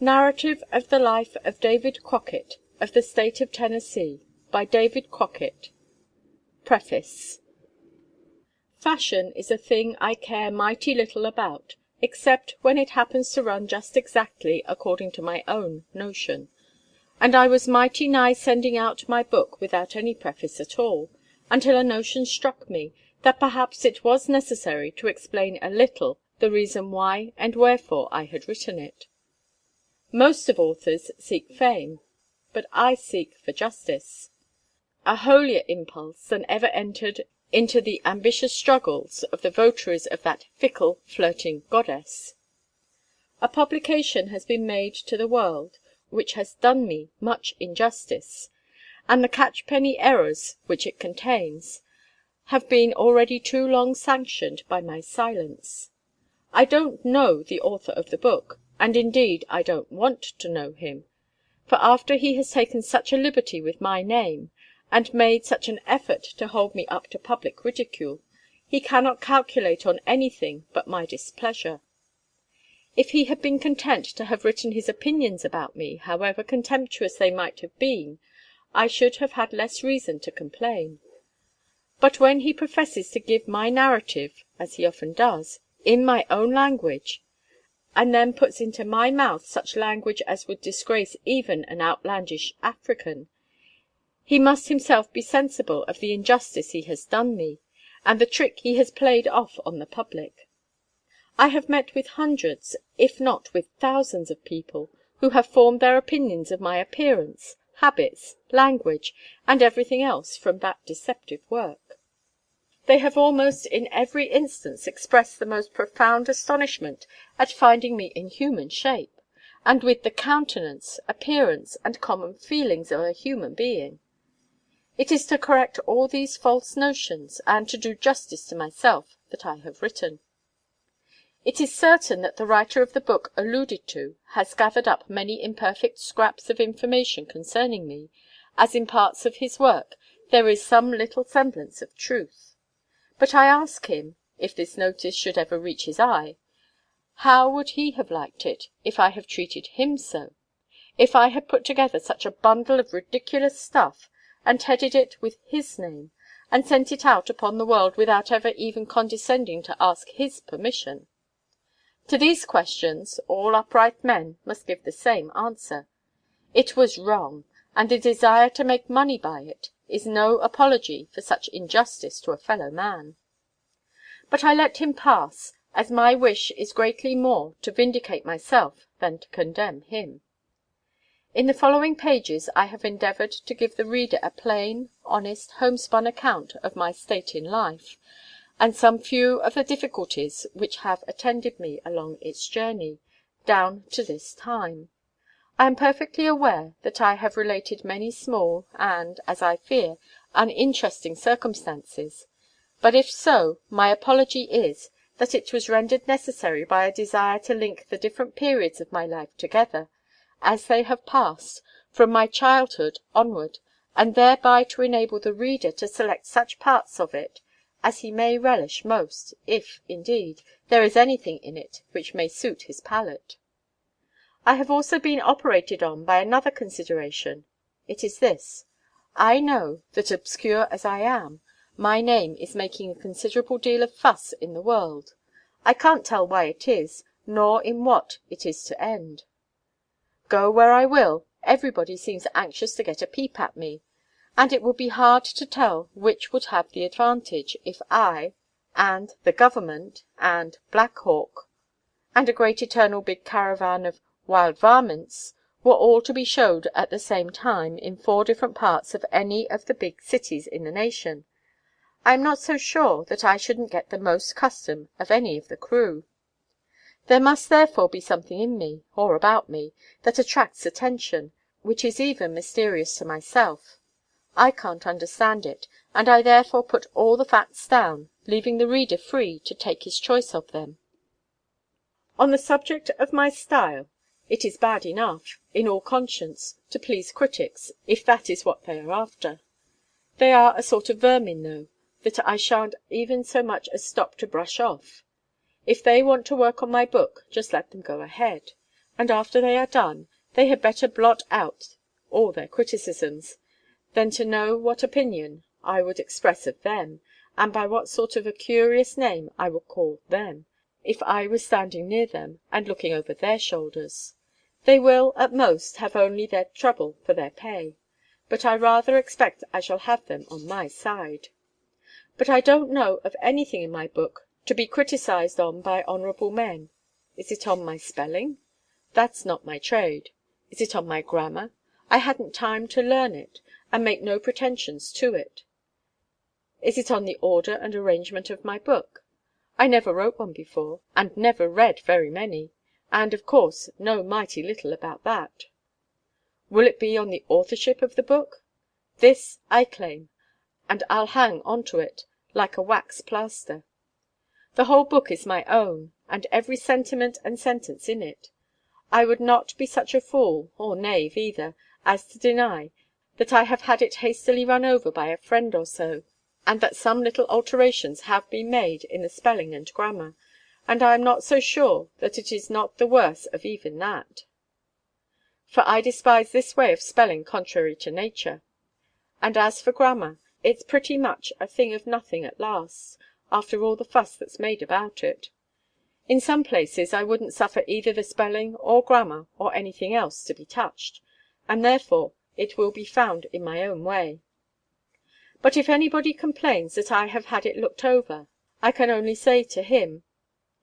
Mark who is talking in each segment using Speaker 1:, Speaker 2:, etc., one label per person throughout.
Speaker 1: Narrative of the Life of David Crockett, of the State of Tennessee, by David Crockett. Preface. Fashion is a thing I care mighty little about, except when it happens to run just exactly according to my own notion. And I was mighty nigh sending out my book without any preface at all, until a notion struck me that perhaps it was necessary to explain a little the reason why and wherefore I had written it. Most of authors seek fame, but I seek for justice, a holier impulse than ever entered into the ambitious struggles of the votaries of that fickle, flirting goddess. A publication has been made to the world which has done me much injustice, and the catchpenny errors which it contains have been already too long sanctioned by my silence. I don't know the author of the book, and indeed I don't want to know him, for after he has taken such a liberty with my name, and made such an effort to hold me up to public ridicule, he cannot calculate on anything but my displeasure. If he had been content to have written his opinions about me, however contemptuous they might have been, I should have had less reason to complain. But when he professes to give my narrative, as he often does, in my own language, and then puts into my mouth such language as would disgrace even an outlandish African, he must himself be sensible of the injustice he has done me, and the trick he has played off on the public. I have met with hundreds, if not with thousands of people, who have formed their opinions of my appearance, habits, language, and everything else from that deceptive work. They have almost in every instance expressed the most profound astonishment at finding me in human shape, and with the countenance, appearance, and common feelings of a human being. It is to correct all these false notions, and to do justice to myself, that I have written. It is certain that the writer of the book alluded to has gathered up many imperfect scraps of information concerning me, as in parts of his work there is some little semblance of truth. But I ask him, if this notice should ever reach his eye, how would he have liked it if I have treated him so? If I had put together such a bundle of ridiculous stuff, and headed it with his name, and sent it out upon the world without ever even condescending to ask his permission? To these questions all upright men must give the same answer. It was wrong, and the desire to make money by it is no apology for such injustice to a fellow man. But I let him pass, as my wish is greatly more to vindicate myself than to condemn him. In the following pages I have endeavoured to give the reader a plain, honest, homespun account of my state in life, and some few of the difficulties which have attended me along its journey, down to this time. I am perfectly aware that I have related many small, and, as I fear, uninteresting circumstances, but if so, my apology is, that it was rendered necessary by a desire to link the different periods of my life together, as they have passed, from my childhood onward, and thereby to enable the reader to select such parts of it as he may relish most, if, indeed, there is anything in it which may suit his palate. I have also been operated on by another consideration. It is this: I know that, obscure as I am, my name is making a considerable deal of fuss in the world. I can't tell why it is, nor in what it is to end. Go where I will, everybody seems anxious to get a peep at me, and it would be hard to tell which would have the advantage, if I, and the Government, and Black Hawk, and a great eternal big caravan of wild varmints, were all to be showed at the same time in 4 different parts of any of the big cities in the nation. I am not so sure that I shouldn't get the most custom of any of the crew. There must therefore be something in me, or about me, that attracts attention, which is even mysterious to myself. I can't understand it, and I therefore put all the facts down, leaving the reader free to take his choice of them. On the subject of my style, it is bad enough, in all conscience, to please critics, if that is what they are after. They are a sort of vermin, though, that I shan't even so much as stop to brush off. If they want to work on my book, just let them go ahead. and after they are done, they had better blot out all their criticisms, than to know what opinion I would express of them, and by what sort of a curious name I would call them, if I was standing near them, and looking over their shoulders. They will, at most, have only their trouble for their pay, but I rather expect I shall have them on my side. But I don't know of anything in my book to be criticised on by honourable men. Is it on my spelling? That's not my trade. Is it on my grammar? I hadn't time to learn it, and make no pretensions to it. Is it on the order and arrangement of my book? I never wrote one before, and never read very many, and of course know mighty little about that. Will it be on the authorship of the book? This I claim, and I'll hang on to it like a wax plaster. The whole book is my own, and every sentiment and sentence in it. I would not be such a fool, or knave either, as to deny that I have had it hastily run over by a friend or so, and that some little alterations have been made in the spelling and grammar, and I am not so sure that it is not the worse of even that. For I despise this way of spelling contrary to nature. And as for grammar, it's pretty much a thing of nothing at last, after all the fuss that's made about it. In some places I wouldn't suffer either the spelling or grammar or anything else to be touched, and therefore it will be found in my own way. But if anybody complains that I have had it looked over, I can only say to him,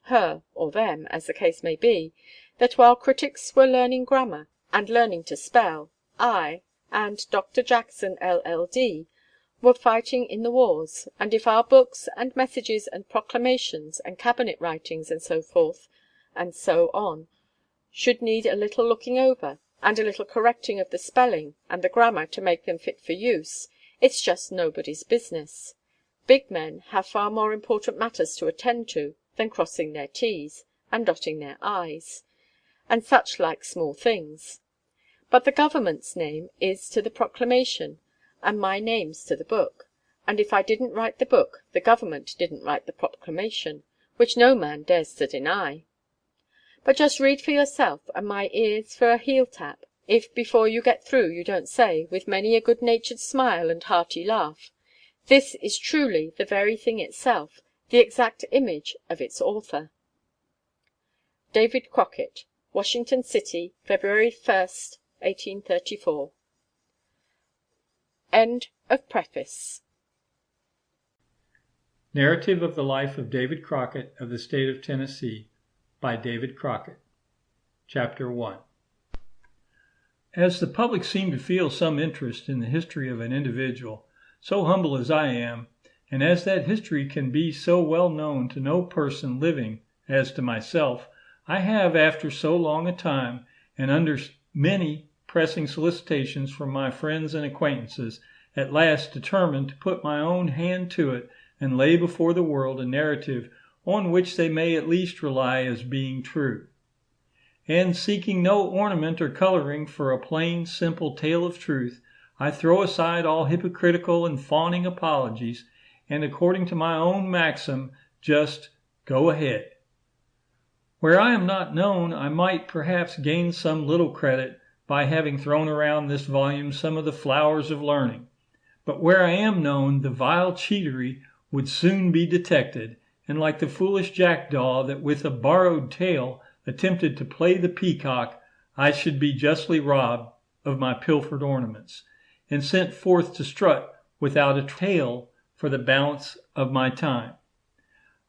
Speaker 1: her, or them, as the case may be, that while critics were learning grammar and learning to spell, I, and Dr. Jackson, LL.D., were fighting in the wars, and if our books, and messages, and proclamations, and cabinet writings, and so forth, and so on, should need a little looking over, and a little correcting of the spelling and the grammar to make them fit for use, it's just nobody's business. Big men have far more important matters to attend to than crossing their T's, and dotting their I's, and such like small things. But the government's name is to the proclamation, and my name's to the book, and if I didn't write the book, the government didn't write the proclamation, which no man dares to deny. But just read for yourself, and my ears for a heel-tap, if before you get through you don't say, with many a good-natured smile and hearty laugh, this is truly the very thing itself, the exact image of its author. David Crockett, Washington City, February 1st, 1834. End of Preface.
Speaker 2: Narrative of the Life of David Crockett of the State of Tennessee by David Crockett. Chapter 1. As the public seem to feel some interest in the history of an individual, so humble as I am, and as that history can be so well known to no person living as to myself, I have, after so long a time, and under many pressing solicitations from my friends and acquaintances, at last determined to put my own hand to it and lay before the world a narrative on which they may at least rely as being true. And seeking no ornament or coloring for a plain, simple tale of truth, I throw aside all hypocritical and fawning apologies, and according to my own maxim, just go ahead. Where I am not known, I might perhaps gain some little credit by having thrown around this volume some of the flowers of learning. But where I am known, the vile cheatery would soon be detected, and like the foolish jackdaw that with a borrowed tail attempted to play the peacock, I should be justly robbed of my pilfered ornaments, and sent forth to strut without a tail for the balance of my time.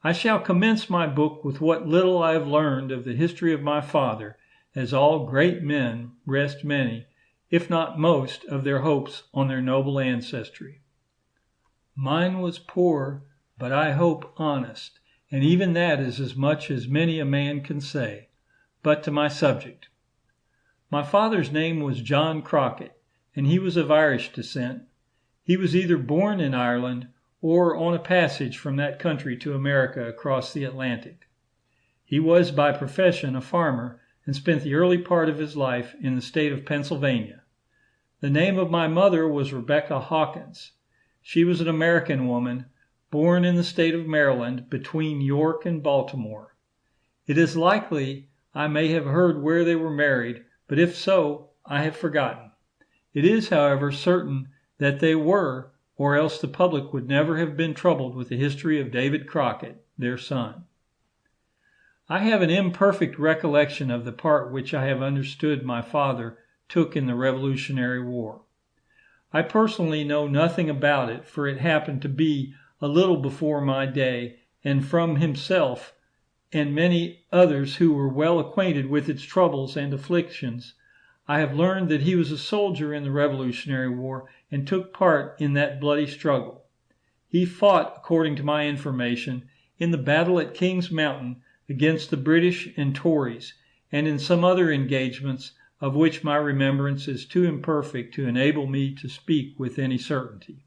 Speaker 2: I shall commence my book with what little I have learned of the history of my father, as all great men rest many, if not most, of their hopes on their noble ancestry. Mine was poor, but I hope honest, and even that is as much as many a man can say. But to my subject. My father's name was John Crockett, and he was of Irish descent. He was either born in Ireland or on a passage from that country to America across the Atlantic. He was by profession a farmer, and spent the early part of his life in the state of Pennsylvania. The name of my mother was Rebecca Hawkins. She was an American woman, born in the state of Maryland between York and Baltimore. It is likely I may have heard where they were married, but if so, I have forgotten. It is, however, certain that they were, or else the public would never have been troubled with the history of David Crockett, their son. I have an imperfect recollection of the part which I have understood my father took in the Revolutionary War. I personally know nothing about it, for it happened to be a little before my day, and from himself and many others who were well acquainted with its troubles and afflictions, I have learned that he was a soldier in the Revolutionary War and took part in that bloody struggle. He fought, according to my information, in the battle at King's Mountain against the British and Tories, and in some other engagements of which my remembrance is too imperfect to enable me to speak with any certainty.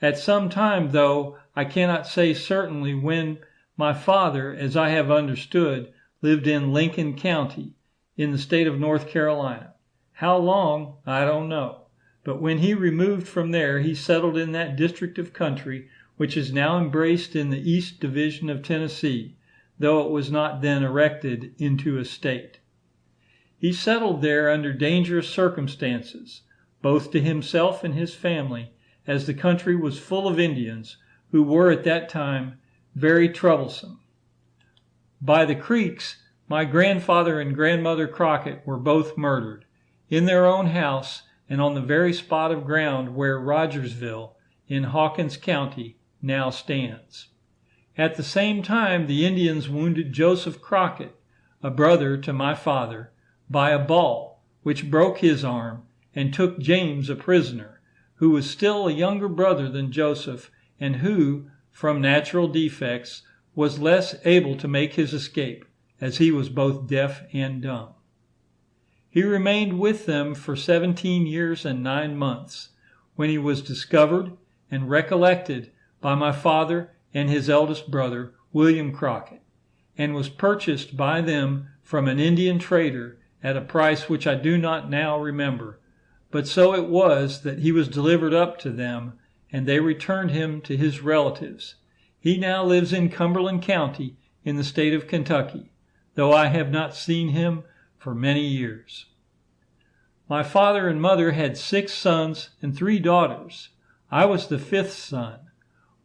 Speaker 2: At some time, though I cannot say certainly when, my father, as I have understood, lived in Lincoln County, in the state of North Carolina. How long, I don't know. But when he removed from there, he settled in that district of country which is now embraced in the East Division of Tennessee, though it was not then erected into a state. He settled there under dangerous circumstances, both to himself and his family, as the country was full of Indians, who were at that time very troublesome. By the creeks, my grandfather and grandmother Crockett were both murdered, in their own house and on the very spot of ground where Rogersville, in Hawkins County, now stands. At the same time, the Indians wounded Joseph Crockett, a brother to my father, by a ball, which broke his arm, and took James a prisoner, who was still a younger brother than Joseph, and who, from natural defects, was less able to make his escape, as he was both deaf and dumb. He remained with them for 17 years and 9 months, when he was discovered and recollected by my father and his eldest brother, William Crockett, and was purchased by them from an Indian trader at a price which I do not now remember, but so it was that he was delivered up to them, and they returned him to his relatives. He now lives in Cumberland County in the state of Kentucky, though I have not seen him for many years. My father and mother had 6 sons and 3 daughters. I was the 5th son.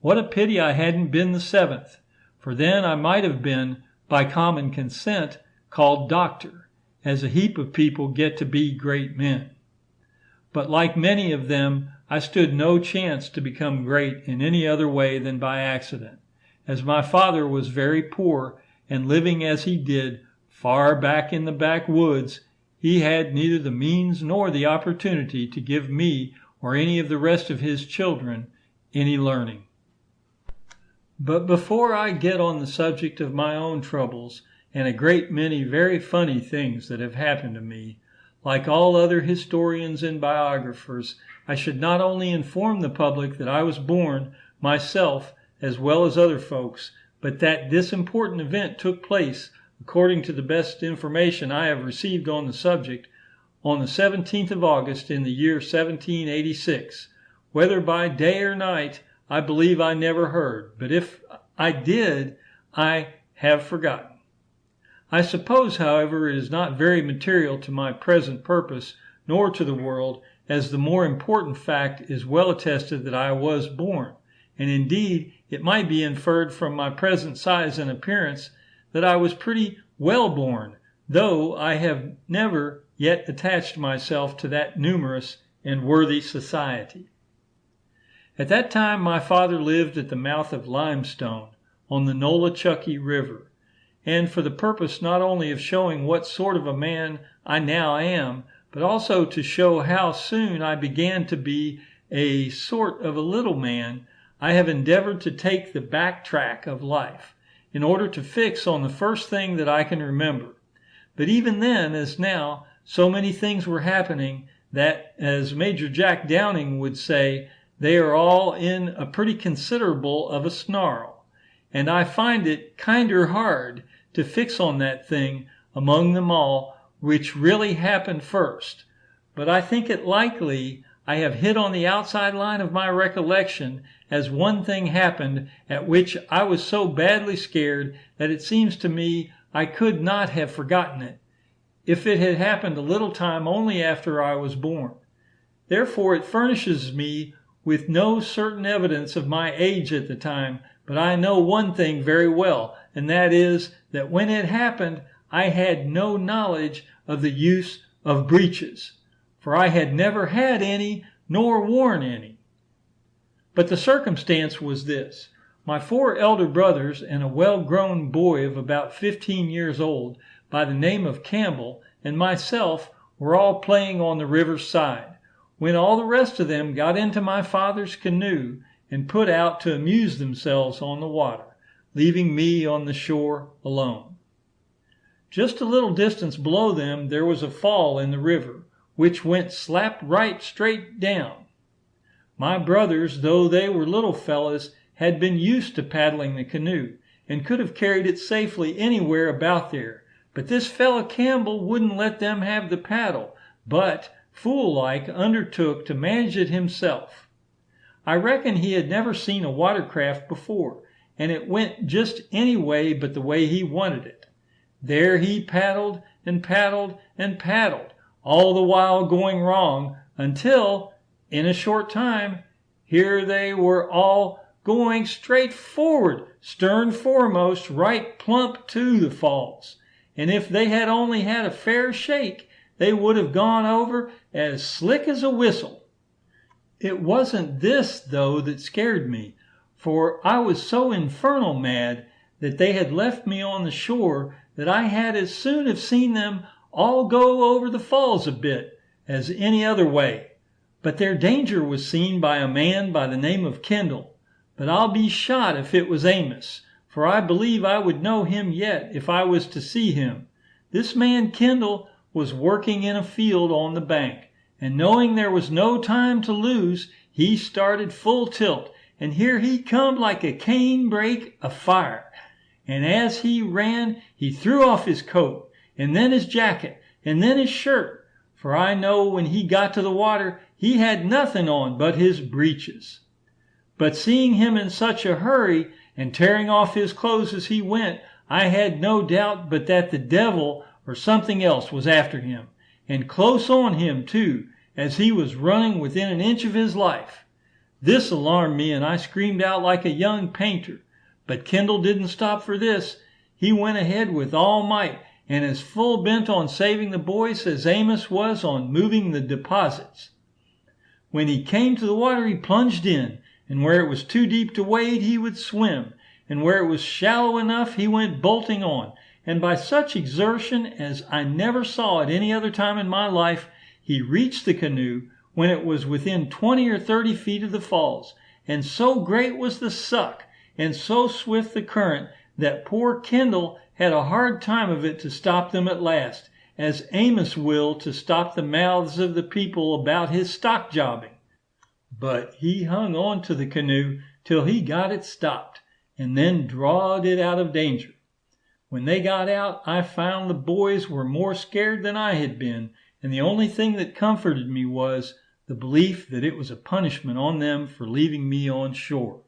Speaker 2: What a pity I hadn't been the 7th, for then I might have been, by common consent, called doctor, as a heap of people get to be great men. But like many of them, I stood no chance to become great in any other way than by accident, as my father was very poor, and living as he did, far back in the backwoods, he had neither the means nor the opportunity to give me or any of the rest of his children any learning. But before I get on the subject of my own troubles and a great many very funny things that have happened to me, like all other historians and biographers, I should not only inform the public that I was born, myself, as well as other folks, but that this important event took place, according to the best information I have received on the subject, on the 17th of August in the year 1786. Whether by day or night, I believe I never heard, but if I did, I have forgotten. I suppose, however, it is not very material to my present purpose, nor to the world, as the more important fact is well attested that I was born, and indeed it might be inferred from my present size and appearance that I was pretty well born, though I have never yet attached myself to that numerous and worthy society. At that time my father lived at the mouth of Limestone, on the Nolichucky River, and for the purpose not only of showing what sort of a man I now am, but also to show how soon I began to be a sort of a little man, I have endeavored to take the back track of life, in order to fix on the first thing that I can remember. But even then, as now, so many things were happening that, as Major Jack Downing would say, they are all in a pretty considerable of a snarl, and I find it kinder hard to fix on that thing among them all which really happened first. But I think it likely I have hit on the outside line of my recollection, as one thing happened at which I was so badly scared that it seems to me I could not have forgotten it, if it had happened a little time only after I was born. Therefore it furnishes me with no certain evidence of my age at the time, but I know one thing very well, and that is, that when it happened, I had no knowledge of the use of breeches, for I had never had any, nor worn any. But the circumstance was this. My 4 elder brothers and a well-grown boy of about 15 years old, by the name of Campbell, and myself were all playing on the river's side, when all the rest of them got into my father's canoe and put out to amuse themselves on the water, leaving me on the shore alone. Just a little distance below them there was a fall in the river, which went slap right straight down. My brothers, though they were little fellows, had been used to paddling the canoe, and could have carried it safely anywhere about there. But this fellow Campbell wouldn't let them have the paddle, but, fool-like, undertook to manage it himself. I reckon he had never seen a watercraft before, and it went just any way but the way he wanted it. There he paddled and paddled and paddled, all the while going wrong, until, in a short time, here they were all going straight forward, stern foremost, right plump to the falls. And if they had only had a fair shake, they would have gone over as slick as a whistle. It wasn't this, though, that scared me, for I was so infernal mad that they had left me on the shore that I had as soon have seen them all go over the falls a bit as any other way. But their danger was seen by a man by the name of Kendall. But I'll be shot if it was Amos, for I believe I would know him yet if I was to see him. This man Kendall was working in a field on the bank, and knowing there was no time to lose, he started full tilt, and here he come like a cane brake afire. And as he ran, he threw off his coat, and then his jacket, and then his shirt, for I know when he got to the water, he had nothing on but his breeches. But seeing him in such a hurry, and tearing off his clothes as he went, I had no doubt but that the devil or something else was after him, and close on him too, as he was running within an inch of his life. This alarmed me, and I screamed out like a young painter. But Kendall didn't stop for this. He went ahead with all might, and as full bent on saving the boys as Amos was on moving the deposits. When he came to the water, he plunged in, and where it was too deep to wade, he would swim, and where it was shallow enough, he went bolting on, and by such exertion as I never saw at any other time in my life, he reached the canoe when it was within 20 or 30 feet of the falls, and so great was the suck, and so swift the current, that poor Kendall had a hard time of it to stop them at last, as Amos will to stop the mouths of the people about his stock jobbing. But he hung on to the canoe till he got it stopped, and then drawed it out of danger. When they got out, I found the boys were more scared than I had been, and the only thing that comforted me was the belief that it was a punishment on them for leaving me on shore.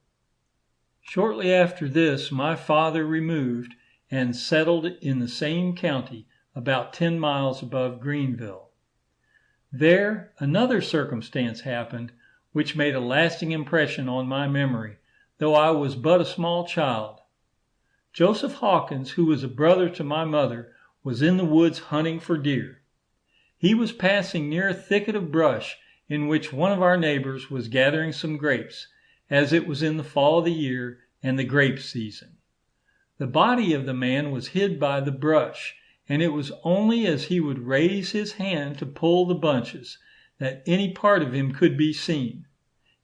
Speaker 2: Shortly after this, my father removed and settled in the same county, about 10 miles above Greenville. There, another circumstance happened, which made a lasting impression on my memory, though I was but a small child. Joseph Hawkins, who was a brother to my mother, was in the woods hunting for deer. He was passing near a thicket of brush in which one of our neighbors was gathering some grapes, as it was in the fall of the year and the grape season. The body of the man was hid by the brush, and it was only as he would raise his hand to pull the bunches that any part of him could be seen.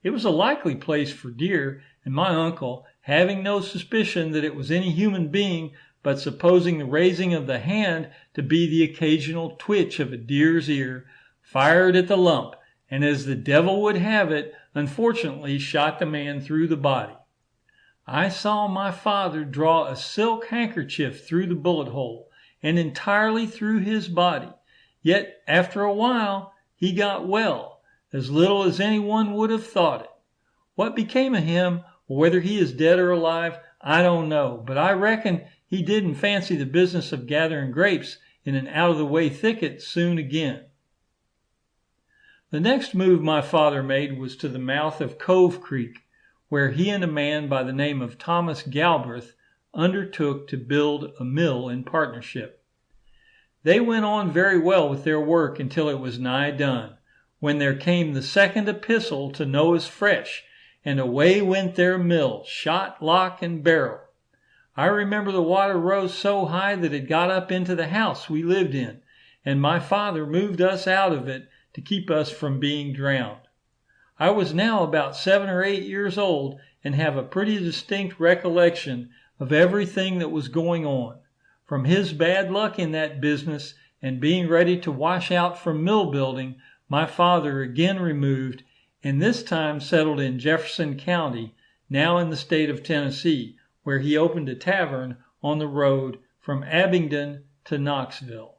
Speaker 2: It was a likely place for deer, and my uncle, having no suspicion that it was any human being, but supposing the raising of the hand to be the occasional twitch of a deer's ear, fired at the lump, and as the devil would have it, unfortunately shot the man through the body. I saw my father draw a silk handkerchief through the bullet hole, and entirely through his body. Yet after a while he got well, as little as anyone would have thought it. What became of him, or whether he is dead or alive, I don't know, but I reckon he didn't fancy the business of gathering grapes in an out-of-the-way thicket soon again. The next move my father made was to the mouth of Cove Creek, where he and a man by the name of Thomas Galbraith undertook to build a mill in partnership. They went on very well with their work until it was nigh done, when there came the second epistle to Noah's Fresh, and away went their mill, shot, lock, and barrel. I remember the water rose so high that it got up into the house we lived in, and my father moved us out of it to keep us from being drowned. I was now about 7 or 8 years old and have a pretty distinct recollection of everything that was going on, from his bad luck in that business and being ready to wash out from mill building. My father again removed, and this time settled in Jefferson County, now in the state of Tennessee, where he opened a tavern on the road from Abingdon to Knoxville.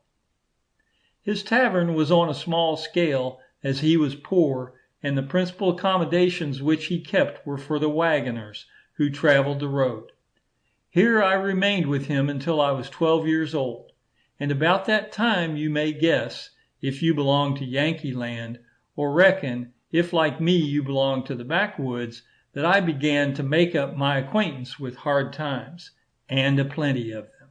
Speaker 2: His tavern was on a small scale, as he was poor, and the principal accommodations which he kept were for the wagoners who traveled the road. Here I remained with him until I was 12 years old, and about that time you may guess, if you belong to Yankee land, or reckon, if like me you belong to the backwoods, that I began to make up my acquaintance with hard times, and a plenty of them.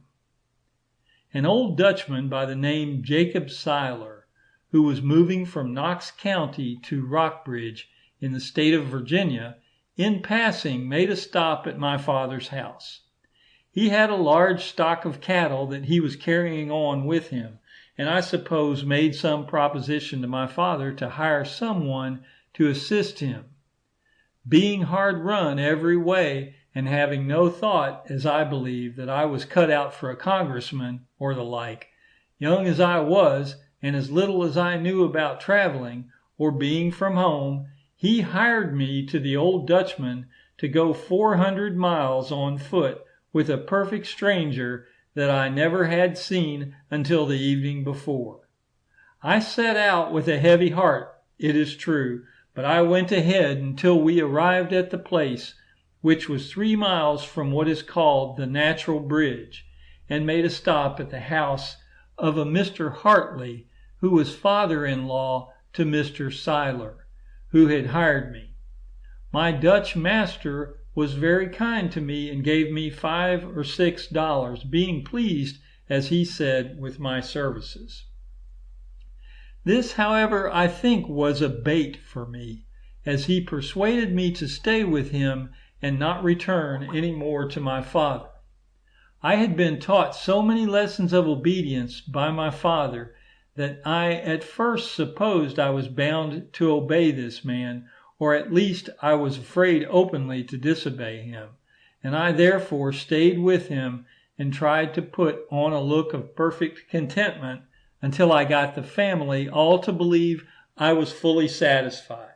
Speaker 2: An old Dutchman by the name Jacob Seiler, who was moving from Knox County to Rockbridge in the state of Virginia, in passing made a stop at my father's house. He had a large stock of cattle that he was carrying on with him, and I suppose made some proposition to my father to hire someone to assist him. Being hard run every way, and having no thought, as I believe, that I was cut out for a congressman or the like, young as I was, and as little as I knew about traveling, or being from home, he hired me to the old Dutchman to go 400 miles on foot with a perfect stranger that I never had seen until the evening before. I set out with a heavy heart, it is true, but I went ahead until we arrived at the place, which was 3 miles from what is called the Natural Bridge, and made a stop at the house of a Mr. Hartley, who was father-in-law to Mr. Seiler, who had hired me. My Dutch master was very kind to me and gave me $5 or $6, being pleased, as he said, with my services. This, however, I think was a bait for me, as he persuaded me to stay with him and not return any more to my father. I had been taught so many lessons of obedience by my father that I at first supposed I was bound to obey this man, or at least I was afraid openly to disobey him, and I therefore stayed with him and tried to put on a look of perfect contentment until I got the family all to believe I was fully satisfied.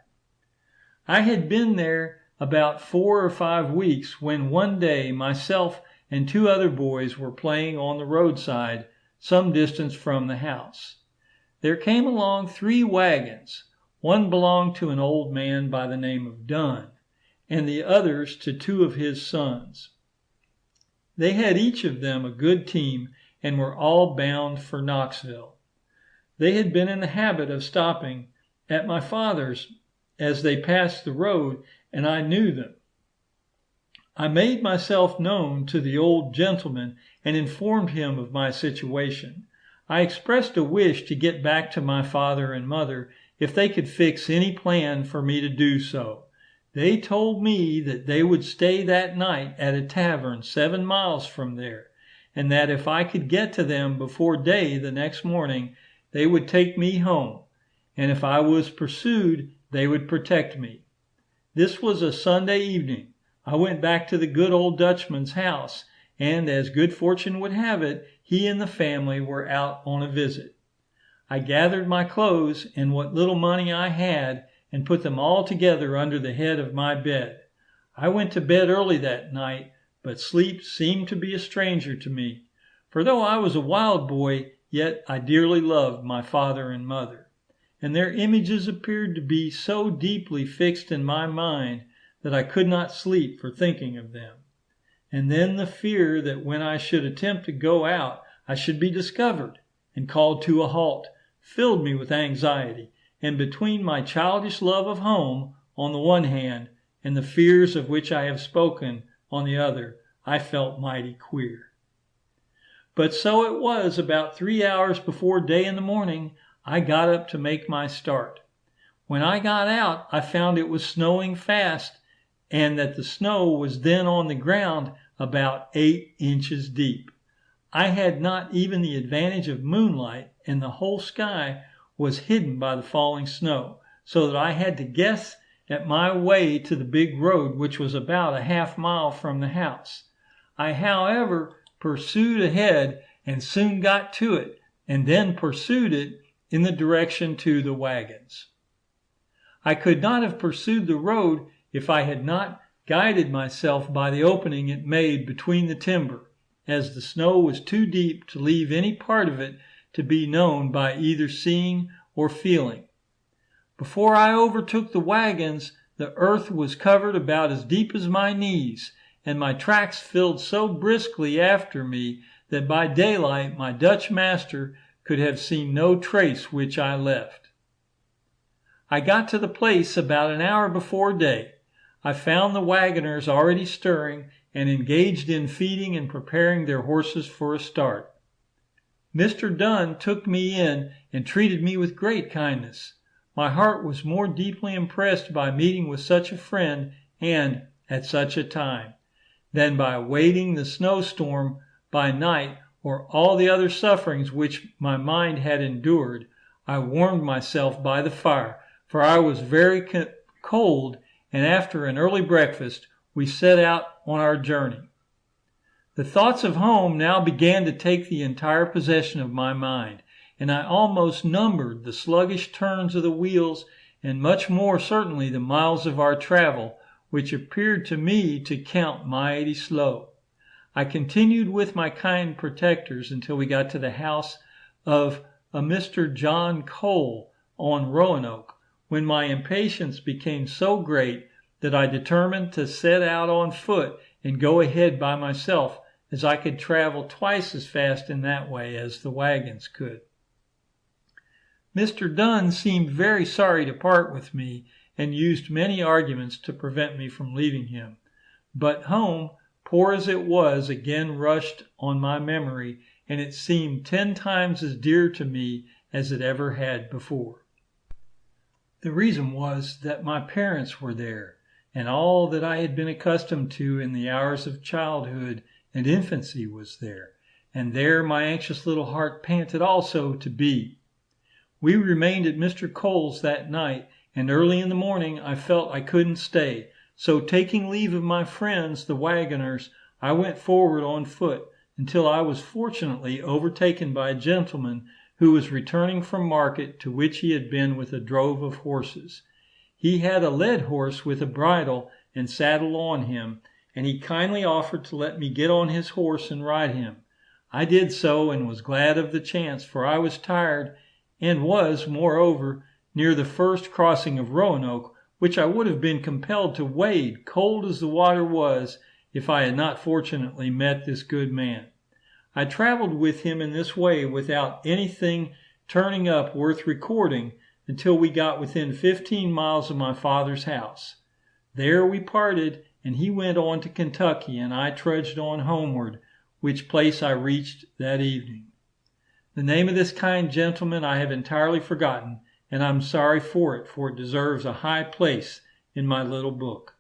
Speaker 2: I had been there about 4 or 5 weeks when one day myself and 2 other boys were playing on the roadside some distance from the house. There came along 3 wagons. One belonged to an old man by the name of Dunn, and the others to 2 of his sons. They had each of them a good team and were all bound for Knoxville. They had been in the habit of stopping at my father's as they passed the road, and I knew them. I made myself known to the old gentleman and informed him of my situation. I expressed a wish to get back to my father and mother if they could fix any plan for me to do so. They told me that they would stay that night at a tavern 7 miles from there, and that if I could get to them before day the next morning, they would take me home, and if I was pursued, they would protect me. This was a Sunday evening. I went back to the good old Dutchman's house, and as good fortune would have it, he and the family were out on a visit. I gathered my clothes and what little money I had and put them all together under the head of my bed. I went to bed early that night, but sleep seemed to be a stranger to me, for though I was a wild boy, yet I dearly loved my father and mother, and their images appeared to be so deeply fixed in my mind that I could not sleep for thinking of them. and then the fear that when I should attempt to go out, I should be discovered and called to a halt, filled me with anxiety, and between my childish love of home, on the one hand, and the fears of which I have spoken, on the other, I felt mighty queer. But so it was about 3 hours before day in the morning, I got up to make my start. When I got out, I found it was snowing fast, and that the snow was then on the ground about 8 inches deep. I had not even the advantage of moonlight, and the whole sky was hidden by the falling snow, so that I had to guess at my way to the big road, which was about a half mile from the house. I, however, pursued ahead and soon got to it, and then pursued it in the direction to the wagons. I could not have pursued the road if I had not guided myself by the opening it made between the timber, as the snow was too deep to leave any part of it to be known by either seeing or feeling. Before I overtook the wagons, the earth was covered about as deep as my knees, and my tracks filled so briskly after me that by daylight my Dutch master could have seen no trace which I left. I got to the place about an hour before day. I found the wagoners already stirring and engaged in feeding and preparing their horses for a start. Mr. Dunn took me in and treated me with great kindness. My heart was more deeply impressed by meeting with such a friend and at such a time, than by waiting the snowstorm by night or all the other sufferings which my mind had endured. I warmed myself by the fire, for I was very cold, and after an early breakfast, we set out on our journey. The thoughts of home now began to take the entire possession of my mind, and I almost numbered the sluggish turns of the wheels, and much more certainly the miles of our travel, which appeared to me to count mighty slow. I continued with my kind protectors until we got to the house of a Mr. John Cole on Roanoke, when my impatience became so great that I determined to set out on foot and go ahead by myself, as I could travel twice as fast in that way as the wagons could. Mr. Dunn seemed very sorry to part with me, and used many arguments to prevent me from leaving him. But home, poor as it was, again rushed on my memory, and it seemed 10 times as dear to me as it ever had before. The reason was that my parents were there, and all that I had been accustomed to in the hours of childhood and infancy was there, and there my anxious little heart panted also to be. We remained at Mr. Cole's that night, and early in the morning I felt I couldn't stay, so taking leave of my friends, the wagoners, I went forward on foot, until I was fortunately overtaken by a gentleman who was returning from market, to which he had been with a drove of horses. He had a led horse with a bridle and saddle on him, and he kindly offered to let me get on his horse and ride him. I did so, and was glad of the chance, for I was tired, and was, moreover, near the first crossing of Roanoke, which I would have been compelled to wade, cold as the water was, if I had not fortunately met this good man. I traveled with him in this way without anything turning up worth recording until we got within 15 miles of my father's house. There we parted, and he went on to Kentucky, and I trudged on homeward, which place I reached that evening. The name of this kind gentleman I have entirely forgotten, and I'm sorry for it deserves a high place in my little book.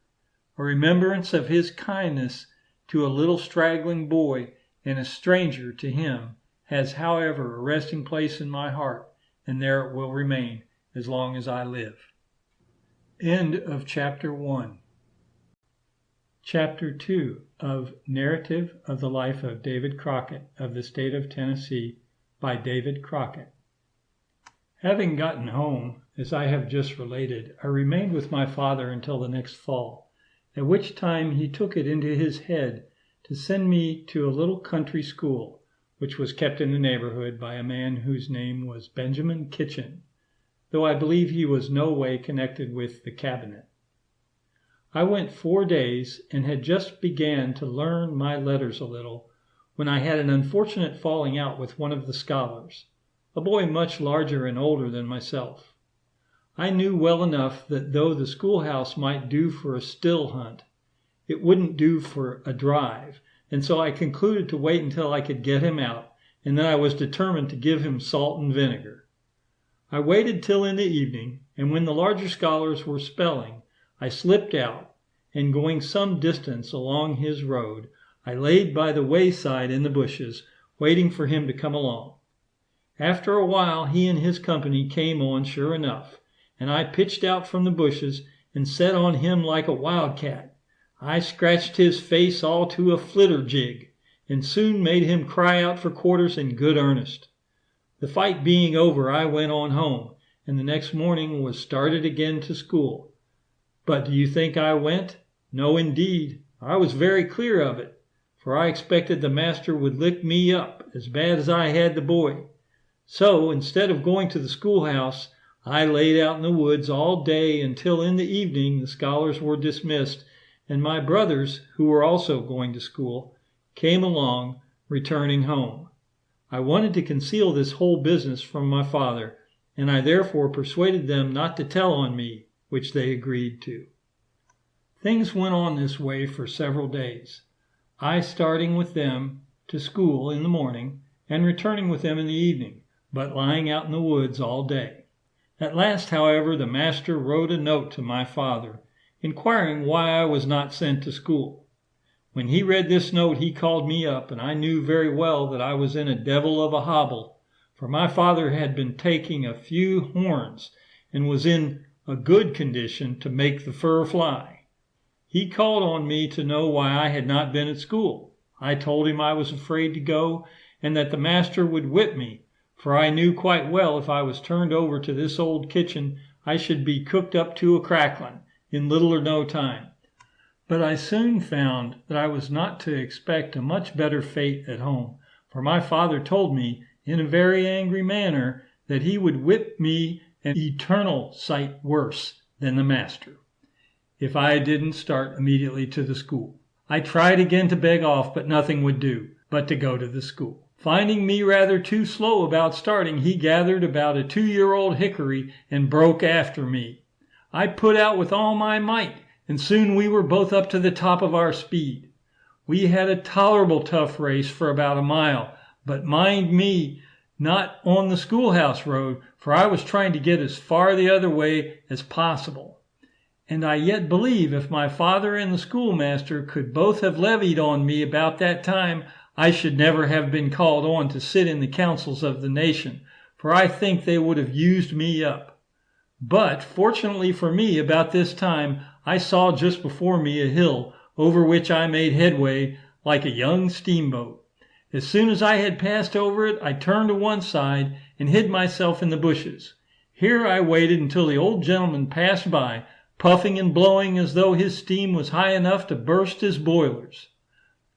Speaker 2: A remembrance of his kindness to a little straggling boy and a stranger to him has, however, a resting place in my heart, and there it will remain as long as I live. End of Chapter 1. Chapter 2 of Narrative of the Life of David Crockett of the State of Tennessee by David Crockett. Having gotten home, as I have just related, I remained with my father until the next fall, at which time he took it into his head to send me to a little country school, which was kept in the neighborhood by a man whose name was Benjamin Kitchen, though I believe he was no way connected with the cabinet. I went 4 days and had just began to learn my letters a little when I had an unfortunate falling out with one of the scholars, a boy much larger and older than myself. I knew well enough that though the schoolhouse might do for a still hunt, it wouldn't do for a drive, and so I concluded to wait until I could get him out, and then I was determined to give him salt and vinegar. I waited till in the evening, and when the larger scholars were spelling, I slipped out, and going some distance along his road, I laid by the wayside in the bushes, waiting for him to come along. After a while he and his company came on sure enough, and I pitched out from the bushes and set on him like a wildcat. I scratched his face all to a flitter jig, and soon made him cry out for quarters in good earnest. The fight being over, I went on home, and the next morning was started again to school. But do you think I went? No, indeed. I was very clear of it, for I expected the master would lick me up as bad as I had the boy. So, instead of going to the schoolhouse, I laid out in the woods all day until in the evening the scholars were dismissed, and my brothers, who were also going to school, came along, returning home. I wanted to conceal this whole business from my father, and I therefore persuaded them not to tell on me, which they agreed to. Things went on this way for several days, I starting with them to school in the morning and returning with them in the evening, but lying out in the woods all day. At last, however, the master wrote a note to my father, inquiring why I was not sent to school. When he read this note, he called me up, and I knew very well that I was in a devil of a hobble, for my father had been taking a few horns and was in a good condition to make the fur fly. He called on me to know why I had not been at school. I told him I was afraid to go, and that the master would whip me, for I knew quite well if I was turned over to this old kitchen, I should be cooked up to a cracklin' in little or no time. But I soon found that I was not to expect a much better fate at home, for my father told me, in a very angry manner, that he would whip me an eternal sight worse than the master, if I didn't start immediately to the school. I tried again to beg off, but nothing would do, but to go to the school. Finding me rather too slow about starting, he gathered about a 2-year-old hickory and broke after me. I put out with all my might, and soon we were both up to the top of our speed. We had a tolerable tough race for about a mile, but mind me, not on the schoolhouse road, for I was trying to get as far the other way as possible. And I yet believe if my father and the schoolmaster could both have levied on me about that time, I should never have been called on to sit in the councils of the nation, for I think they would have used me up. But, fortunately for me, about this time, I saw just before me a hill, over which I made headway like a young steamboat. As soon as I had passed over it, I turned to one side and hid myself in the bushes. Here I waited until the old gentleman passed by, puffing and blowing as though his steam was high enough to burst his boilers.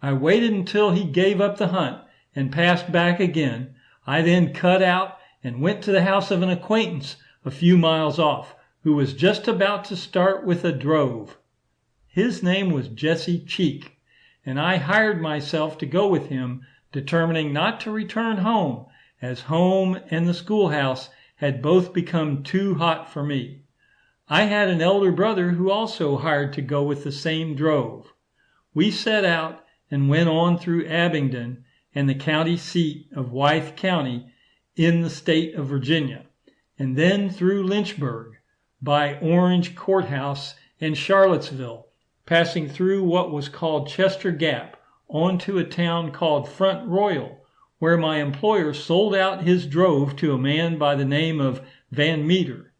Speaker 2: I waited until he gave up the hunt and passed back again. I then cut out and went to the house of an acquaintance a few miles off, who was just about to start with a drove. His name was Jesse Cheek, and I hired myself to go with him, determining not to return home, as home and the schoolhouse had both become too hot for me. I had an elder brother who also hired to go with the same drove. We set out and went on through Abingdon and the county seat of Wythe County in the state of Virginia, and then through Lynchburg, by Orange Courthouse and Charlottesville, passing through what was called Chester Gap, on to a town called Front Royal, where my employer sold out his drove to a man by the name of Van Meter,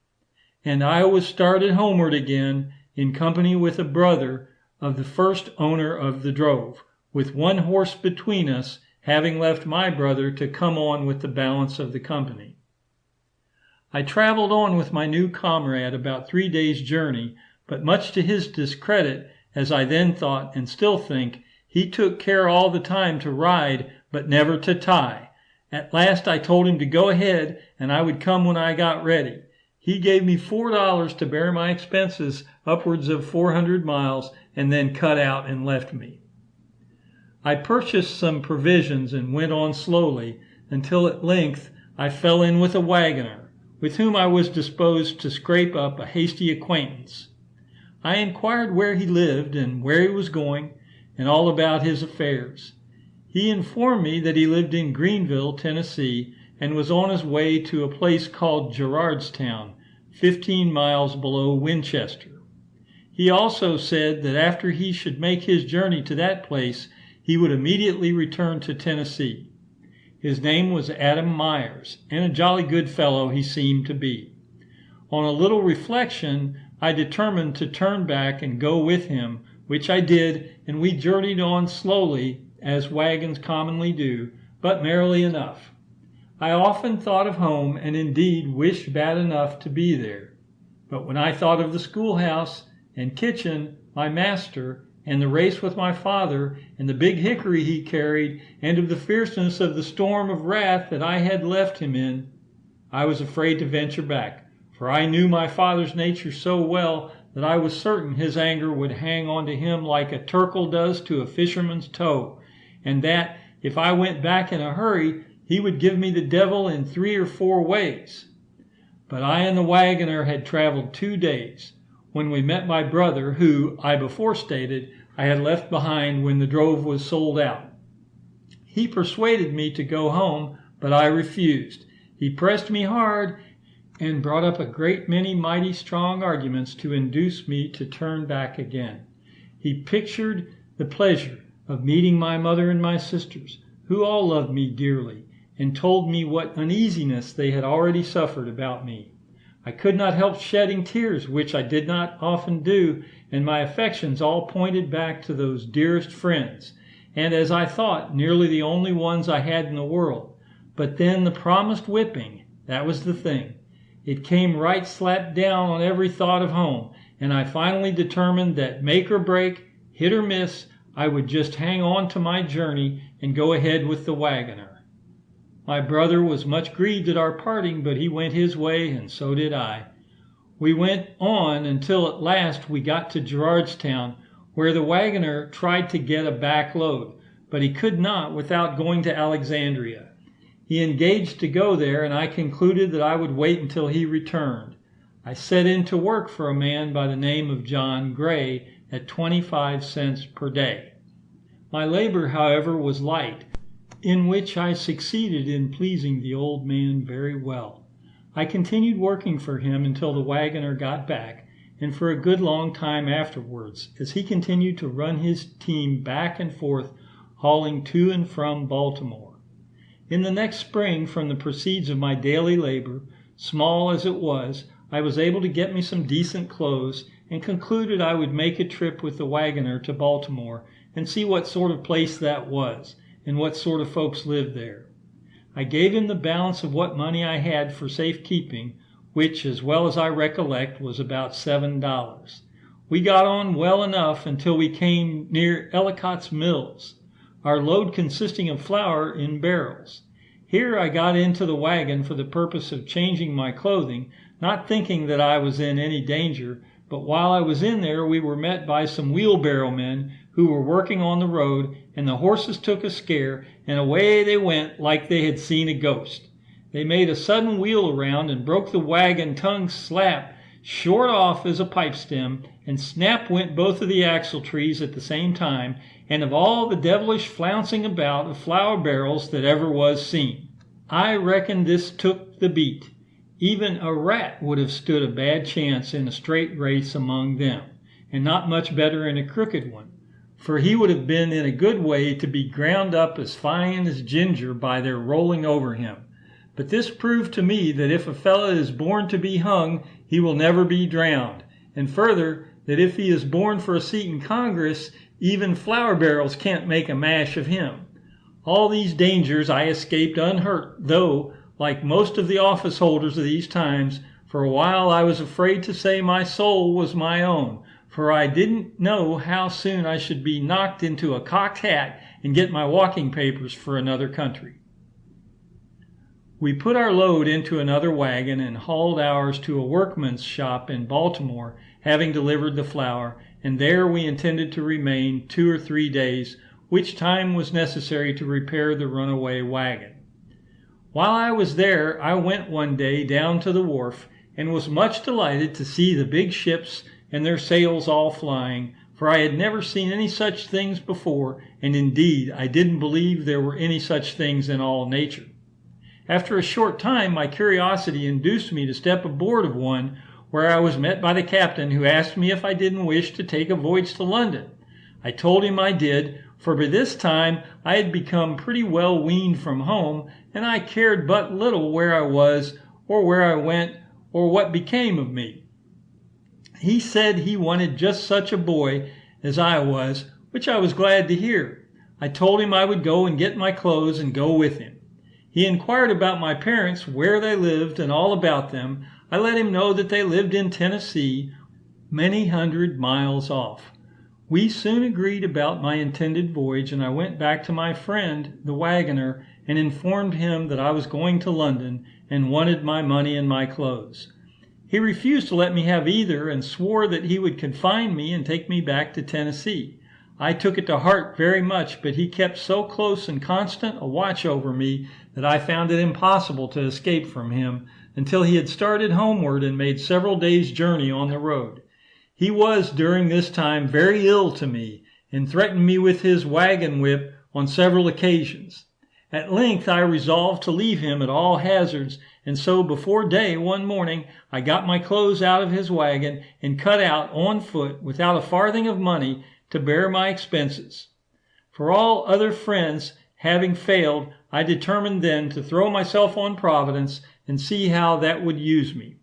Speaker 2: and I was started homeward again in company with a brother of the first owner of the drove, with one horse between us, having left my brother to come on with the balance of the company. I traveled on with my new comrade about 3 days' journey, but much to his discredit, as I then thought and still think, he took care all the time to ride, but never to tie. At last I told him to go ahead, and I would come when I got ready. He gave me $4 to bear my expenses upwards of 400 miles and then cut out and left me. I purchased some provisions and went on slowly until at length I fell in with a wagoner, with whom I was disposed to scrape up a hasty acquaintance. I inquired where he lived and where he was going, and all about his affairs. He informed me that he lived in Greenville, Tennessee, and was on his way to a place called Gerardstown, 15 miles below Winchester. He also said that after he should make his journey to that place, he would immediately return to Tennessee. His name was Adam Myers, and a jolly good fellow he seemed to be. On a little reflection, I determined to turn back and go with him, which I did, and we journeyed on slowly, as wagons commonly do, but merrily enough. I often thought of home, and indeed wished bad enough to be there. But when I thought of the schoolhouse and kitchen, my master, and the race with my father, and the big hickory he carried, and of the fierceness of the storm of wrath that I had left him in, I was afraid to venture back, for I knew my father's nature so well that I was certain his anger would hang on to him like a turtle does to a fisherman's toe, and that, if I went back in a hurry, he would give me the devil in 3 or 4 ways. But I and the wagoner had traveled 2 days, when we met my brother, who, I before stated, I had left behind when the drove was sold out. He persuaded me to go home, but I refused. He pressed me hard, and brought up a great many mighty strong arguments to induce me to turn back again. He pictured the pleasure of meeting my mother and my sisters, who all loved me dearly, and told me what uneasiness they had already suffered about me. I could not help shedding tears, which I did not often do, and my affections all pointed back to those dearest friends, and as I thought, nearly the only ones I had in the world. But then the promised whipping, that was the thing. It came right slap down on every thought of home, and I finally determined that make or break, hit or miss, I would just hang on to my journey and go ahead with the wagoner. My brother was much grieved at our parting, but he went his way, and so did I. We went on until at last we got to Gerardstown, where the wagoner tried to get a back load, but he could not without going to Alexandria. He engaged to go there, and I concluded that I would wait until he returned. I set in to work for a man by the name of John Gray at 25 cents per day. My labor, however, was light, in which I succeeded in pleasing the old man very well. I continued working for him until the wagoner got back, and for a good long time afterwards, as he continued to run his team back and forth, hauling to and from Baltimore. In the next spring, from the proceeds of my daily labor, small as it was, I was able to get me some decent clothes, and concluded I would make a trip with the wagoner to Baltimore and see what sort of place that was, and what sort of folks lived there. I gave him the balance of what money I had for safekeeping, which, as well as I recollect, was about $7. We got on well enough until we came near Ellicott's Mills, our load consisting of flour in barrels. Here I got into the wagon for the purpose of changing my clothing, not thinking that I was in any danger, but while I was in there we were met by some wheelbarrow men who were working on the road, and the horses took a scare, and away they went like they had seen a ghost. They made a sudden wheel around and broke the wagon tongue slap short off as a pipe stem, and snap went both of the axle trees at the same time, and of all the devilish flouncing about of flour barrels that ever was seen. I reckon this took the beat. Even a rat would have stood a bad chance in a straight race among them, and not much better in a crooked one, for he would have been in a good way to be ground up as fine as ginger by their rolling over him. But this proved to me that if a fellow is born to be hung, he will never be drowned, and further, that if he is born for a seat in Congress, even flour barrels can't make a mash of him. All these dangers I escaped unhurt, though, like most of the office holders of these times, for a while I was afraid to say my soul was my own, for I didn't know how soon I should be knocked into a cocked hat and get my walking papers for another country. We put our load into another wagon and hauled ours to a workman's shop in Baltimore, having delivered the flour, and there we intended to remain 2 or 3 days, which time was necessary to repair the runaway wagon. While I was there, I went one day down to the wharf, and was much delighted to see the big ships and their sails all flying, for I had never seen any such things before, and indeed I didn't believe there were any such things in all nature. After a short time, my curiosity induced me to step aboard of one, where I was met by the captain, who asked me if I didn't wish to take a voyage to London. I told him I did, for by this time I had become pretty well weaned from home, and I cared but little where I was, or where I went, or what became of me. He said he wanted just such a boy as I was, which I was glad to hear. I told him I would go and get my clothes and go with him. He inquired about my parents, where they lived, and all about them. I let him know that they lived in Tennessee, many hundred miles off. We soon agreed about my intended voyage, and I went back to my friend, the wagoner, and informed him that I was going to London and wanted my money and my clothes. He refused to let me have either, and swore that he would confine me and take me back to Tennessee. I took it to heart very much, but he kept so close and constant a watch over me that I found it impossible to escape from him until he had started homeward and made several days' journey on the road. He was during this time very ill to me, and threatened me with his wagon whip on several occasions. At length I resolved to leave him at all hazards, and so before day one morning I got my clothes out of his wagon and cut out on foot without a farthing of money to bear my expenses. For all other friends having failed, I determined then to throw myself on Providence and see how that would use me.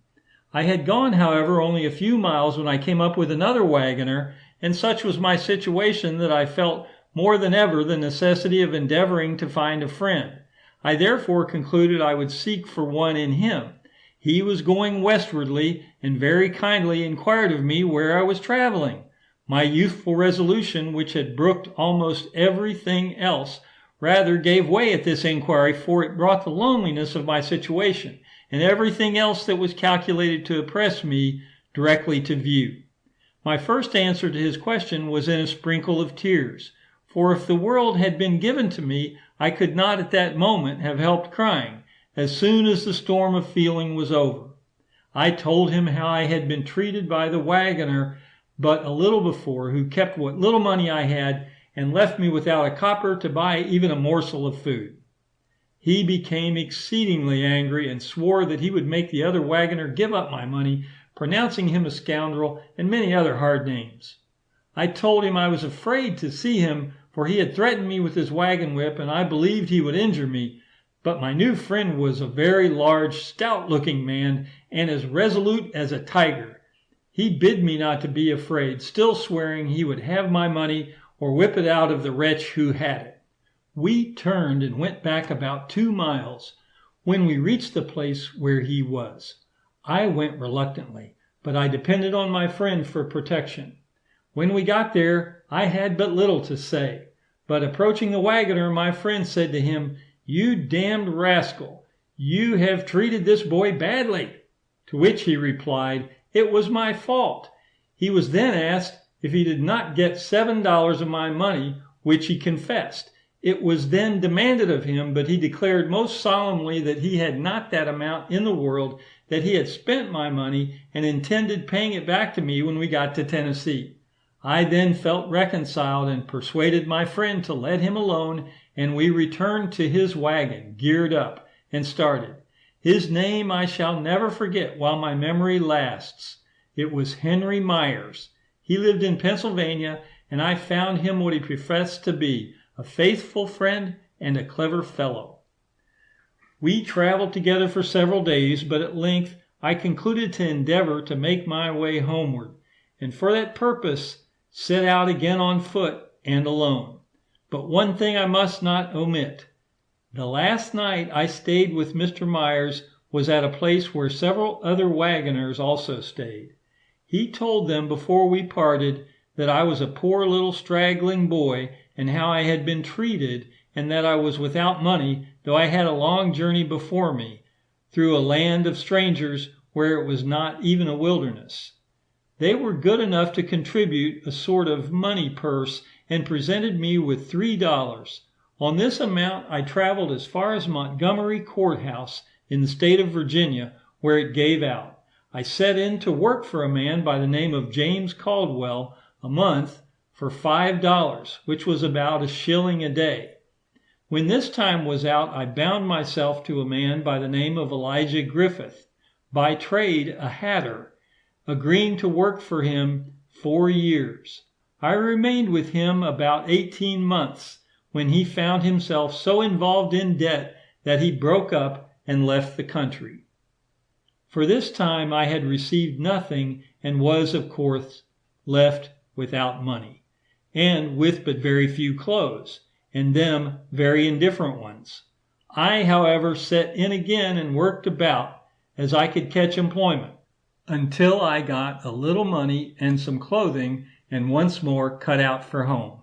Speaker 2: I had gone, however, only a few miles when I came up with another wagoner, and such was my situation that I felt more than ever the necessity of endeavoring to find a friend. I therefore concluded I would seek for one in him. He was going westwardly, and very kindly inquired of me where I was traveling. My youthful resolution, which had brooked almost everything else, rather gave way at this inquiry, for it brought the loneliness of my situation, and everything else that was calculated to oppress me, directly to view. My first answer to his question was in a sprinkle of tears, for if the world had been given to me, I could not at that moment have helped crying, as soon as the storm of feeling was over. I told him how I had been treated by the wagoner but a little before, who kept what little money I had, and left me without a copper to buy even a morsel of food. He became exceedingly angry, and swore that he would make the other wagoner give up my money, pronouncing him a scoundrel and many other hard names. I told him I was afraid to see him, for he had threatened me with his wagon whip, and I believed he would injure me. But my new friend was a very large, stout-looking man, and as resolute as a tiger. He bid me not to be afraid, still swearing he would have my money or whip it out of the wretch who had it. We turned and went back about 2 miles, when we reached the place where he was. I went reluctantly, but I depended on my friend for protection. When we got there, I had but little to say, but approaching the wagoner, my friend said to him, "You damned rascal, you have treated this boy badly." To which he replied, "It was my fault." He was then asked if he did not get $7 of my money, which he confessed. It was then demanded of him, but he declared most solemnly that he had not that amount in the world, that he had spent my money and intended paying it back to me when we got to Tennessee. I then felt reconciled and persuaded my friend to let him alone, and we returned to his wagon, geared up, and started. His name I shall never forget while my memory lasts. It was Henry Myers. He lived in Pennsylvania, and I found him what he professed to be, a faithful friend and a clever fellow. We traveled together for several days, but at length I concluded to endeavor to make my way homeward, and for that purpose set out again on foot and alone. But one thing I must not omit. The last night I stayed with Mr. Myers was at a place where several other wagoners also stayed. He told them before we parted that I was a poor little straggling boy, and how I had been treated, and that I was without money, though I had a long journey before me, through a land of strangers where it was not even a wilderness. They were good enough to contribute a sort of money purse and presented me with $3. On this amount I traveled as far as Montgomery Courthouse in the state of Virginia, where it gave out. I set in to work for a man by the name of James Caldwell a month for $5, which was about $1 a day. When this time was out, I bound myself to a man by the name of Elijah Griffith, by trade a hatter, agreeing to work for him 4 years. I remained with him about 18 months, when he found himself so involved in debt that he broke up and left the country. For this time I had received nothing and was, of course, left without money, and with but very few clothes, and them very indifferent ones. I, however, set in again and worked about as I could catch employment, until I got a little money and some clothing and once more cut out for home.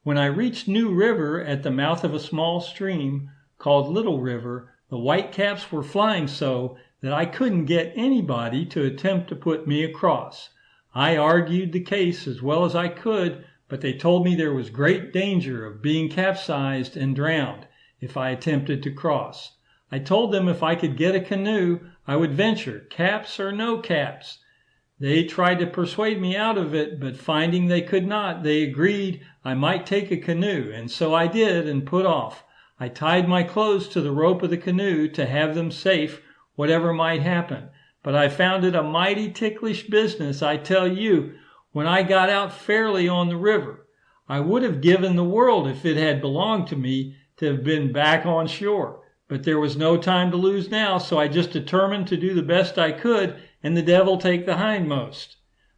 Speaker 2: When I reached New River at the mouth of a small stream called Little River, the whitecaps were flying so that I couldn't get anybody to attempt to put me across. I argued the case as well as I could, but they told me there was great danger of being capsized and drowned if I attempted to cross. I told them if I could get a canoe, I would venture, caps or no caps. They tried to persuade me out of it, but finding they could not, they agreed I might take a canoe, and so I did and put off. I tied my clothes to the rope of the canoe to have them safe, whatever might happen. But I found it a mighty ticklish business, I tell you, when I got out fairly on the river. I would have given the world, if it had belonged to me, to have been back on shore. But there was no time to lose now, so I just determined to do the best I could, and the devil take the hindmost.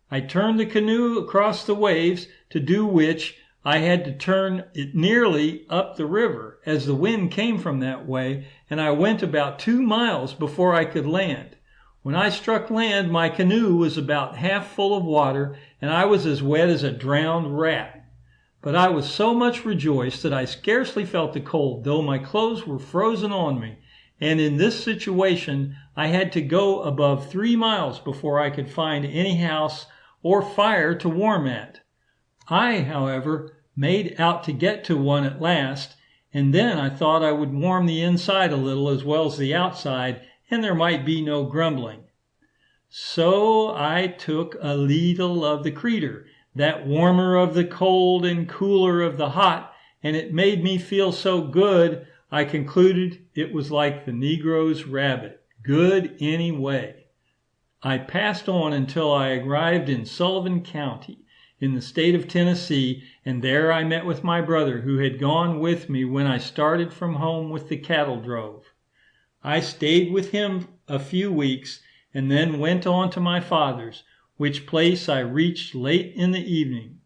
Speaker 2: I turned the canoe across the waves, to do which I had to turn it nearly up the river, as the wind came from that way, and I went about 2 miles before I could land. When I struck land, my canoe was about half full of water, and I was as wet as a drowned rat. But I was so much rejoiced that I scarcely felt the cold, though my clothes were frozen on me. And in this situation, I had to go above 3 miles before I could find any house or fire to warm at. I, however, made out to get to one at last, and then I thought I would warm the inside a little as well as the outside, and there might be no grumbling. So I took a leetle of the creeter, that warmer of the cold and cooler of the hot, and it made me feel so good, I concluded it was like the Negro's rabbit, good any way. I passed on until I arrived in Sullivan County, in the state of Tennessee, and there I met with my brother, who had gone with me when I started from home with the cattle drove. I stayed with him a few weeks, and then went on to my father's, which place I reached late in the evening.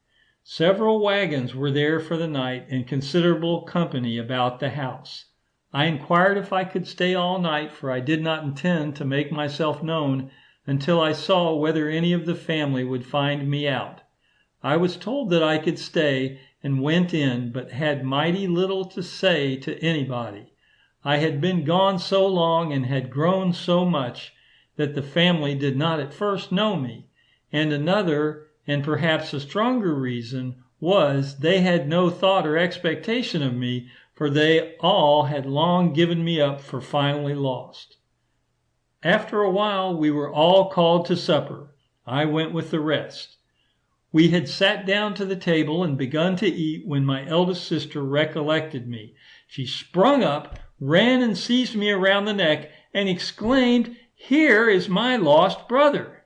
Speaker 2: Several wagons were there for the night, and considerable company about the house. I inquired if I could stay all night, for I did not intend to make myself known until I saw whether any of the family would find me out. I was told that I could stay, and went in, but had mighty little to say to anybody. I had been gone so long and had grown so much that the family did not at first know me, and another, and perhaps a stronger reason, was they had no thought or expectation of me, for they all had long given me up for finally lost. After a while we were all called to supper. I went with the rest. We had sat down to the table and begun to eat when my eldest sister recollected me. She sprung up, ran and seized me around the neck, and exclaimed, "Here is my lost brother."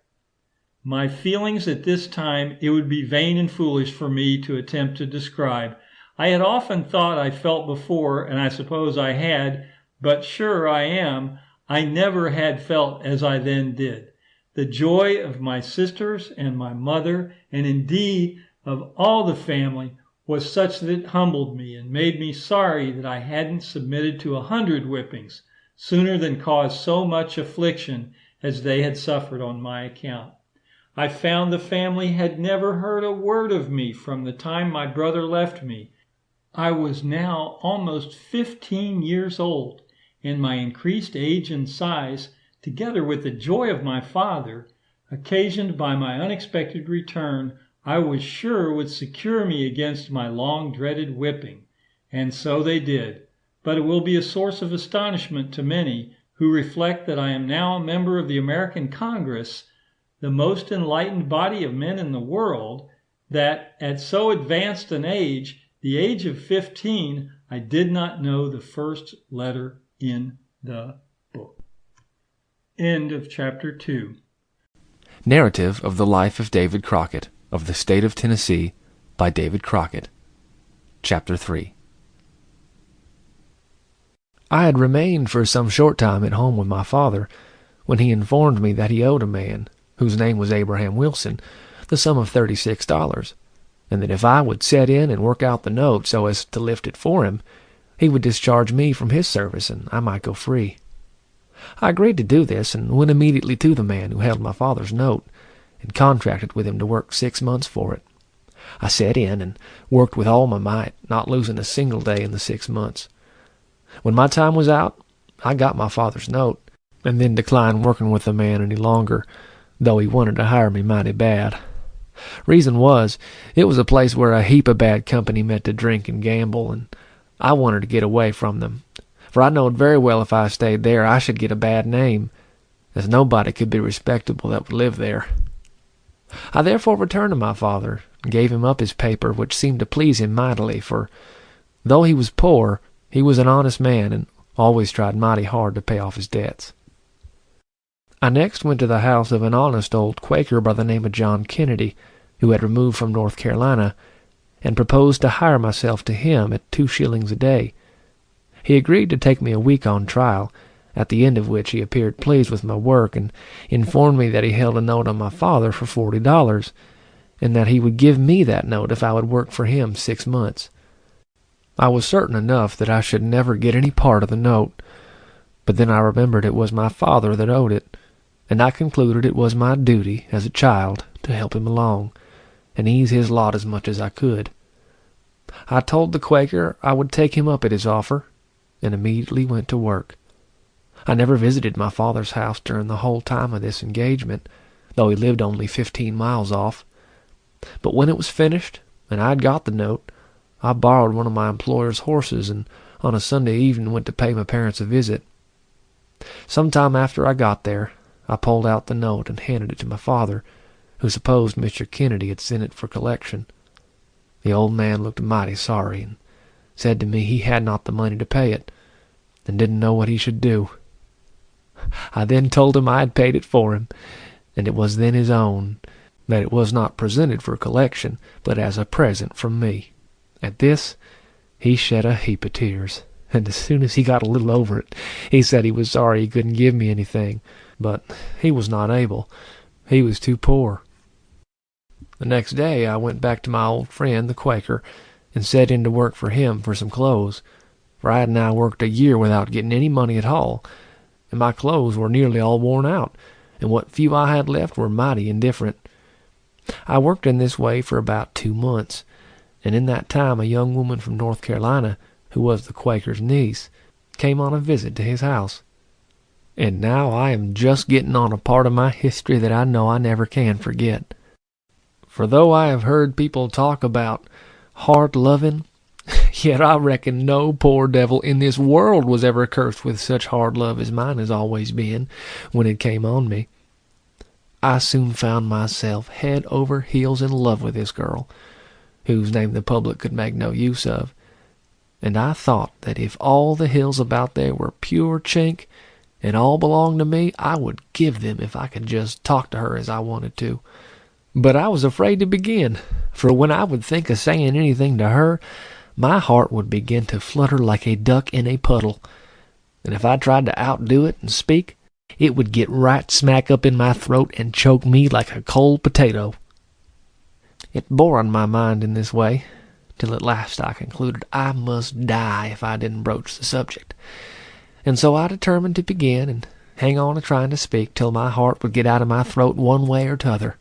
Speaker 2: My feelings at this time it would be vain and foolish for me to attempt to describe. I had often thought I felt before, and I suppose I had, but sure I never had felt as I then did. The joy of my sisters and my mother, and indeed of all the family, was such that it humbled me and made me sorry that I hadn't submitted to 100 whippings sooner than cause so much affliction as they had suffered on my account. I found the family had never heard a word of me from the time my brother left me. I was now almost 15 years old, and my increased age and size, together with the joy of my father, occasioned by my unexpected return, I was sure would secure me against my long-dreaded whipping. And so they did. But it will be a source of astonishment to many who reflect that I am now a member of the American Congress, the most enlightened body of men in the world, that at so advanced an age, the age of 15, I did not know the first letter in the book. End of chapter 2.
Speaker 3: Narrative of the Life of David Crockett, of the State of Tennessee, by David Crockett. Chapter 3. I had remained for some short time at home with my father, when he informed me that he owed a man, whose name was Abraham Wilson, the sum of $36, and that if I would set in and work out the note so as to lift it for him, he would discharge me from his service, and I might go free. I agreed to do this, and went immediately to the man who held my father's note, and contracted with him to work 6 months for it. I set in and worked with all my might, not losing a single day in the 6 months. When my time was out, I got my father's note, and then declined working with the man any longer, though he wanted to hire me mighty bad. Reason was, it was a place where a heap of bad company met to drink and gamble, and I wanted to get away from them, for I knowed very well if I stayed there I should get a bad name, as nobody could be respectable that would live there. I therefore returned to my father, and gave him up his paper, which seemed to please him mightily, for though he was poor, he was an honest man, and always tried mighty hard to pay off his debts. I next went to the house of an honest old Quaker by the name of John Kennedy, who had removed from North Carolina, and proposed to hire myself to him at 2 shillings a day. He agreed to take me a week on trial, at the end of which he appeared pleased with my work, and informed me that he held a note on my father for $40, and that he would give me that note if I would work for him 6 months. I was certain enough that I should never get any part of the note, but then I remembered it was my father that owed it, and I concluded it was my duty, as a child, to help him along, and ease his lot as much as I could. I told the Quaker I would take him up at his offer, and immediately went to work. I never visited my father's house during the whole time of this engagement, though he lived only 15 miles off. But when it was finished, and I had got the note, I borrowed one of my employer's horses, and on a Sunday evening went to pay my parents a visit. Some time after I got there, I pulled out the note and handed it to my father, who supposed Mr. Kennedy had sent it for collection. The old man looked mighty sorry, and said to me he had not the money to pay it, and didn't know what he should do. I then told him I had paid it for him, and it was then his own, that it was not presented for collection, but as a present from me. At this, he shed a heap of tears, and as soon as he got a little over it, he said he was sorry he couldn't give me anything, but he was not able. He was too poor. The next day I went back to my old friend, the Quaker, and set in to work for him for some clothes, for I had now worked a year without getting any money at all, and my clothes were nearly all worn out, and what few I had left were mighty indifferent. I worked in this way for about 2 months, and in that time a young woman from North Carolina, who was the Quaker's niece, came on a visit to his house. And now I am just getting on a part of my history that I know I never can forget. For though I have heard people talk about hard loving, yet I reckon no poor devil in this world was ever cursed with such hard love as mine has always been when it came on me. I soon found myself head over heels in love with this girl, whose name the public could make no use of, and I thought that if all the hills about there were pure chink, and all belonged to me, I would give them if I could just talk to her as I wanted to. But I was afraid to begin, for when I would think of saying anything to her, my heart would begin to flutter like a duck in a puddle, and if I tried to outdo it and speak, it would get right smack up in my throat and choke me like a cold potato. It bore on my mind in this way, till at last I concluded I must die if I didn't broach the subject. And so I determined to begin and hang on to trying to speak till my heart would get out of my throat one way or t'other.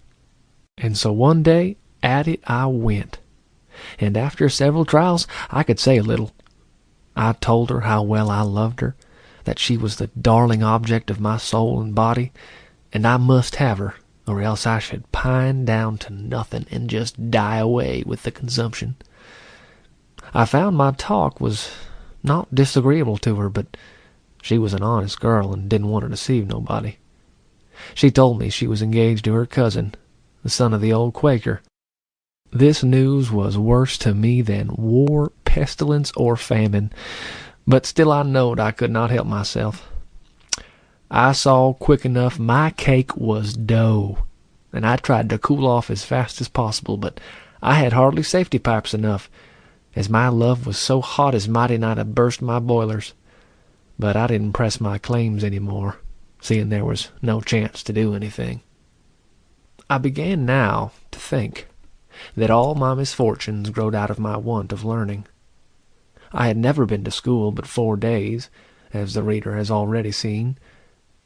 Speaker 3: And so one day at it I went. and after several trials I could say a little. I told her how well I loved her, that she was the darling object of my soul and body, and I must have her, or else I should pine down to nothing and just die away with the consumption. I found my talk was not disagreeable to her, but she was an honest girl and didn't want to deceive nobody. She told me she was engaged to her cousin, the son of the old Quaker. This news was worse to me than war, pestilence, or famine, but still I knowed I could not help myself. I saw quick enough my cake was dough, and I tried to cool off as fast as possible, but I had hardly safety pipes enough, as my love was so hot as mighty nigh to burst my boilers. But I didn't press my claims any more, seeing there was no chance to do anything. I began now to think that all my misfortunes growed out of my want of learning. I had never been to school but 4 days, as the reader has already seen,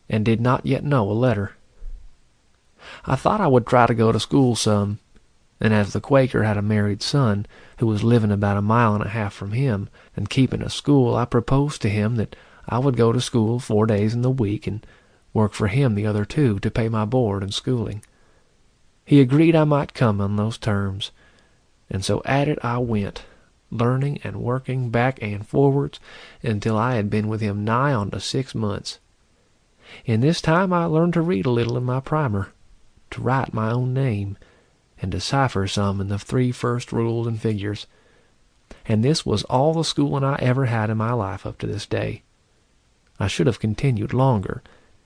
Speaker 3: and did not yet know a letter. I thought I would try to go to school some, and as the Quaker had a married son who was living about 1.5 miles from him and keeping a school, I proposed to him that I would go to school 4 days in the week and work for him the other 2 to pay my board and schooling. He agreed I might come on those terms, and so at it I went, learning and working back and forwards until I had been with him nigh on to 6 months. In this time I learned to read a little in my primer, to write my own name, and decipher some in the 3 first rules and figures. And this was all the schooling I ever had in my life up to this day. I should have continued longer,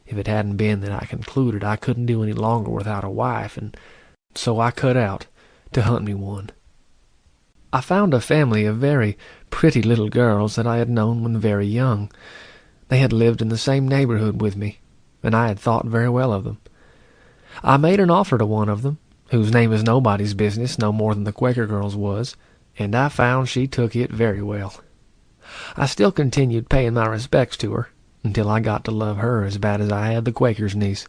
Speaker 3: if it hadn't been that I concluded I couldn't do any longer without a wife, and so I cut out to hunt me one. I found a family of very pretty little girls that I had known when very young. They had lived in the same neighborhood with me, and I had thought very well of them. I made an offer to one of them, whose name is nobody's business no more than the Quaker girl's was, and I found she took it very well. I still continued paying my respects to her, until I got to love her as bad as I had the Quaker's niece,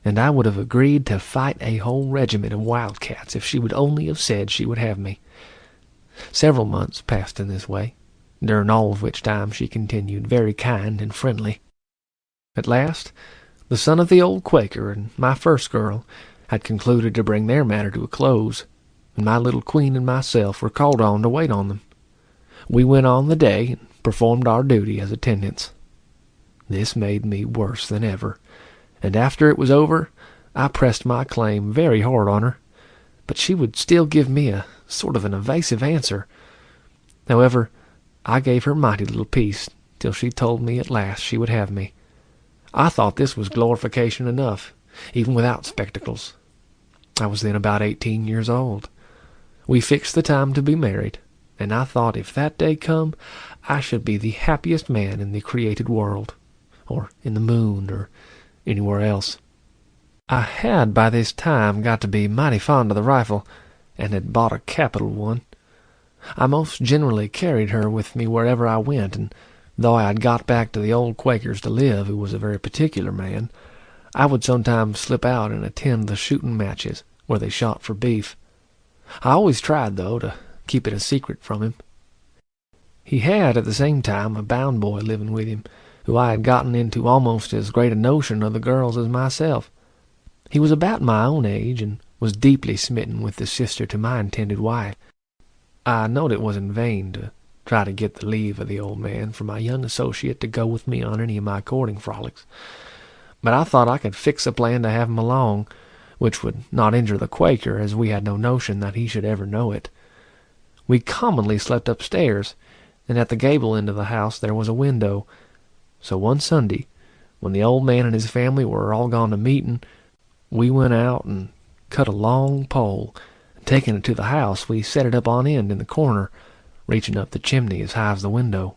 Speaker 3: and I would have agreed to fight a whole regiment of wildcats if she would only have said she would have me. Several months passed in this way, during all of which time she continued very kind and friendly. At last, the son of the old Quaker and my first girl had concluded to bring their matter to a close, and my little queen and myself were called on to wait on them. We went on the day and performed our duty as attendants. This made me worse than ever, and after it was over, I pressed my claim very hard on her, but she would still give me a sort of an evasive answer. However, I gave her mighty little peace till she told me at last she would have me. I thought this was glorification enough, even without spectacles. I was then about 18 years old. We fixed the time to be married, and I thought if that day come, I should be the happiest man in the created world, or in the moon, or anywhere else. I had by this time got to be mighty fond of the rifle, and had bought a capital one. I most generally carried her with me wherever I went, and though I had got back to the old Quaker's to live, who was a very particular man, I would sometimes slip out and attend the shooting matches, where they shot for beef. I always tried, though, to keep it a secret from him. He had, at the same time, a bound boy living with him, who I had gotten into almost as great a notion of the girls as myself. He was about my own age, and was deeply smitten with the sister to my intended wife. I knowed it was in vain to try to get the leave of the old man for my young associate to go with me on any of my courting frolics, but I thought I could fix a plan to have him along, which would not injure the Quaker, as we had no notion that he should ever know it. We commonly slept upstairs, and at the gable end of the house there was a window. So one Sunday, when the old man and his family were all gone to meeting, we went out and cut a long pole, and taking it to the house, we set it up on end in the corner, reaching up the chimney as high as the window.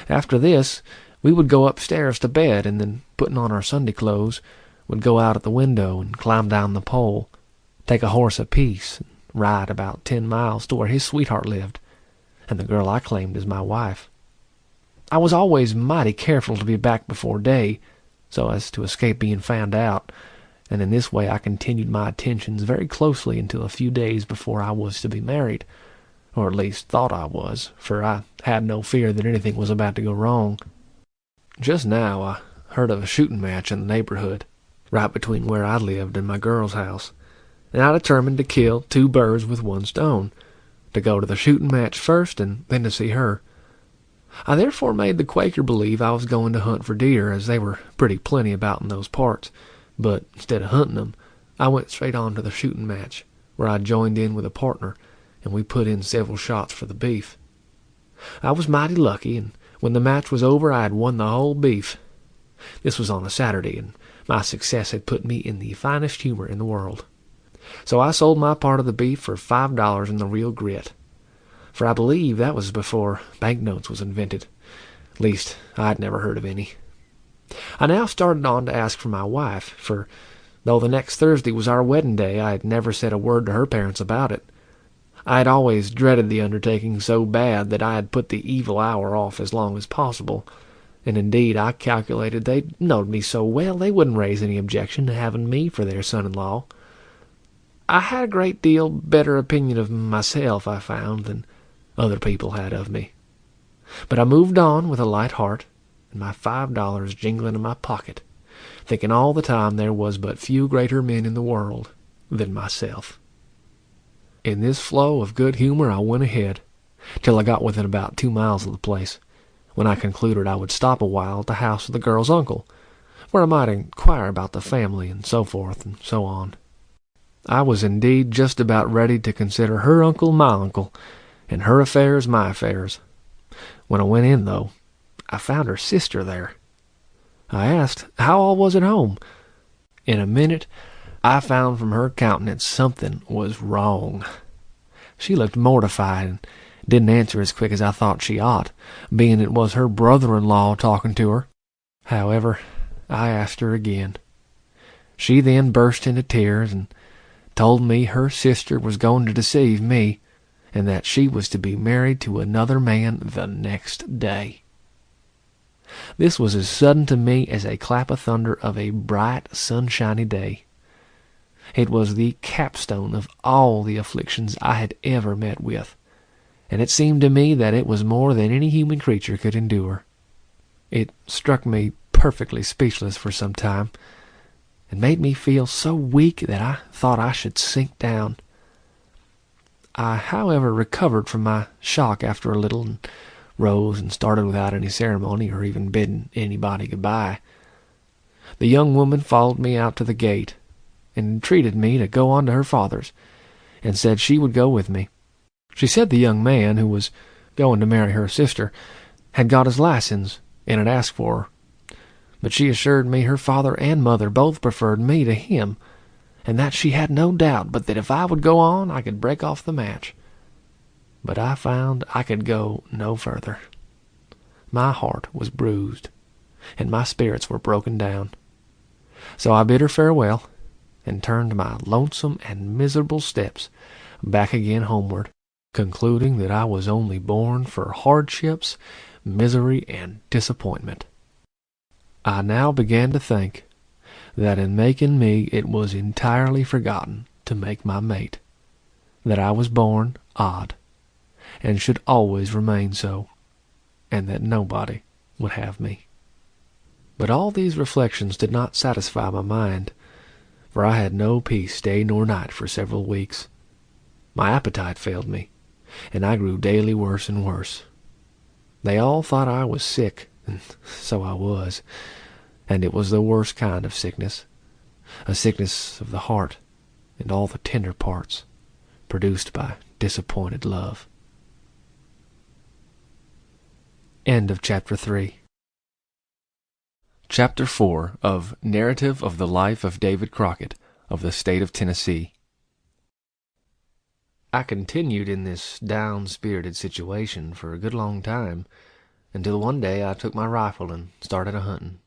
Speaker 3: After this, we would go upstairs to bed, and then, putting on our Sunday clothes, would go out at the window and climb down the pole, take a horse apiece, and ride about 10 miles to where his sweetheart lived, and the girl I claimed as my wife. I was always mighty careful to be back before day, so as to escape being found out, and in this way I continued my attentions very closely until a few days before I was to be married, or at least thought I was, for I had no fear that anything was about to go wrong. Just now I heard of a shooting match in the neighborhood, right between where I lived and my girl's house, and I determined to kill 2 birds with 1 stone, to go to the shooting match first and then to see her. I therefore made the Quaker believe I was going to hunt for deer, as they were pretty plenty about in those parts, but instead of hunting them, I went straight on to the shooting match, where I joined in with a partner, and we put in several shots for the beef. I was mighty lucky, and when the match was over I had won the whole beef. This was on a Saturday, and my success had put me in the finest humor in the world. So I sold my part of the beef for $5 in the real grit, for I believe that was before banknotes was invented. At least, I'd never heard of any. I now started on to ask for my wife, for though the next Thursday was our wedding day, I had never said a word to her parents about it. I had always dreaded the undertaking so bad that I had put the evil hour off as long as possible, and indeed I calculated they knowed me so well they wouldn't raise any objection to having me for their son-in-law. I had a great deal better opinion of myself, I found, than other people had of me. But I moved on with a light heart, and my $5 jingling in my pocket, thinking all the time there was but few greater men in the world than myself. In this flow of good humor I went ahead, till I got within about 2 miles of the place, when I concluded I would stop a while at the house of the girl's uncle, where I might inquire about the family and so forth and so on. I was indeed just about ready to consider her uncle my uncle, and her affairs my affairs. When I went in, though, I found her sister there. I asked how all was at home. In a minute, I found from her countenance something was wrong. She looked mortified, and didn't answer as quick as I thought she ought, being it was her brother-in-law talking to her. However, I asked her again. She then burst into tears, and told me her sister was going to deceive me, and that she was to be married to another man the next day. This was as sudden to me as a clap of thunder of a bright, sunshiny day. It was the capstone of all the afflictions I had ever met with, and it seemed to me that it was more than any human creature could endure. It struck me perfectly speechless for some time, and made me feel so weak that I thought I should sink down. I, however, recovered from my shock after a little, and rose and started without any ceremony or even bidding anybody goodbye. The young woman followed me out to the gate, and entreated me to go on to her father's, and said she would go with me. She said the young man, who was going to marry her sister, had got his license, and had asked for her. But she assured me her father and mother both preferred me to him, and that she had no doubt but that if I would go on, I could break off the match. But I found I could go no further. My heart was bruised, and my spirits were broken down. So I bid her farewell, and turned my lonesome and miserable steps back again homeward, concluding that I was only born for hardships, misery, and disappointment. I now began to think that in making me it was entirely forgotten to make my mate, that I was born odd, and should always remain so, and that nobody would have me. But all these reflections did not satisfy my mind, for I had no peace day nor night for several weeks. My appetite failed me, and I grew daily worse and worse. They all thought I was sick, and so I was, and it was the worst kind of sickness, a sickness of the heart and all the tender parts, produced by disappointed love. End of Chapter 3. Chapter 4 of Narrative of the Life of David Crockett of the State of Tennessee. I continued in this down-spirited situation for a good long time, until one day I took my rifle and started a-hunting.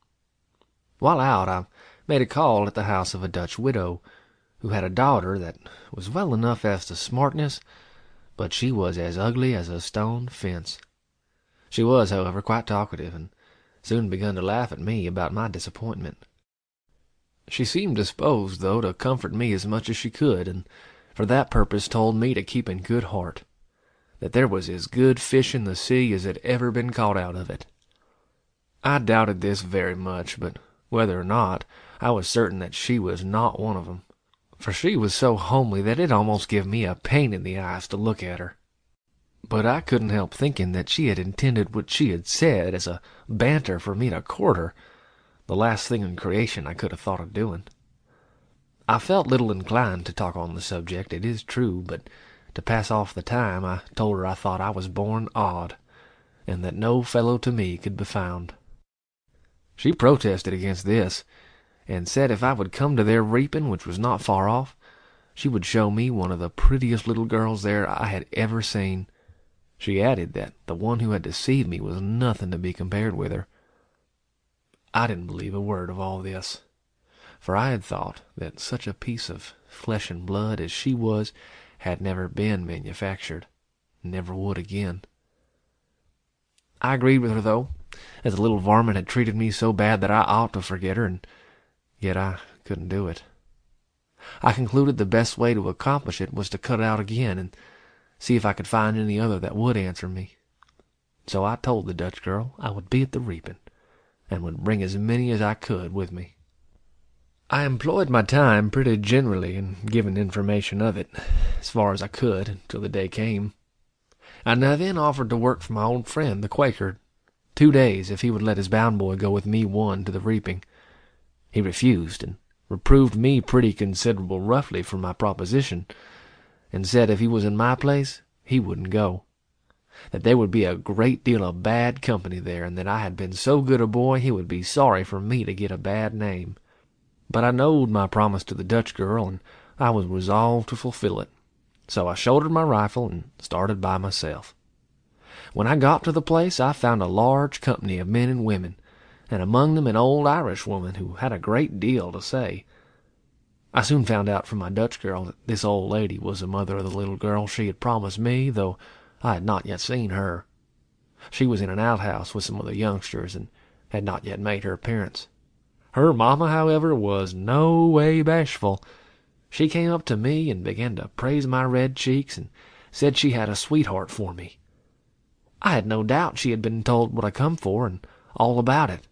Speaker 3: While out, I made a call at the house of a Dutch widow, who had a daughter that was well enough as to smartness, but she was as ugly as a stone fence. She was, however, quite talkative, and soon begun to laugh at me about my disappointment. She seemed disposed, though, to comfort me as much as she could, and for that purpose told me to keep in good heart, that there was as good fish in the sea as had ever been caught out of it. I doubted this very much, but whether or not, I was certain that she was not one of them, for she was so homely that it almost gave me a pain in the eyes to look at her. But I couldn't help thinking that she had intended what she had said as a banter for me to court her, the last thing in creation I could have thought of doing. I felt little inclined to talk on the subject, it is true, but to pass off the time I told her I thought I was born odd, and that no fellow to me could be found. She protested against this, and said if I would come to their reaping, which was not far off, she would show me one of the prettiest little girls there I had ever seen. She added that the one who had deceived me was nothing to be compared with her. I didn't believe a word of all this, for I had thought that such a piece of flesh and blood as she was had never been manufactured, never would again. I agreed with her, though, as the little varmint had treated me so bad that I ought to forget her, and yet I couldn't do it. I concluded the best way to accomplish it was to cut it out again and see if I could find any other that would answer me. So I told the Dutch girl I would be at the reaping, and would bring as many as I could with me. I employed my time pretty generally in giving information of it, as far as I could, until the day came. And I then offered to work for my old friend, the Quaker, 2 days if he would let his bound boy go with me one to the reaping. He refused, and reproved me pretty considerable roughly for my proposition, and said if he was in my place, he wouldn't go, that there would be a great deal of bad company there, and that I had been so good a boy he would be sorry for me to get a bad name. But I knowed my promise to the Dutch girl, and I was resolved to fulfill it, so I shouldered my rifle and started by myself. When I got to the place, I found a large company of men and women, and among them an old Irish woman who had a great deal to say. I soon found out from my Dutch girl that this old lady was the mother of the little girl she had promised me, though I had not yet seen her. She was in an outhouse with some of the youngsters, and had not yet made her appearance. Her mamma, however, was no way bashful. She came up to me and began to praise my red cheeks, and said she had a sweetheart for me. I had no doubt she had been told what I come for, and all about it.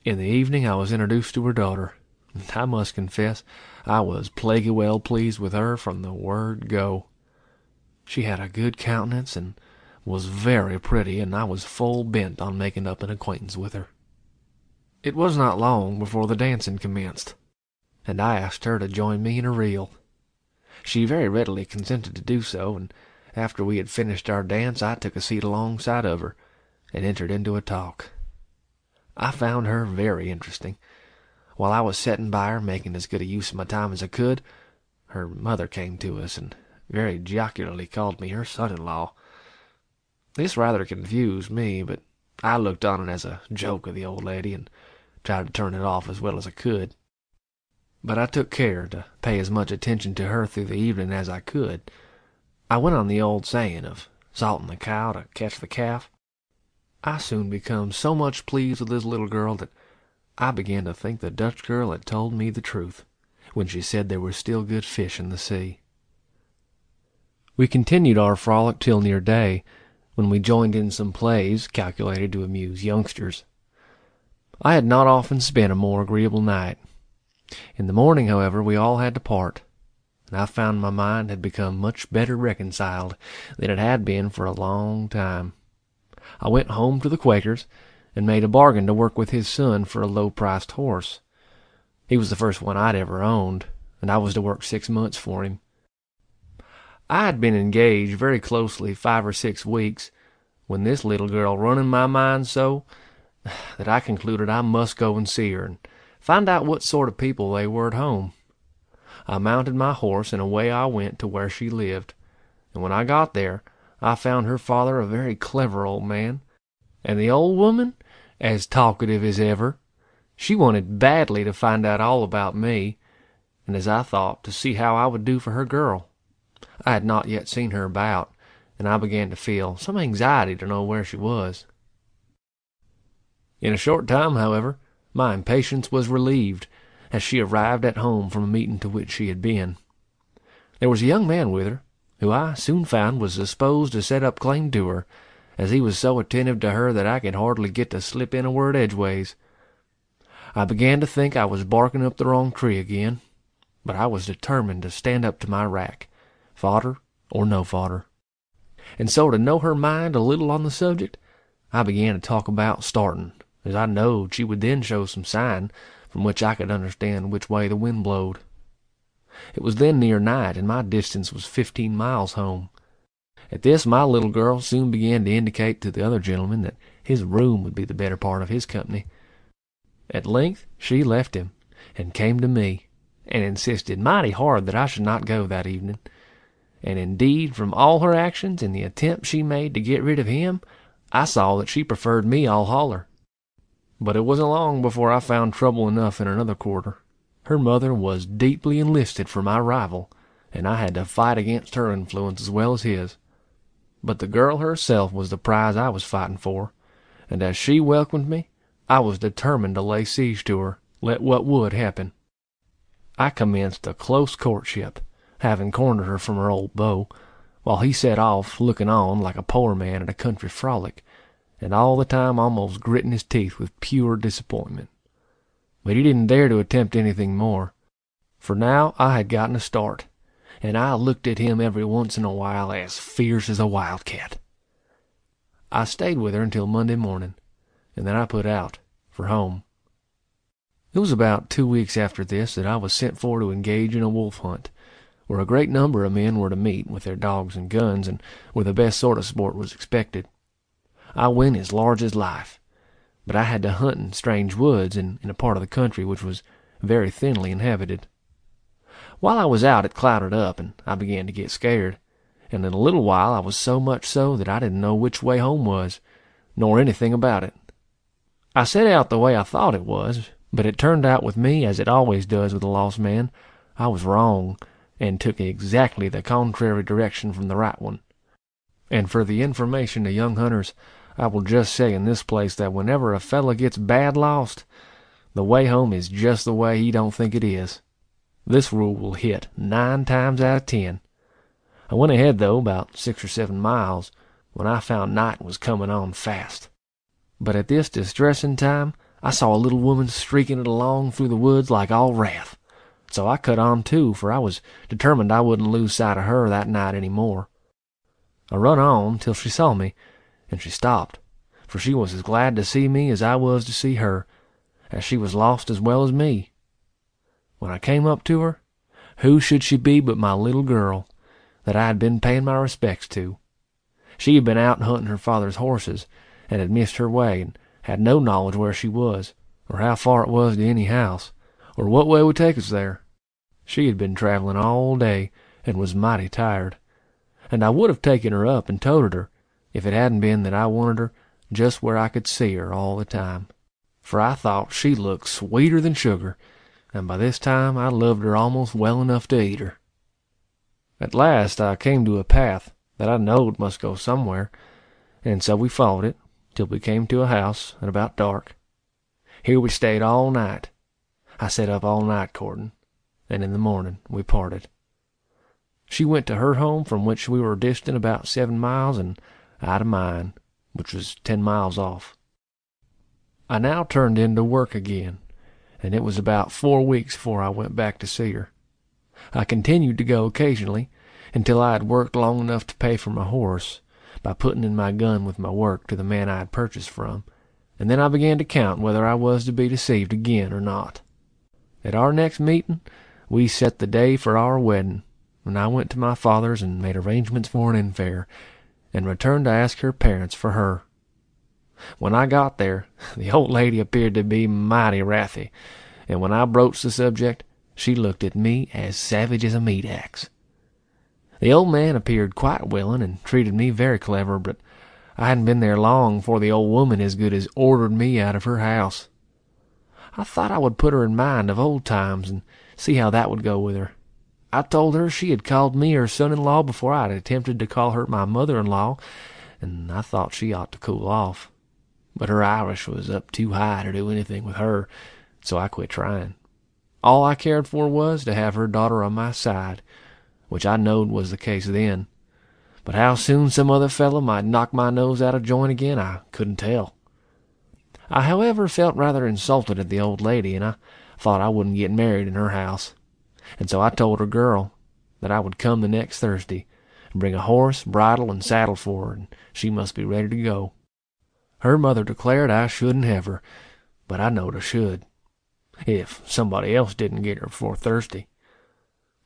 Speaker 3: In the evening I was introduced to her daughter, and I must confess I was plaguey well pleased with her from the word go. She had a good countenance, and was very pretty, and I was full bent on making up an acquaintance with her. It was not long before the dancing commenced, and I asked her to join me in a reel. She very readily consented to do so, and after we had finished our dance I took a seat alongside of her, and entered into a talk. I found her very interesting. While I was setting by her, making as good a use of my time as I could, her mother came to us, and very jocularly called me her son-in-law. This rather confused me, but I looked on it as a joke of the old lady, and tried to turn it off as well as I could. But I took care to pay as much attention to her through the evening as I could. I went on the old saying of salting the cow to catch the calf. I soon become so much pleased with this little girl that I began to think the Dutch girl had told me the truth when she said there were still good fish in the sea. We continued our frolic till near day, when we joined in some plays calculated to amuse youngsters. I had not often spent a more agreeable night. In the morning, however, we all had to part, and I found my mind had become much better reconciled than it had been for a long time. I went home to the Quaker's, and made a bargain to work with his son for a low-priced horse. He was the first one I'd ever owned, and I was to work 6 months for him. I had been engaged very closely 5 or 6 weeks, when this little girl run in my mind so that I concluded I must go and see her, and find out what sort of people they were at home. I mounted my horse, and away I went to where she lived, and when I got there, I found her father a very clever old man, and the old woman as talkative as ever. She wanted badly to find out all about me, and as I thought, to see how I would do for her girl. I had not yet seen her about, and I began to feel some anxiety to know where she was. In a short time, however, my impatience was relieved, as she arrived at home from a meeting to which she had been. There was a young man with her, who I soon found was disposed to set up claim to her, as he was so attentive to her that I could hardly get to slip in a word edgeways. I began to think I was barking up the wrong tree again, but I was determined to stand up to my rack, fodder or no fodder. And so, to know her mind a little on the subject, I began to talk about starting, as I knowed she would then show some sign from which I could understand which way the wind blowed. It was then near night, and my distance was 15 miles home. At this, my little girl soon began to indicate to the other gentleman that his room would be the better part of his company. At length she left him, and came to me, and insisted mighty hard that I should not go that evening. And indeed, from all her actions and the attempt she made to get rid of him, I saw that she preferred me all holler. But it wasn't long before I found trouble enough in another quarter. Her mother was deeply enlisted for my rival, and I had to fight against her influence as well as his. But the girl herself was the prize I was fighting for, and as she welcomed me, I was determined to lay siege to her, let what would happen. I commenced a close courtship, having cornered her from her old beau, while he set off looking on like a poor man at a country frolic, and all the time almost gritting his teeth with pure disappointment. But he didn't dare to attempt anything more, for now I had gotten a start, and I looked at him every once in a while as fierce as a wildcat. I stayed with her until Monday morning, and then I put out for home. It was about 2 weeks after this that I was sent for to engage in a wolf hunt, where a great number of men were to meet with their dogs and guns, and where the best sort of sport was expected. I went as large as life, but I had to hunt in strange woods and in a part of the country which was very thinly inhabited. While I was out, it clouded up, and I began to get scared, and in a little while I was so much so that I didn't know which way home was, nor anything about it. I set out the way I thought it was, but it turned out with me, as it always does with a lost man, I was wrong, and took exactly the contrary direction from the right one. And for the information of young hunters, I will just say in this place that whenever a fellow gets bad lost, the way home is just the way he don't think it is. This rule will hit 9 times out of 10. I went ahead, though, about 6 or 7 miles, when I found night was coming on fast. But at this distressing time, I saw a little woman streaking it along through the woods like all wrath. So I cut on too, for I was determined I wouldn't lose sight of her that night any more. I run on till she saw me, and she stopped, for she was as glad to see me as I was to see her, as she was lost as well as me. When I came up to her, who should she be but my little girl, that I had been paying my respects to. She had been out hunting her father's horses, and had missed her way, and had no knowledge where she was, or how far it was to any house, or what way would take us there. She had been traveling all day, and was mighty tired, and I would have taken her up and toted her, if it hadn't been that I wanted her just where I could see her all the time, for I thought she looked sweeter than sugar, and by this time I loved her almost well enough to eat her. At last I came to a path that I knowed must go somewhere, and so we followed it till we came to a house at about dark. Here we stayed all night. I sat up all night courting, and in the morning we parted. She went to her home, from which we were distant about 7 miles, and I to mine, which was 10 miles off. I now turned in to work again, and it was about 4 weeks before I went back to see her. I continued to go occasionally, until I had worked long enough to pay for my horse, by putting in my gun with my work to the man I had purchased from, and then I began to count whether I was to be deceived again or not. At our next meeting, we set the day for our wedding, and I went to my father's and made arrangements for an infare, and returned to ask her parents for her. When I got there, the old lady appeared to be mighty wrathy, and when I broached the subject, she looked at me as savage as a meat axe. The old man appeared quite willing, and treated me very clever, but I hadn't been there long before the old woman as good as ordered me out of her house. I thought I would put her in mind of old times, and see how that would go with her. I told her she had called me her son-in-law before I had attempted to call her my mother-in-law, and I thought she ought to cool off. But her Irish was up too high to do anything with her, so I quit trying. All I cared for was to have her daughter on my side, which I knowed was the case then. But how soon some other fellow might knock my nose out of joint again, I couldn't tell. I, however, felt rather insulted at the old lady, and I thought I wouldn't get married in her house. And so I told her girl that I would come the next Thursday and bring a horse, bridle, and saddle for her, and she must be ready to go. Her mother declared I shouldn't have her, but I knowed I should, if somebody else didn't get her before Thursday.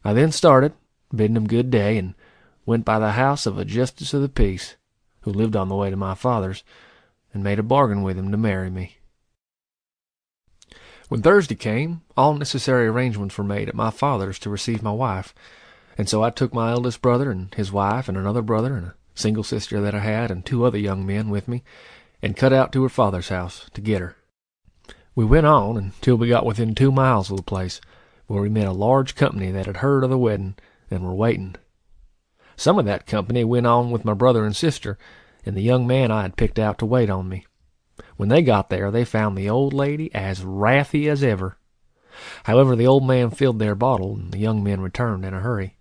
Speaker 3: I then started, bidding him good day, and went by the house of a justice of the peace, who lived on the way to my father's, and made a bargain with him to marry me. When Thursday came, all necessary arrangements were made at my father's to receive my wife, and so I took my eldest brother and his wife and another brother and a single sister that I had and 2 other young men with me, and cut out to her father's house to get her. We went on until we got within 2 miles of the place, where we met a large company that had heard of the wedding and were waiting. Some of that company went on with my brother and sister, and the young man I had picked out to wait on me. When they got there, they found the old lady as wrathy as ever. However, the old man filled their bottle, and the young men returned in a hurry.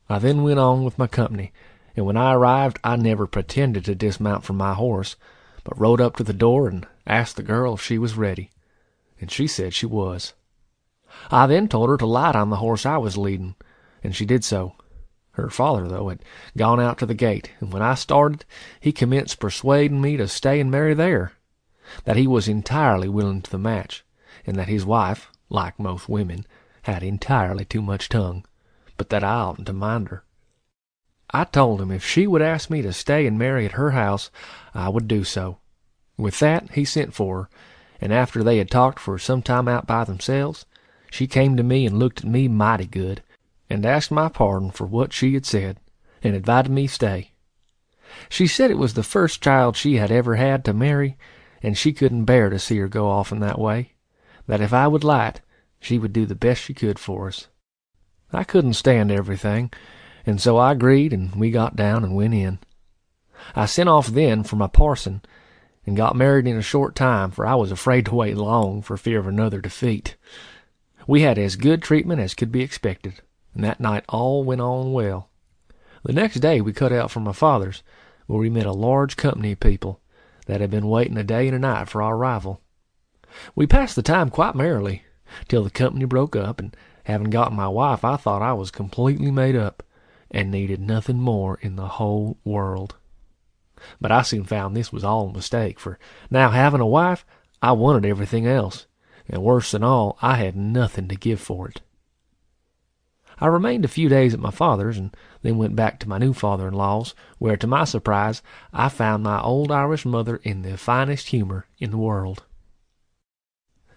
Speaker 3: I then went on with my company, and when I arrived, I never pretended to dismount from my horse, but rode up to the door and asked the girl if she was ready, and she said she was. I then told her to light on the horse I was leading, and she did so. Her father, though, had gone out to the gate, and when I started, he commenced persuading me to stay and marry there, that he was entirely willing to the match, and that his wife, like most women, had entirely too much tongue, but that I oughtn't to mind her. I told him if she would ask me to stay and marry at her house, I would do so. With that, he sent for her, and after they had talked for some time out by themselves, she came to me and looked at me mighty good, and asked my pardon for what she had said, and invited me to stay. She said it was the first child she had ever had to marry, and she couldn't bear to see her go off in that way, that if I would light, she would do the best she could for us. I couldn't stand everything, and so I agreed, and we got down and went in. I sent off then for my parson, and got married in a short time, for I was afraid to wait long for fear of another defeat. We had as good treatment as could be expected, and that night all went on well. The next day we cut out for my father's, where we met a large company of people that had been waiting a day and a night for our arrival. We passed the time quite merrily, till the company broke up, and having gotten my wife, I thought I was completely made up, and needed nothing more in the whole world. But I soon found this was all a mistake, for now having a wife, I wanted everything else, and worse than all, I had nothing to give for it. I remained a few days at my father's, and then went back to my new father-in-law's, where, to my surprise, I found my old Irish mother in the finest humor in the world.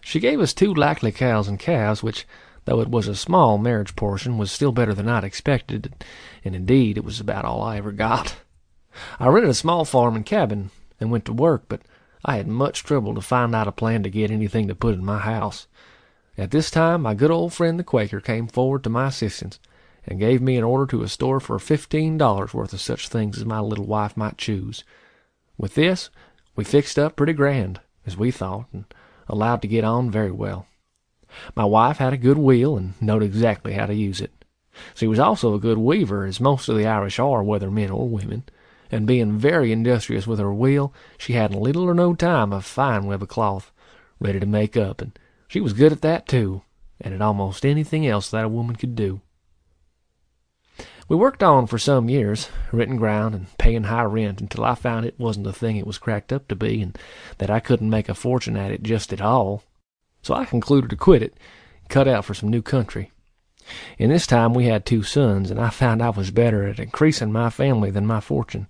Speaker 3: She gave us 2 likely cows and calves, which, though it was a small marriage portion, was still better than I'd expected, and indeed it was about all I ever got. I rented a small farm and cabin, and went to work, but I had much trouble to find out a plan to get anything to put in my house. At this time, my good old friend the Quaker came forward to my assistance, and gave me an order to a store for $15 worth of such things as my little wife might choose. With this, we fixed up pretty grand, as we thought, and allowed to get on very well. My wife had a good wheel, and knowed exactly how to use it. She was also a good weaver, as most of the Irish are, whether men or women, and being very industrious with her wheel, she had little or no time of fine web of cloth, ready to make up, and she was good at that too, and at almost anything else that a woman could do. We worked on for some years, renting ground and paying high rent, until I found it wasn't the thing it was cracked up to be, and that I couldn't make a fortune at it just at all. So I concluded to quit it and cut out for some new country. In this time we had 2 sons, and I found I was better at increasing my family than my fortune.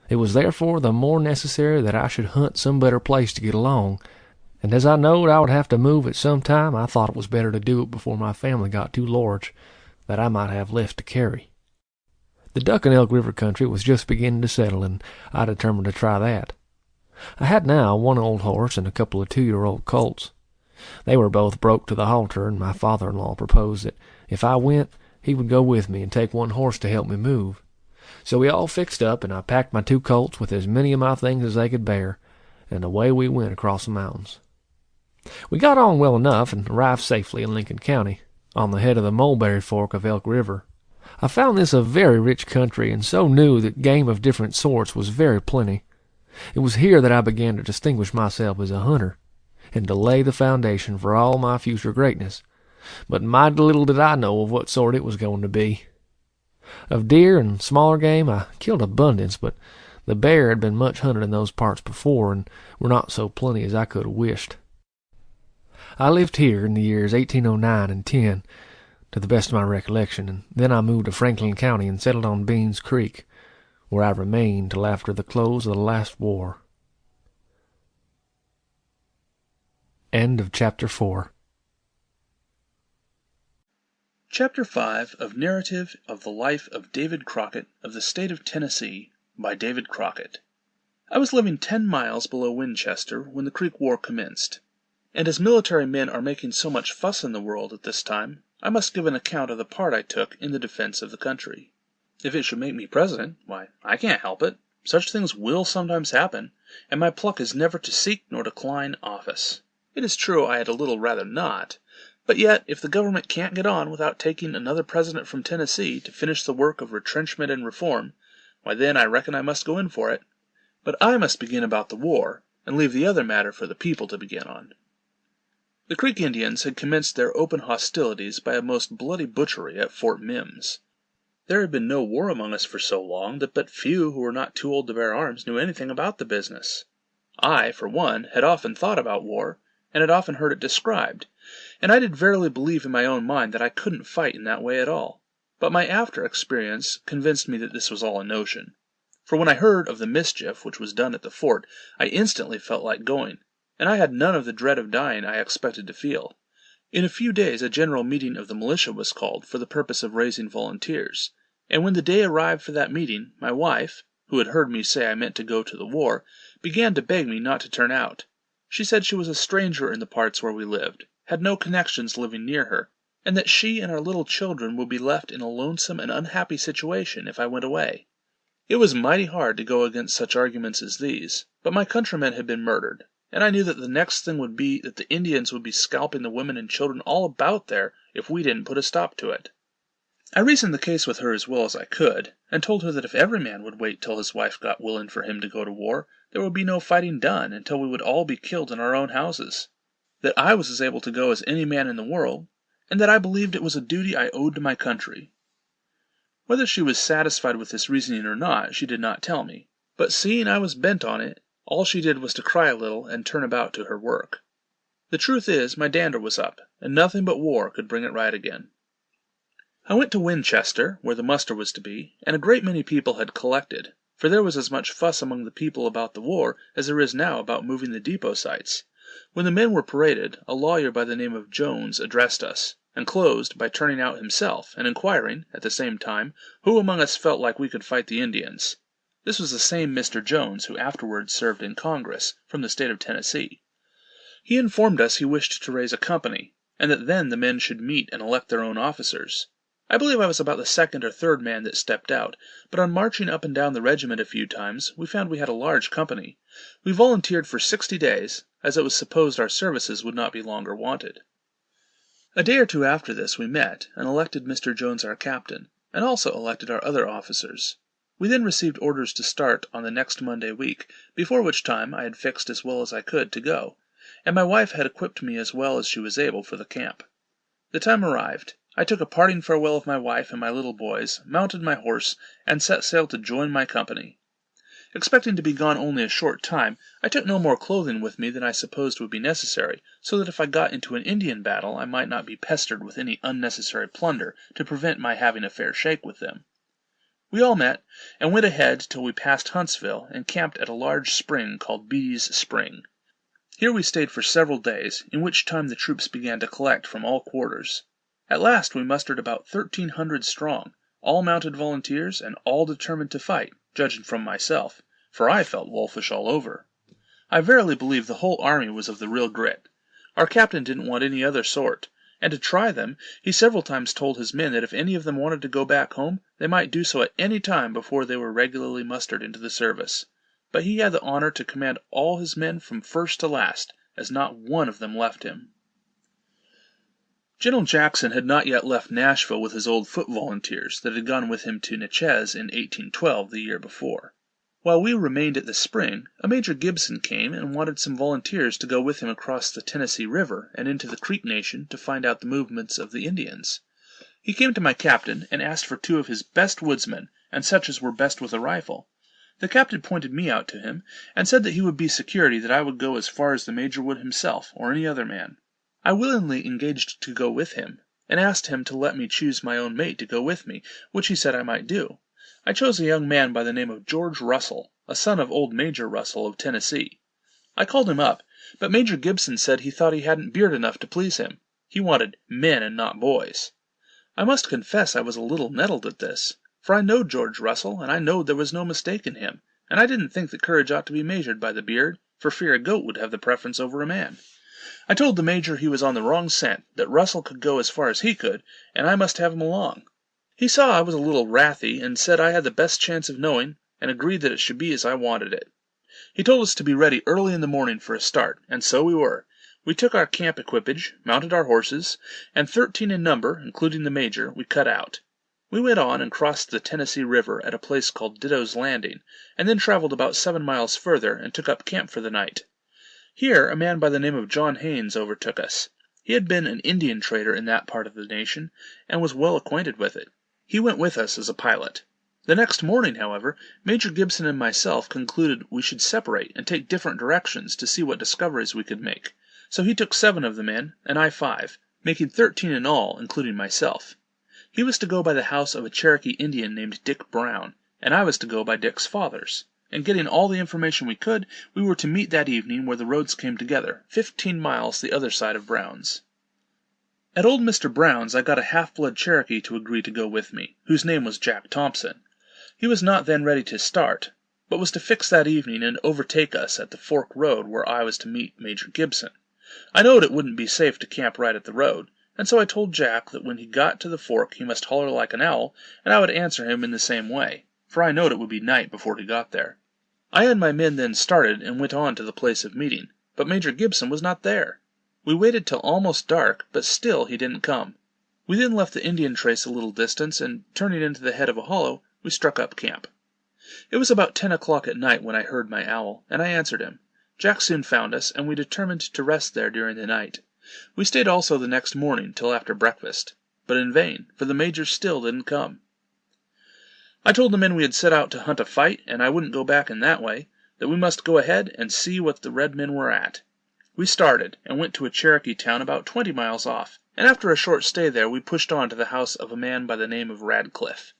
Speaker 3: It was therefore the more necessary that I should hunt some better place to get along, and as I knowed I would have to move at some time, I thought it was better to do it before my family got too large, that I might have less to carry. The Duck and Elk River country was just beginning to settle, and I determined to try that. I had now 1 old horse and a couple of 2-year-old colts. They were both broke to the halter, and my father-in-law proposed that if I went, he would go with me and take 1 horse to help me move. So we all fixed up, and I packed my 2 colts with as many of my things as they could bear, and away we went across the mountains. We got on well enough, and arrived safely in Lincoln County, on the head of the Mulberry Fork of Elk River. I found this a very rich country, and so knew that game of different sorts was very plenty. It was here that I began to distinguish myself as a hunter, and to lay the foundation for all my future greatness. But mighty little did I know of what sort it was going to be. Of deer and smaller game I killed abundance, but the bear had been much hunted in those parts before, and were not so plenty as I could have wished. I lived here in the years 1809 and 10, to the best of my recollection, and then I moved to Franklin County and settled on Beans Creek, where I remained till after the close of the last war. End of Chapter 4.
Speaker 4: Chapter 5 of Narrative of the Life of David Crockett of the State of Tennessee by David Crockett. I was living 10 miles below Winchester when the Creek War commenced, and as military men are making so much fuss in the world at this time, I must give an account of the part I took in the defense of the country. If it should make me president, why, I can't help it. Such things will sometimes happen, and my pluck is never to seek nor decline office. It is true I had a little rather not, but yet, if the government can't get on without taking another president from Tennessee to finish the work of retrenchment and reform, why then I reckon I must go in for it. But I must begin about the war, and leave the other matter for the people to begin on. The Creek Indians had commenced their open hostilities by a most bloody butchery at Fort Mims. There had been no war among us for so long that but few who were not too old to bear arms knew anything about the business. I, for one, had often thought about war, and had often heard it described, and I did verily believe in my own mind that I couldn't fight in that way at all. But my after experience convinced me that this was all a notion. For when I heard of the mischief which was done at the fort, I instantly felt like going, and I had none of the dread of dying I expected to feel. In a few days a general meeting of the militia was called for the purpose of raising volunteers, and when the day arrived for that meeting, my wife, who had heard me say I meant to go to the war, began to beg me not to turn out. She said she was a stranger in the parts where we lived, had no connections living near her, and that she and our little children would be left in a lonesome and unhappy situation if I went away. It was mighty hard to go against such arguments as these, but my countrymen had been murdered, and I knew that the next thing would be that the Indians would be scalping the women and children all about there if we didn't put a stop to it. I reasoned the case with her as well as I could, and told her that if every man would wait till his wife got willing for him to go to war, there would be no fighting done until we would all be killed in our own houses. That I was as able to go as any man in the world, and that I believed it was a duty I owed to my country. Whether she was satisfied with this reasoning or not, she did not tell me, but seeing I was bent on it, all she did was to cry a little and turn about to her work. The truth is, my dander was up, and nothing but war could bring it right again. I went to Winchester, where the muster was to be, and a great many people had collected, for there was as much fuss among the people about the war as there is now about moving the depot sites. When the men were paraded, a lawyer by the name of Jones addressed us, and closed by turning out himself, and inquiring, at the same time, who among us felt like we could fight the Indians. This was the same Mr. Jones who afterwards served in Congress, from the state of Tennessee. He informed us he wished to raise a company, and that then the men should meet and elect their own officers. I believe I was about the second or third man that stepped out, but on marching up and down the regiment a few times, we found we had a large company. We volunteered for 60 days, as it was supposed our services would not be longer wanted. A day or two after this we met, and elected Mr. Jones our captain, and also elected our other officers. We then received orders to start on the next Monday week, before which time I had fixed as well as I could to go, and my wife had equipped me as well as she was able for the camp. The time arrived. I took a parting farewell of my wife and my little boys, mounted my horse, and set sail to join my company. Expecting to be gone only a short time, I took no more clothing with me than I supposed would be necessary, so that if I got into an Indian battle I might not be pestered with any unnecessary plunder to prevent my having a fair shake with them. We all met, and went ahead till we passed Huntsville, and camped at a large spring called Bee's Spring. Here we stayed for several days, in which time the troops began to collect from all quarters. At last we mustered about 1,300 strong, all mounted volunteers, and all determined to fight, judging from myself, for I felt wolfish all over. I verily believe the whole army was of the real grit. Our captain didn't want any other sort, and to try them, he several times told his men that if any of them wanted to go back home, they might do so at any time before they were regularly mustered into the service. But he had the honor to command all his men from first to last, as not one of them left him. General Jackson had not yet left Nashville with his old foot volunteers that had gone with him to Natchez in 1812, the year before. While we remained at the spring, a Major Gibson came and wanted some volunteers to go with him across the Tennessee River and into the Creek Nation to find out the movements of the Indians. He came to my captain and asked for 2 of his best woodsmen and such as were best with a rifle. The captain pointed me out to him, and said that he would be security that I would go as far as the Major would himself, or any other man. I willingly engaged to go with him, and asked him to let me choose my own mate to go with me, which he said I might do. I chose a young man by the name of George Russell, a son of old Major Russell of Tennessee. I called him up, but Major Gibson said he thought he hadn't beard enough to please him. He wanted men and not boys. I must confess I was a little nettled at this, for I knowed George Russell, and I knowed there was no mistake in him, and I didn't think that courage ought to be measured by the beard, for fear a goat would have the preference over a man. I told the Major he was on the wrong scent, that Russell could go as far as he could, and I must have him along. He saw I was a little wrathy, and said I had the best chance of knowing, and agreed that it should be as I wanted it. He told us to be ready early in the morning for a start, and so we were. We took our camp equipage, mounted our horses, and 13 in number, including the Major, we cut out. We went on and crossed the Tennessee River at a place called Ditto's Landing, and then traveled about 7 miles further and took up camp for the night. Here a man by the name of John Haynes overtook us. He had been an Indian trader in that part of the nation, and was well acquainted with it. He went with us as a pilot. The next morning, however, Major Gibson and myself concluded we should separate and take different directions to see what discoveries we could make. So he took 7 of the men, and I 5, making 13 in all, including myself. He was to go by the house of a Cherokee Indian named Dick Brown, and I was to go by Dick's father's. And getting all the information we could, we were to meet that evening where the roads came together, 15 miles the other side of Brown's. At old Mr. Brown's I got a half-blood Cherokee to agree to go with me, whose name was Jack Thompson. He was not then ready to start, but was to fix that evening and overtake us at the fork road where I was to meet Major Gibson. I knowed it wouldn't be safe to camp right at the road, and so I told Jack that when he got to the fork he must holler like an owl, and I would answer him in the same way, for I knowed it would be night before he got there. I and my men then started and went on to the place of meeting, but Major Gibson was not there. We waited till almost dark, but still he didn't come. We then left the Indian trace a little distance, and turning into the head of a hollow, we struck up camp. It was about 10 o'clock at night when I heard my owl, and I answered him. Jack soon found us, and we determined to rest there during the night. We stayed also the next morning till after breakfast, but in vain, for the Major still didn't come. I told the men we had set out to hunt a fight, and I wouldn't go back in that way, that we must go ahead and see what the red men were at. We started, and went to a Cherokee town about 20 miles off, and after a short stay there we pushed on to the house of a man by the name of Radcliffe.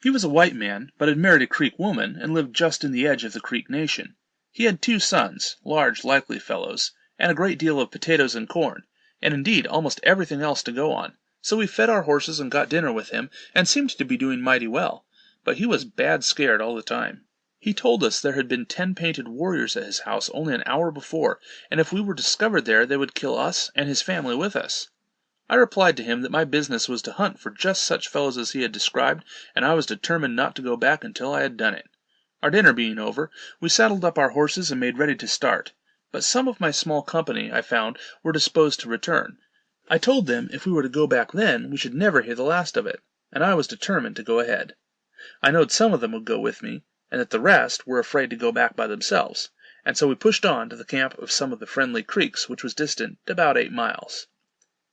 Speaker 4: He was a white man, but had married a Creek woman, and lived just in the edge of the Creek Nation. He had 2 sons, large, likely fellows, and a great deal of potatoes and corn, and indeed almost everything else to go on. So we fed our horses and got dinner with him, and seemed to be doing mighty well, but he was bad scared all the time. He told us there had been 10 painted warriors at his house only an hour before, and if we were discovered there they would kill us and his family with us. I replied to him that my business was to hunt for just such fellows as he had described, and I was determined not to go back until I had done it. Our dinner being over, we saddled up our horses and made ready to start, but some of my small company, I found, were disposed to return. I told them if we were to go back then, we should never hear the last of it, and I was determined to go ahead. I knowed some of them would go with me, and that the rest were afraid to go back by themselves, and so we pushed on to the camp of some of the friendly Creeks, which was distant about 8 miles.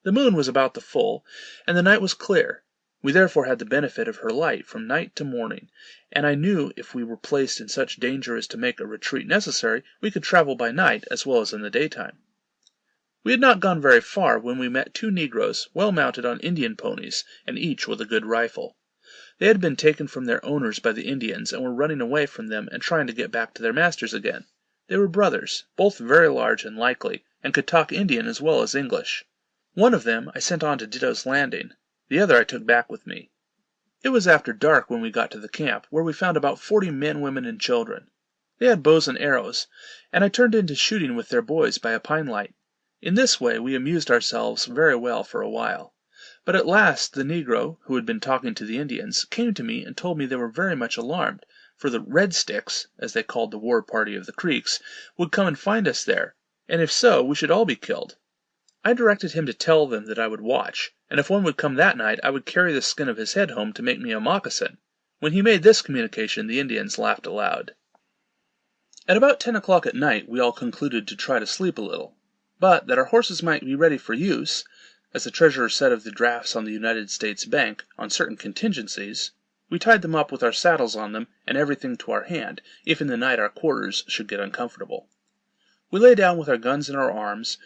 Speaker 4: The moon was about the full, and the night was clear. We therefore had the benefit of her light from night to morning, and I knew if we were placed in such danger as to make a retreat necessary, we could travel by night as well as in the daytime. We had not gone very far when we met 2 negroes, well mounted on Indian ponies, and each with a good rifle. They had been taken from their owners by the Indians, and were running away from them and trying to get back to their masters again. They were brothers, both very large and likely, and could talk Indian as well as English. One of them I sent on to Ditto's Landing, the other I took back with me. It was after dark when we got to the camp, where we found about 40 men, women, and children. They had bows and arrows, and I turned into shooting with their boys by a pine light. In this way we amused ourselves very well for a while. But at last the negro, who had been talking to the Indians, came to me and told me they were very much alarmed, for the Red Sticks, as they called the war party of the Creeks, would come and find us there, and if so, we should all be killed. I directed him to tell them that I would watch, and if one would come that night I would carry the skin of his head home to make me a moccasin. When he made this communication, the Indians laughed aloud. At about 10 o'clock at night we all concluded to try to sleep a little, but that our horses might be ready for use, as the treasurer said of the drafts on the United States Bank, on certain contingencies, we tied them up with our saddles on them and everything to our hand, if in the night our quarters should get uncomfortable. We lay down with our guns in our arms,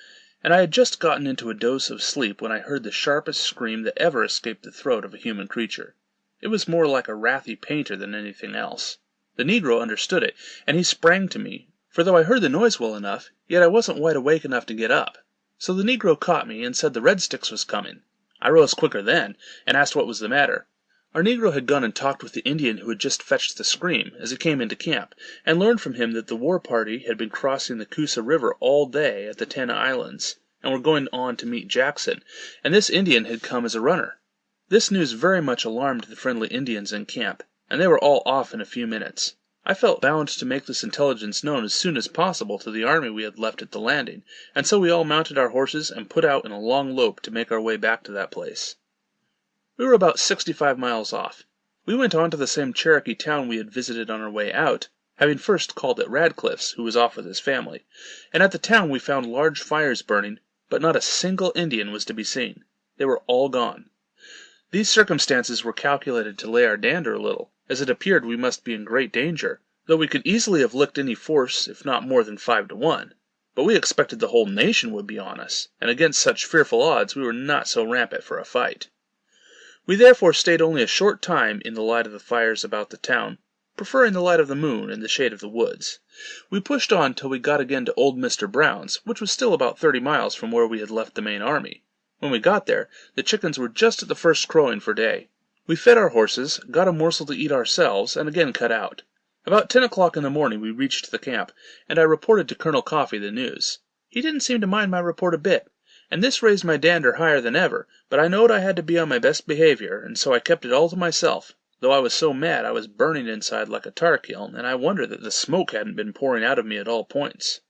Speaker 4: and I had just gotten into a dose of sleep when I heard the sharpest scream that ever escaped the throat of a human creature. It was more like a wrathy painter than anything else. The negro understood it, and he sprang to me, for though I heard the noise well enough, yet I wasn't wide awake enough to get up. So the negro caught me and said the Red Sticks was coming. I rose quicker then, and asked what was the matter. Our negro had gone and talked with the Indian who had just fetched the scream, as he came into camp, and learned from him that the war party had been crossing the Coosa River all day at the 10 Islands, and were going on to meet Jackson, and this Indian had come as a runner. This news very much alarmed the friendly Indians in camp, and they were all off in a few minutes. I felt bound to make this intelligence known as soon as possible to the army we had left at the landing, and so we all mounted our horses and put out in a long lope to make our way back to that place. We were about 65 miles off. We went on to the same Cherokee town we had visited on our way out, having first called at Radcliffe's, who was off with his family, and at the town we found large fires burning, but not a single Indian was to be seen. They were all gone. These circumstances were calculated to lay our dander a little, as it appeared we must be in great danger, though we could easily have licked any force, if not more than 5 to 1. But we expected the whole nation would be on us, and against such fearful odds we were not so rampant for a fight. We therefore stayed only a short time in the light of the fires about the town, preferring the light of the moon and the shade of the woods. We pushed on till we got again to old Mr. Brown's, which was still about 30 miles from where we had left the main army. When we got there, the chickens were just at the first crowing for day. We fed our horses, got a morsel to eat ourselves, and again cut out. About 10 o'clock in the morning we reached the camp, and I reported to Colonel Coffee the news. He didn't seem to mind my report a bit, and this raised my dander higher than ever, but I knowed I had to be on my best behavior, and so I kept it all to myself, though I was so mad I was burning inside like a tar kiln, and I wonder that the smoke hadn't been pouring out of me at all points.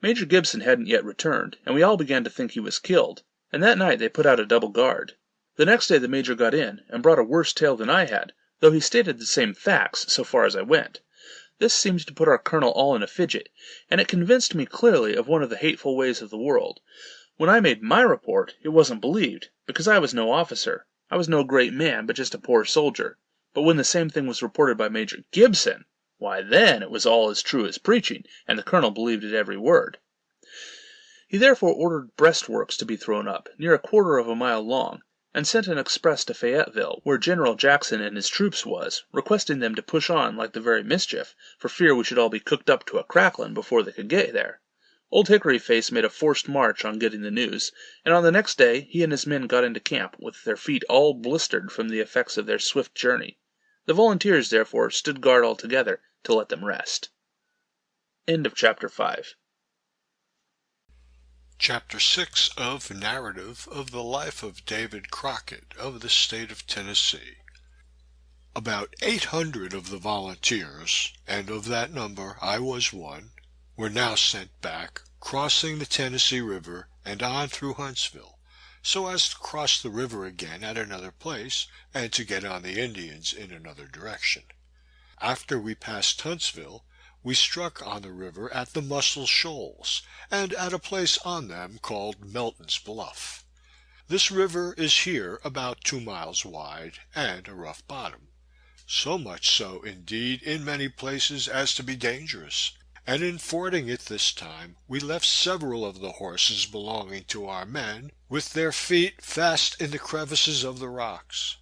Speaker 4: Major Gibson hadn't yet returned, and we all began to think he was killed, and that night they put out a double guard. The next day the Major got in, and brought a worse tale than I had, though he stated the same facts so far as I went. This seemed to put our colonel all in a fidget, and it convinced me clearly of one of the hateful ways of the world. When I made my report, it wasn't believed, because I was no officer. I was no great man, but just a poor soldier. But when the same thing was reported by Major Gibson, why then it was all as true as preaching, and the colonel believed it every word. He therefore ordered breastworks to be thrown up, near a quarter of a mile long, and sent an express to Fayetteville, where General Jackson and his troops was, requesting them to push on like the very mischief, for fear we should all be cooked up to a cracklin' before they could get there. Old Hickory Face made a forced march on getting the news, and on the next day he and his men got into camp, with their feet all blistered from the effects of their swift journey. The volunteers, therefore, stood guard altogether to let them rest. End of Chapter 5.
Speaker 5: Chapter 6 of Narrative of the Life of David Crockett of the State of Tennessee. About 800 of the volunteers, and of that number I was one, were now sent back, crossing the Tennessee River and on through Huntsville, so as to cross the river again at another place, and to get on the Indians in another direction. After we passed Huntsville, we struck on the river at the Muscle Shoals, and at a place on them called Melton's Bluff. This river is here about 2 miles wide, and a rough bottom, so much so indeed in many places as to be dangerous, and in fording it this time we left several of the horses belonging to our men, with their feet fast in the crevices of the rocks.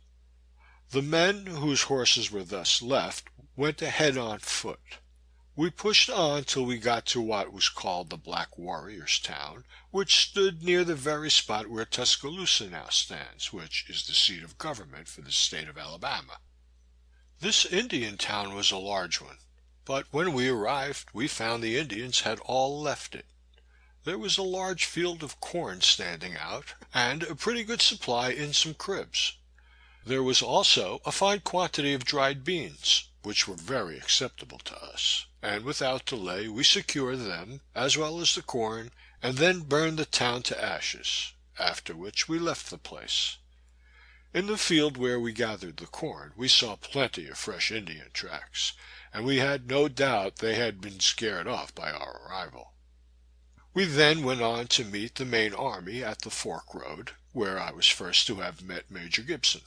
Speaker 5: The men whose horses were thus left went ahead on foot. We pushed on till we got to what was called the Black Warriors' Town, which stood near the very spot where Tuscaloosa now stands, which is the seat of government for the state of Alabama. This Indian town was a large one, but when we arrived we found the Indians had all left it. There was a large field of corn standing out, and a pretty good supply in some cribs. There was also a fine quantity of dried beans, which were very acceptable to us, and without delay we secured them, as well as the corn, and then burned the town to ashes, after which we left the place. In the field where we gathered the corn, we saw plenty of fresh Indian tracks, and we had no doubt they had been scared off by our arrival. We then went on to meet the main army at the Fork Road, where I was first to have met Major Gibson.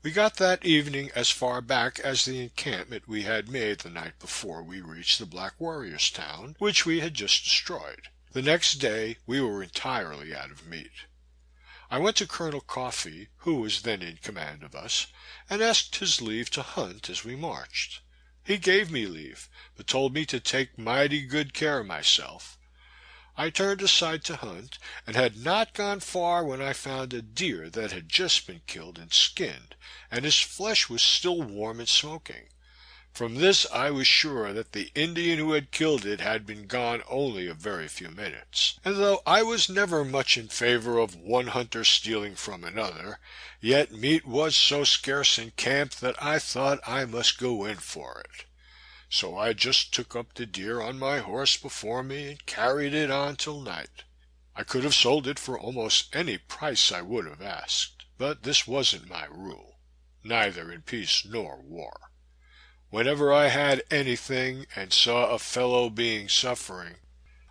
Speaker 5: We got that evening as far back as the encampment we had made the night before we reached the Black Warriors' town, which we had just destroyed. The next day we were entirely out of meat. I went to Colonel Coffee, who was then in command of us, and asked his leave to hunt as we marched. He gave me leave, but told me to take mighty good care of myself. I turned aside to hunt, and had not gone far when I found a deer that had just been killed and skinned, and his flesh was still warm and smoking. From this I was sure that the Indian who had killed it had been gone only a very few minutes, and though I was never much in favor of one hunter stealing from another, yet meat was so scarce in camp that I thought I must go in for it. So I just took up the deer on my horse before me and carried it on till night. I could have sold it for almost any price I would have asked, but this wasn't my rule, neither in peace nor war. Whenever I had anything and saw a fellow being suffering,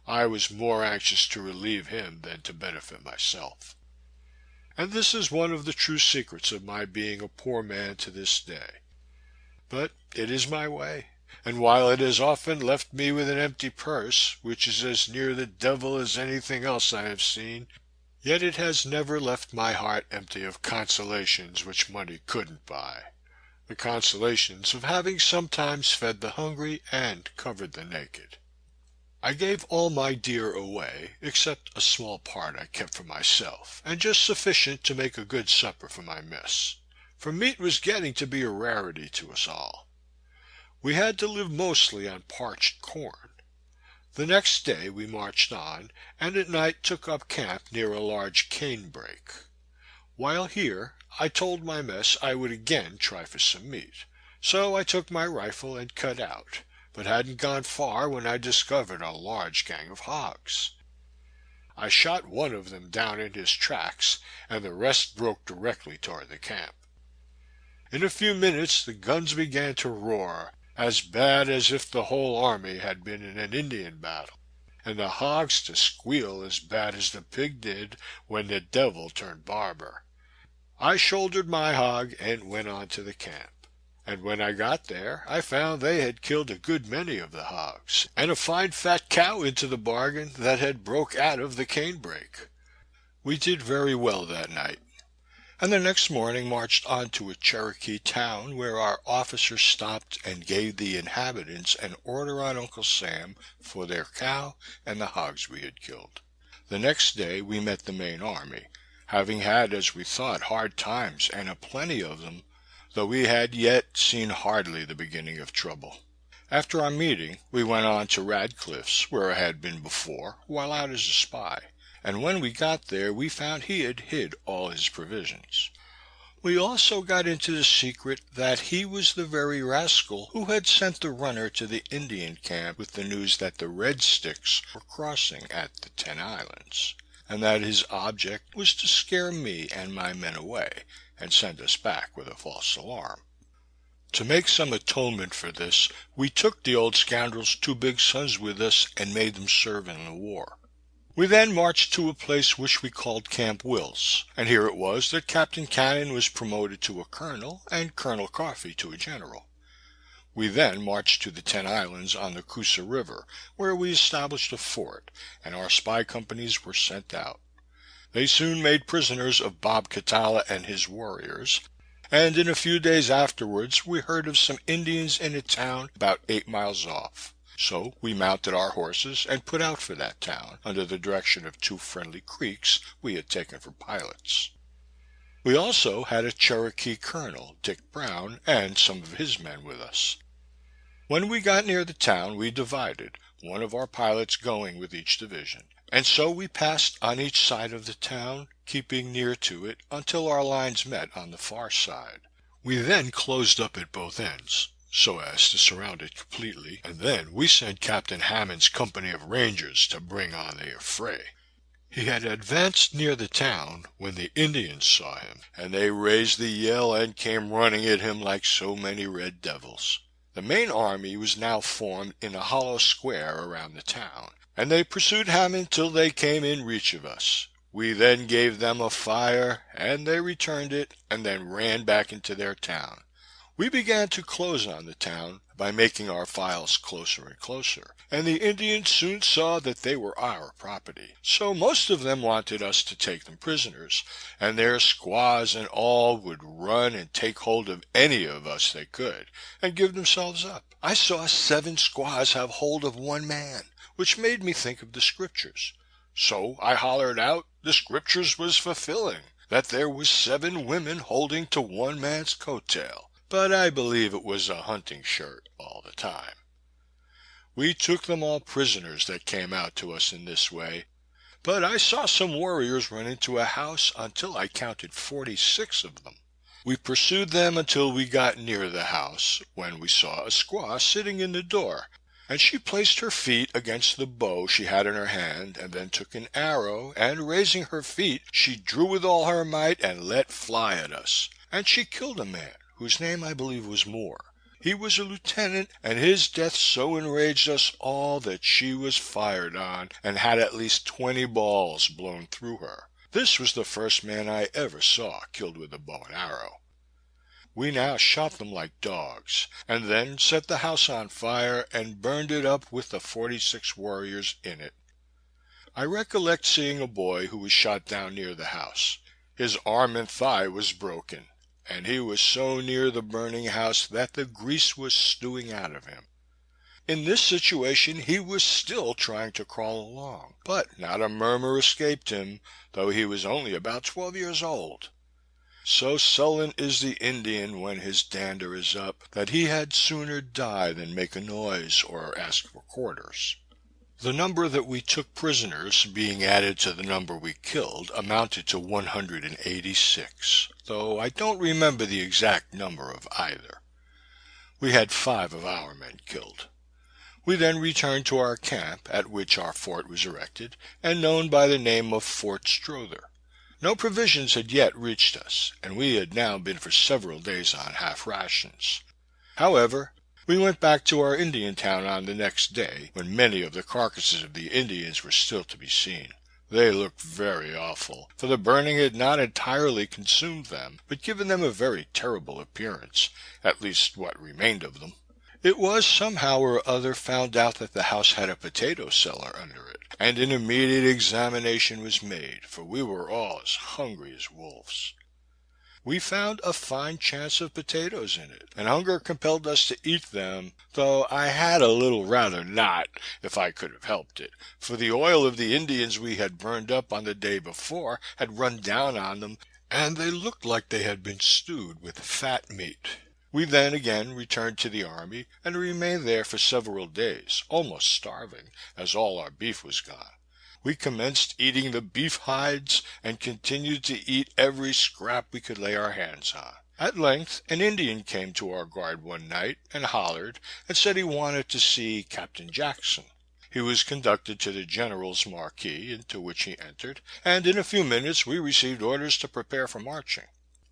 Speaker 5: I was more anxious to relieve him than to benefit myself. And this is one of the true secrets of my being a poor man to this day. But it is my way, and while it has often left me with an empty purse, which is as near the devil as anything else I have seen, yet it has never left my heart empty of consolations which money couldn't buy. The consolations of having sometimes fed the hungry and covered the naked. I gave all my deer away, except a small part I kept for myself, and just sufficient to make a good supper for my mess, for meat was getting to be a rarity to us all. We had to live mostly on parched corn. The next day we marched on, and at night took up camp near a large cane brake. While here, I told my mess I would again try for some meat, so I took my rifle and cut out, but hadn't gone far when I discovered a large gang of hogs. I shot one of them down in his tracks, and the rest broke directly toward the camp. In a few minutes the guns began to roar, as bad as if the whole army had been in an Indian battle, and the hogs to squeal as bad as the pig did when the devil turned barber. I shouldered my hog and went on to the camp, and when I got there I found they had killed a good many of the hogs, and a fine fat cow into the bargain that had broke out of the cane brake. We did very well that night, and the next morning marched on to a Cherokee town where our officers stopped and gave the inhabitants an order on Uncle Sam for their cow and the hogs we had killed. The next day we met the main army, having had, as we thought, hard times, and a plenty of them, though we had yet seen hardly the beginning of trouble. After our meeting, we went on to Radcliffe's, where I had been before, while out as a spy, and when we got there we found he had hid all his provisions. We also got into the secret that he was the very rascal who had sent the runner to the Indian camp with the news that the Red Sticks were crossing at the 10 Islands. And that his object was to scare me and my men away, and send us back with a false alarm. To make some atonement for this, we took the old scoundrel's 2 big sons with us, and made them serve in the war. We then marched to a place which we called Camp Wills, and here it was that Captain Cannon was promoted to a colonel, and Colonel Coffee to a general. We then marched to the 10 Islands on the Coosa River, where we established a fort, and our spy companies were sent out. They soon made prisoners of Bob Catala and his warriors, and in a few days afterwards we heard of some Indians in a town about 8 miles off. So we mounted our horses and put out for that town, under the direction of 2 friendly Creeks we had taken for pilots. We also had a Cherokee colonel, Dick Brown, and some of his men with us. When we got near the town we divided, one of our pilots going with each division, and so we passed on each side of the town, keeping near to it until our lines met on the far side. We then closed up at both ends, so as to surround it completely, and then we sent Captain Hammond's company of Rangers to bring on the affray. He had advanced near the town when the Indians saw him, and they raised the yell and came running at him like so many red devils. The main army was now formed in a hollow square around the town, and they pursued Hammond till they came in reach of us. We then gave them a fire, and they returned it, and then ran back into their town. We began to close on the town by making our files closer and closer, and the Indians soon saw that they were our property. So most of them wanted us to take them prisoners, and their squaws and all would run and take hold of any of us they could, and give themselves up. I saw 7 squaws have hold of one man, which made me think of the Scriptures. So I hollered out the Scriptures was fulfilling, that there was 7 women holding to one man's coat-tail. But I believe it was a hunting shirt all the time. We took them all prisoners that came out to us in this way, but I saw some warriors run into a house until I counted 46 of them. We pursued them until we got near the house, when we saw a squaw sitting in the door, and she placed her feet against the bow she had in her hand, and then took an arrow, and raising her feet, she drew with all her might and let fly at us, and she killed a man, whose name I believe was Moore. He was a lieutenant, and his death so enraged us all that she was fired on, and had at least 20 balls blown through her. This was the first man I ever saw killed with a bow and arrow. We now shot them like dogs, and then set the house on fire, and burned it up with the 46 warriors in it. I recollect seeing a boy who was shot down near the house. His arm and thigh was broken, and he was so near the burning house that the grease was stewing out of him. In this situation he was still trying to crawl along, but not a murmur escaped him, though he was only about 12 years old. So sullen is the Indian when his dander is up, that he had sooner die than make a noise or ask for quarters. The number that we took prisoners, being added to the number we killed, amounted to 186, though I don't remember the exact number of either. We had 5 of our men killed. We then returned to our camp, at which our fort was erected, and known by the name of Fort Strother. No provisions had yet reached us, and we had now been for several days on half rations. However, we went back to our Indian town on the next day, when many of the carcasses of the Indians were still to be seen. They looked very awful, for the burning had not entirely consumed them, but given them a very terrible appearance, at least what remained of them. It was somehow or other found out that the house had a potato cellar under it, and an immediate examination was made, for we were all as hungry as wolves. We found a fine chance of potatoes in it, and hunger compelled us to eat them, though I had a little rather not, if I could have helped it, for the oil of the Indians we had burned up on the day before had run down on them, and they looked like they had been stewed with fat meat. We then again returned to the army, and remained there for several days, almost starving, as all our beef was gone. We commenced eating the beef hides, and continued to eat every scrap we could lay our hands on. At length an Indian came to our guard one night, and hollered, and said he wanted to see Captain Jackson. He was conducted to the general's marquee, into which he entered, and in a few minutes we received orders to prepare for marching.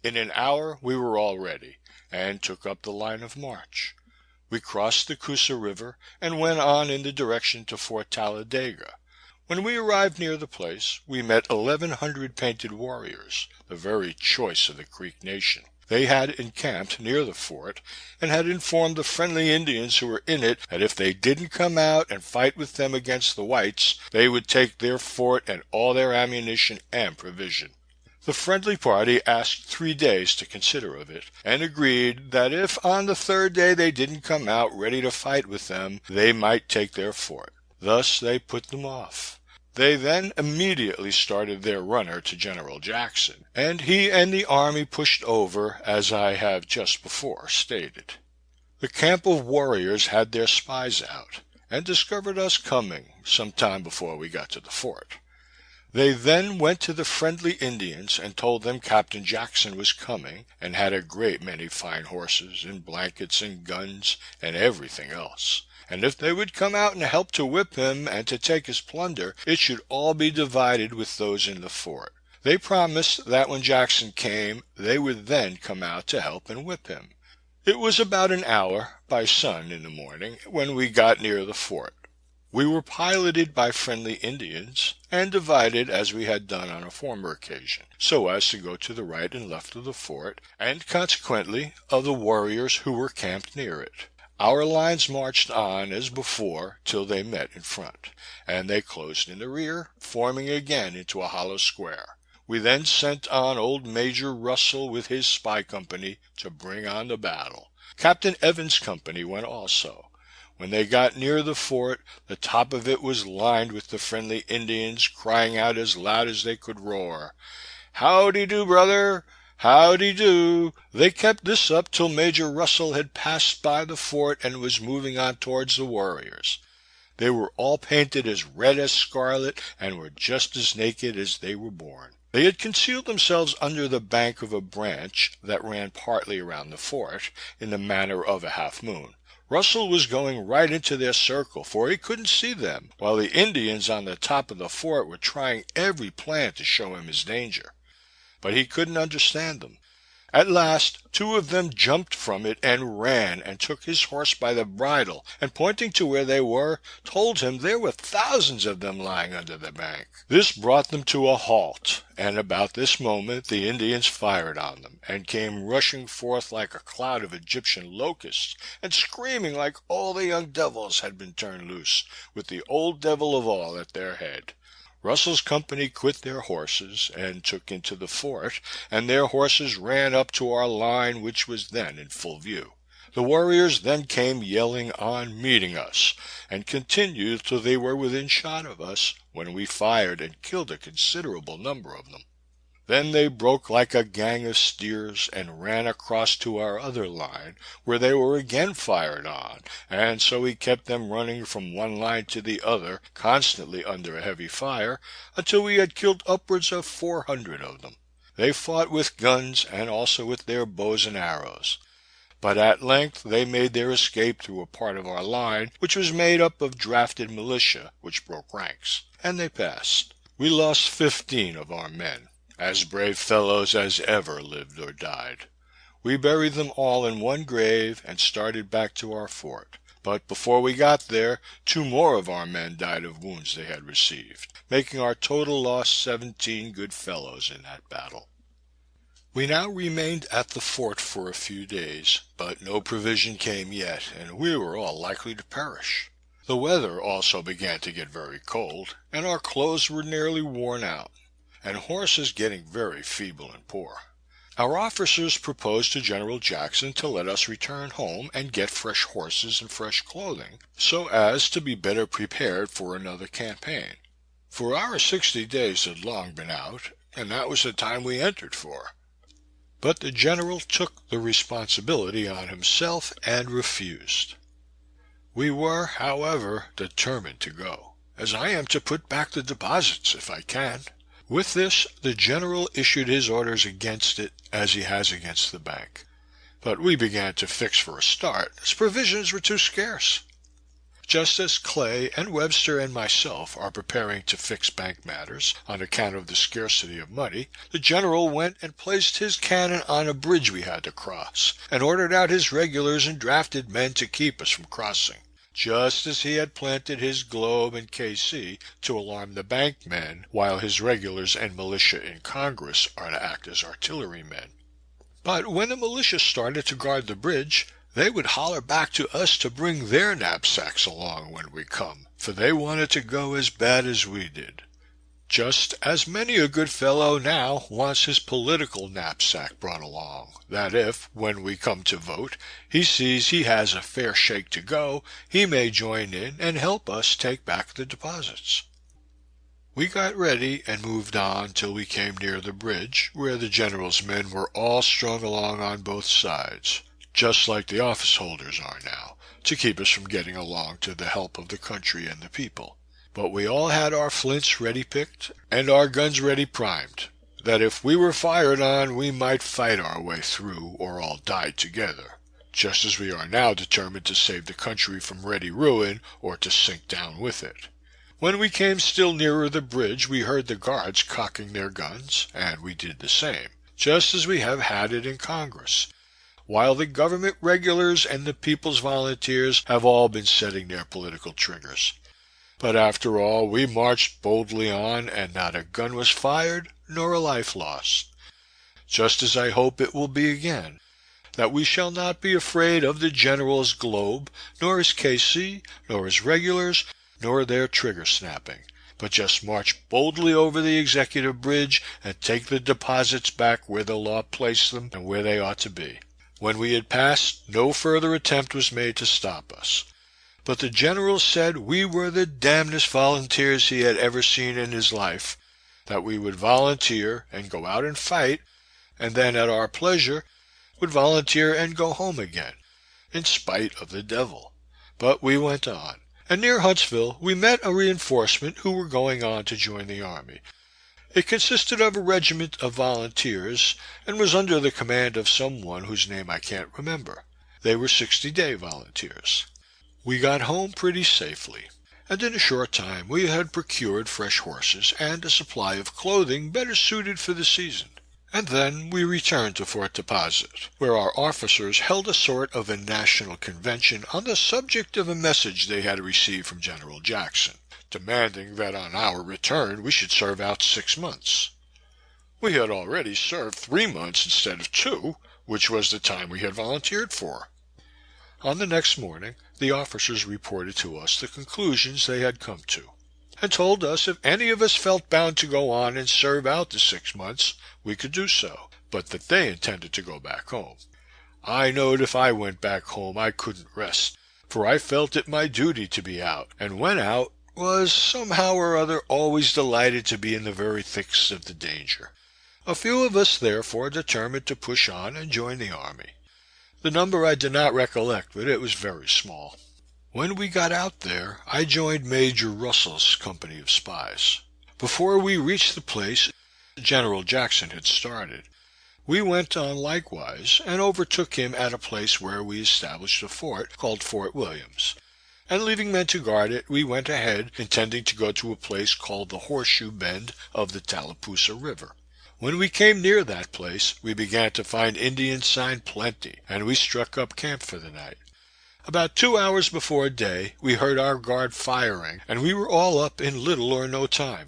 Speaker 5: In an hour we were all ready, and took up the line of march. We crossed the Coosa River, and went on in the direction to Fort Talladega. When we arrived near the place, we met 1,100 painted warriors, the very choice of the Creek Nation. They had encamped near the fort, and had informed the friendly Indians who were in it that if they didn't come out and fight with them against the whites, they would take their fort and all their ammunition and provision. The friendly party asked 3 days to consider of it, and agreed that if on the 3rd day they didn't come out ready to fight with them, they might take their fort. Thus they put them off. They then immediately started their runner to General Jackson, and he and the army pushed over, as I have just before stated. The camp of warriors had their spies out, and discovered us coming, some time before we got to the fort. They then went to the friendly Indians and told them Captain Jackson was coming and had a great many fine horses and blankets and guns and everything else. And if they would come out and help to whip him and to take his plunder, it should all be divided with those in the fort. They promised that when Jackson came, they would then come out to help and whip him. It was about an hour, by sun in the morning, when we got near the fort. We were piloted by friendly Indians, and divided as we had done on a former occasion, so as to go to the right and left of the fort, and consequently of the warriors who were camped near it. Our lines marched on as before till they met in front, and they closed in the rear, forming again into a hollow square. We then sent on old Major Russell with his spy company to bring on the battle. Captain Evans' company went also. When they got near the fort, the top of it was lined with the friendly Indians, crying out as loud as they could roar, "Howdy do, brother! Howdy do!" They kept this up till Major Russell had passed by the fort and was moving on towards the warriors. They were all painted as red as scarlet, and were just as naked as they were born. They had concealed themselves under the bank of a branch that ran partly around the fort, in the manner of a half-moon. Russell was going right into their circle, for he couldn't see them, while the Indians on the top of the fort were trying every plan to show him his danger. But he couldn't understand them. At last, 2 of them jumped from it and ran and took his horse by the bridle, and pointing to where they were, told him there were thousands of them lying under the bank. This brought them to a halt, and about this moment the Indians fired on them, and came rushing forth like a cloud of Egyptian locusts, and screaming like all the young devils had been turned loose, with the old devil of all at their head. Russell's company quit their horses, and took into the fort, and their horses ran up to our line, which was then in full view. The warriors then came yelling on, meeting us, and continued till they were within shot of us, when we fired and killed a considerable number of them. Then they broke like a gang of steers, and ran across to our other line, where they were again fired on, and so we kept them running from one line to the other, constantly under a heavy fire, until we had killed upwards of 400 of them. They fought with guns, and also with their bows and arrows. But at length they made their escape through a part of our line, which was made up of drafted militia, which broke ranks, and they passed. We lost 15 of our men, as brave fellows as ever lived or died. We buried them all in one grave, and started back to our fort. But before we got there, 2 more of our men died of wounds they had received, making our total loss 17 good fellows in that battle. We now remained at the fort for a few days, but no provision came yet, and we were all likely to perish. The weather also began to get very cold, and our clothes were nearly worn out, and horses getting very feeble and poor. Our officers proposed to General Jackson to let us return home and get fresh horses and fresh clothing, so as to be better prepared for another campaign. For our 60 days had long been out, and that was the time we entered for. But the General took the responsibility on himself and refused. We were, however, determined to go, as I am to put back the deposits if I can. With this, the General issued his orders against it, as he has against the bank. But we began to fix for a start, as provisions were too scarce. Just as Clay and Webster and myself are preparing to fix bank matters, on account of the scarcity of money, the General went and placed his cannon on a bridge we had to cross, and ordered out his regulars and drafted men to keep us from crossing, just as he had planted his Globe and K.C. to alarm the bank men, while his regulars and militia in Congress are to act as artillerymen. But when the militia started to guard the bridge, they would holler back to us to bring their knapsacks along when we come, for they wanted to go as bad as we did. Just as many a good fellow now wants his political knapsack brought along, that if, when we come to vote, he sees he has a fair shake to go, he may join in and help us take back the deposits. We got ready and moved on till we came near the bridge, where the General's men were all strung along on both sides, just like the office holders are now, to keep us from getting along to the help of the country and the people. but we all had our flints ready picked and our guns ready primed, that if we were fired on we might fight our way through or all die together, just as we are now determined to save the country from ready ruin or to sink down with it. When we came still nearer the bridge we heard the guards cocking their guns, and we did the same, just as we have had it in Congress, while the government regulars and the people's volunteers have all been setting their political triggers. But after all, we marched boldly on, and not a gun was fired, nor a life lost. Just as I hope it will be again, that we shall not be afraid of the General's globe, nor his KC, nor his regulars, nor their trigger snapping, but just march boldly over the executive bridge and take the deposits back where the law placed them and where they ought to be. When we had passed, no further attempt was made to stop us. But the General said we were the damnedest volunteers he had ever seen in his life, that we would volunteer and go out and fight, and then at our pleasure would volunteer and go home again, in spite of the devil. But we went on, and near Huntsville we met a reinforcement who were going on to join the army. It consisted of a regiment of volunteers, and was under the command of someone whose name I can't remember. They were 60-day volunteers. We got home pretty safely, and in a short time we had procured fresh horses and a supply of clothing better suited for the season. And then we returned to Fort Deposit, where our officers held a sort of a national convention on the subject of a message they had received from General Jackson, demanding that on our return we should serve out 6 months. We had already served 3 months instead of 2, which was the time we had volunteered for. On the next morning, the officers reported to us the conclusions they had come to, and told us if any of us felt bound to go on and serve out the 6 months, we could do so, but that they intended to go back home. I knowed if I went back home I couldn't rest, for I felt it my duty to be out, and when out, was somehow or other always delighted to be in the very thickest of the danger. A few of us therefore determined to push on and join the army. The number I do not recollect, but it was very small. When we got out there, I joined Major Russell's company of spies. Before we reached the place General Jackson had started, we went on likewise, and overtook him at a place where we established a fort called Fort Williams, and leaving men to guard it, we went ahead, intending to go to a place called the Horseshoe Bend of the Tallapoosa River. When we came near that place, we began to find Indian sign plenty, and we struck up camp for the night. About 2 hours before day, we heard our guard firing, and we were all up in little or no time.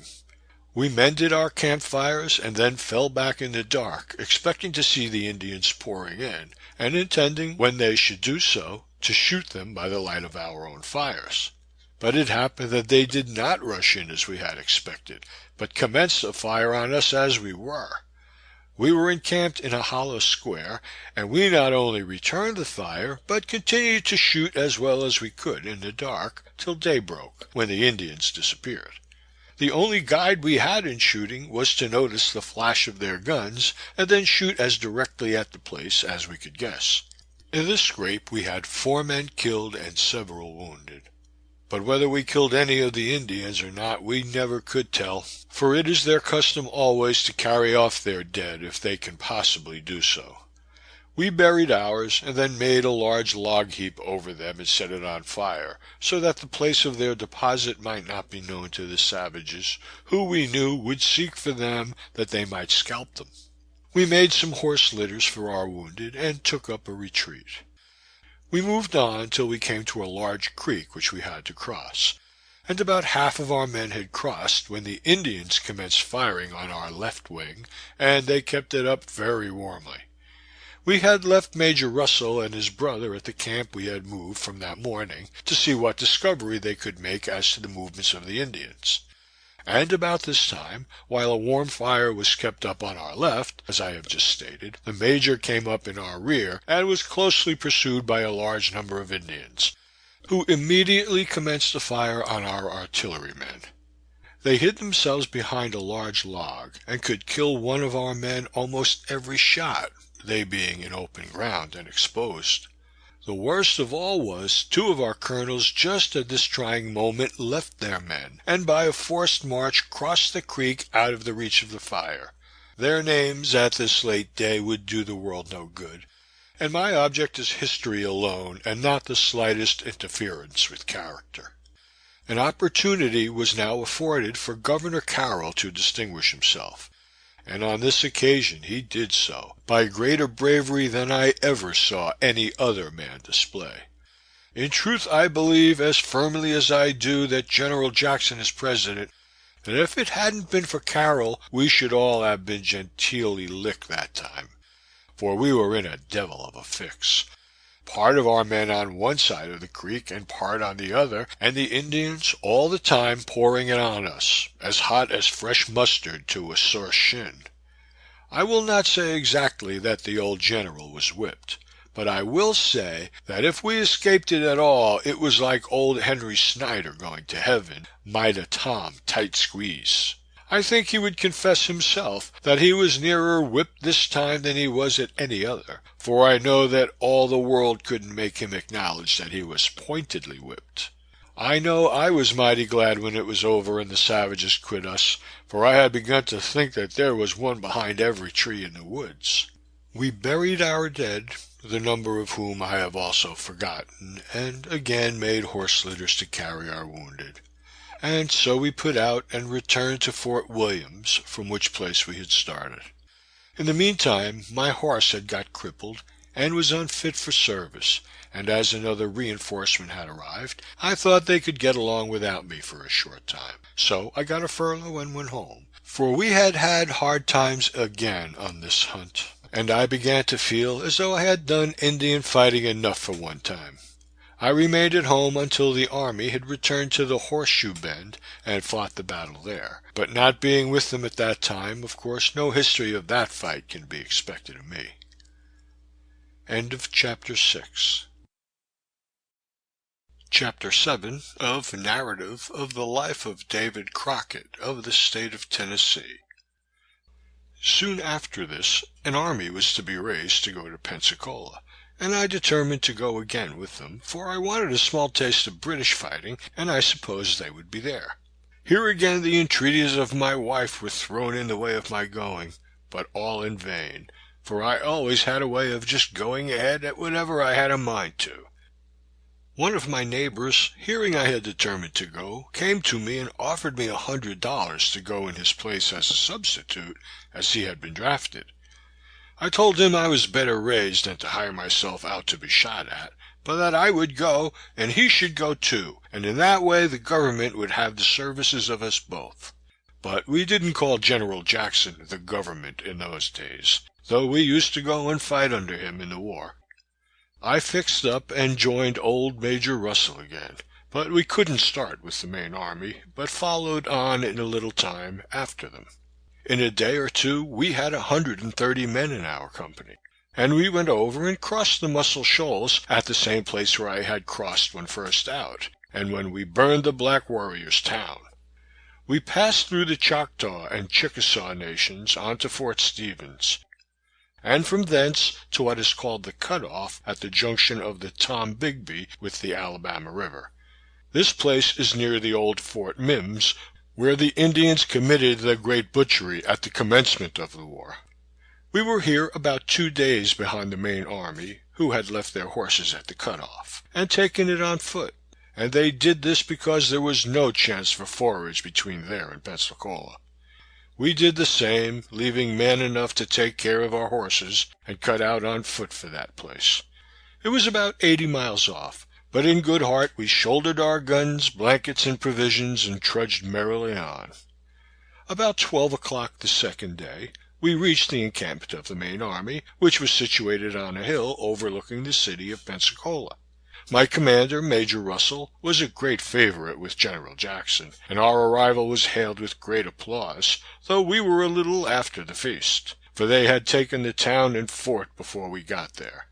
Speaker 5: We mended our campfires, and then fell back in the dark, expecting to see the Indians pouring in, and intending, when they should do so, to shoot them by the light of our own fires. But it happened that they did not rush in as we had expected, but commenced a fire on us as we were. We were encamped in a hollow square, and we not only returned the fire, but continued to shoot as well as we could in the dark, till day broke, when the Indians disappeared. The only guide we had in shooting was to notice the flash of their guns, and then shoot as directly at the place as we could guess. In this scrape we had 4 men killed and several wounded. But whether we killed any of the Indians or not, we never could tell, for it is their custom always to carry off their dead if they can possibly do so. We buried ours, and then made a large log heap over them and set it on fire, so that the place of their deposit might not be known to the savages, who we knew would seek for them that they might scalp them. We made some horse litters for our wounded, and took up a retreat. We moved on till we came to a large creek which we had to cross, and about half of our men had crossed when the Indians commenced firing on our left wing, and they kept it up very warmly. We had left Major Russell and his brother at the camp we had moved from that morning, to see what discovery they could make as to the movements of the Indians. And about this time, while a warm fire was kept up on our left, as I have just stated, the Major came up in our rear, and was closely pursued by a large number of Indians, who immediately commenced a fire on our artillerymen. They hid themselves behind a large log, and could kill one of our men almost every shot, they being in open ground and exposed. The worst of all was, 2 of our colonels just at this trying moment left their men, and by a forced march crossed the creek out of the reach of the fire. Their names at this late day would do the world no good, and my object is history alone, and not the slightest interference with character. An opportunity was now afforded for Governor Carroll to distinguish himself, and on this occasion he did so, by greater bravery than I ever saw any other man display. In truth, I believe as firmly as I do that General Jackson is president, that if it hadn't been for Carroll, we should all have been genteelly licked that time, for we were in a devil of a fix. Part of our men on one side of the creek and part on the other, and the Indians all the time pouring it on us, as hot as fresh mustard to a sore shin. I will not say exactly that the old general was whipped, but I will say that if we escaped it at all, it was like old Henry Snyder going to heaven, Mida Tom tight squeeze. I think he would confess himself that he was nearer whipped this time than he was at any other, for I know that all the world couldn't make him acknowledge that he was pointedly whipped. I know I was mighty glad when it was over and the savages quit us, for I had begun to think that there was one behind every tree in the woods. We buried our dead, the number of whom I have also forgotten, and again made horse litters to carry our wounded. And so we put out and returned to Fort Williams, from which place we had started. In the meantime, my horse had got crippled, and was unfit for service, and as another reinforcement had arrived, I thought they could get along without me for a short time. So I got a furlough and went home, for we had had hard times again on this hunt, and I began to feel as though I had done Indian fighting enough for one time. I remained at home until the army had returned to the Horseshoe Bend and fought the battle there, but not being with them at that time, of course no history of that fight can be expected of me. End of Chapter 6. Chapter 7 of Narrative of the Life of David Crockett of the State of Tennessee. Soon after this, an army was to be raised to go to Pensacola, and I determined to go again with them, for I wanted a small taste of British fighting, and I supposed they would be there. Here again the entreaties of my wife were thrown in the way of my going, but all in vain, for I always had a way of just going ahead at whatever I had a mind to. One of my neighbors, hearing I had determined to go, came to me and offered me $100 to go in his place as a substitute, as he had been drafted. I told him I was better raised than to hire myself out to be shot at, but that I would go, and he should go too, and in that way the government would have the services of us both. But we didn't call General Jackson the government in those days, though we used to go and fight under him in the war. I fixed up and joined old Major Russell again, but we couldn't start with the main army, but followed on in a little time after them. In a day or two we had 130 men in our company, and we went over and crossed the Muscle Shoals at the same place where I had crossed when first out, and when we burned the Black Warriors' town. We passed through the Choctaw and Chickasaw nations on to Fort Stevens, and from thence to what is called the Cut-Off at the junction of the Tom Bigby with the Alabama River. This place is near the old Fort Mims, where the Indians committed the great butchery at the commencement of the war. We were here about 2 days behind the main army, who had left their horses at the Cut-Off, and taken it on foot, and they did this because there was no chance for forage between there and Pensacola. We did the same, leaving men enough to take care of our horses, and cut out on foot for that place. It was about 80 miles off, but in good heart we shouldered our guns, blankets, and provisions, and trudged merrily on. About 12 o'clock the second day, we reached the encampment of the main army, which was situated on a hill overlooking the city of Pensacola. My commander, Major Russell, was a great favorite with General Jackson, and our arrival was hailed with great applause, though we were a little after the feast, for they had taken the town and fort before we got there.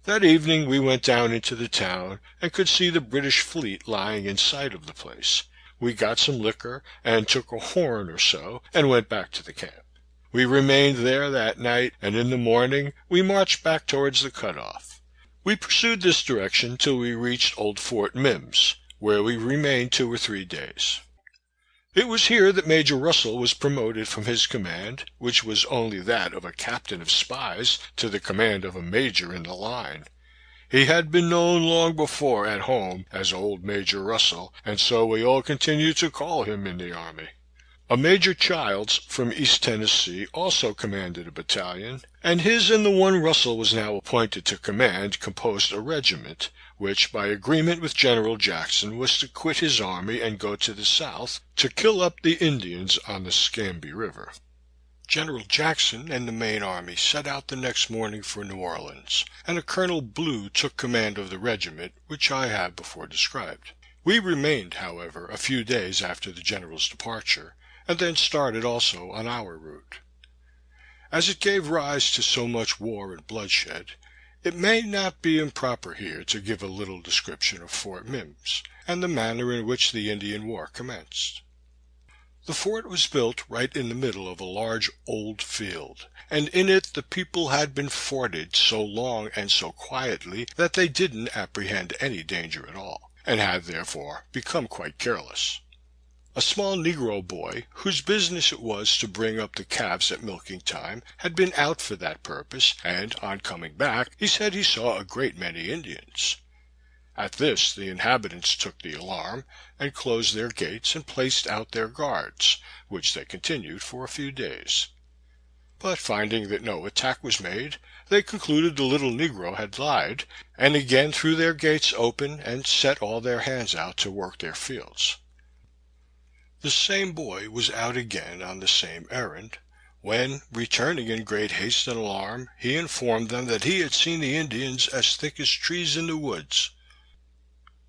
Speaker 5: That evening we went down into the town, and could see the British fleet lying in sight of the place. We got some liquor, and took a horn or so, and went back to the camp. We remained there that night, and in the morning we marched back towards the Cut-Off. We pursued this direction till we reached old Fort Mims, where we remained 2 or 3 days. It was here that Major Russell was promoted from his command, which was only that of a captain of spies, to the command of a major in the line. He had been known long before at home as old Major Russell, and so we all continued to call him in the army. A Major Childs from East Tennessee also commanded a battalion, and his and the one Russell was now appointed to command composed a regiment, which by agreement with General Jackson was to quit his army and go to the south to kill up the Indians on the Scamby River. General Jackson and the main army set out the next morning for New Orleans, and a Colonel Blue took command of the regiment, which I have before described. We remained, however, a few days after the general's departure, and then started also on our route. As it gave rise to so much war and bloodshed, it may not be improper here to give a little description of Fort Mims, and the manner in which the Indian War commenced. The fort was built right in the middle of a large old field, and in it the people had been forted so long and so quietly that they didn't apprehend any danger at all, and had therefore become quite careless. A small Negro boy, whose business it was to bring up the calves at milking time, had been out for that purpose, and on coming back he said he saw a great many Indians. At this the inhabitants took the alarm, and closed their gates and placed out their guards, which they continued for a few days. But finding that no attack was made, they concluded the little Negro had lied, and again threw their gates open and set all their hands out to work their fields. The same boy was out again on the same errand, when, returning in great haste and alarm, he informed them that he had seen the Indians as thick as trees in the woods.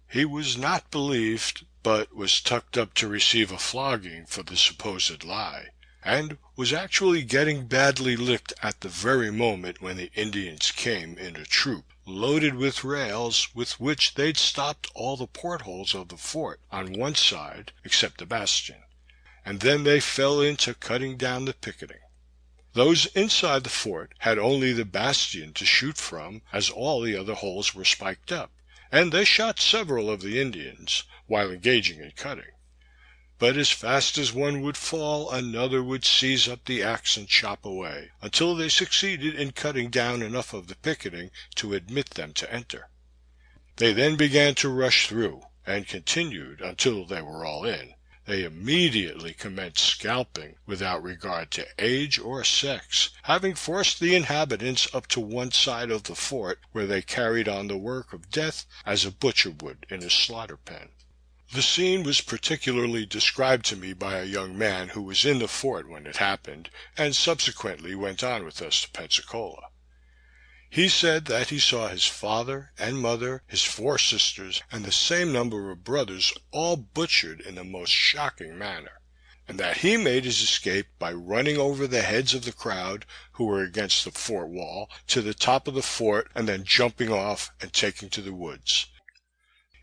Speaker 5: He was not believed, but was tucked up to receive a flogging for the supposed lie, and was actually getting badly licked at the very moment when the Indians came in a troop, loaded with rails, with which they'd stopped all the portholes of the fort on one side, except the bastion, and then they fell into cutting down the picketing. Those inside the fort had only the bastion to shoot from, as all the other holes were spiked up, and they shot several of the Indians, while engaging in cutting. But as fast as one would fall, another would seize up the axe and chop away, until they succeeded in cutting down enough of the picketing to admit them to enter. They then began to rush through, and continued until they were all in. They immediately commenced scalping, without regard to age or sex, having forced the inhabitants up to one side of the fort, where they carried on the work of death as a butcher would in a slaughter pen. The scene was particularly described to me by a young man who was in the fort when it happened, and subsequently went on with us to Pensacola. He said that he saw his father and mother, his 4 sisters, and the same number of brothers all butchered in the most shocking manner, and that he made his escape by running over the heads of the crowd who were against the fort wall to the top of the fort, and then jumping off and taking to the woods.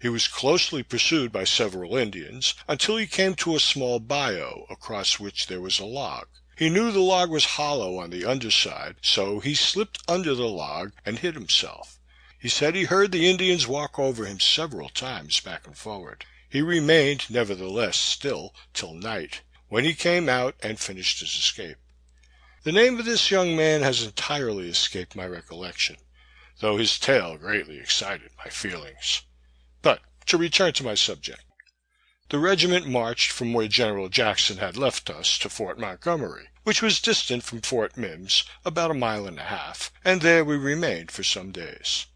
Speaker 5: He was closely pursued by several Indians until he came to a small bayou across which there was a log. He knew the log was hollow on the underside, so he slipped under the log and hid himself. He said he heard the Indians walk over him several times back and forward. He remained, nevertheless, still till night, when he came out and finished his escape. The name of this young man has entirely escaped my recollection, though his tale greatly excited my feelings. But to return to my subject. The regiment marched from where General Jackson had left us to Fort Montgomery, which was distant from Fort Mims about 1.5 miles, and there we remained for some days.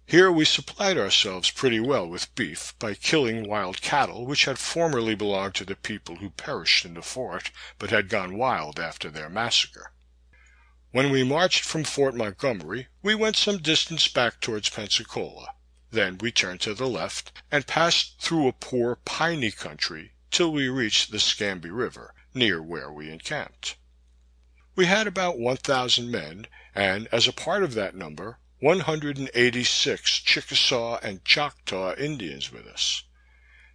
Speaker 5: Here we supplied ourselves pretty well with beef by killing wild cattle which had formerly belonged to the people who perished in the fort, but had gone wild after their massacre. When we marched from Fort Montgomery, we went some distance back towards Pensacola. Then we turned to the left, and passed through a poor piney country till we reached the Scamby River, near where we encamped. We had about 1,000 men, and as a part of that number, 186 Chickasaw and Choctaw Indians with us.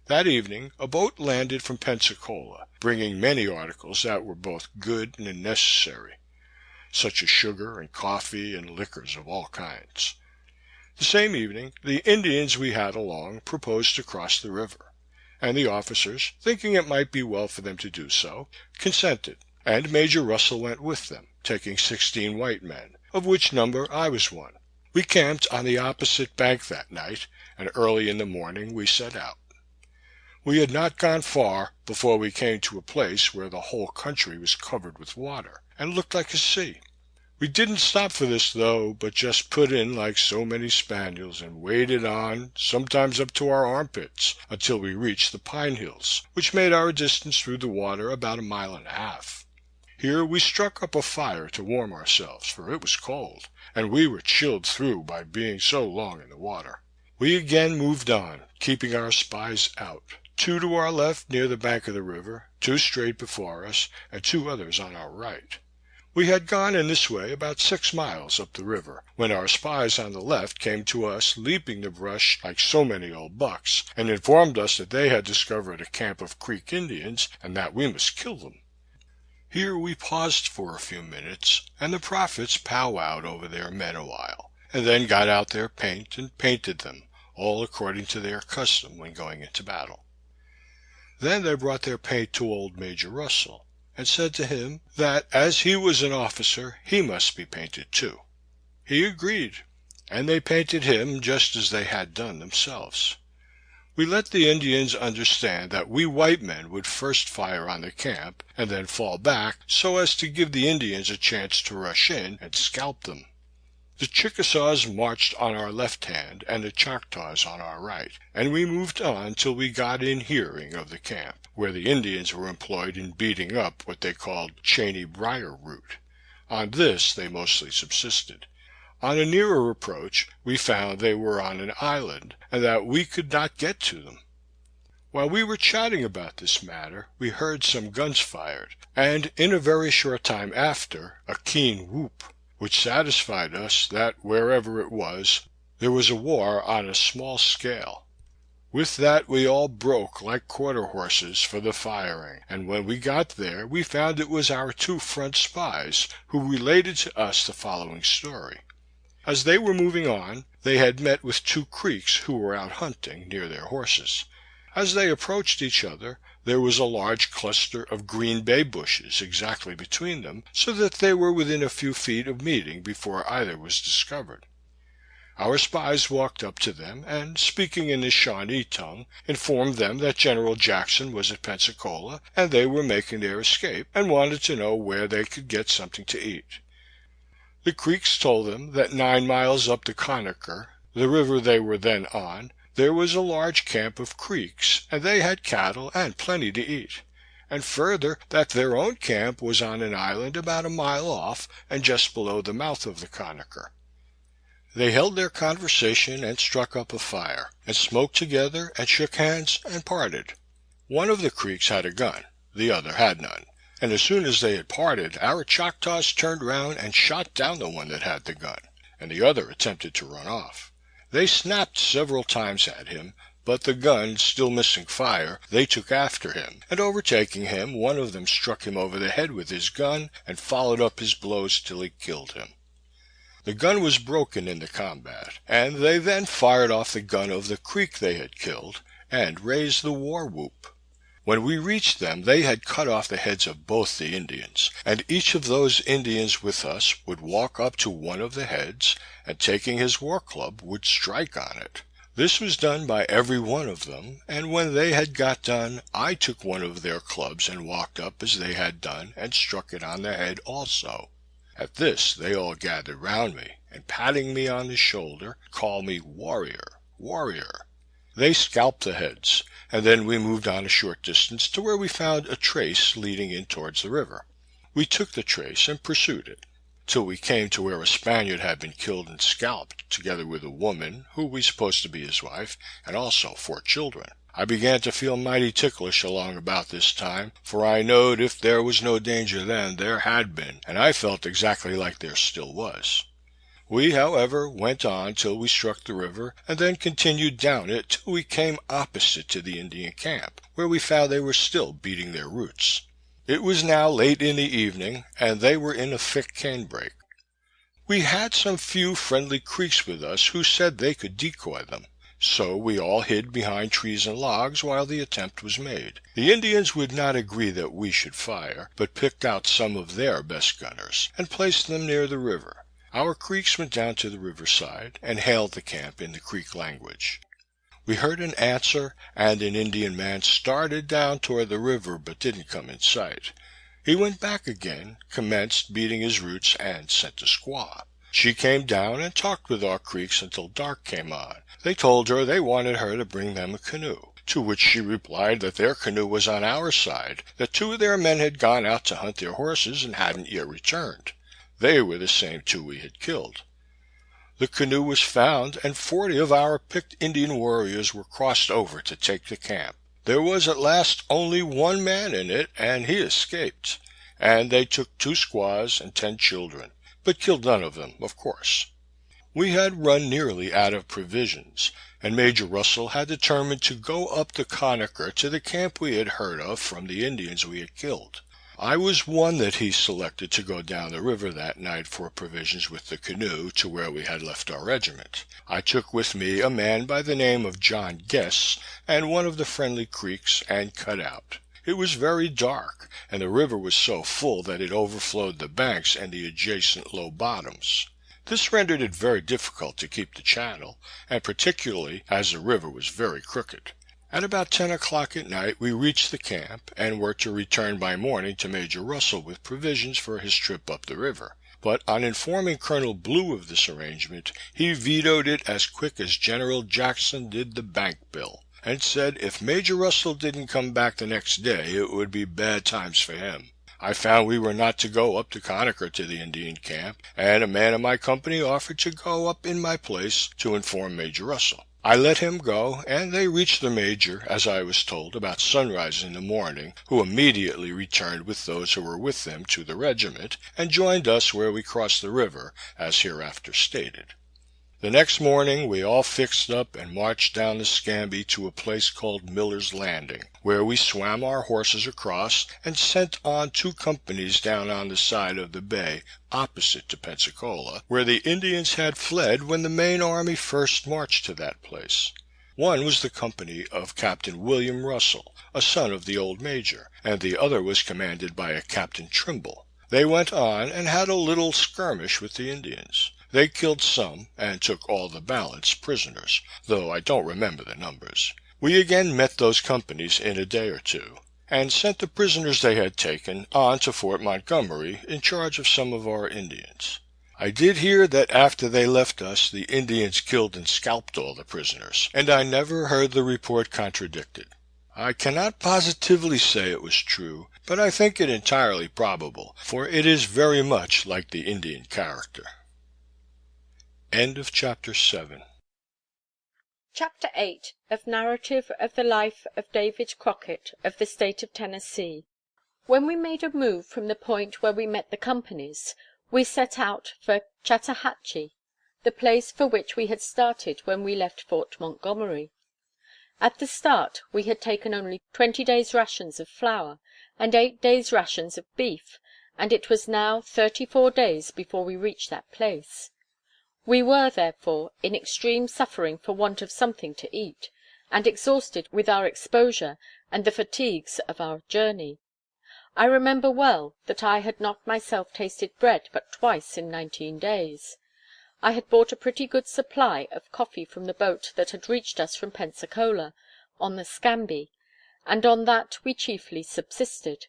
Speaker 5: That evening a boat landed from Pensacola, bringing many articles that were both good and necessary, such as sugar and coffee and liquors of all kinds. The same evening, the Indians we had along proposed to cross the river, and the officers, thinking it might be well for them to do so, consented, and Major Russell went with them, taking 16 white men, of which number I was one. We camped on the opposite bank that night, and early in the morning we set out. We had not gone far before we came to a place where the whole country was covered with water, and looked like a sea. We didn't stop for this, though, but just put in like so many spaniels and waded on, sometimes up to our armpits, until we reached the pine hills, which made our distance through the water about 1.5 miles. Here we struck up a fire to warm ourselves, for it was cold, and we were chilled through by being so long in the water. We again moved on, keeping our spies out, 2 to our left near the bank of the river, 2 straight before us, and 2 others on our right. We had gone in this way about 6 miles up the river, when our spies on the left came to us leaping the brush like so many old bucks, and informed us that they had discovered a camp of Creek Indians, and that we must kill them. Here we paused for a few minutes, and the prophets powwowed over their men a while, and then got out their paint and painted them, all according to their custom when going into battle. Then they brought their paint to old Major Russell, and said to him that as he was an officer he must be painted too. He agreed, and they painted him just as they had done themselves. We let the Indians understand that we white men would first fire on the camp and then fall back so as to give the Indians a chance to rush in and scalp them. The Chickasaws marched on our left hand and the Choctaws on our right, and we moved on till we got in hearing of the camp, where the Indians were employed in beating up what they called Cheney briar root. On this they mostly subsisted. On a nearer approach we found they were on an island, and that we could not get to them. While we were chatting about this matter, we heard some guns fired, and in a very short time after, a keen whoop, which satisfied us that wherever it was, there was a war on a small scale. With that we all broke like quarter horses for the firing, and when we got there we found it was our 2 front spies, who related to us the following story. As they were moving on, they had met with 2 Creeks who were out hunting near their horses. As they approached each other, there was a large cluster of green bay bushes exactly between them, so that they were within a few feet of meeting before either was discovered. Our spies walked up to them, and, speaking in the Shawnee tongue, informed them that General Jackson was at Pensacola, and they were making their escape, and wanted to know where they could get something to eat. The Creeks told them that 9 miles up the Conacher, the river they were then on, there was a large camp of Creeks, and they had cattle and plenty to eat, and further that their own camp was on an island about 1 mile off and just below the mouth of the Conacher. They held their conversation and struck up a fire, and smoked together and shook hands and parted. One of the Creeks had a gun, the other had none, and as soon as they had parted, our Choctaws turned round and shot down the one that had the gun, and the other attempted to run off. They snapped several times at him, but the gun still missing fire, they took after him, and overtaking him, one of them struck him over the head with his gun, and followed up his blows till he killed him. The gun was broken in the combat, and they then fired off the gun of the Creek they had killed, and raised the war whoop. When we reached them, they had cut off the heads of both the Indians, and each of those Indians with us would walk up to one of the heads, and taking his war club, would strike on it. This was done by every one of them, and when they had got done, I took one of their clubs and walked up as they had done, and struck it on the head also. At this they all gathered round me, and patting me on the shoulder, called me warrior, warrior. They scalped the heads, and then we moved on a short distance to where we found a trace leading in towards the river. We took the trace and pursued it, till we came to where a Spaniard had been killed and scalped, together with a woman, who we supposed to be his wife, and also 4 children. I began to feel mighty ticklish along about this time, for I knowed if there was no danger then, there had been, and I felt exactly like there still was. We, however, went on till we struck the river, and then continued down it till we came opposite to the Indian camp, where we found they were still beating their roots. It was now late in the evening, and they were in a thick canebrake. We had some few friendly Creeks with us who said they could decoy them. So we all hid behind trees and logs while the attempt was made. The Indians would not agree that we should fire, but picked out some of their best gunners, and placed them near the river. Our Creeks went down to the riverside, and hailed the camp in the Creek language. We heard an answer, and an Indian man started down toward the river, but didn't come in sight. He went back again, commenced beating his roots, and sent a squaw. She came down and talked with our Creeks until dark came on. They told her they wanted her to bring them a canoe, to which she replied that their canoe was on our side, that 2 of their men had gone out to hunt their horses and hadn't yet returned. They were the same 2 we had killed. The canoe was found, and 40 of our picked Indian warriors were crossed over to take the camp. There was at last only 1 man in it, and he escaped, and they took 2 squaws and 10 children, but killed none of them, of course. We had run nearly out of provisions, and Major Russell had determined to go up the Conacher to the camp we had heard of from the Indians we had killed. I was one that he selected to go down the river that night for provisions with the canoe to where we had left our regiment. I took with me a man by the name of John Guess and one of the friendly Creeks, and cut out. It was very dark, and the river was so full that it overflowed the banks and the adjacent low bottoms. This rendered it very difficult to keep the channel, and particularly as the river was very crooked. At about 10 o'clock at night we reached the camp, and were to return by morning to Major Russell with provisions for his trip up the river. But on informing Colonel Blue of this arrangement, he vetoed it as quick as General Jackson did the bank bill, and said if Major Russell didn't come back the next day it would be bad times for him. I found we were not to go up the Conacher to the Indian camp, and a man of my company offered to go up in my place to inform Major Russell. I let him go, and they reached the Major, as I was told, about sunrise in the morning, who immediately returned with those who were with them to the regiment, and joined us where we crossed the river, as hereafter stated. The next morning we all fixed up and marched down the Scambie to a place called Miller's Landing, where we swam our horses across, and sent on 2 companies down on the side of the bay opposite to Pensacola, where the Indians had fled when the main army first marched to that place. One was the company of Captain William Russell, a son of the old Major, and the other was commanded by a Captain Trimble. They went on and had a little skirmish with the Indians. They killed some, and took all the balance prisoners, though I don't remember the numbers. We again met those companies in a day or 2, and sent the prisoners they had taken on to Fort Montgomery in charge of some of our Indians. I did hear that after they left us, the Indians killed and scalped all the prisoners, and I never heard the report contradicted. I cannot positively say it was true, but I think it entirely probable, for it is very much like the Indian character. End of chapter 7.
Speaker 1: Chapter 8 of Narrative of the Life of David Crockett of the State of Tennessee. When we made a move from the point where we met the companies, we set out for Chattahachie, the place for which we had started when we left Fort Montgomery. At the start we had taken only 20 days' rations of flour and 8 days' rations of beef, and it was now 34 days before we reached that place. We were, therefore, in extreme suffering for want of something to eat, and exhausted with our exposure and the fatigues of our journey. I remember well that I had not myself tasted bread but twice in 19 days. I had bought a pretty good supply of coffee from the boat that had reached us from Pensacola, on the Scambie, and on that we chiefly subsisted.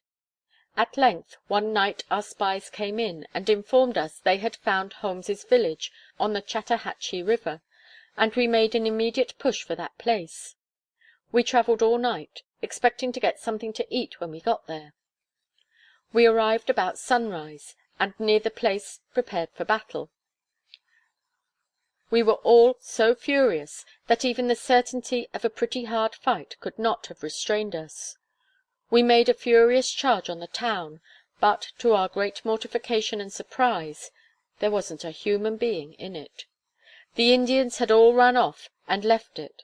Speaker 1: At length one night our spies came in, and informed us they had found Holmes's village on the Chattahachie River, and we made an immediate push for that place. We travelled all night, expecting to get something to eat when we got there. We arrived about sunrise, and near the place prepared for battle. We were all so furious that even the certainty of a pretty hard fight could not have restrained us. We made a furious charge on the town, but, to our great mortification and surprise, there wasn't a human being in it. The Indians had all run off and left it.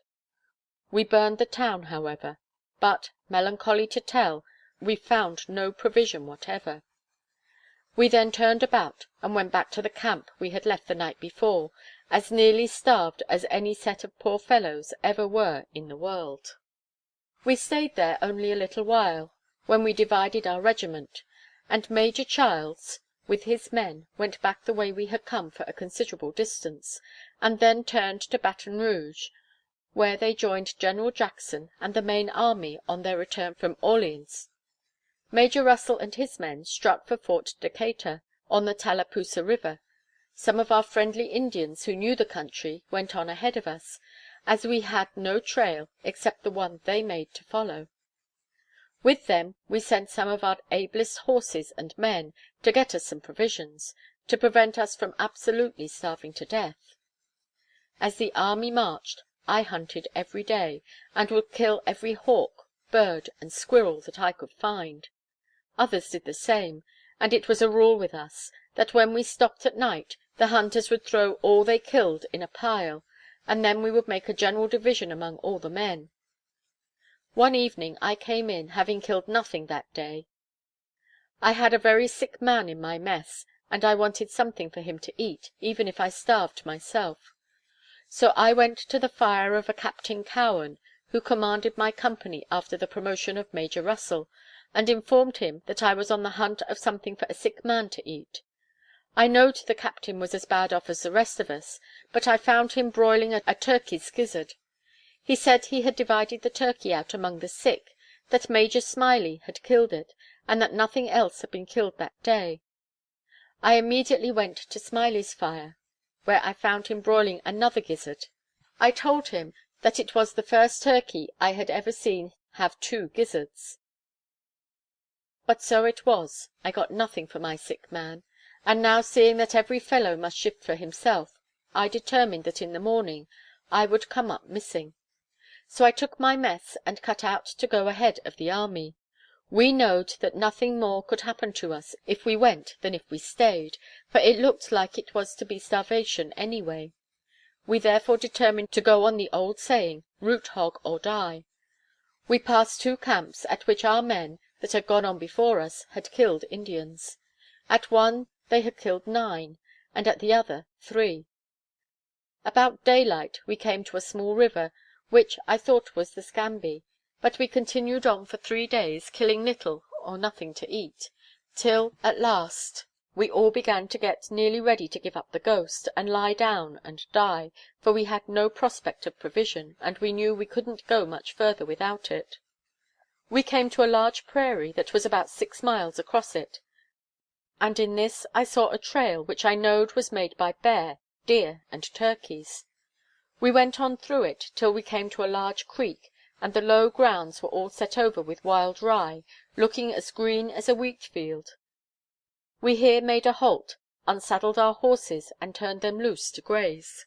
Speaker 1: We burned the town, however, but, melancholy to tell, we found no provision whatever. We then turned about and went back to the camp we had left the night before, as nearly starved as any set of poor fellows ever were in the world. We stayed there only a little while, when we divided our regiment, and Major Childs, with his men, went back the way we had come for a considerable distance, and then turned to Baton Rouge, where they joined General Jackson and the main army on their return from Orleans. Major Russell and his men struck for Fort Decatur, on the Tallapoosa River. Some of our friendly Indians who knew the country went on ahead of us, as we had no trail except the one they made to follow. With them we sent some of our ablest horses and men, to get us some provisions, to prevent us from absolutely starving to death. As the army marched, I hunted every day, and would kill every hawk, bird, and squirrel that I could find. Others did the same, and it was a rule with us, that when we stopped at night, the hunters would throw all they killed in a pile, and then we would make a general division among all the men. One evening I came in, having killed nothing that day. I had a very sick man in my mess, and I wanted something for him to eat, even if I starved myself. So I went to the fire of a Captain Cowan, who commanded my company after the promotion of Major Russell, and informed him that I was on the hunt of something for a sick man to eat. I knowed the captain was as bad off as the rest of us, but I found him broiling a turkey's gizzard. He said he had divided the turkey out among the sick, that Major Smiley had killed it, and that nothing else had been killed that day. I immediately went to Smiley's fire, where I found him broiling another gizzard. I told him that it was the first turkey I had ever seen have 2 gizzards. But so it was, I got nothing for my sick man, and now seeing that every fellow must shift for himself, I determined that in the morning I would come up missing. So I took my mess and cut out to go ahead of the army. We knowed that nothing more could happen to us if we went than if we stayed, for it looked like it was to be starvation anyway. We therefore determined to go on the old saying, root hog or die. We passed 2 camps, at which our men, that had gone on before us, had killed Indians. At one they had killed 9, and at the other 3. About daylight we came to a small river, which I thought was the Scamby, but we continued on for 3 days, killing little or nothing to eat, till, at last, we all began to get nearly ready to give up the ghost, and lie down and die, for we had no prospect of provision, and we knew we couldn't go much further without it. We came to a large prairie that was about 6 miles across it, and in this I saw a trail which I knowed was made by bear, deer, and turkeys. We went on through it till we came to a large creek, and the low grounds were all set over with wild rye, looking as green as a wheat field. We here made a halt, unsaddled our horses, and turned them loose to graze.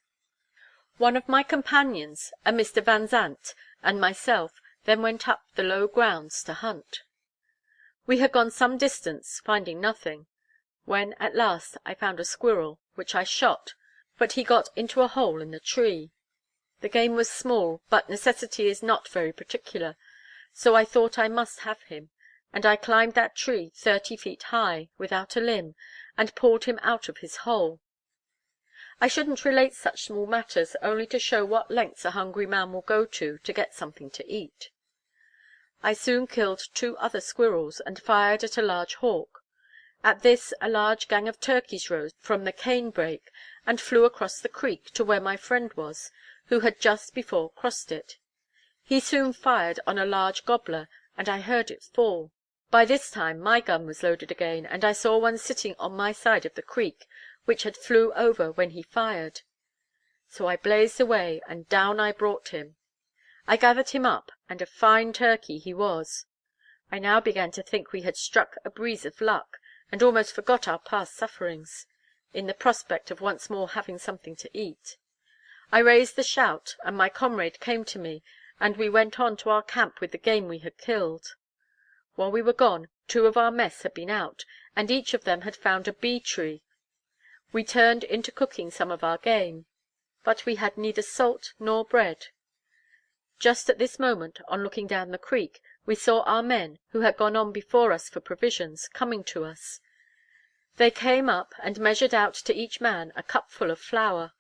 Speaker 1: One of my companions, a Mr. Van Zant, and myself, then went up the low grounds to hunt. We had gone some distance, finding nothing, when at last I found a squirrel, which I shot, but he got into a hole in the tree. The game was small, but necessity is not very particular, so I thought I must have him, and I climbed that tree 30 feet high, without a limb, and pulled him out of his hole. I shouldn't relate such small matters, only to show what lengths a hungry man will go to get something to eat. I soon killed 2 other squirrels, and fired at a large hawk. At this a large gang of turkeys rose from the cane brake, and flew across the creek to where my friend was, who had just before crossed it. He soon fired on a large gobbler, and I heard it fall. By this time my gun was loaded again, and I saw one sitting on my side of the creek, which had flew over when he fired. So I blazed away, and down I brought him. I gathered him up, and a fine turkey he was. I now began to think we had struck a breeze of luck, and almost forgot our past sufferings, in the prospect of once more having something to eat. I raised the shout, and my comrade came to me, and we went on to our camp with the game we had killed. While we were gone, 2 of our mess had been out, and each of them had found a bee tree. We turned into cooking some of our game, but we had neither salt nor bread. Just at this moment, on looking down the creek, we saw our men, who had gone on before us for provisions, coming to us. They came up and measured out to each man a cupful of flour.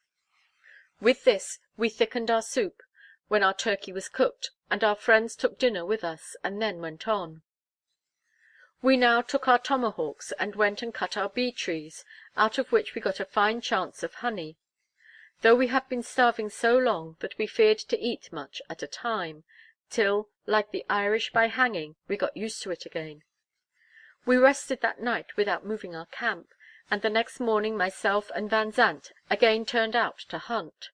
Speaker 1: With this we thickened our soup when our turkey was cooked, and our friends took dinner with us, and then went on. We now took our tomahawks and went and cut our bee trees, out of which we got a fine chance of honey, though we had been starving so long that we feared to eat much at a time, till, like the Irish by hanging, we got used to it again. We rested that night without moving our camp, and the next morning myself and Van Zandt again turned out to hunt.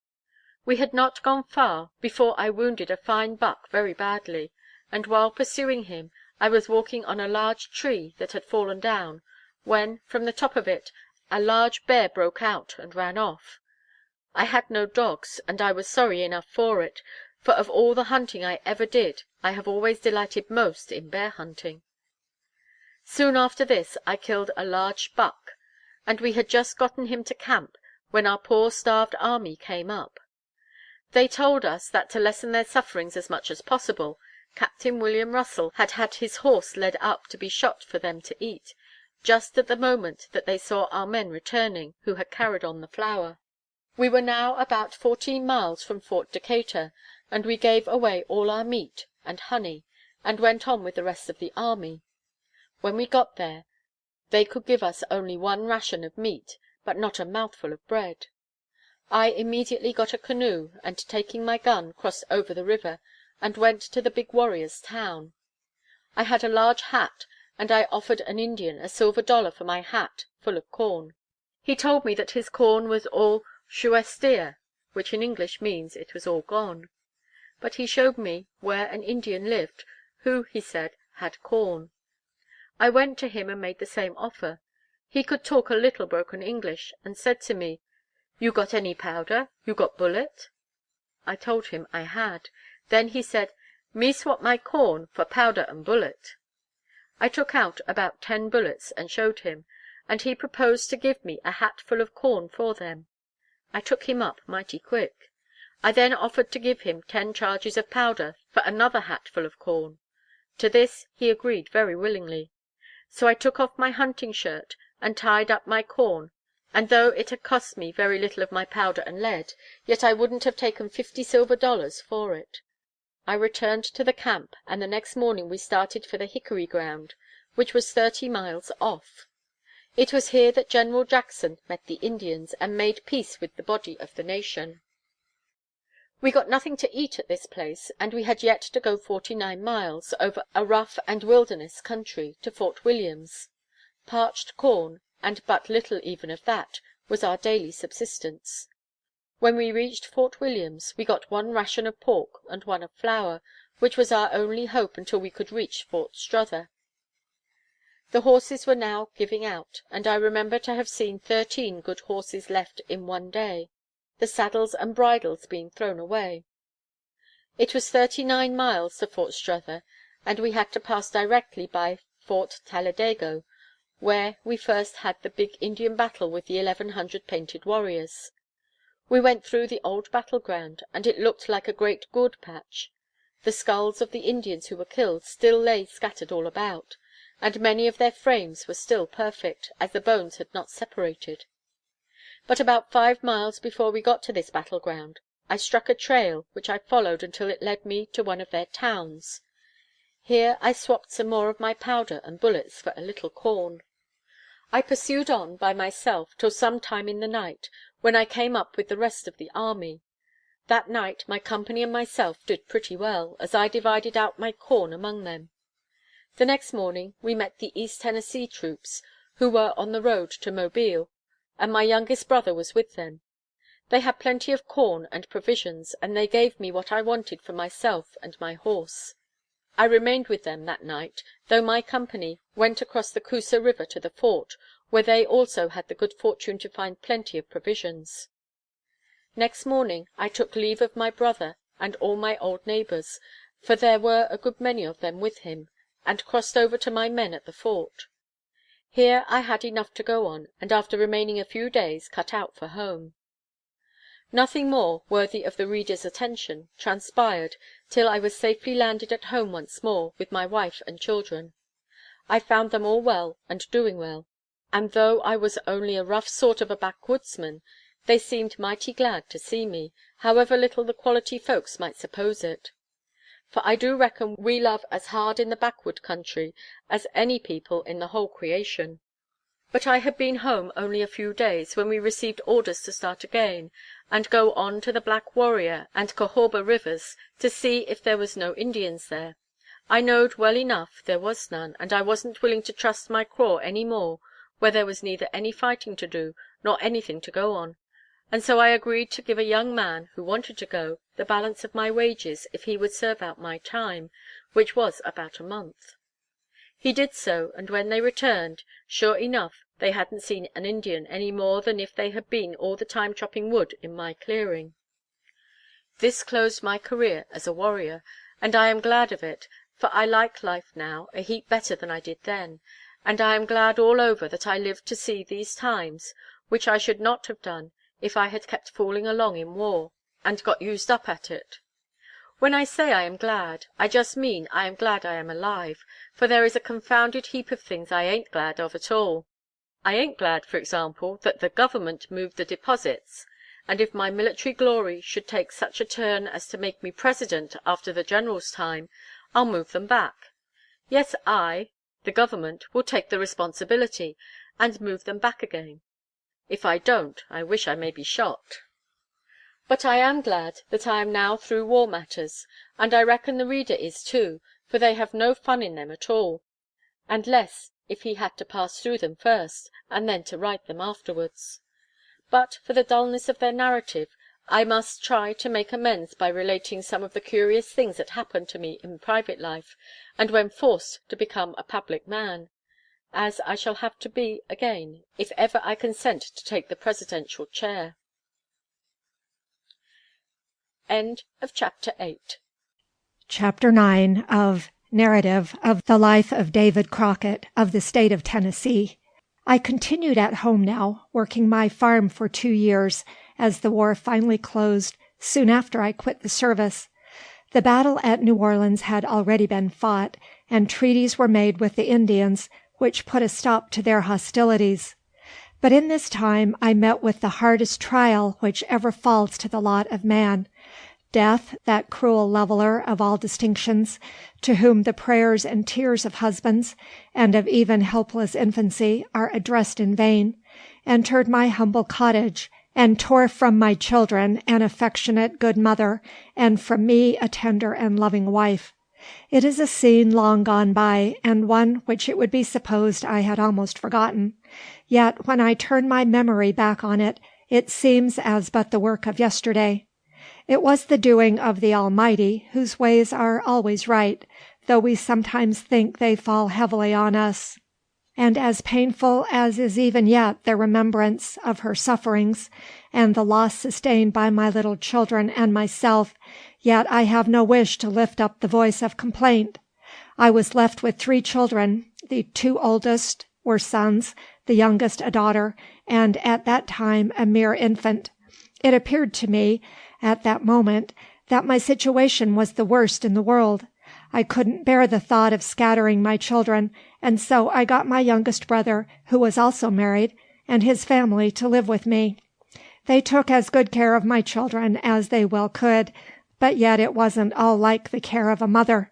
Speaker 1: We had not gone far before I wounded a fine buck very badly, and while pursuing him I was walking on a large tree that had fallen down, when, from the top of it, a large bear broke out and ran off. I had no dogs, and I was sorry enough for it, for of all the hunting I ever did I have always delighted most in bear hunting. Soon after this I killed a large buck, and we had just gotten him to camp when our poor starved army came up. They told us that to lessen their sufferings as much as possible, Captain William Russell had had his horse led up to be shot for them to eat, just at the moment that they saw our men returning, who had carried on the flour. We were now about 14 miles from Fort Decatur, and we gave away all our meat and honey, and went on with the rest of the army. When we got there, they could give us only one ration of meat, but not a mouthful of bread. I immediately got a canoe, and taking my gun, crossed over the river, and went to the big warrior's town. I had a large hat, and I offered an Indian a silver dollar for my hat full of corn. He told me that his corn was all shuestia, which in English means it was all gone. But he showed me where an Indian lived, who, he said, had corn. I went to him and made the same offer. He could talk a little broken English, and said to me, "You got any powder? You got bullet?" I told him I had. Then he said, "Me swap my corn for powder and bullet." I took out about 10 bullets and showed him, and he proposed to give me a hat full of corn for them. I took him up mighty quick. I then offered to give him 10 charges of powder for another hat full of corn. To this he agreed very willingly. So I took off my hunting shirt and tied up my corn, and though it had cost me very little of my powder and lead, yet I wouldn't have taken 50 silver dollars for it. I returned to the camp, and the next morning we started for the Hickory ground, which was 30 miles off. It was here that General Jackson met the Indians, and made peace with the body of the nation. We got nothing to eat at this place, and we had yet to go 49 miles, over a rough and wilderness country, to Fort Williams. Parched corn, and but little even of that, was our daily subsistence. When we reached Fort Williams, we got 1 ration of pork and 1 of flour, which was our only hope until we could reach Fort Strother. The horses were now giving out, and I remember to have seen 13 good horses left in one day, the saddles and bridles being thrown away. It was 39 miles to Fort Strother, and we had to pass directly by Fort Talladego, where we first had the big Indian battle with the 1100 painted warriors. We went through the old battleground, and it looked like a great gourd patch. The skulls of the Indians who were killed still lay scattered all about, and many of their frames were still perfect, as the bones had not separated. But about 5 miles before we got to this battleground, I struck a trail, which I followed until it led me to one of their towns. Here I swapped some more of my powder and bullets for a little corn. I pursued on by myself till some time in the night, when I came up with the rest of the army. That night my company and myself did pretty well, as I divided out my corn among them. The next morning we met the East Tennessee troops, who were on the road to Mobile, and my youngest brother was with them. They had plenty of corn and provisions, and they gave me what I wanted for myself and my horse. I remained with them that night, though my company went across the Coosa River to the fort, where they also had the good fortune to find plenty of provisions. Next morning I took leave of my brother and all my old neighbors, for there were a good many of them with him, and crossed over to my men at the fort. Here I had enough to go on, and after remaining a few days cut out for home. Nothing more worthy of the reader's attention transpired till I was safely landed at home once more with my wife and children. I found them all well and doing well. and though I was only a rough sort of a backwoodsman, they seemed mighty glad to see me, however little the quality folks might suppose it. For I do reckon we love as hard in the backwood country as any people in the whole creation. But I had been home only a few days when we received orders to start again, and go on to the Black Warrior and Cahawba rivers to see if there was no Indians there. I knowed well enough there was none, and I wasn't willing to trust my craw any more where there was neither any fighting to do, nor anything to go on. And so I agreed to give a young man, who wanted to go, the balance of my wages if he would serve out my time, which was about a month. He did so, and when they returned, sure enough they hadn't seen an Indian any more than if they had been all the time chopping wood in my clearing. This closed my career as a warrior, and I am glad of it, for I like life now a heap better than I did then, and I am glad all over that I lived to see these times, which I should not have done if I had kept fooling along in war, and got used up at it. When I say I am glad, I just mean I am glad I am alive, for there is a confounded heap of things I ain't glad of at all. I ain't glad, for example, that the government moved the deposits, and if my military glory should take such a turn as to make me president after the general's time, I'll move them back. Yes, I, the government, will take the responsibility, and move them back again. If I don't, I wish I may be shot. But I am glad that I am now through war matters, and I reckon the reader is too, for they have no fun in them at all, and less if he had to pass through them first, and then to write them afterwards. But for the dullness of their narrative, I must try to make amends by relating some of the curious things that happened to me in private life, and when forced to become a public man, as I shall have to be again, if ever I consent to take the presidential chair. End of Chapter 8.
Speaker 6: Chapter 9 of Narrative of the Life of David Crockett of the State of Tennessee. I continued at home now, working my farm for 2 years, as the war finally closed soon after I quit the service. The battle at New Orleans had already been fought, and treaties were made with the Indians, which put a stop to their hostilities. But in this time I met with the hardest trial which ever falls to the lot of man. Death, that cruel leveller of all distinctions, to whom the prayers and tears of husbands, and of even helpless infancy, are addressed in vain, entered my humble cottage, and tore from my children an affectionate good mother, and from me a tender and loving wife. It is a scene long gone by, and one which it would be supposed I had almost forgotten. Yet when I turn my memory back on it, it seems as but the work of yesterday. It was the doing of the Almighty, whose ways are always right, though we sometimes think they fall heavily on us. And as painful as is even yet the remembrance of her sufferings, and the loss sustained by my little children and myself, yet I have no wish to lift up the voice of complaint. I was left with 3 children. The 2 oldest were sons, the youngest a daughter, and at that time a mere infant. It appeared to me, at that moment, that my situation was the worst in the world. I couldn't bear the thought of scattering my children, and so I got my youngest brother, who was also married, and his family to live with me. They took as good care of my children as they well could, but yet it wasn't all like the care of a mother.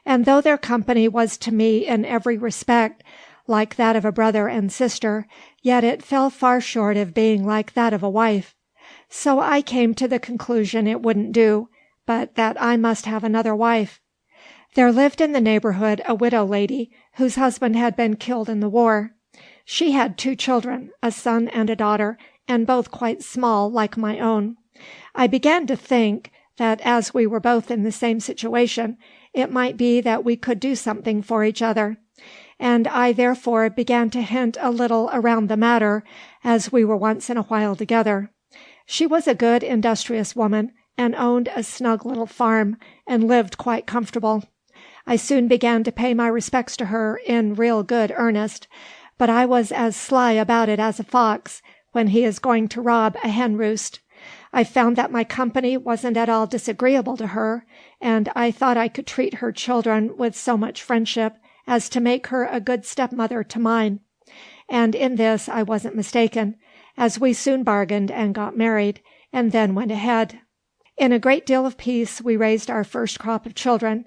Speaker 6: And though their company was to me in every respect like that of a brother and sister, yet it fell far short of being like that of a wife. So I came to the conclusion it wouldn't do, but that I must have another wife. There lived in the neighborhood a widow lady, whose husband had been killed in the war. She had 2 children, a son and a daughter, and both quite small, like my own. I began to think that as we were both in the same situation, it might be that we could do something for each other, and I therefore began to hint a little around the matter, as we were once in a while together. She was a good, industrious woman, and owned a snug little farm, and lived quite comfortable. I soon began to pay my respects to her in real good earnest, but I was as sly about it as a fox when he is going to rob a hen roost. I found that my company wasn't at all disagreeable to her, and I thought I could treat her children with so much friendship as to make her a good stepmother to mine. and in this I wasn't mistaken, as we soon bargained and got married, and then went ahead. In a great deal of peace we raised our first crop of children,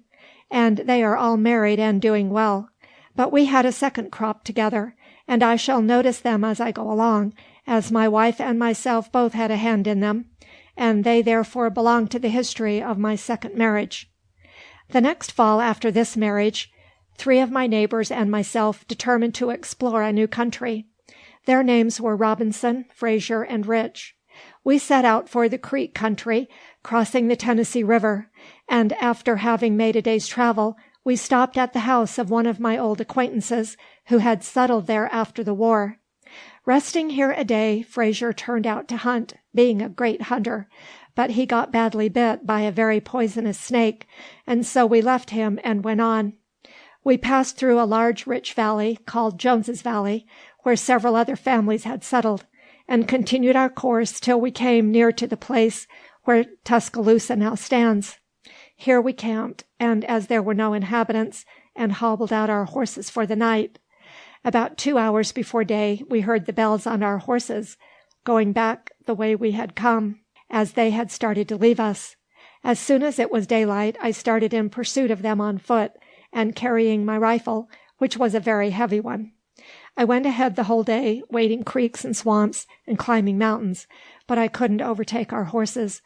Speaker 6: and they are all married and doing well. But we had a second crop together, and I shall notice them as I go along, as my wife and myself both had a hand in them, and they therefore belong to the history of my second marriage. The next fall after this marriage, 3 of my neighbors and myself determined to explore a new country. Their names were Robinson, Frazier, and Rich. We set out for the Creek country, crossing the Tennessee River, and after having made a day's travel, we stopped at the house of one of my old acquaintances who had settled there after the war. Resting here a day, Frazier turned out to hunt, being a great hunter, but he got badly bit by a very poisonous snake, and so we left him and went on. We passed through a large rich valley, called Jones's Valley, where several other families had settled, and continued our course till we came near to the place where Tuscaloosa now stands. Here we camped, and as there were no inhabitants, and hobbled out our horses for the night. About 2 hours before day, we heard the bells on our horses, going back the way we had come, as they had started to leave us. As soon as it was daylight, I started in pursuit of them on foot, and carrying my rifle, which was a very heavy one. I went ahead the whole day, wading creeks and swamps, and climbing mountains, but I couldn't overtake our horses,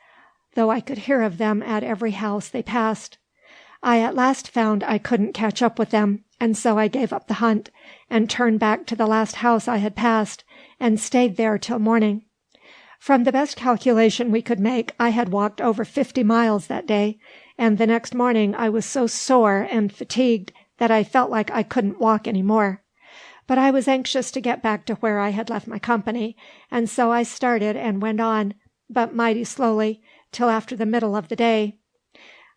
Speaker 6: though I could hear of them at every house they passed. I at last found I couldn't catch up with them, and so I gave up the hunt, and turned back to the last house I had passed, and stayed there till morning. From the best calculation we could make, I had walked over 50 miles that day, and the next morning I was so sore and fatigued that I felt like I couldn't walk any more. But I was anxious to get back to where I had left my company, and so I started and went on, but mighty slowly, till after the middle of the day.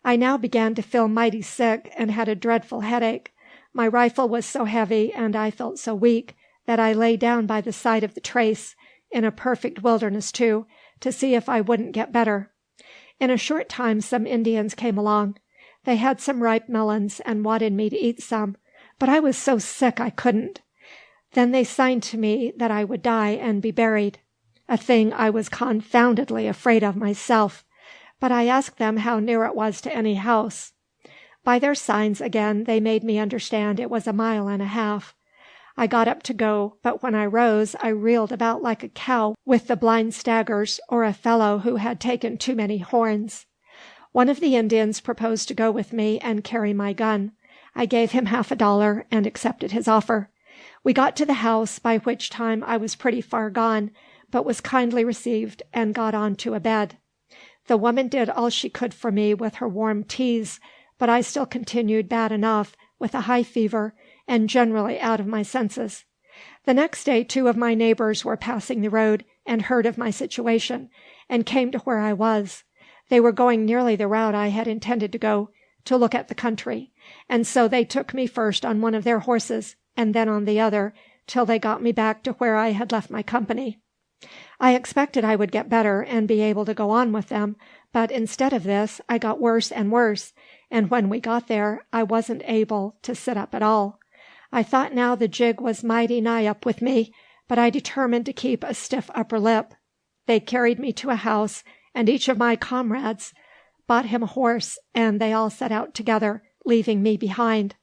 Speaker 6: I now began to feel mighty sick, and had a dreadful headache. My rifle was so heavy, and I felt so weak, that I lay down by the side of the trace, in a perfect wilderness too, to see if I wouldn't get better. In a short time some Indians came along. They had some ripe melons, and wanted me to eat some, but I was so sick I couldn't. Then they signed to me that I would die and be buried, a thing I was confoundedly afraid of myself, but I asked them how near it was to any house. By their signs again they made me understand it was 1.5 miles. I got up to go, but when I rose I reeled about like a cow with the blind staggers, or a fellow who had taken too many horns. One of the Indians proposed to go with me and carry my gun. I gave him $50 and accepted his offer. We got to the house, by which time I was pretty far gone, but was kindly received and got on to a bed. The woman did all she could for me with her warm teas, but I still continued bad enough, with a high fever, and generally out of my senses. The next day 2 of my neighbors were passing the road, and heard of my situation, and came to where I was. They were going nearly the route I had intended to go, to look at the country, and so they took me first on one of their horses, and then on the other, till they got me back to where I had left my company. I expected I would get better, and be able to go on with them, but instead of this, I got worse and worse, and when we got there, I wasn't able to sit up at all. I thought now the jig was mighty nigh up with me, but I determined to keep a stiff upper lip. They carried me to a house, and each of my comrades bought him a horse, and they all set out together, leaving me behind.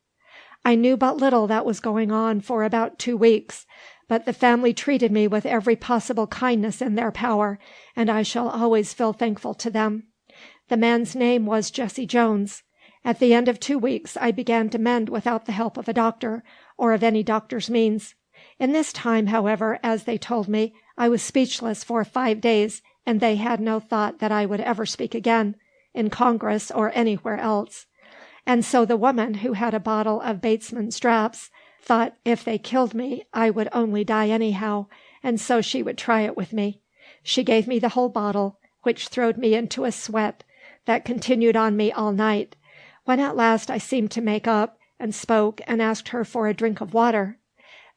Speaker 6: I knew but little that was going on for about 2 weeks, but the family treated me with every possible kindness in their power, and I shall always feel thankful to them. The man's name was Jesse Jones. At the end of 2 weeks I began to mend without the help of a doctor, or of any doctor's means. In this time, however, as they told me, I was speechless for 5 days, and they had no thought that I would ever speak again, in Congress or anywhere else. And so the woman, who had a bottle of Batesman's draps, thought if they killed me I would only die anyhow, and so she would try it with me. She gave me the whole bottle, which throwed me into a sweat that continued on me all night, when at last I seemed to make up, and spoke, and asked her for a drink of water.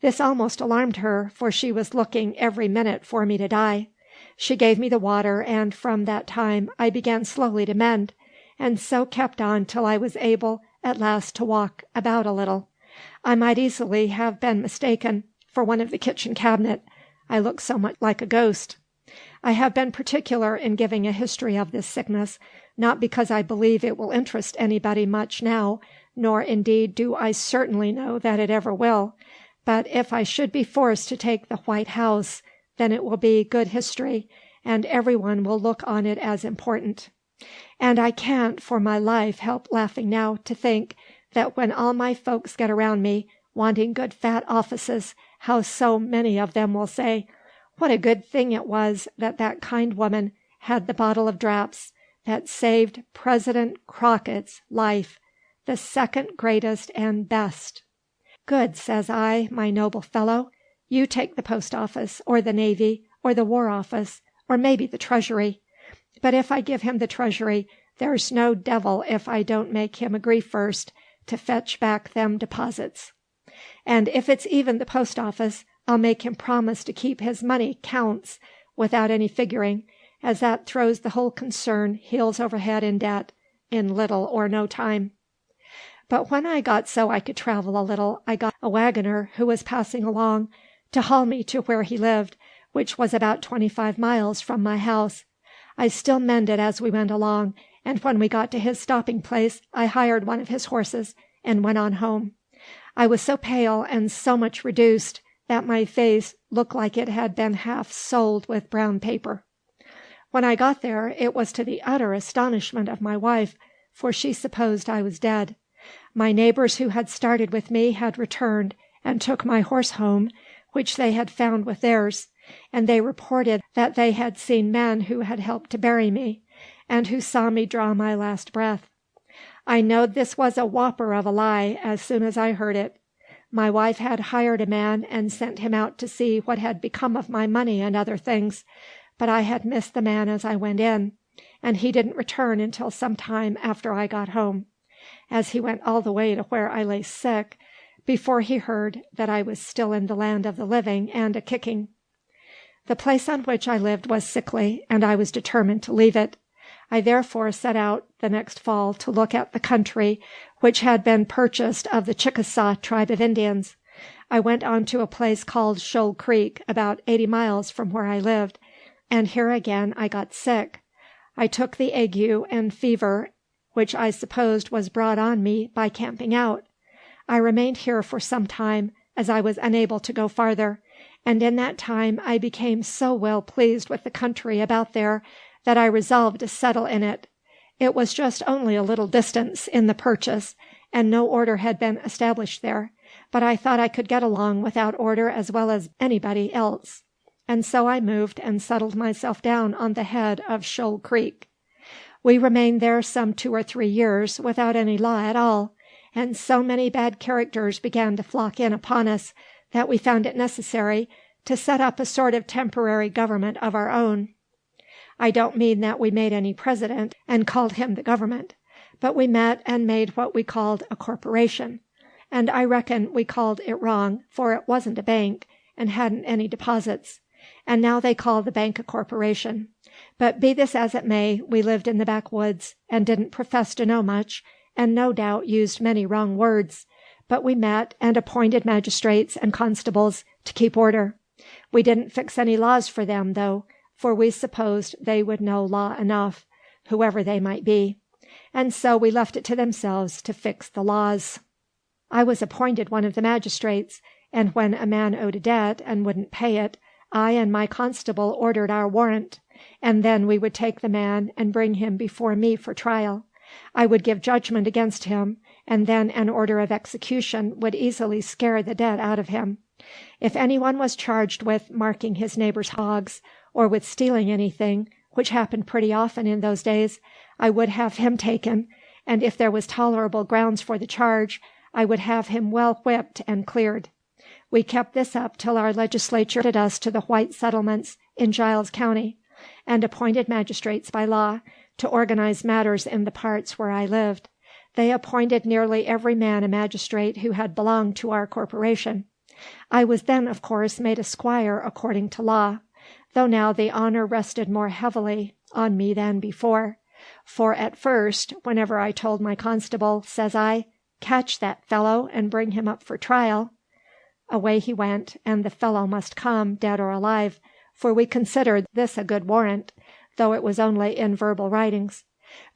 Speaker 6: This almost alarmed her, for she was looking every minute for me to die. She gave me the water, and from that time I began slowly to mend, and so kept on till I was able at last to walk about a little. I might easily have been mistaken, for one of the kitchen cabinet. I look so much like a ghost. I have been particular in giving a history of this sickness, not because I believe it will interest anybody much now, nor indeed do I certainly know that it ever will, but if I should be forced to take the White House, then it will be good history, and everyone will look on it as important. And I can't for my life help laughing now to think that when all my folks get around me, wanting good fat offices, how so many of them will say, "What a good thing it was that that kind woman had the bottle of draps that saved President Crockett's life, the second greatest and best." "Good," says I, "my noble fellow. You take the post office, or the Navy, or the War Office, or maybe the Treasury. But if I give him the Treasury, there's no devil if I don't make him agree first to fetch back them deposits. And if it's even the post office, I'll make him promise to keep his money counts without any figuring, as that throws the whole concern heels over head in debt in little or no time." But when I got so I could travel a little, I got a wagoner who was passing along to haul me to where he lived, which was about 25 miles from my house. I still mended as we went along, and when we got to his stopping place, I hired one of his horses and went on home. I was so pale and so much reduced that my face looked like it had been half soled with brown paper. When I got there, it was to the utter astonishment of my wife, for she supposed I was dead. My neighbors who had started with me had returned and took my horse home, which they had found with theirs, and they reported that they had seen men who had helped to bury me, and who saw me draw my last breath. I knowed this was a whopper of a lie as soon as I heard it. My wife had hired a man and sent him out to see what had become of my money and other things, but I had missed the man as I went in, and he didn't return until some time after I got home, as he went all the way to where I lay sick, before he heard that I was still in the land of the living and a-kicking. The place on which I lived was sickly, and I was determined to leave it. I therefore set out the next fall to look at the country which had been purchased of the Chickasaw tribe of Indians. I went on to a place called Shoal Creek, about 80 miles from where I lived, and here again I got sick. I took the ague and fever, which I supposed was brought on me by camping out. I remained here for some time, as I was unable to go farther, and in that time I became so well pleased with the country about there that I resolved to settle in it. It was just only a little distance in the purchase, and no order had been established there, but I thought I could get along without order as well as anybody else, and so I moved and settled myself down on the head of Shoal Creek. We remained there some 2 or 3 years without any law at all, and so many bad characters began to flock in upon us that we found it necessary to set up a sort of temporary government of our own. I don't mean that we made any president and called him the government, but we met and made what we called a corporation, and I reckon we called it wrong, for it wasn't a bank and hadn't any deposits, and now they call the bank a corporation. But be this as it may, we lived in the backwoods and didn't profess to know much, and no doubt used many wrong words, but we met and appointed magistrates and constables to keep order. We didn't fix any laws for them, though, for we supposed they would know law enough, whoever they might be, and so we left it to themselves to fix the laws. I was appointed one of the magistrates, and when a man owed a debt and wouldn't pay it, I and my constable ordered our warrant, and then we would take the man and bring him before me for trial. I would give judgment against him, and then an order of execution would easily scare the debt out of him. If anyone was charged with marking his neighbor's hogs, or with stealing anything, which happened pretty often in those days, I would have him taken, and if there was tolerable grounds for the charge, I would have him well whipped and cleared. We kept this up till our legislature added us to the white settlements in Giles County, and appointed magistrates by law to organize matters in the parts where I lived. They appointed nearly every man a magistrate who had belonged to our corporation. I was then, of course, made a squire according to law, though now the honor rested more heavily on me than before. For at first, whenever I told my constable, says I, "Catch that fellow and bring him up for trial," Away he went, and the fellow must come, dead or alive, for we considered this a good warrant, though it was only in verbal writings.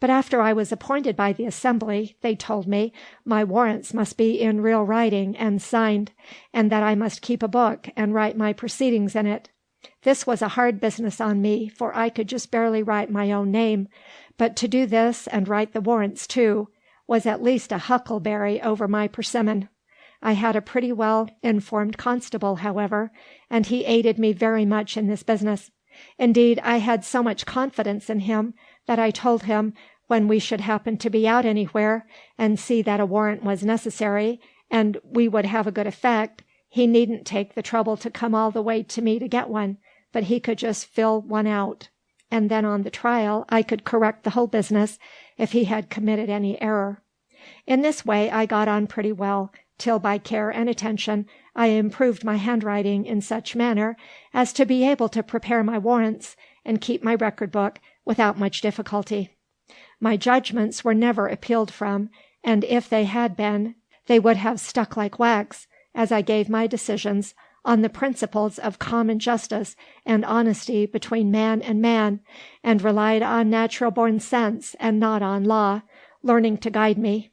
Speaker 6: But after I was appointed by the Assembly, they told me my warrants must be in real writing and signed, and that I must keep a book and write my proceedings in it. This was a hard business on me, for I could just barely write my own name, but to do this, and write the warrants too, was at least a huckleberry over my persimmon. I had a pretty well informed constable, however, and he aided me very much in this business. Indeed, I had so much confidence in him that I told him when we should happen to be out anywhere and see that a warrant was necessary and we would have a good effect, he needn't take the trouble to come all the way to me to get one, but he could just fill one out, and then on the trial I could correct the whole business if he had committed any error. In this way I got on pretty well, till by care and attention I improved my handwriting in such manner as to be able to prepare my warrants and keep my record book without much difficulty. My judgments were never appealed from, and if they had been, they would have stuck like wax, as I gave my decisions on the principles of common justice and honesty between man and man, and relied on natural-born sense and not on law, learning to guide me,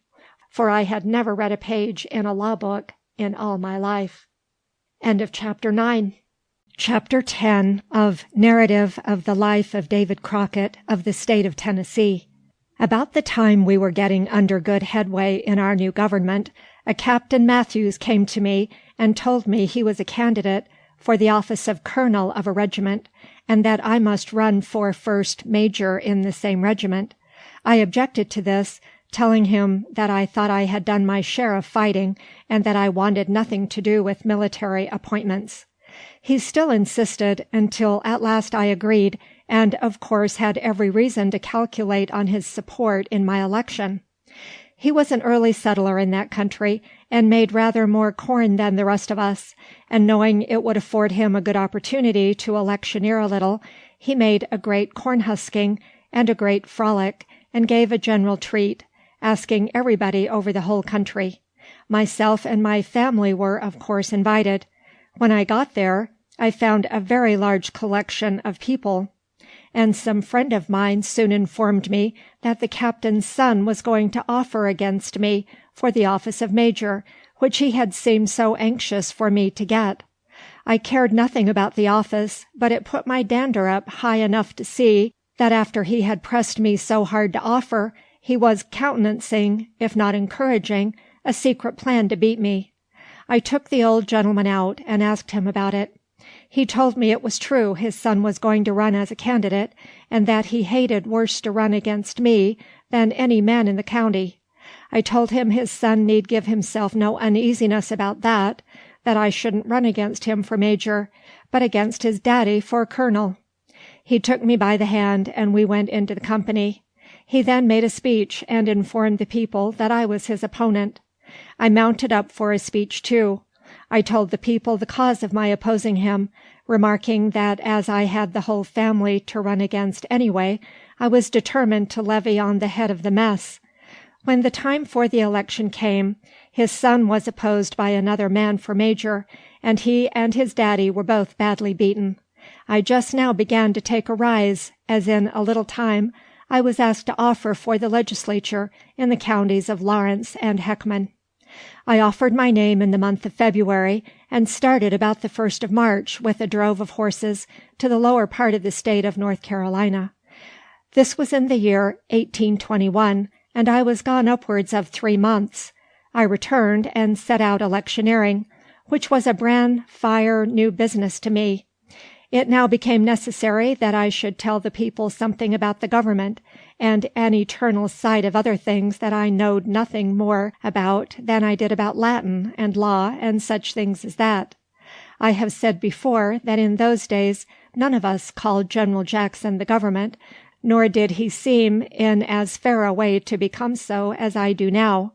Speaker 6: for I had never read a page in a law book in all my life. End of Chapter 9. Chapter 10 of Narrative of the Life of David Crockett of the State of Tennessee. About the time we were getting under good headway in our new government, a Captain Matthews came to me and told me he was a candidate for the office of colonel of a regiment, and that I must run for first major in the same regiment. I objected to this, telling him that I thought I had done my share of fighting, and that I wanted nothing to do with military appointments. He still insisted, until at last I agreed, and of course had every reason to calculate on his support in my election. He was an early settler in that country, and made rather more corn than the rest of us, and knowing it would afford him a good opportunity to electioneer a little, he made a great corn-husking and a great frolic, and gave a general treat, asking everybody over the whole country. Myself and my family were, of course, invited. When I got there, I found a very large collection of people, and some friend of mine soon informed me that the captain's son was going to offer against me for the office of major, which he had seemed so anxious for me to get. I cared nothing about the office, but it put my dander up high enough to see that after he had pressed me so hard to offer, he was countenancing, if not encouraging, a secret plan to beat me. I took the old gentleman out and asked him about it. He told me it was true his son was going to run as a candidate, and that he hated worse to run against me than any man in the county. I told him his son need give himself no uneasiness about that I shouldn't run against him for major, but against his daddy for colonel. He took me by the hand, and we went into the company. He then made a speech, and informed the people that I was his opponent. I mounted up for a speech too. I told the people the cause of my opposing him, remarking that as I had the whole family to run against anyway, I was determined to levy on the head of the mess. When the time for the election came, his son was opposed by another man for major, and he and his daddy were both badly beaten. I just now began to take a rise, as in a little time I was asked to offer for the legislature in the counties of Lawrence and Heckman. I offered my name in the month of February, and started about the 1st of March with a drove of horses to the lower part of the state of North Carolina. This was in the year 1821, and I was gone upwards of 3 months. I returned and set out electioneering, which was a bran fire new business to me. It now became necessary that I should tell the people something about the government, and an eternal sight of other things that I knowed nothing more about than I did about Latin and law and such things as that. I have said before that in those days none of us called General Jackson the government, nor did he seem in as fair a way to become so as I do now.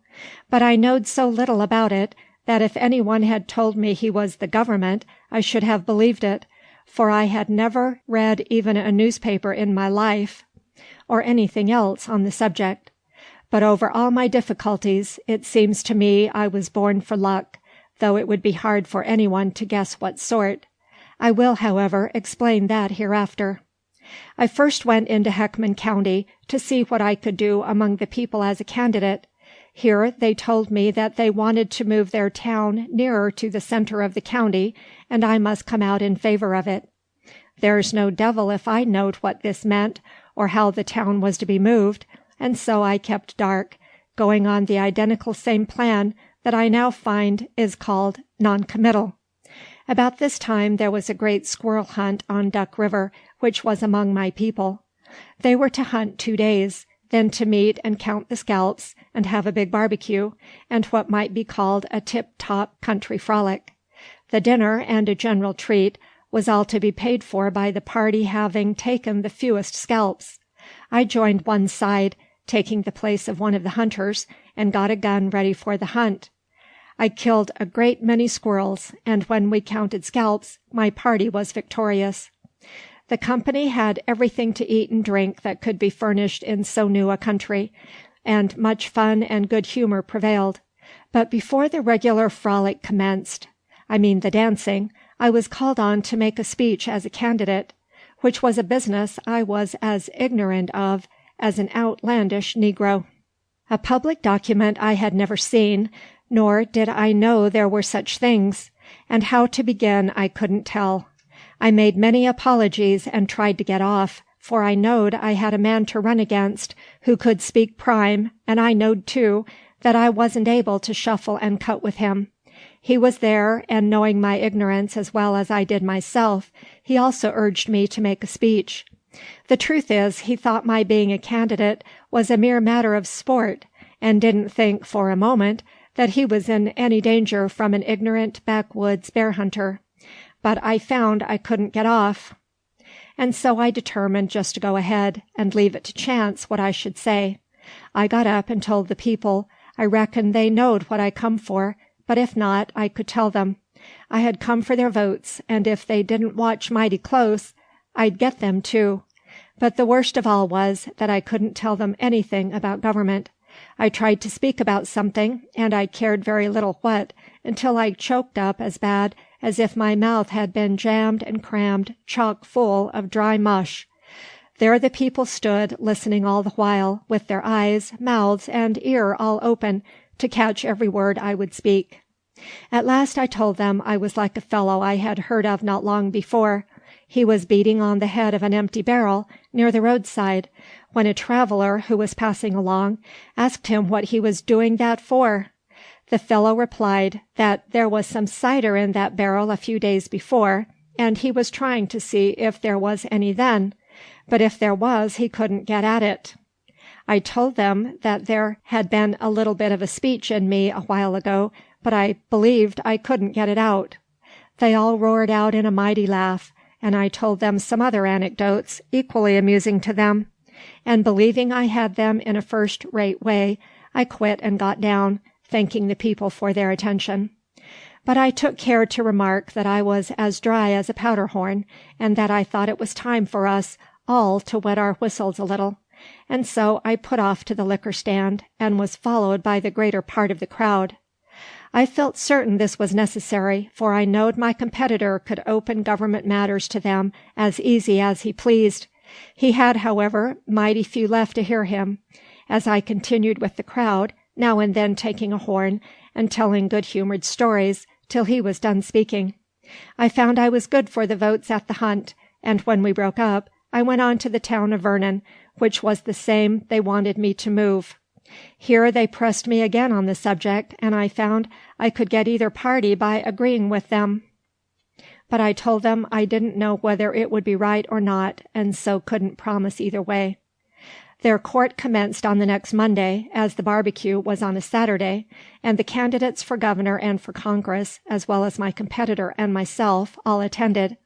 Speaker 6: But I knowed so little about it, that if any one had told me he was the government, I should have believed it, for I had never read even a newspaper in my life, or anything else on the subject. But over all my difficulties, it seems to me I was born for luck, though it would be hard for anyone to guess what sort. I will, however, explain that hereafter. I first went into Heckman County to see what I could do among the people as a candidate. Here they told me that they wanted to move their town nearer to the center of the county, and I must come out in favor of it. There's no devil if I knowed what this meant, or how the town was to be moved, and so I kept dark, going on the identical same plan that I now find is called non-committal. About this time there was a great squirrel hunt on Duck River, which was among my people. They were to hunt 2 days, then to meet and count the scalps, and have a big barbecue, and what might be called a tip-top country frolic. The dinner and a general treat was all to be paid for by the party having taken the fewest scalps. I joined one side, taking the place of one of the hunters, and got a gun ready for the hunt. I killed a great many squirrels, and when we counted scalps, my party was victorious. The company had everything to eat and drink that could be furnished in so new a country, and much fun and good humor prevailed. But before the regular frolic commenced, I mean the dancing, I was called on to make a speech as a candidate, which was a business I was as ignorant of as an outlandish Negro. A public document I had never seen, nor did I know there were such things, and how to begin I couldn't tell. I made many apologies and tried to get off, for I knowed I had a man to run against who could speak prime, and I knowed, too, that I wasn't able to shuffle and cut with him. He was there, and knowing my ignorance as well as I did myself, he also urged me to make a speech. The truth is, he thought my being a candidate was a mere matter of sport, and didn't think for a moment that he was in any danger from an ignorant backwoods bear hunter. But I found I couldn't get off, and so I determined just to go ahead, and leave it to chance what I should say. I got up and told the people I reckoned they knowed what I come for, but if not, I could tell them. I had come for their votes, and if they didn't watch mighty close, I'd get them too. But the worst of all was that I couldn't tell them anything about government. I tried to speak about something, and I cared very little what, until I choked up as bad as if my mouth had been jammed and crammed chock full of dry mush. There the people stood, listening all the while, with their eyes, mouths, and ear all open, to catch every word I would speak. At last I told them I was like a fellow I had heard of not long before. He was beating on the head of an empty barrel near the roadside, when a traveller who was passing along asked him what he was doing that for. The fellow replied that there was some cider in that barrel a few days before, and he was trying to see if there was any then, but if there was he couldn't get at it. I told them that there had been a little bit of a speech in me a while ago, but I believed I couldn't get it out. They all roared out in a mighty laugh, and I told them some other anecdotes, equally amusing to them, and believing I had them in a first-rate way, I quit and got down, thanking the people for their attention. But I took care to remark that I was as dry as a powder horn, and that I thought it was time for us all to wet our whistles a little. And so I put off to the liquor stand, and was followed by the greater part of the crowd. I felt certain this was necessary, for I knowed my competitor could open government matters to them as easy as he pleased. He had, however, mighty few left to hear him, as I continued with the crowd, now and then taking a horn, and telling good-humoured stories, till he was done speaking. I found I was good for the votes at the hunt, and when we broke up, I went on to the town of Vernon, which was the same they wanted me to move. Here they pressed me again on the subject, and I found I could get either party by agreeing with them. But I told them I didn't know whether it would be right or not, and so couldn't promise either way. Their court commenced on the next Monday, as the barbecue was on a Saturday, and the candidates for governor and for Congress, as well as my competitor and myself, all attended.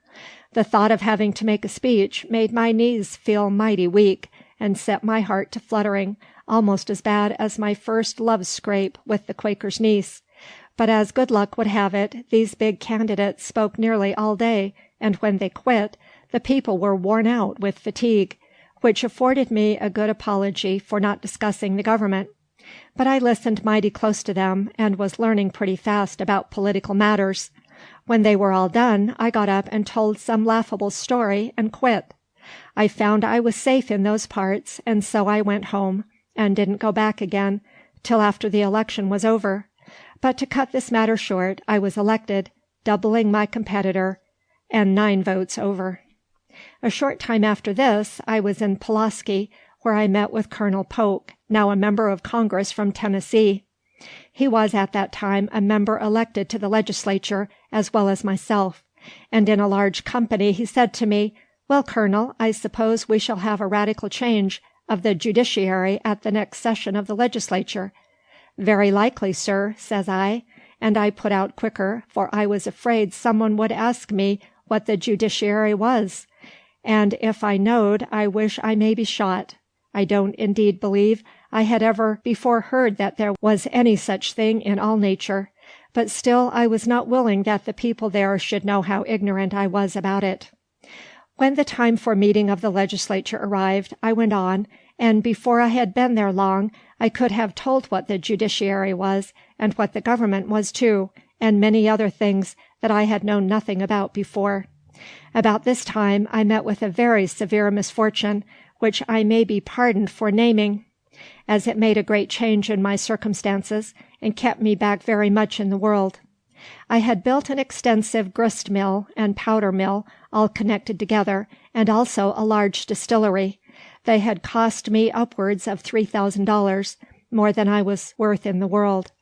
Speaker 6: The thought of having to make a speech made my knees feel mighty weak, and set my heart to fluttering, almost as bad as my first love-scrape with the Quaker's niece. But as good luck would have it, these big candidates spoke nearly all day, and when they quit, the people were worn out with fatigue, which afforded me a good apology for not discussing the government. But I listened mighty close to them, and was learning pretty fast about political matters. When they were all done, I got up and told some laughable story, and quit. I found I was safe in those parts, and so I went home, and didn't go back again till after the election was over. But to cut this matter short, I was elected, doubling my competitor, and 9 votes over. A short time after this, I was in Pulaski, where I met with Colonel Polk, now a member of Congress from Tennessee. He was at that time a member elected to the legislature, as well as myself, and in a large company he said to me, "Well, Colonel, I suppose we shall have a radical change of the judiciary at the next session of the legislature." "Very likely, sir," says I, and I put out quicker, for I was afraid someone would ask me what the judiciary was, and if I knowed, I wish I may be shot. I don't indeed believe I had ever before heard that there was any such thing in all nature, but still I was not willing that the people there should know how ignorant I was about it. When the time for meeting of the legislature arrived, I went on, and before I had been there long, I could have told what the judiciary was, and what the government was too, and many other things that I had known nothing about before. About this time I met with a very severe misfortune, which I may be pardoned for naming, as it made a great change in my circumstances, and kept me back very much in the world. I had built an extensive grist mill and powder mill, all connected together, and also a large distillery. They had cost me upwards of $3,000, more than I was worth in the world.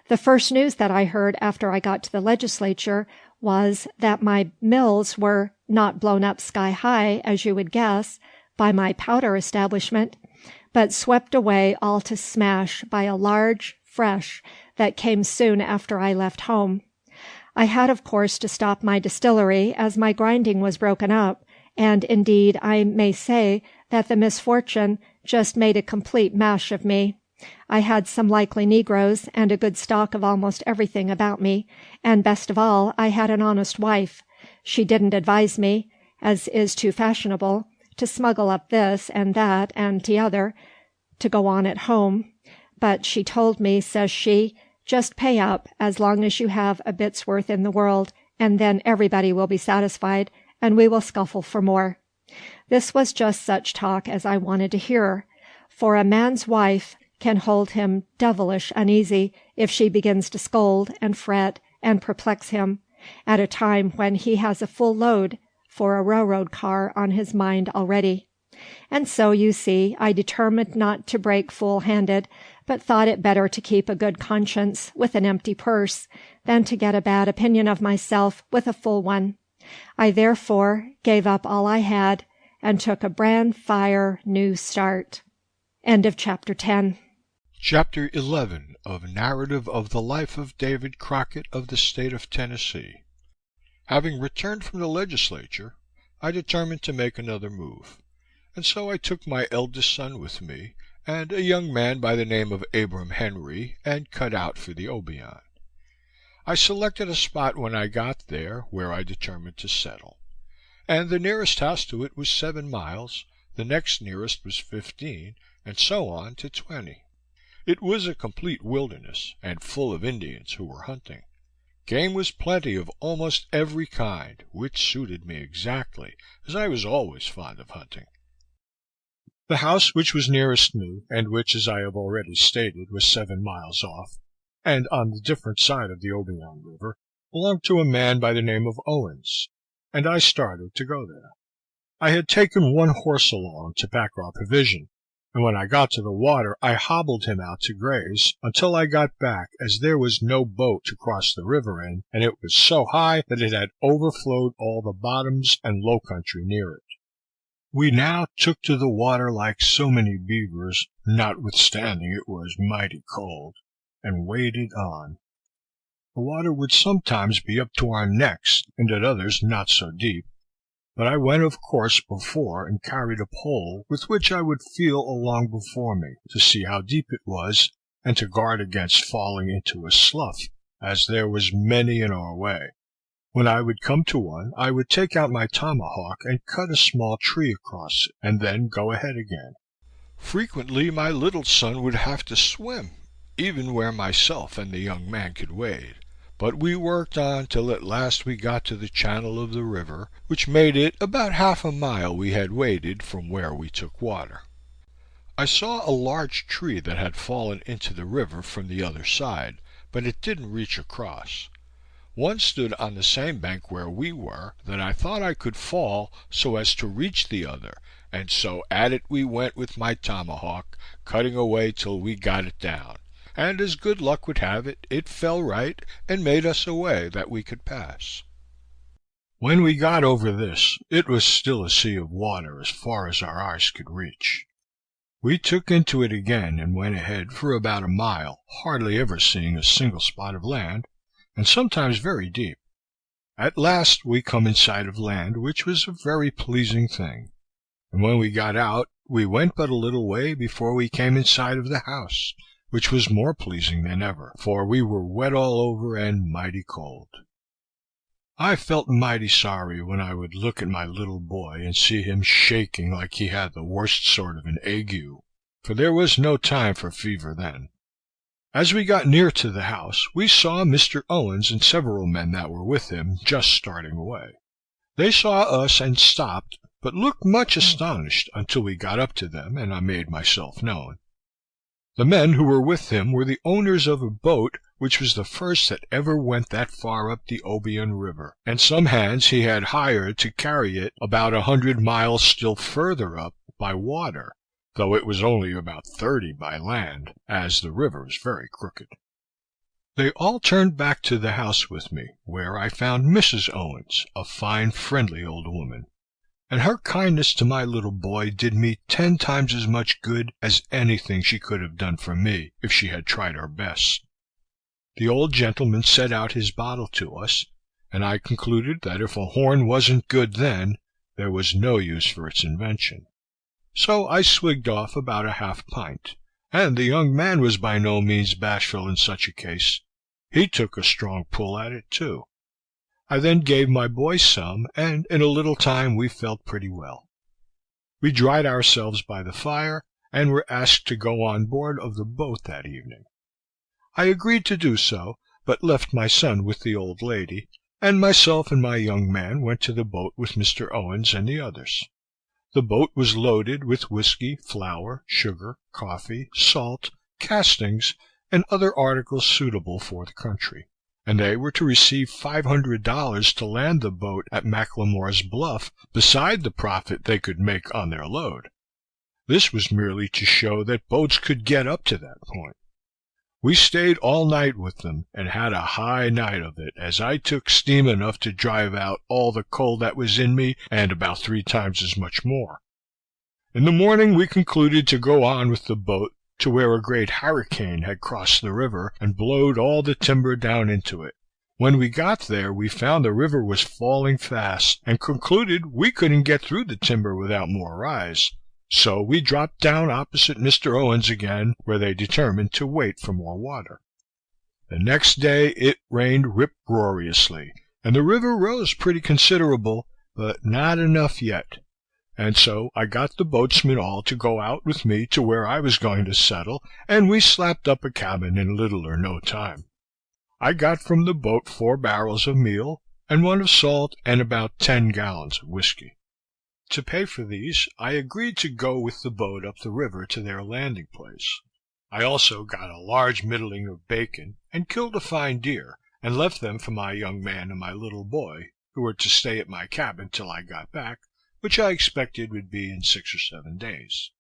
Speaker 6: The first news that I heard after I got to the legislature was that my mills were not blown up sky high, as you would guess, by my powder establishment, but swept away all to smash by a large, fresh, that came soon after I left home. I had of course to stop my distillery, as my grinding was broken up, and indeed I may say that the misfortune just made a complete mash of me. I had some likely negroes, and a good stock of almost everything about me, and best of all, I had an honest wife. She didn't advise me, as is too fashionable, to smuggle up this and that and t'other to go on at home, but she told me, says she, "Just pay up, as long as you have a bit's worth in the world, and then everybody will be satisfied, and we will scuffle for more." This was just such talk as I wanted to hear, for a man's wife can hold him devilish uneasy if she begins to scold and fret and perplex him, at a time when he has a full load for a railroad car on his mind already. And so, you see, I determined not to break full-handed, but thought it better to keep a good conscience with an empty purse, than to get a bad opinion of myself with a full one. I therefore gave up all I had, and took a brand-fire new start. End of chapter 10.
Speaker 5: Chapter 11 of Narrative of the Life of David Crockett of the State of Tennessee. Having returned from the legislature, I determined to make another move, and so I took my eldest son with me, and a young man by the name of Abram Henry, and cut out for the Obion. I selected a spot when I got there, where I determined to settle, and the nearest house to it was 7 miles, the next nearest was 15, and so on to 20. It was a complete wilderness, and full of Indians who were hunting. Game was plenty of almost every kind, which suited me exactly, as I was always fond of hunting. The house which was nearest me, and which, as I have already stated, was 7 miles off, and on the different side of the Obion River, belonged to a man by the name of Owens, and I started to go there. I had taken 1 horse along to pack our provision, and when I got to the water I hobbled him out to graze until I got back, as there was no boat to cross the river in, and it was so high that it had overflowed all the bottoms and low country near it. We now took to the water like so many beavers, notwithstanding it was mighty cold, and waded on. The water would sometimes be up to our necks, and at others not so deep, but I went of course before and carried a pole with which I would feel along before me, to see how deep it was, and to guard against falling into a slough, as there was many in our way. When I would come to one, I would take out my tomahawk and cut a small tree across it, and then go ahead again. Frequently my little son would have to swim, even where myself and the young man could wade. But we worked on till at last we got to the channel of the river, which made it about half a mile we had waded from where we took water. I saw a large tree that had fallen into the river from the other side, but it didn't reach across. One stood on the same bank where we were, that I thought I could fall so as to reach the other, and so at it we went with my tomahawk, cutting away till we got it down, and as good luck would have it, it fell right, and made us a way that we could pass. When we got over this, it was still a sea of water as far as our eyes could reach. We took into it again and went ahead for about a mile, hardly ever seeing a single spot of land, and sometimes very deep. At last we come in sight of land, which was a very pleasing thing, and when we got out, we went but a little way before we came in sight of the house, which was more pleasing than ever, for we were wet all over and mighty cold. I felt mighty sorry when I would look at my little boy and see him shaking like he had the worst sort of an ague, for there was no time for fever then. As we got near to the house, we saw Mr. Owens and several men that were with him just starting away. They saw us and stopped, but looked much astonished until we got up to them and I made myself known. The men who were with him were the owners of a boat which was the first that ever went that far up the Obion River, and some hands he had hired to carry it about 100 miles still further up by water, though it was only about 30 by land, as the river was very crooked. They all turned back to the house with me, where I found Mrs. Owens, a fine, friendly old woman, and her kindness to my little boy did me 10 times as much good as anything she could have done for me if she had tried her best. The old gentleman set out his bottle to us, and I concluded that if a horn wasn't good then, there was no use for its invention. So I swigged off about a half pint, and the young man was by no means bashful in such a case. He took a strong pull at it, too. I then gave my boy some, and in a little time we felt pretty well. We dried ourselves by the fire, and were asked to go on board of the boat that evening. I agreed to do so, but left my son with the old lady, and myself and my young man went to the boat with Mr. Owens and the others. The boat was loaded with whiskey, flour, sugar, coffee, salt, castings, and other articles suitable for the country, and they were to receive $500 to land the boat at McLemore's Bluff, beside the profit they could make on their load. This was merely to show that boats could get up to that point. We stayed all night with them, and had a high night of it, as I took steam enough to drive out all the cold that was in me, and about 3 times as much more. In the morning we concluded to go on with the boat to where a great hurricane had crossed the river, and blowed all the timber down into it. When we got there, we found the river was falling fast, and concluded we couldn't get through the timber without more rise. So we dropped down opposite Mr. Owens again, where they determined to wait for more water. The next day it rained rip-roariously, and the river rose pretty considerable, but not enough yet. And so I got the boatsmen all to go out with me to where I was going to settle, and we slapped up a cabin in little or no time. I got from the boat 4 barrels of meal, and 1 of salt, and about 10 gallons of whiskey. To pay for these, I agreed to go with the boat up the river to their landing place. I also got a large middling of bacon, and killed a fine deer, and left them for my young man and my little boy, who were to stay at my cabin till I got back, which I expected would be in 6 or 7 days.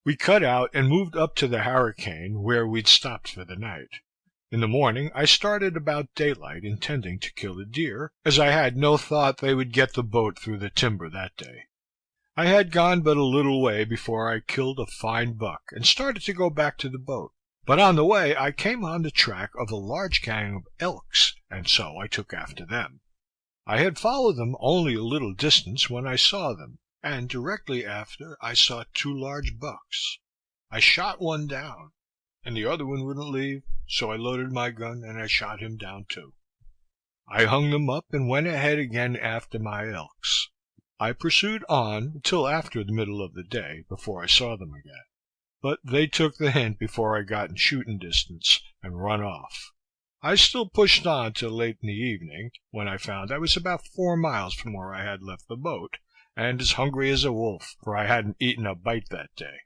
Speaker 5: We cut out and moved up to the hurricane, where we'd stopped for the night. In the morning I started about daylight, intending to kill a deer, as I had no thought they would get the boat through the timber that day. I had gone but a little way before I killed a fine buck, and started to go back to the boat. But on the way I came on the track of a large gang of elks, and so I took after them. I had followed them only a little distance when I saw them, and directly after I saw 2 large bucks. I shot one down, and the other one wouldn't leave, so I loaded my gun and I shot him down too. I hung them up and went ahead again after my elks. I pursued on till after the middle of the day before I saw them again. but they took the hint before I got in shooting distance and run off. I still pushed on till late in the evening, when I found I was about 4 miles from where I had left the boat, and as hungry as a wolf, for I hadn't eaten a bite that day.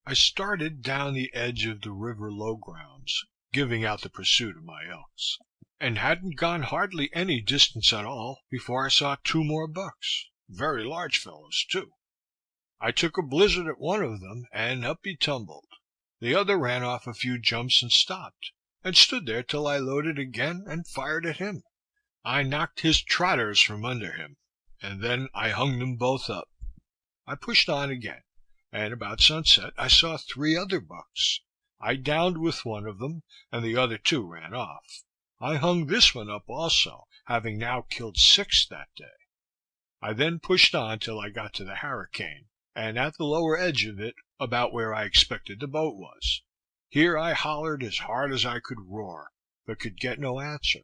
Speaker 5: I started down the edge of the river low grounds, giving out the pursuit of my elks, and hadn't gone hardly any distance at all before I saw 2 more bucks, very large fellows too. I took a blizzard at one of them, and up he tumbled. The other ran off a few jumps and stopped, and stood there till I loaded again and fired at him. I knocked his trotters from under him, and then I hung them both up. I pushed on again, and about sunset I saw 3 other bucks. I downed with one of them, and the other 2 ran off. I hung this one up also, having now killed 6 that day. I then pushed on till I got to the Hurricane, and at the lower edge of it, about where I expected the boat was. Here I hollered as hard as I could roar, but could get no answer.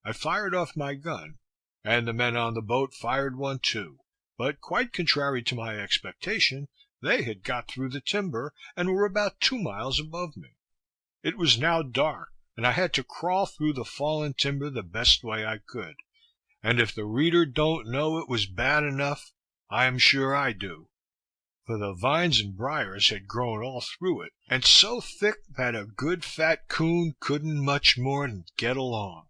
Speaker 5: I fired off my gun, and the men on the boat fired one too, but quite contrary to my expectation, they had got through the timber, and were about 2 miles above me. It was now dark, and I had to crawl through the fallen timber the best way I could, and if the reader don't know it was bad enough, I am sure I do. For the vines and briars had grown all through it, and so thick that a good fat coon couldn't much more than get along.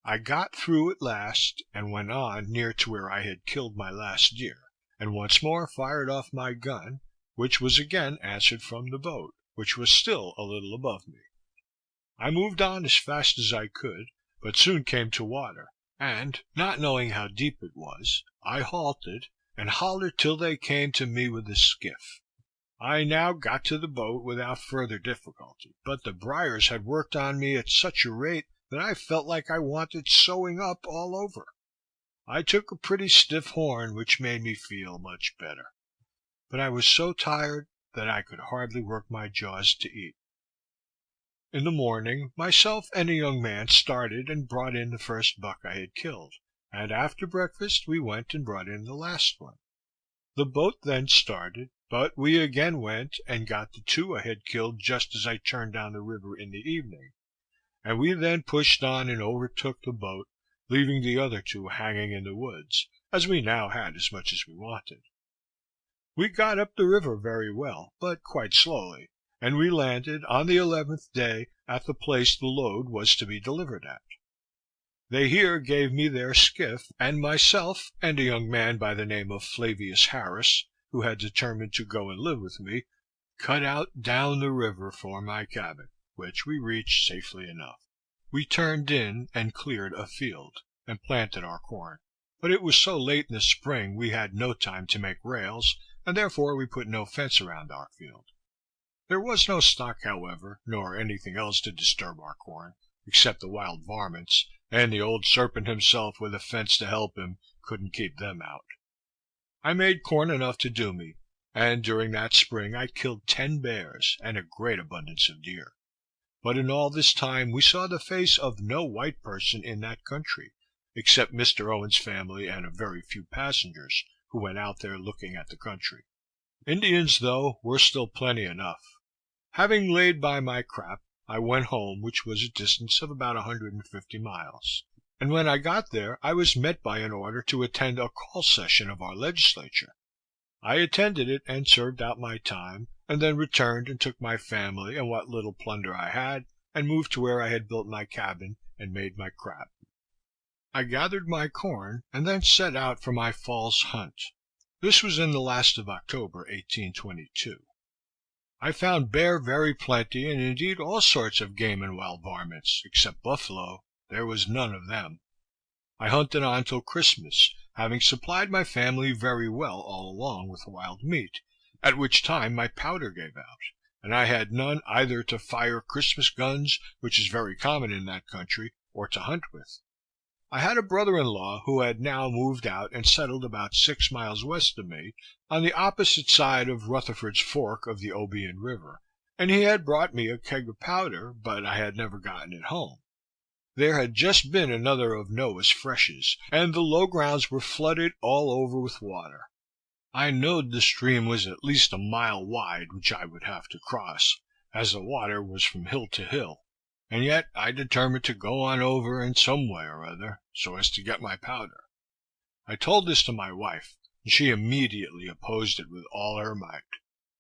Speaker 5: I got through at last, and went on near to where I had killed my last deer, and once more fired off my gun, which was again answered from the boat, which was still a little above me. I moved on as fast as I could, but soon came to water, and, not knowing how deep it was, I halted, and hollered till they came to me with a skiff. I now got to the boat without further difficulty, but the briars had worked on me at such a rate that I felt like I wanted sewing up all over. I took a pretty stiff horn, which made me feel much better, but I was so tired that I could hardly work my jaws to eat. In the morning, myself and a young man started and brought in the first buck I had killed, and after breakfast we went and brought in the last one. The boat then started, but we again went and got the 2 I had killed just as I turned down the river in the evening, and we then pushed on and overtook the boat, leaving the other 2 hanging in the woods, as we now had as much as we wanted. We got up the river very well, but quite slowly, and we landed on the 11th day at the place the load was to be delivered at. They here gave me their skiff, and myself and a young man by the name of Flavius Harris, who had determined to go and live with me, cut out down the river for my cabin, which we reached safely enough. We turned in and cleared a field, and planted our corn, but it was so late in the spring we had no time to make rails, and therefore we put no fence around our field. There was no stock, however, nor anything else to disturb our corn, except the wild varmints, and the old serpent himself with a fence to help him couldn't keep them out. I made corn enough to do me, and during that spring I killed 10 bears, and a great abundance of deer. But in all this time we saw the face of no white person in that country, except Mr. Owen's family and a very few passengers who went out there looking at the country. Indians, though, were still plenty enough. Having laid by my crap, I went home, which was a distance of about 150 miles, and when I got there I was met by an order to attend a call session of our legislature. I attended it and served out my time, and then returned and took my family and what little plunder I had, and moved to where I had built my cabin and made my crap. I gathered my corn, and then set out for my fall's hunt. This was in the last of October, 1822. I found bear very plenty, and indeed all sorts of game and wild varmints, except buffalo. There was none of them. I hunted on till Christmas, having supplied my family very well all along with wild meat, at which time my powder gave out, and I had none either to fire Christmas guns, which is very common in that country, or to hunt with. I had a brother-in-law who had now moved out and settled about 6 miles west of me, on the opposite side of Rutherford's Fork of the Obion River, and he had brought me a keg of powder, but I had never gotten it home. There had just been another of Noah's freshes, and the low grounds were flooded all over with water. I knowed the stream was at least a mile wide, which I would have to cross, as the water was from hill to hill, and yet I determined to go on over in some way or other, so as to get my powder. I told this to my wife, and she immediately opposed it with all her might.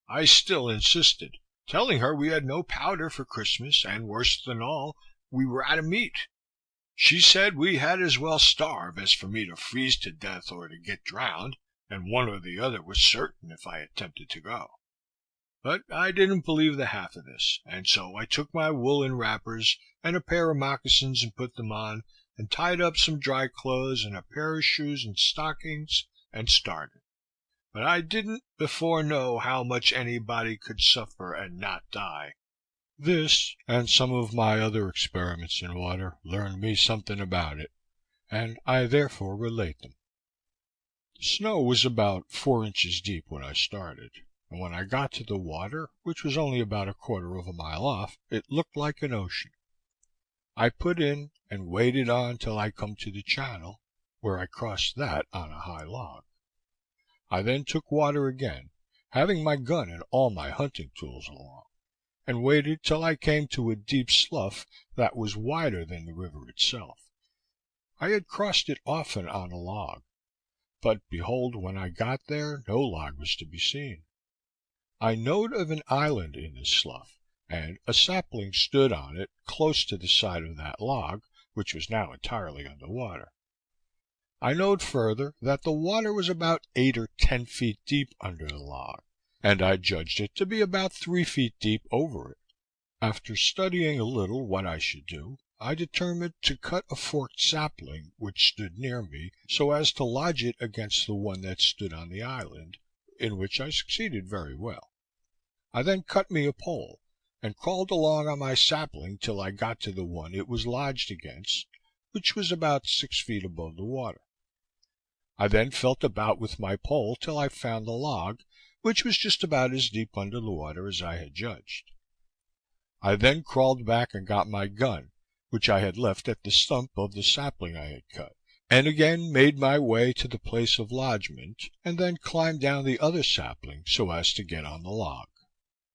Speaker 5: I still insisted, telling her we had no powder for Christmas, and worse than all, we were out of meat. She said we had as well starve as for me to freeze to death or to get drowned, and one or the other was certain if I attempted to go. But I didn't believe the half of this, and so I took my woolen wrappers and a pair of moccasins and put them on, and tied up some dry clothes and a pair of shoes and stockings, and started. But I didn't before know how much anybody could suffer and not die. This, and some of my other experiments in water, learned me something about it, and I therefore relate them. The snow was about 4 inches deep when I started, and when I got to the water, which was only about a quarter of a mile off, it looked like an ocean. I put in and waded on till I come to the channel, where I crossed that on a high log. I then took water again, having my gun and all my hunting tools along, and waited till I came to a deep slough that was wider than the river itself. I had crossed it often on a log, but behold, when I got there, no log was to be seen. I knowed of an island in this slough, and a sapling stood on it close to the side of that log, which was now entirely under water. I knowed further that the water was about 8 or 10 feet deep under the log, and I judged it to be about 3 feet deep over it. After studying a little what I should do, I determined to cut a forked sapling which stood near me, so as to lodge it against the one that stood on the island, in which I succeeded very well. I then cut me a pole, and crawled along on my sapling till I got to the one it was lodged against, which was about 6 feet above the water. I then felt about with my pole till I found the log, which was just about as deep under the water as I had judged. I then crawled back and got my gun, which I had left at the stump of the sapling I had cut, and again made my way to the place of lodgment, and then climbed down the other sapling so as to get on the log.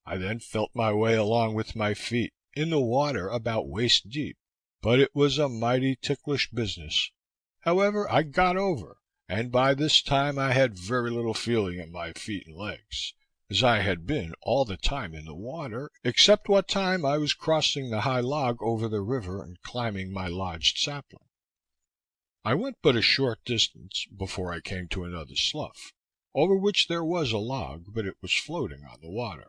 Speaker 5: I then felt my way along with my feet, in the water about waist deep, but it was a mighty ticklish business. However, I got over, and by this time I had very little feeling in my feet and legs, as I had been all the time in the water, except what time I was crossing the high log over the river and climbing my lodged sapling. I went but a short distance before I came to another slough, over which there was a log, but it was floating on the water.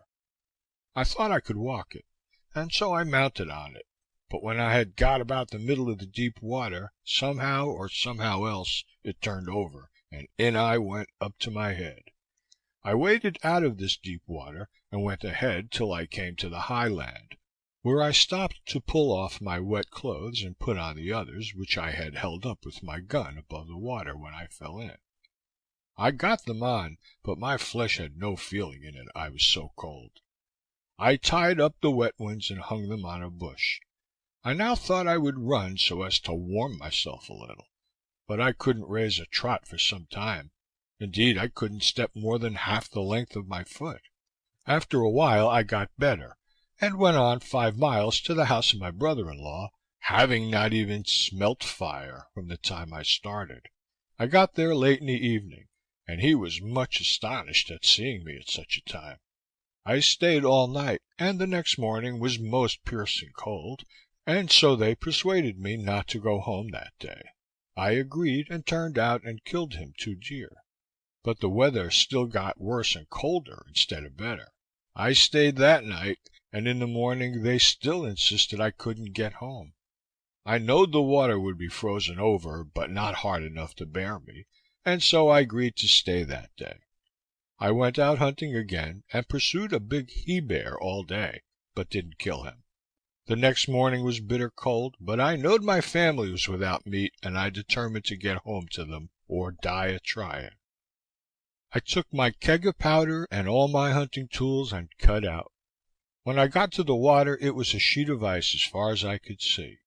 Speaker 5: I thought I could walk it, and so I mounted on it, but when I had got about the middle of the deep water, somehow or somehow else it turned over, and in I went up to my head. I waded out of this deep water, and went ahead till I came to the high land, where I stopped to pull off my wet clothes and put on the others, which I had held up with my gun above the water when I fell in. I got them on, but my flesh had no feeling in it, I was so cold. I tied up the wet ones and hung them on a bush. I now thought I would run so as to warm myself a little, but I couldn't raise a trot for some time. Indeed, I couldn't step more than half the length of my foot. After a while I got better, and went on 5 miles to the house of my brother-in-law, having not even smelt fire from the time I started. I got there late in the evening, and he was much astonished at seeing me at such a time. I stayed all night, and the next morning was most piercing cold, and so they persuaded me not to go home that day. I agreed, and turned out and killed him 2 deer. But the weather still got worse and colder instead of better. I stayed that night, and in the morning they still insisted I couldn't get home. I knowed the water would be frozen over, but not hard enough to bear me, and so I agreed to stay that day. I went out hunting again, and pursued a big he-bear all day, but didn't kill him. The next morning was bitter cold, but I knowed my family was without meat, and I determined to get home to them, or die a-trying. I took my keg of powder and all my hunting tools and cut out. When I got to the water it was a sheet of ice as far as I could see.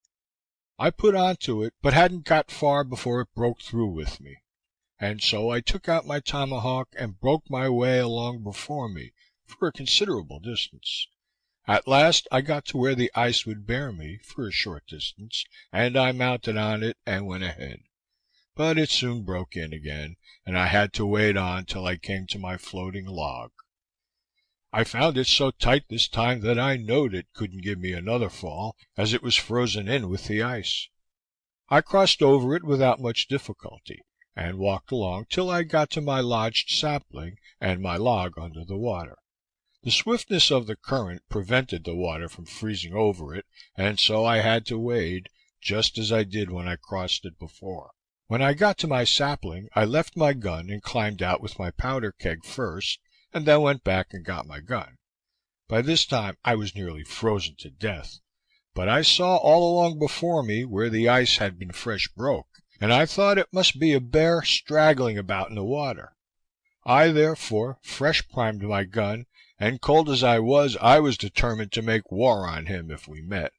Speaker 5: I put on to it, but hadn't got far before it broke through with me. and so I took out my tomahawk and broke my way along before me for a considerable distance. At last I got to where the ice would bear me for a short distance, and I mounted on it and went ahead. But it soon broke in again, and I had to wade on till I came to my floating log. I found it so tight this time that I knowed it couldn't give me another fall, as it was frozen in with the ice. I crossed over it without much difficulty, and walked along till I got to my lodged sapling and my log under the water. The swiftness of the current prevented the water from freezing over it, and so I had to wade, just as I did when I crossed it before. When I got to my sapling, I left my gun and climbed out with my powder keg first, and then went back and got my gun. By this time I was nearly frozen to death, but I saw all along before me where the ice had been fresh broke, and I thought it must be a bear straggling about in the water. I therefore fresh primed my gun, and cold as I was determined to make war on him if we met.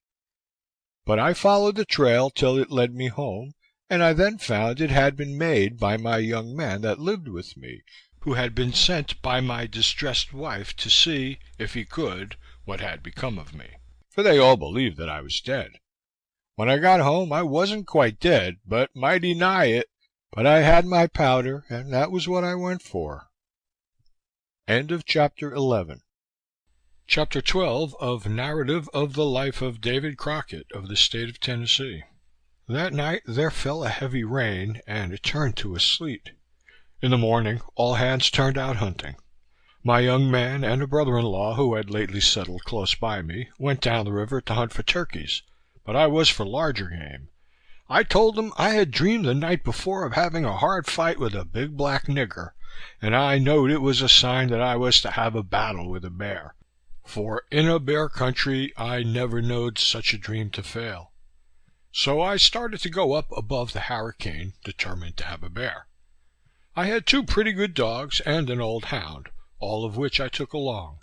Speaker 5: But I followed the trail till it led me home, and I then found it had been made by my young man that lived with me, who had been sent by my distressed wife to see, if he could, what had become of me, for they all believed that I was dead. When I got home I wasn't quite dead, but mighty nigh it, but I had my powder, and that was what I went for. End of Chapter 11. Chapter 12 of Narrative of the Life of David Crockett of the State of Tennessee. That night there fell a heavy rain, and it turned to a sleet. In the morning all hands turned out hunting. My young man and a brother-in-law, who had lately settled close by me, went down the river to hunt for turkeys, but I was for larger game. I told them I had dreamed the night before of having a hard fight with a big black nigger, and I knowed it was a sign that I was to have a battle with a bear, for in a bear country I never knowed such a dream to fail. So I started to go up above the harricane, determined to have a bear. I had 2 pretty good dogs and an old hound, all of which I took along.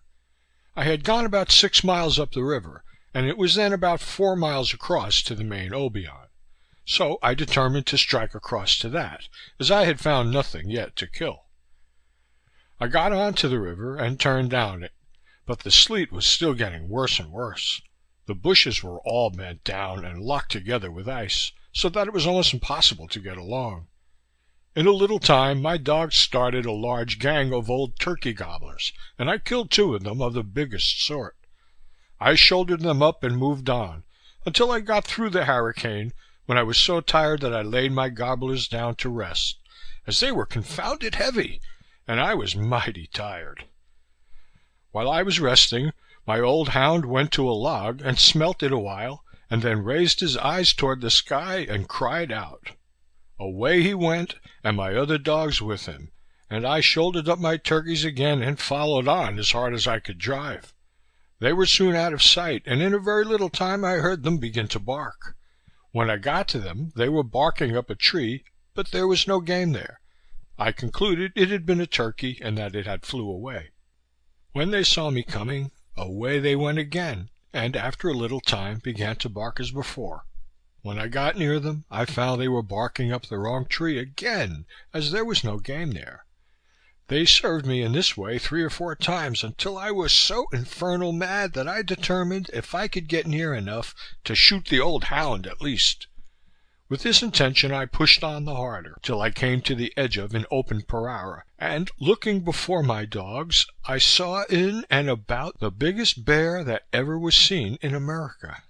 Speaker 5: I had gone about 6 miles up the river, and it was then about 4 miles across to the main Obion. So I determined to strike across to that, as I had found nothing yet to kill. I got on to the river and turned down it, but the sleet was still getting worse and worse. The bushes were all bent down and locked together with ice, so that it was almost impossible to get along. In a little time my dogs started a large gang of old turkey gobblers, and I killed 2 of them of the biggest sort. I shouldered them up and moved on, until I got through the harricane, when I was so tired that I laid my gobblers down to rest, as they were confounded heavy, and I was mighty tired. While I was resting, my old hound went to a log and smelt it a while, and then raised his eyes toward the sky and cried out. Away he went, and my other dogs with him, and I shouldered up my turkeys again and followed on as hard as I could drive. They were soon out of sight, and in a very little time I heard them begin to bark. When I got to them, they were barking up a tree, but there was no game there. I concluded it had been a turkey, and that it had flew away. When they saw me coming, away they went again, and after a little time began to bark as before. When I got near them, I found they were barking up the wrong tree again, as there was no game there. They served me in this way 3 or 4 times, until I was so infernal mad that I determined, if I could get near enough, to shoot the old hound at least. With this intention I pushed on the harder, till I came to the edge of an open parara, and looking before my dogs, I saw in and about the biggest bear that ever was seen in America.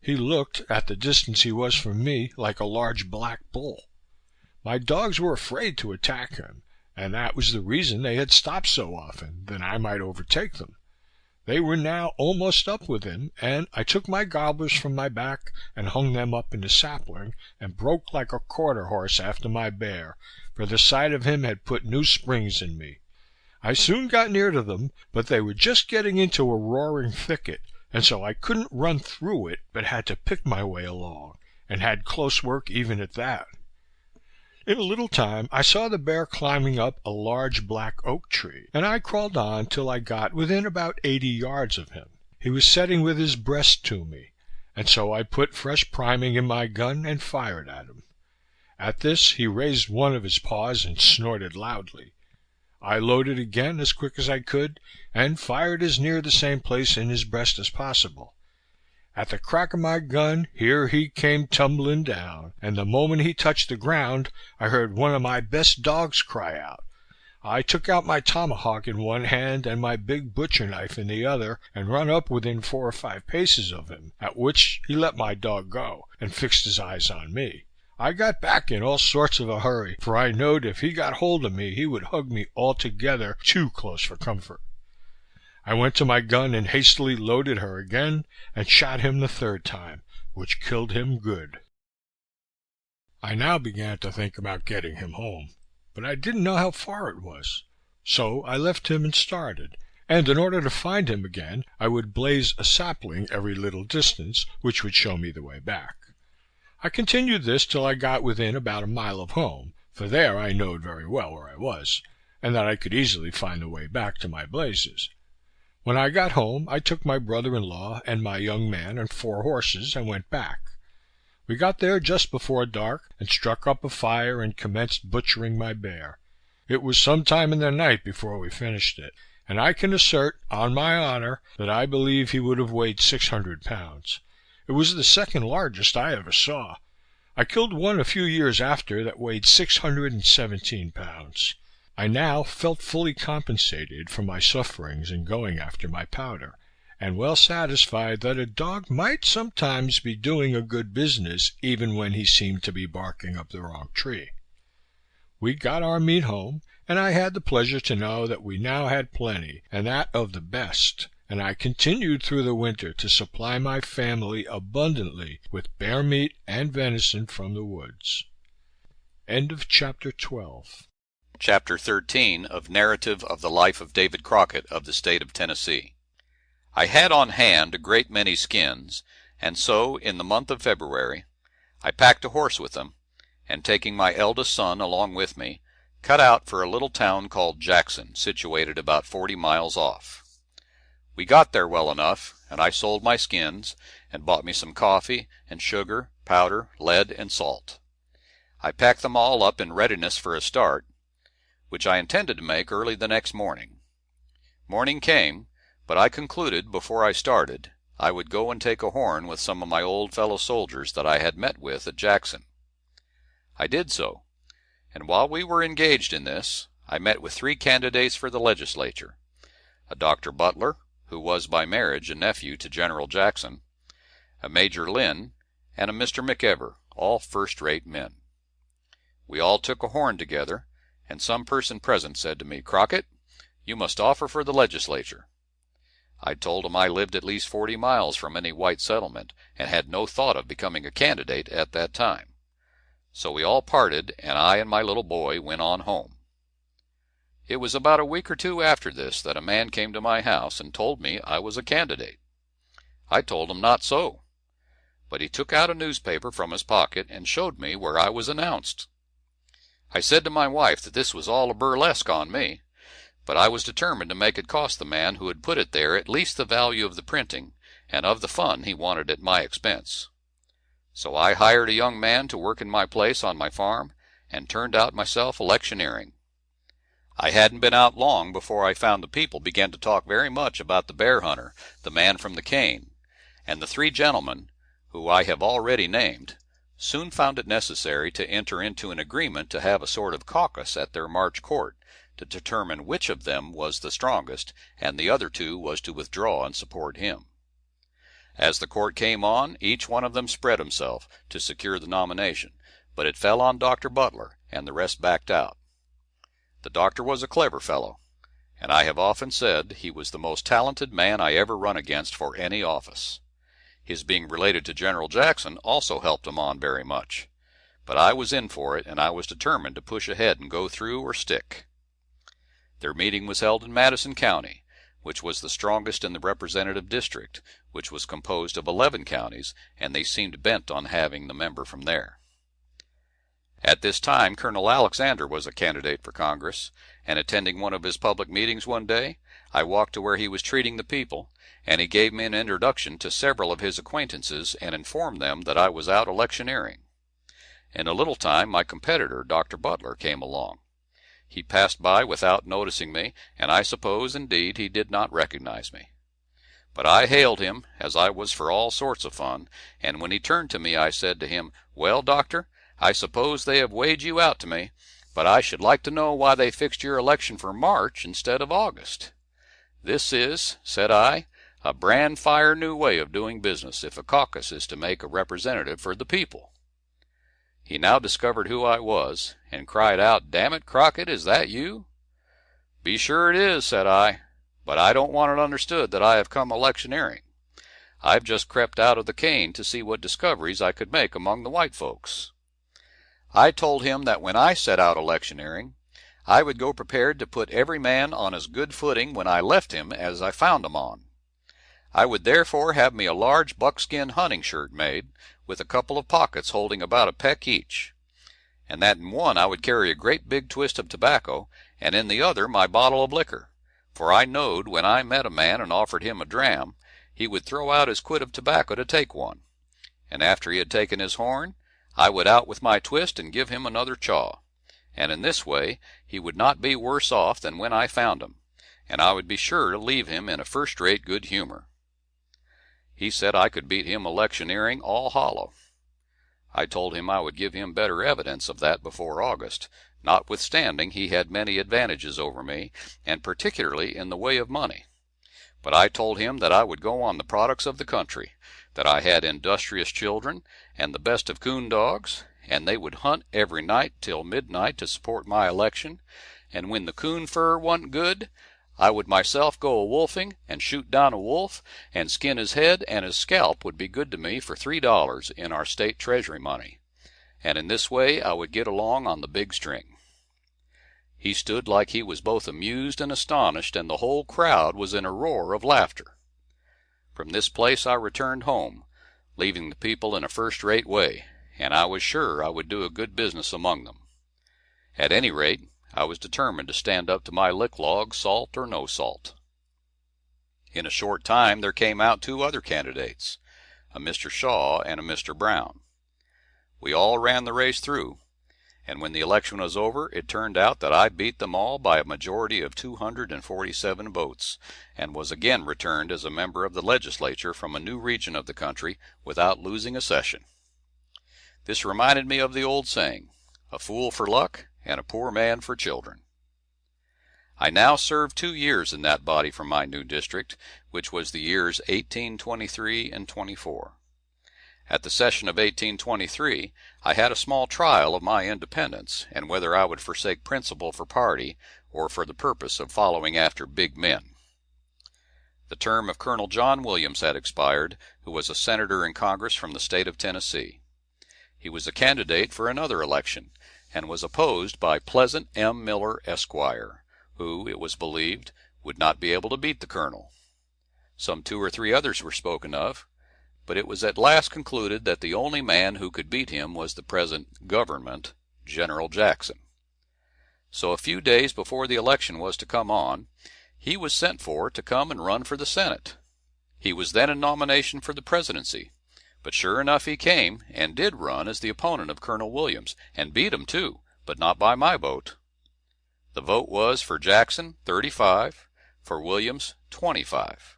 Speaker 5: He looked, at the distance he was from me, like a large black bull. My dogs were afraid to attack him, and that was the reason they had stopped so often, that I might overtake them. They were now almost up with him, and I took my gobblers from my back and hung them up in the sapling, and broke like a quarter horse after my bear, for the sight of him had put new springs in me. I soon got near to them, but they were just getting into a roaring thicket, and so I couldn't run through it, but had to pick my way along, and had close work even at that. In a little time I saw the bear climbing up a large black oak tree, and I crawled on till I got within about 80 yards of him. He was setting with his breast to me, and so I put fresh priming in my gun and fired at him. At this he raised one of his paws and snorted loudly. I loaded again as quick as I could, and fired as near the same place in his breast as possible. At the crack of my gun, here he came tumbling down, and the moment he touched the ground, I heard one of my best dogs cry out. I took out my tomahawk in one hand and my big butcher knife in the other, and run up within 4 or 5 paces of him, at which he let my dog go, and fixed his eyes on me. I got back in all sorts of a hurry, for I knowed if he got hold of me, he would hug me altogether too close for comfort. I went to my gun and hastily loaded her again, and shot him the 3rd time, which killed him good. I now began to think about getting him home, but I didn't know how far it was. So I left him and started, and in order to find him again, I would blaze a sapling every little distance, which would show me the way back. I continued this till I got within about a mile of home, for there I knowed very well where I was, and that I could easily find the way back to my blazes. When I got home, I took my brother-in-law and my young man and 4 horses and went back. We got there just before dark, and struck up a fire and commenced butchering my bear. It was some time in the night before we finished it, and I can assert, on my honor, that I believe he would have weighed 600 pounds. It was the 2nd largest I ever saw. I killed one a few years after that weighed 617 pounds. I now felt fully compensated for my sufferings in going after my powder, and well satisfied that a dog might sometimes be doing a good business even when he seemed to be barking up the wrong tree. We got our meat home, and I had the pleasure to know that we now had plenty, and that of the best, and I continued through the winter to supply my family abundantly with bear meat and venison from the woods. End of chapter 12.
Speaker 7: Chapter 13 of Narrative of the Life of David Crockett of the State of Tennessee. I had on hand a great many skins, and so, in the month of February, I packed a horse with them, and taking my eldest son along with me, cut out for a little town called Jackson, situated about 40 miles off. We got there well enough, and I sold my skins, and bought me some coffee, and sugar, powder, lead, and salt. I packed them all up in readiness for a start, which I intended to make early the next morning. Morning came, but I concluded, before I started, I would go and take a horn with some of my old fellow soldiers that I had met with at Jackson. I did so, and while we were engaged in this, I met with 3 candidates for the legislature, a Dr. Butler, who was by marriage a nephew to General Jackson, a Major Lynn, and a Mr. McEver, all first-rate men. We all took a horn together, and some person present said to me, "Crockett, you must offer for the legislature." I told him I lived at least 40 miles from any white settlement, and had no thought of becoming a candidate at that time. So we all parted, and I and my little boy went on home. It was about a week or 2 after this that a man came to my house and told me I was a candidate. I told him not so, but he took out a newspaper from his pocket and showed me where I was announced. I said to my wife that this was all a burlesque on me, but I was determined to make it cost the man who had put it there at least the value of the printing and of the fun he wanted at my expense. So I hired a young man to work in my place on my farm, and turned out myself electioneering. I hadn't been out long before I found the people began to talk very much about the bear hunter, the man from the cane, and the 3 gentlemen, who I have already named, soon found it necessary to enter into an agreement to have a sort of caucus at their March court, to determine which of them was the strongest, and the other 2 was to withdraw and support him. As the court came on, each one of them spread himself to secure the nomination, but it fell on Dr. Butler, and the rest backed out. The doctor was a clever fellow, and I have often said he was the most talented man I ever run against for any office. His being related to General Jackson also helped him on very much, but I was in for it, and I was determined to push ahead and go through or stick. Their meeting was held in Madison County, which was the strongest in the representative district, which was composed of 11 counties, and they seemed bent on having the member from there. At this time Colonel Alexander was a candidate for Congress, and attending one of his public meetings one day, I walked to where he was treating the people, and he gave me an introduction to several of his acquaintances and informed them that I was out electioneering. In a little time my competitor, Dr. Butler, came along. He passed by without noticing me, and I suppose, indeed, he did not recognize me. But I hailed him, as I was for all sorts of fun, and when he turned to me I said to him, "Well, Doctor, I suppose they have weighed you out to me, but I should like to know why they fixed your election for March instead of August. This is," said I, "a brand fire new way of doing business if a caucus is to make a representative for the people." He now discovered who I was, and cried out, "Damn it, Crockett, is that you?" "Be sure it is," said I, "but I don't want it understood that I have come electioneering. I've just crept out of the cane to see what discoveries I could make among the white folks." I told him that when I set out electioneering, I would go prepared to put every man on as good footing when I left him as I found him on. I would therefore have me a large buckskin hunting shirt made, with a couple of pockets holding about a peck each, and that in one I would carry a great big twist of tobacco, and in the other my bottle of liquor, for I knowed when I met a man and offered him a dram, he would throw out his quid of tobacco to take one, and after he had taken his horn, I would out with my twist and give him another chaw, and in this way he would not be worse off than when I found him, and I would be sure to leave him in a first-rate good humor. He said I could beat him electioneering all hollow. I told him I would give him better evidence of that before August, notwithstanding he had many advantages over me, and particularly in the way of money. But I told him that I would go on the products of the country, that I had industrious children, and the best of coon dogs, and they would hunt every night till midnight to support my election, and when the coon fur wa'n't good, I would myself go a-wolfing, and shoot down a wolf, and skin his head, and his scalp would be good to me for $3 in our state treasury money, and in this way I would get along on the big string. He stood like he was both amused and astonished, and the whole crowd was in a roar of laughter. From this place I returned home, leaving the people in a first-rate way, and I was sure I would do a good business among them. At any rate, I was determined to stand up to my lick log, salt or no salt. In a short time there came out two other candidates, a Mr. Shaw and a Mr. Brown. We all ran the race through, and when the election was over it turned out that I beat them all by a majority of 247 votes, and was again returned as a member of the legislature from a new region of the country without losing a session. This reminded me of the old saying, "A fool for luck, and a poor man for children." I now served 2 years in that body from my new district, which was the years 1823 and 24. At the session of 1823 I had a small trial of my independence, and whether I would forsake principle for party, or for the purpose of following after big men. The term of Colonel John Williams had expired, who was a senator in Congress from the state of Tennessee. He was a candidate for another election, and was opposed by Pleasant M. Miller, Esquire, who, it was believed, would not be able to beat the colonel. Some 2 or 3 others were spoken of, but it was at last concluded that the only man who could beat him was the present government, General Jackson. So a few days before the election was to come on, he was sent for to come and run for the Senate. He was then in nomination for the presidency, but sure enough he came, and did run as the opponent of Colonel Williams, and beat him too, but not by my vote. The vote was for Jackson, 35, for Williams, 25.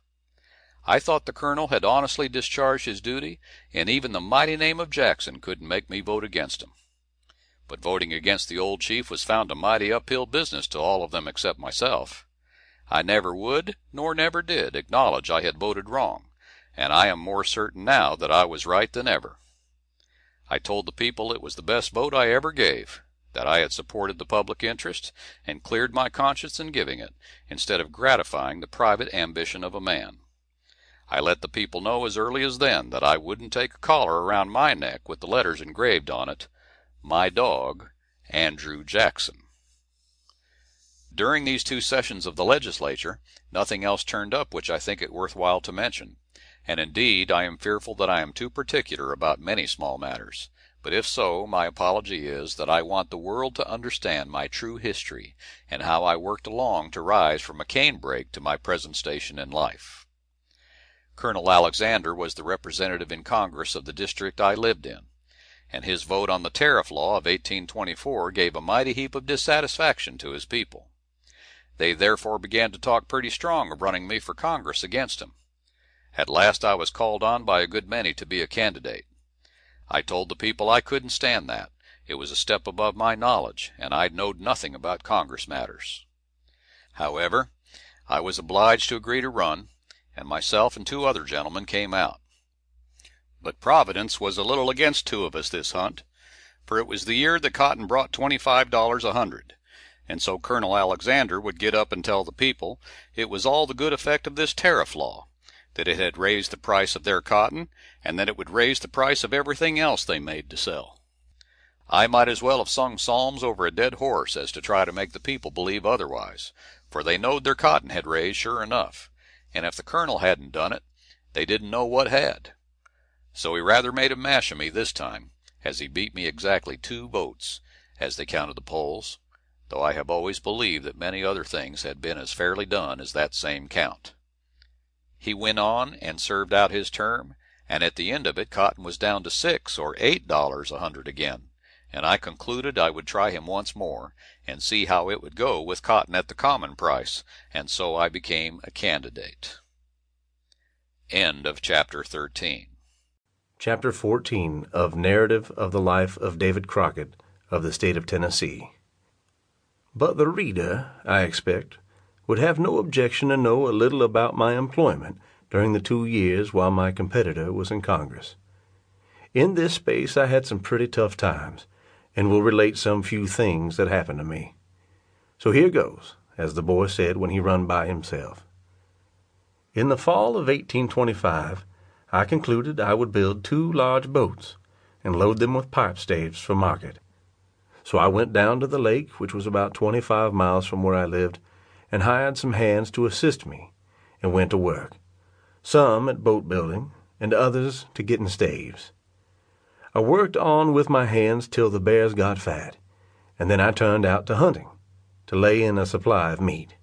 Speaker 7: I thought the colonel had honestly discharged his duty, and even the mighty name of Jackson couldn't make me vote against him. But voting against the old chief was found a mighty uphill business to all of them except myself. I never would, nor never did, acknowledge I had voted wrong, and I am more certain now that I was right than ever. I told the people it was the best vote I ever gave, that I had supported the public interest, and cleared my conscience in giving it, instead of gratifying the private ambition of a man. I let the people know as early as then that I wouldn't take a collar around my neck with the letters engraved on it, "My dog, Andrew Jackson." During these 2 sessions of the legislature, nothing else turned up which I think it worthwhile to mention, and indeed I am fearful that I am too particular about many small matters, but if so, my apology is that I want the world to understand my true history, and how I worked along to rise from a canebrake to my present station in life. Colonel Alexander was the representative in Congress of the district I lived in. and his vote on the tariff law of 1824 gave a mighty heap of dissatisfaction to his people. They therefore began to talk pretty strong of running me for Congress against him. At last I was called on by a good many to be a candidate. I told the people I couldn't stand that. It was a step above my knowledge, and I knowed nothing about Congress matters. However, I was obliged to agree to run, and myself and 2 other gentlemen came out. But Providence was a little against 2 of us this hunt, for it was the year that cotton brought $25 a hundred, and so Colonel Alexander would get up and tell the people it was all the good effect of this tariff law, that it had raised the price of their cotton, and that it would raise the price of everything else they made to sell. I might as well have sung psalms over a dead horse as to try to make the people believe otherwise, for they knowed their cotton had raised sure enough, and if the colonel hadn't done it, they didn't know what had. So he rather made a mash of me this time, as he beat me exactly 2 votes, as they counted the polls, though I have always believed that many other things had been as fairly done as that same count. He went on and served out his term, and at the end of it cotton was down to $6 or $8 a hundred again, and I concluded I would try him once more, and see how it would go with cotton at the common price, and so I became a candidate. End of Chapter 13.
Speaker 8: Chapter 14 of Narrative of the Life of David Crockett of the State of Tennessee. But the reader, I expect, would have no objection to know a little about my employment during the 2 years while my competitor was in Congress. In this space I had some pretty tough times, and will relate some few things that happened to me. So here goes, as the boy said when he run by himself. In the fall of 1825, I concluded I would build 2 large boats and load them with pipe staves for market. So I went down to the lake, which was about 25 miles from where I lived, and hired some hands to assist me, and went to work, some at boat building, and others to getting staves. I worked on with my hands till the bears got fat, and then I turned out to hunting, to lay in a supply of meat.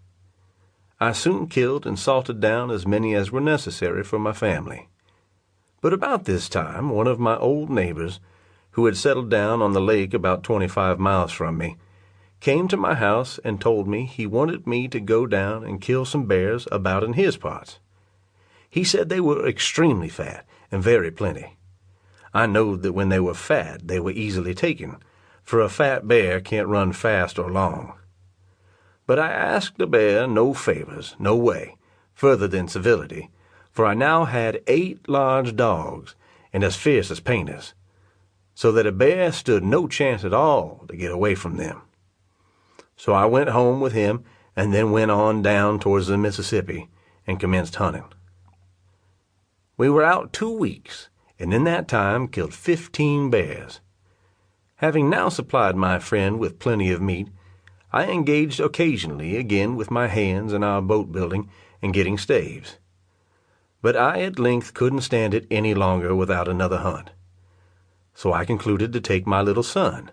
Speaker 8: I soon killed and salted down as many as were necessary for my family. But about this time, one of my old neighbors, who had settled down on the lake about 25 miles from me, came to my house and told me he wanted me to go down and kill some bears about in his parts. He said they were extremely fat and very plenty. I knowed that when they were fat they were easily taken, for a fat bear can't run fast or long. But I asked the bear no favors, no way, further than civility, for I now had 8 large dogs, and as fierce as painters, so that a bear stood no chance at all to get away from them. So I went home with him, and then went on down towards the Mississippi, and commenced hunting. We were out 2 weeks, and in that time killed 15 bears. Having now supplied my friend with plenty of meat, I engaged occasionally again with my hands in our boat building and getting staves. But I at length couldn't stand it any longer without another hunt. So I concluded to take my little son,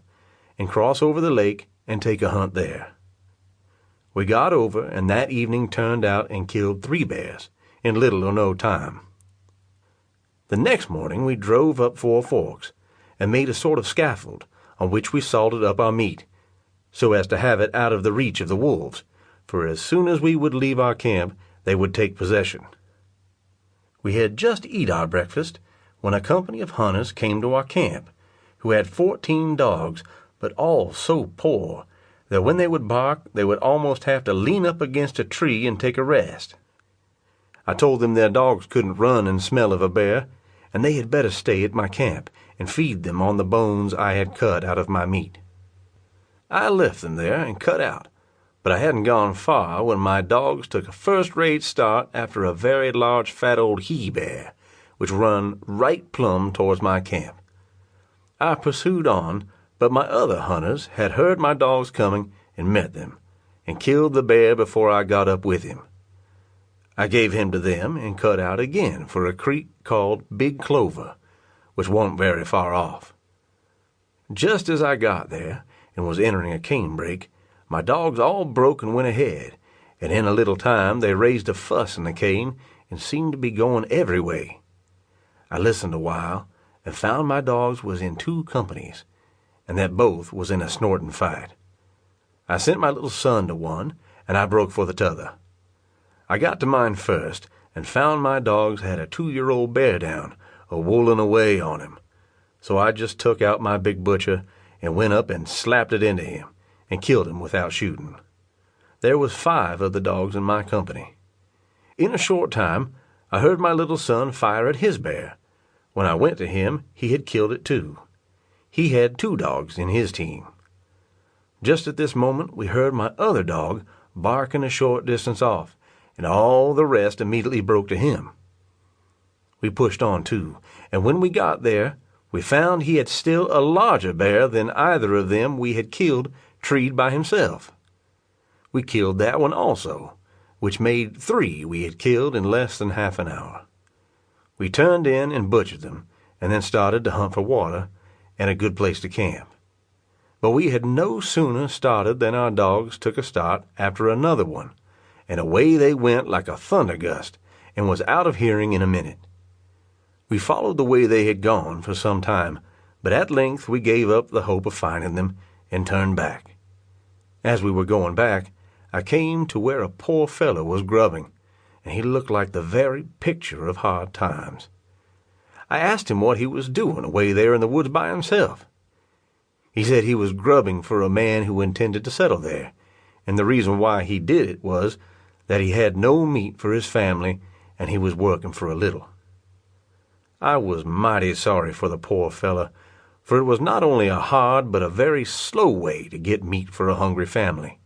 Speaker 8: and cross over the lake and take a hunt there. We got over, and that evening turned out and killed 3 bears, in little or no time. The next morning we drove up 4 Forks, and made a sort of scaffold, on which we salted up our meat, so as to have it out of the reach of the wolves, for as soon as we would leave our camp, they would take possession. We had just eat our breakfast, when a company of hunters came to our camp, who had 14 dogs, but all so poor that when they would bark they would almost have to lean up against a tree and take a rest. I told them their dogs couldn't run and smell of a bear, and they had better stay at my camp and feed them on the bones I had cut out of my meat. I left them there and cut out, but I hadn't gone far when my dogs took a first-rate start after a very large fat old he-bear, which run right plumb towards my camp. I pursued on, but my other hunters had heard my dogs coming and met them, and killed the bear before I got up with him. I gave him to them and cut out again for a creek called Big Clover, which wasn't very far off. Just as I got there and was entering a canebrake, my dogs all broke and went ahead, and in a little time they raised a fuss in the cane and seemed to be going every way. I listened a while, and found my dogs was in 2 companies, and that both was in a snorting fight. I sent my little son to one, and I broke for the t'other. I got to mine first, and found my dogs had a 2-year-old bear down, a-woolin' away on him. So I just took out my big butcher and went up and slapped it into him, and killed him without shooting. There was 5 of the dogs in my company. In a short time, I heard my little son fire at his bear. When I went to him, he had killed it too. He had 2 dogs in his team. Just at this moment, we heard my other dog barking a short distance off, and all the rest immediately broke to him. We pushed on too, and when we got there, we found he had still a larger bear than either of them we had killed treed by himself. We killed that one also, which made 3 we had killed in less than half an hour. We turned in and butchered them, and then started to hunt for water and a good place to camp. But we had no sooner started than our dogs took a start after another one, and away they went like a thunder gust, and was out of hearing in a minute. We followed the way they had gone for some time, but at length we gave up the hope of finding them, and turned back. As we were going back, I came to where a poor fellow was grubbing, and he looked like the very picture of hard times. I asked him what he was doing away there in the woods by himself. He said he was grubbing for a man who intended to settle there, and the reason why he did it was that he had no meat for his family, and he was working for a little. I was mighty sorry for the poor fellow, for it was not only a hard but a very slow way to get meat for a hungry family.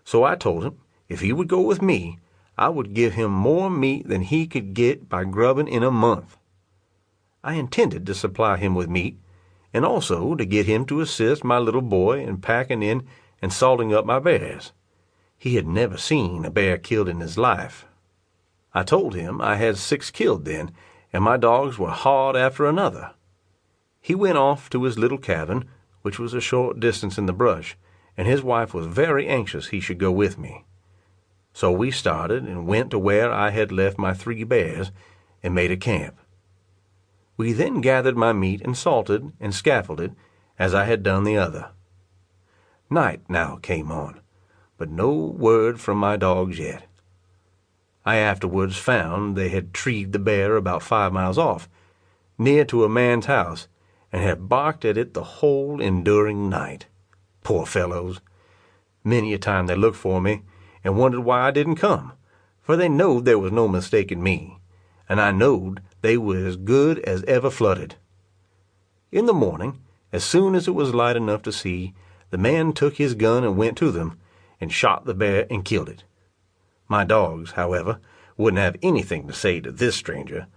Speaker 8: So I told him if he would go with me, I would give him more meat than he could get by grubbing in a month. I intended to supply him with meat, and also to get him to assist my little boy in packing in and salting up my bears. He had never seen a bear killed in his life. I told him I had 6 killed then, and my dogs were hard after another. He went off to his little cabin, which was a short distance in the brush, and his wife was very anxious he should go with me. So we started and went to where I had left my 3 bears and made a camp. We then gathered my meat and salted and scaffolded as I had done the other. Night now came on, but no word from my dogs yet. I afterwards found they had treed the bear about 5 miles off, near to a man's house, and had barked at it the whole enduring night. Poor fellows! Many a time they looked for me, and wondered why I didn't come, for they knowed there was no mistaking me, and I knowed they were as good as ever flooded. In the morning, as soon as it was light enough to see, the man took his gun and went to them, and shot the bear and killed it. My dogs, however, wouldn't have anything to say to this stranger,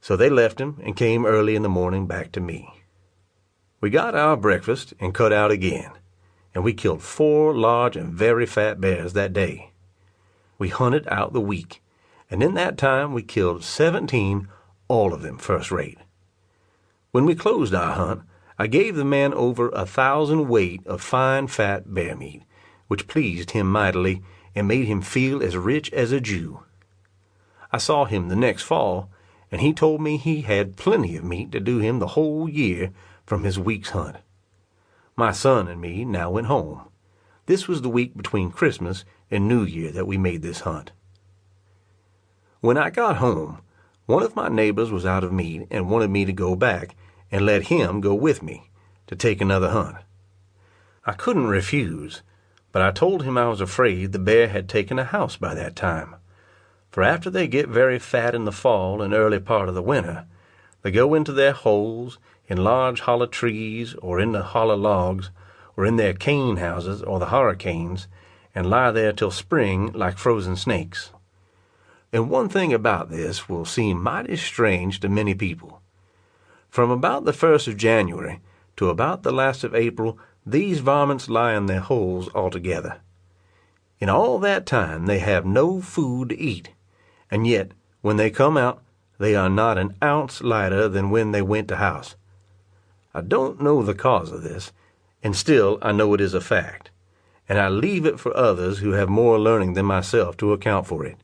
Speaker 8: so they left him and came early in the morning back to me. We got our breakfast and cut out again, and we killed 4 large and very fat bears that day. We hunted out the week, and in that time we killed 17, all of them first rate. When we closed our hunt, I gave the man over 1,000 weight of fine fat bear meat, which pleased him mightily and made him feel as rich as a Jew. I saw him the next fall, and he told me he had plenty of meat to do him the whole year from his week's hunt. My son and me now went home. This was the week between Christmas and New Year that we made this hunt. When I got home, one of my neighbors was out of meat and wanted me to go back and let him go with me to take another hunt. I couldn't refuse, but I told him I was afraid the bear had taken a house by that time, for after they get very fat in the fall and early part of the winter, they go into their holes in large hollow trees or in the hollow logs or in their cane houses or the hurricanes, and lie there till spring like frozen snakes. And one thing about this will seem mighty strange to many people. From about the 1st of January to about the last of April, these varmints lie in their holes altogether. In all that time they have no food to eat, and yet when they come out, they are not an ounce lighter than when they went to house. I don't know the cause of this, and still I know it is a fact, and I leave it for others who have more learning than myself to account for it.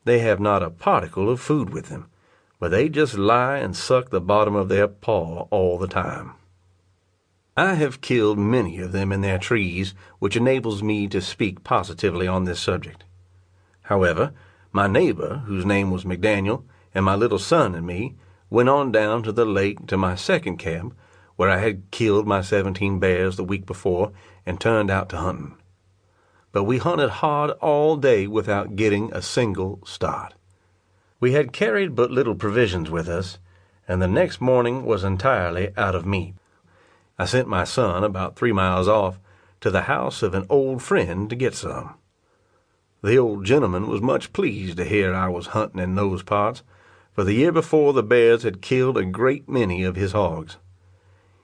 Speaker 8: They have not a particle of food with them, where they just lie and suck the bottom of their paw all the time. I have killed many of them in their trees, which enables me to speak positively on this subject. However, my neighbor, whose name was McDaniel, and my little son and me went on down to the lake to my second camp, where I had killed my 17 bears the week before and turned out to hunting. But we hunted hard all day without getting a single start. We had carried but little provisions with us, and the next morning was entirely out of meat. I sent my son about 3 miles off to the house of an old friend to get some. The old gentleman was much pleased to hear I was hunting in those parts, for the year before the bears had killed a great many of his hogs.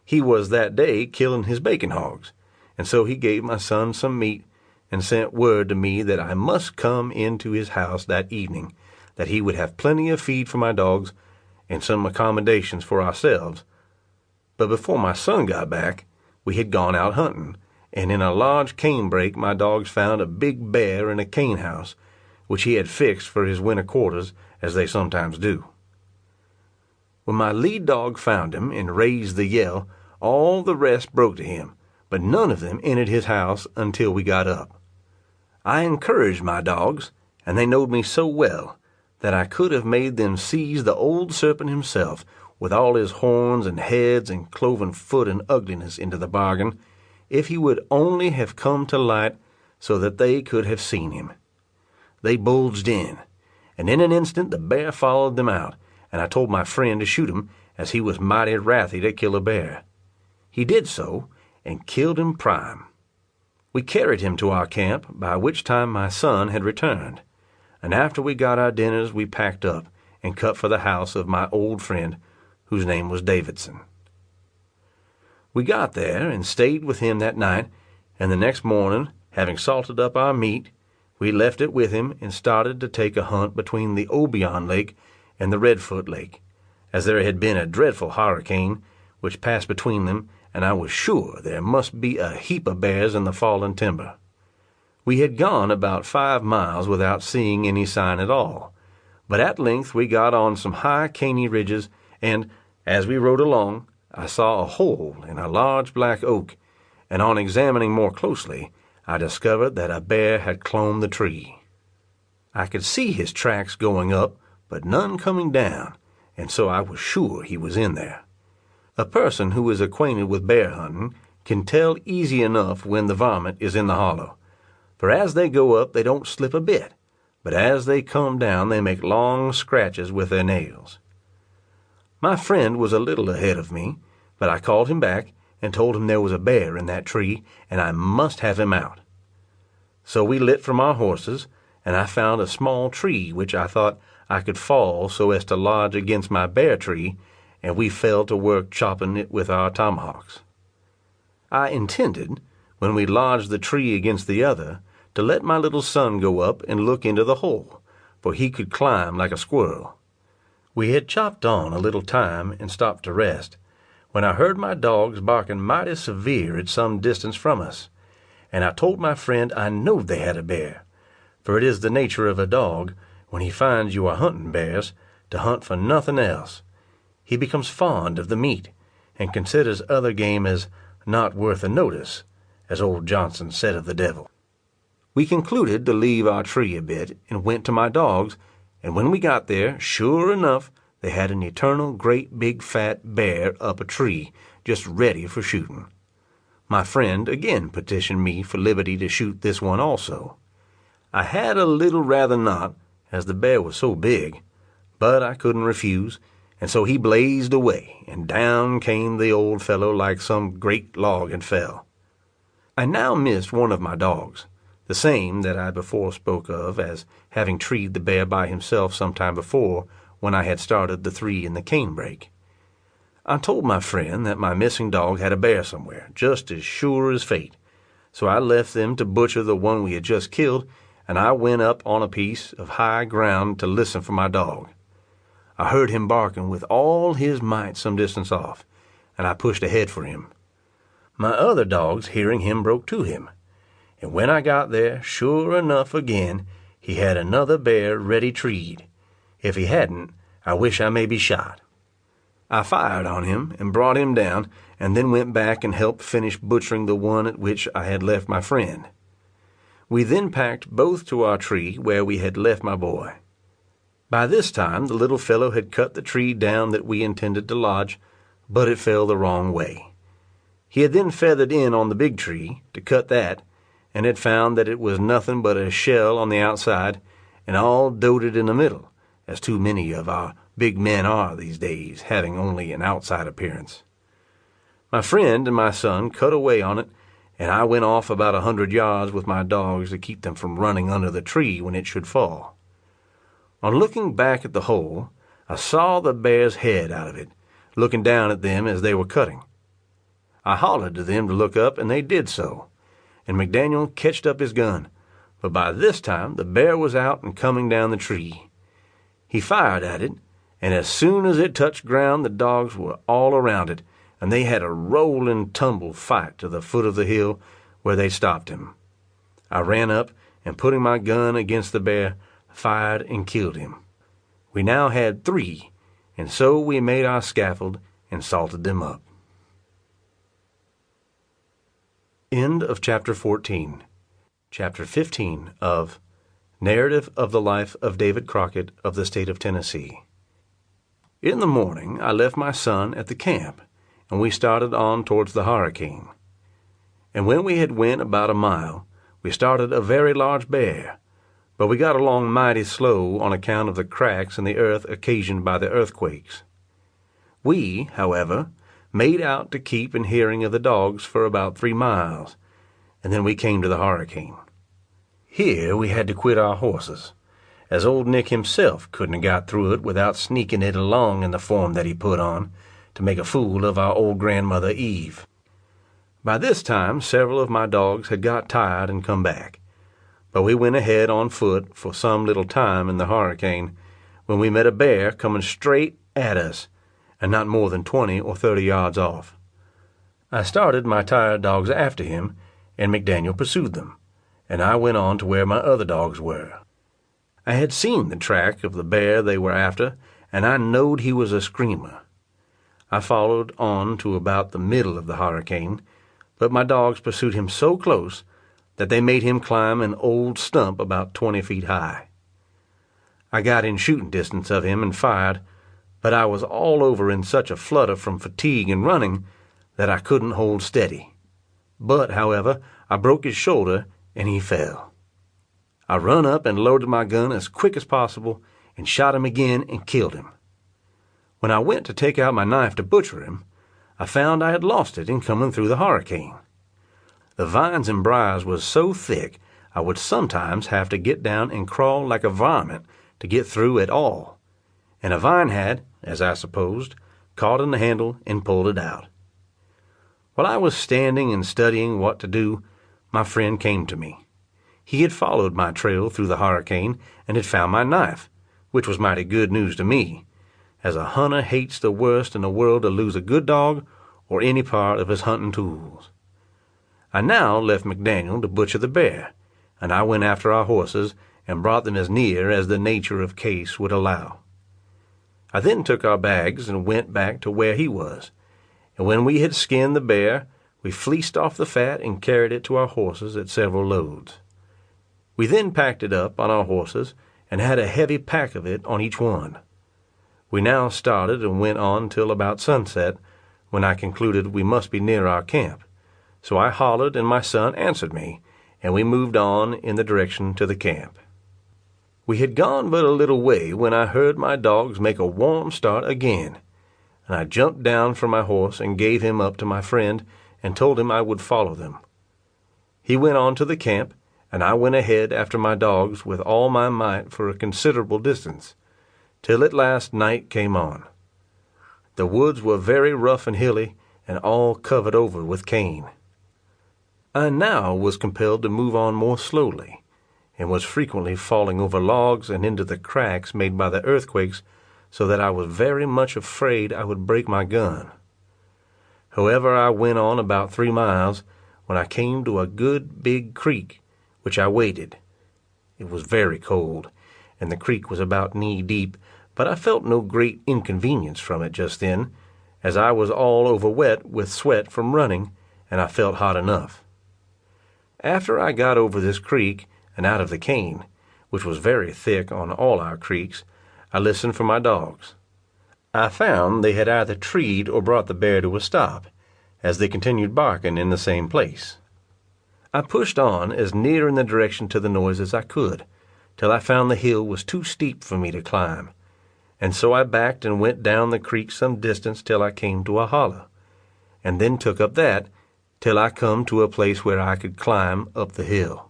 Speaker 8: He was that day killing his bacon hogs, and so he gave my son some meat and sent word to me that I must come into his house that evening, that he would have plenty of feed for my dogs and some accommodations for ourselves. But before my son got back, we had gone out hunting, and in a large canebrake my dogs found a big bear in a cane house, which he had fixed for his winter quarters, as they sometimes do. When my lead dog found him and raised the yell, all the rest broke to him, but none of them entered his house until we got up. I encouraged my dogs, and they knowed me so well that I could have made them seize the old serpent himself, with all his horns and heads and cloven foot and ugliness into the bargain, if he would only have come to light so that they could have seen him. They bulged in, and in an instant the bear followed them out, and I told my friend to shoot him, as he was mighty wrathy to kill a bear. He did so, and killed him prime. We carried him to our camp, by which time my son had returned, and after we got our dinners we packed up and cut for the house of my old friend, whose name was Davidson. We got there and stayed with him that night, and the next morning, having salted up our meat, we left it with him and started to take a hunt between the Obion Lake and the Redfoot Lake, as there had been a dreadful hurricane which passed between them, and I was sure there must be a heap of bears in the fallen timber. We had gone about 5 miles without seeing any sign at all, but at length we got on some high caney ridges, and, as we rode along, I saw a hole in a large black oak, and on examining more closely, I discovered that a bear had clomb the tree. I could see his tracks going up, but none coming down, and so I was sure he was in there. A person who is acquainted with bear hunting can tell easy enough when the varmint is in the hollow, for as they go up they don't slip a bit, but as they come down they make long scratches with their nails. My friend was a little ahead of me, but I called him back and told him there was a bear in that tree, and I must have him out. So we lit from our horses, and I found a small tree which I thought I could fall so as to lodge against my bear tree, and we fell to work chopping it with our tomahawks. I intended, when we lodged the tree against the other, to let my little son go up and look into the hole, for he could climb like a squirrel. We had chopped on a little time and stopped to rest, when I heard my dogs barking mighty severe at some distance from us, and I told my friend I knowed they had a bear, for it is the nature of a dog, when he finds you are hunting bears, to hunt for nothing else. He becomes fond of the meat, and considers other game as not worth a notice, as old Johnson said of the devil. We concluded to leave our tree a bit, and went to my dogs, and when we got there, sure enough, they had an eternal great big fat bear up a tree, just ready for shooting. My friend again petitioned me for liberty to shoot this one also. I had a little rather not, as the bear was so big, but I couldn't refuse, and so he blazed away, and down came the old fellow like some great log and fell. I now missed one of my dogs, the same that I before spoke of as having treed the bear by himself some time before, when I had started the 3 in the canebrake. I told my friend that my missing dog had a bear somewhere, just as sure as fate, so I left them to butcher the one we had just killed, and I went up on a piece of high ground to listen for my dog. I heard him barking with all his might some distance off, and I pushed ahead for him. My other dogs, hearing him, broke to him, and when I got there, sure enough again, he had another bear ready treed. If he hadn't, I wish I may be shot." I fired on him and brought him down, and then went back and helped finish butchering the one at which I had left my friend. We then packed both to our tree where we had left my boy. By this time the little fellow had cut the tree down that we intended to lodge, but it fell the wrong way. He had then feathered in on the big tree to cut that, and had found that it was nothing but a shell on the outside, and all dotted in the middle, as too many of our big men are these days, having only an outside appearance. My friend and my son cut away on it, and I went off about 100 yards with my dogs to keep them from running under the tree when it should fall. On looking back at the hole, I saw the bear's head out of it, looking down at them as they were cutting. I hollered to them to look up, and they did so, and McDaniel catched up his gun, but by this time the bear was out and coming down the tree. He fired at it, and as soon as it touched ground the dogs were all around it, and they had a roll and tumble fight to the foot of the hill where they stopped him. I ran up, and putting my gun against the bear, fired and killed him. We now had 3, and so we made our scaffold and salted them up. End of Chapter 14. Chapter 15 of Narrative of the Life of David Crockett of the State of Tennessee. In the morning I left my son at the camp, and we started on towards the hurricane. And when we had went about a mile, we started a very large bear, but we got along mighty slow on account of the cracks in the earth occasioned by the earthquakes. We, however, made out to keep in hearing of the dogs for about 3 miles, and then we came to the hurricane. Here we had to quit our horses, as old Nick himself couldn't have got through it without sneaking it along in the form that he put on, to make a fool of our old grandmother Eve. By this time several of my dogs had got tired and come back, but we went ahead on foot for some little time in the hurricane, when we met a bear coming straight at us, and not more than 20 or 30 yards off. I started my tired dogs after him, and McDaniel pursued them, and I went on to where my other dogs were. I had seen the track of the bear they were after, and I knowed he was a screamer. I followed on to about the middle of the hurricane, but my dogs pursued him so close that they made him climb an old stump about 20 feet high. I got in shooting distance of him and fired, but I was all over in such a flutter from fatigue and running that I couldn't hold steady. But, however, I broke his shoulder, and he fell. I run up and loaded my gun as quick as possible, and shot him again and killed him. When I went to take out my knife to butcher him, I found I had lost it in coming through the hurricane. The vines and briars was so thick I would sometimes have to get down and crawl like a varmint to get through at all, and a vine had, as I supposed, caught in the handle and pulled it out. While I was standing and studying what to do, my friend came to me. He had followed my trail through the hurricane and had found my knife, which was mighty good news to me, as a hunter hates the worst in the world to lose a good dog or any part of his hunting tools. I now left McDaniel to butcher the bear, and I went after our horses and brought them as near as the nature of case would allow. I then took our bags and went back to where he was, and when we had skinned the bear, we fleeced off the fat and carried it to our horses at several loads. We then packed it up on our horses and had a heavy pack of it on each one. We now started and went on till about sunset, when I concluded we must be near our camp. So I hollered, and my son answered me, and we moved on in the direction to the camp. We had gone but a little way when I heard my dogs make a warm start again, and I jumped down from my horse and gave him up to my friend and told him I would follow them. He went on to the camp, and I went ahead after my dogs with all my might for a considerable distance, till at last night came on. The woods were very rough and hilly, and all covered over with cane. I now was compelled to move on more slowly, and was frequently falling over logs and into the cracks made by the earthquakes, so that I was very much afraid I would break my gun. However, I went on about 3 miles, when I came to a good big creek, which I waded. It was very cold, and the creek was about knee-deep, but I felt no great inconvenience from it just then, as I was all over wet with sweat from running, and I felt hot enough. After I got over this creek and out of the cane, which was very thick on all our creeks, I listened for my dogs. I found they had either treed or brought the bear to a stop, as they continued barking in the same place. I pushed on as near in the direction to the noise as I could, till I found the hill was too steep for me to climb, and so I backed and went down the creek some distance till I came to a hollow, and then took up that till I come to a place where I could climb up the hill.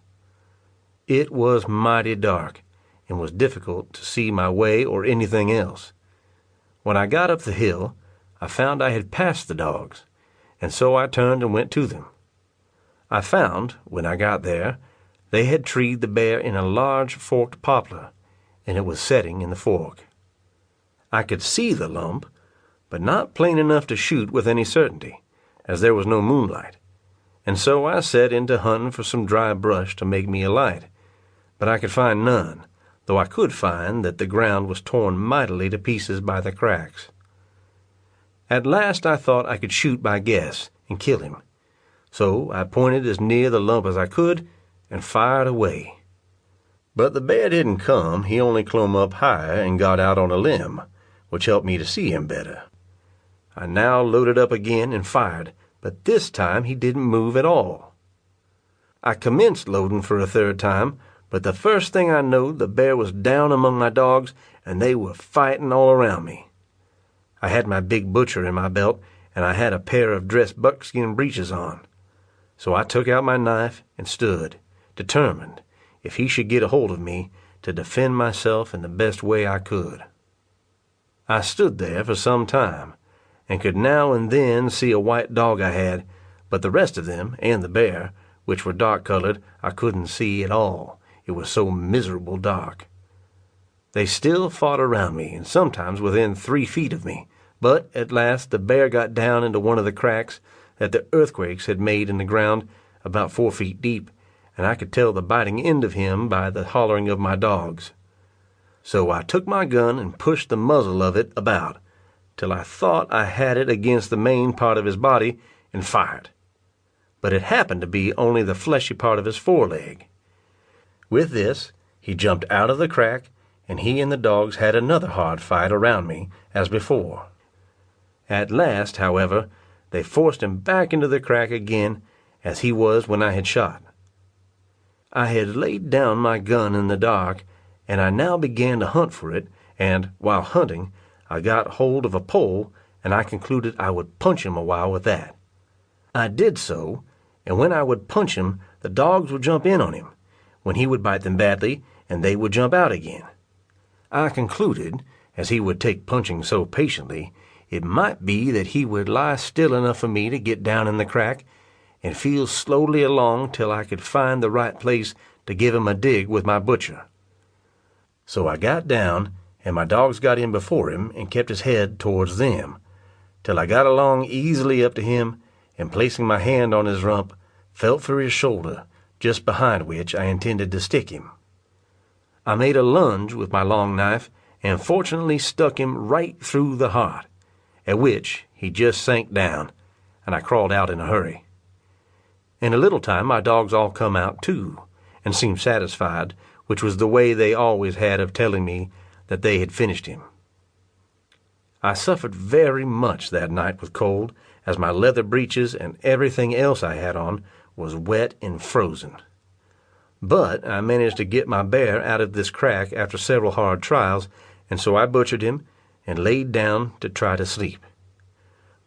Speaker 8: It was mighty dark, and was difficult to see my way or anything else. When I got up the hill, I found I had passed the dogs, and so I turned and went to them. I found, when I got there, they had treed the bear in a large forked poplar, and it was setting in the fork. I could see the lump, but not plain enough to shoot with any certainty, as there was no moonlight, and so I set into hunting for some dry brush to make me a light, but I could find none, though I could find that the ground was torn mightily to pieces by the cracks. At last I thought I could shoot by guess and kill him, so I pointed as near the lump as I could and fired away. But the bear didn't come. He only clomb up higher and got out on a limb, which helped me to see him better. I now loaded up again and fired, but this time he didn't move at all. I commenced loading for a third time, but the first thing I knowed, the bear was down among my dogs, and they were fighting all around me. I had my big butcher in my belt, and I had a pair of dressed buckskin breeches on. So I took out my knife and stood, determined, if he should get a hold of me, to defend myself in the best way I could. I stood there for some time, and could now and then see a white dog I had, but the rest of them, and the bear, which were dark-colored, I couldn't see at all. It was so miserable dark. They still fought around me, and sometimes within 3 feet of me, but at last the bear got down into one of the cracks that the earthquakes had made in the ground about 4 feet deep, and I could tell the biting end of him by the hollering of my dogs. So I took my gun and pushed the muzzle of it about, till I thought I had it against the main part of his body, and fired. But it happened to be only the fleshy part of his foreleg. With this, he jumped out of the crack, and he and the dogs had another hard fight around me, as before. At last, however, they forced him back into the crack again, as he was when I had shot. I had laid down my gun in the dark, and I now began to hunt for it, and, while hunting, I got hold of a pole, and I concluded I would punch him a while with that. I did so, and when I would punch him, the dogs would jump in on him, when he would bite them badly, and they would jump out again. I concluded, as he would take punching so patiently, it might be that he would lie still enough for me to get down in the crack, and feel slowly along till I could find the right place to give him a dig with my butcher. So I got down, and my dogs got in before him and kept his head towards them, till I got along easily up to him, and placing my hand on his rump, felt for his shoulder, just behind which I intended to stick him. I made a lunge with my long knife, and fortunately stuck him right through the heart, at which he just sank down, and I crawled out in a hurry. In a little time my dogs all come out too, and seemed satisfied, which was the way they always had of telling me that they had finished him. I suffered very much that night with cold, as my leather breeches and everything else I had on was wet and frozen. But I managed to get my bear out of this crack after several hard trials, and so I butchered him and laid down to try to sleep.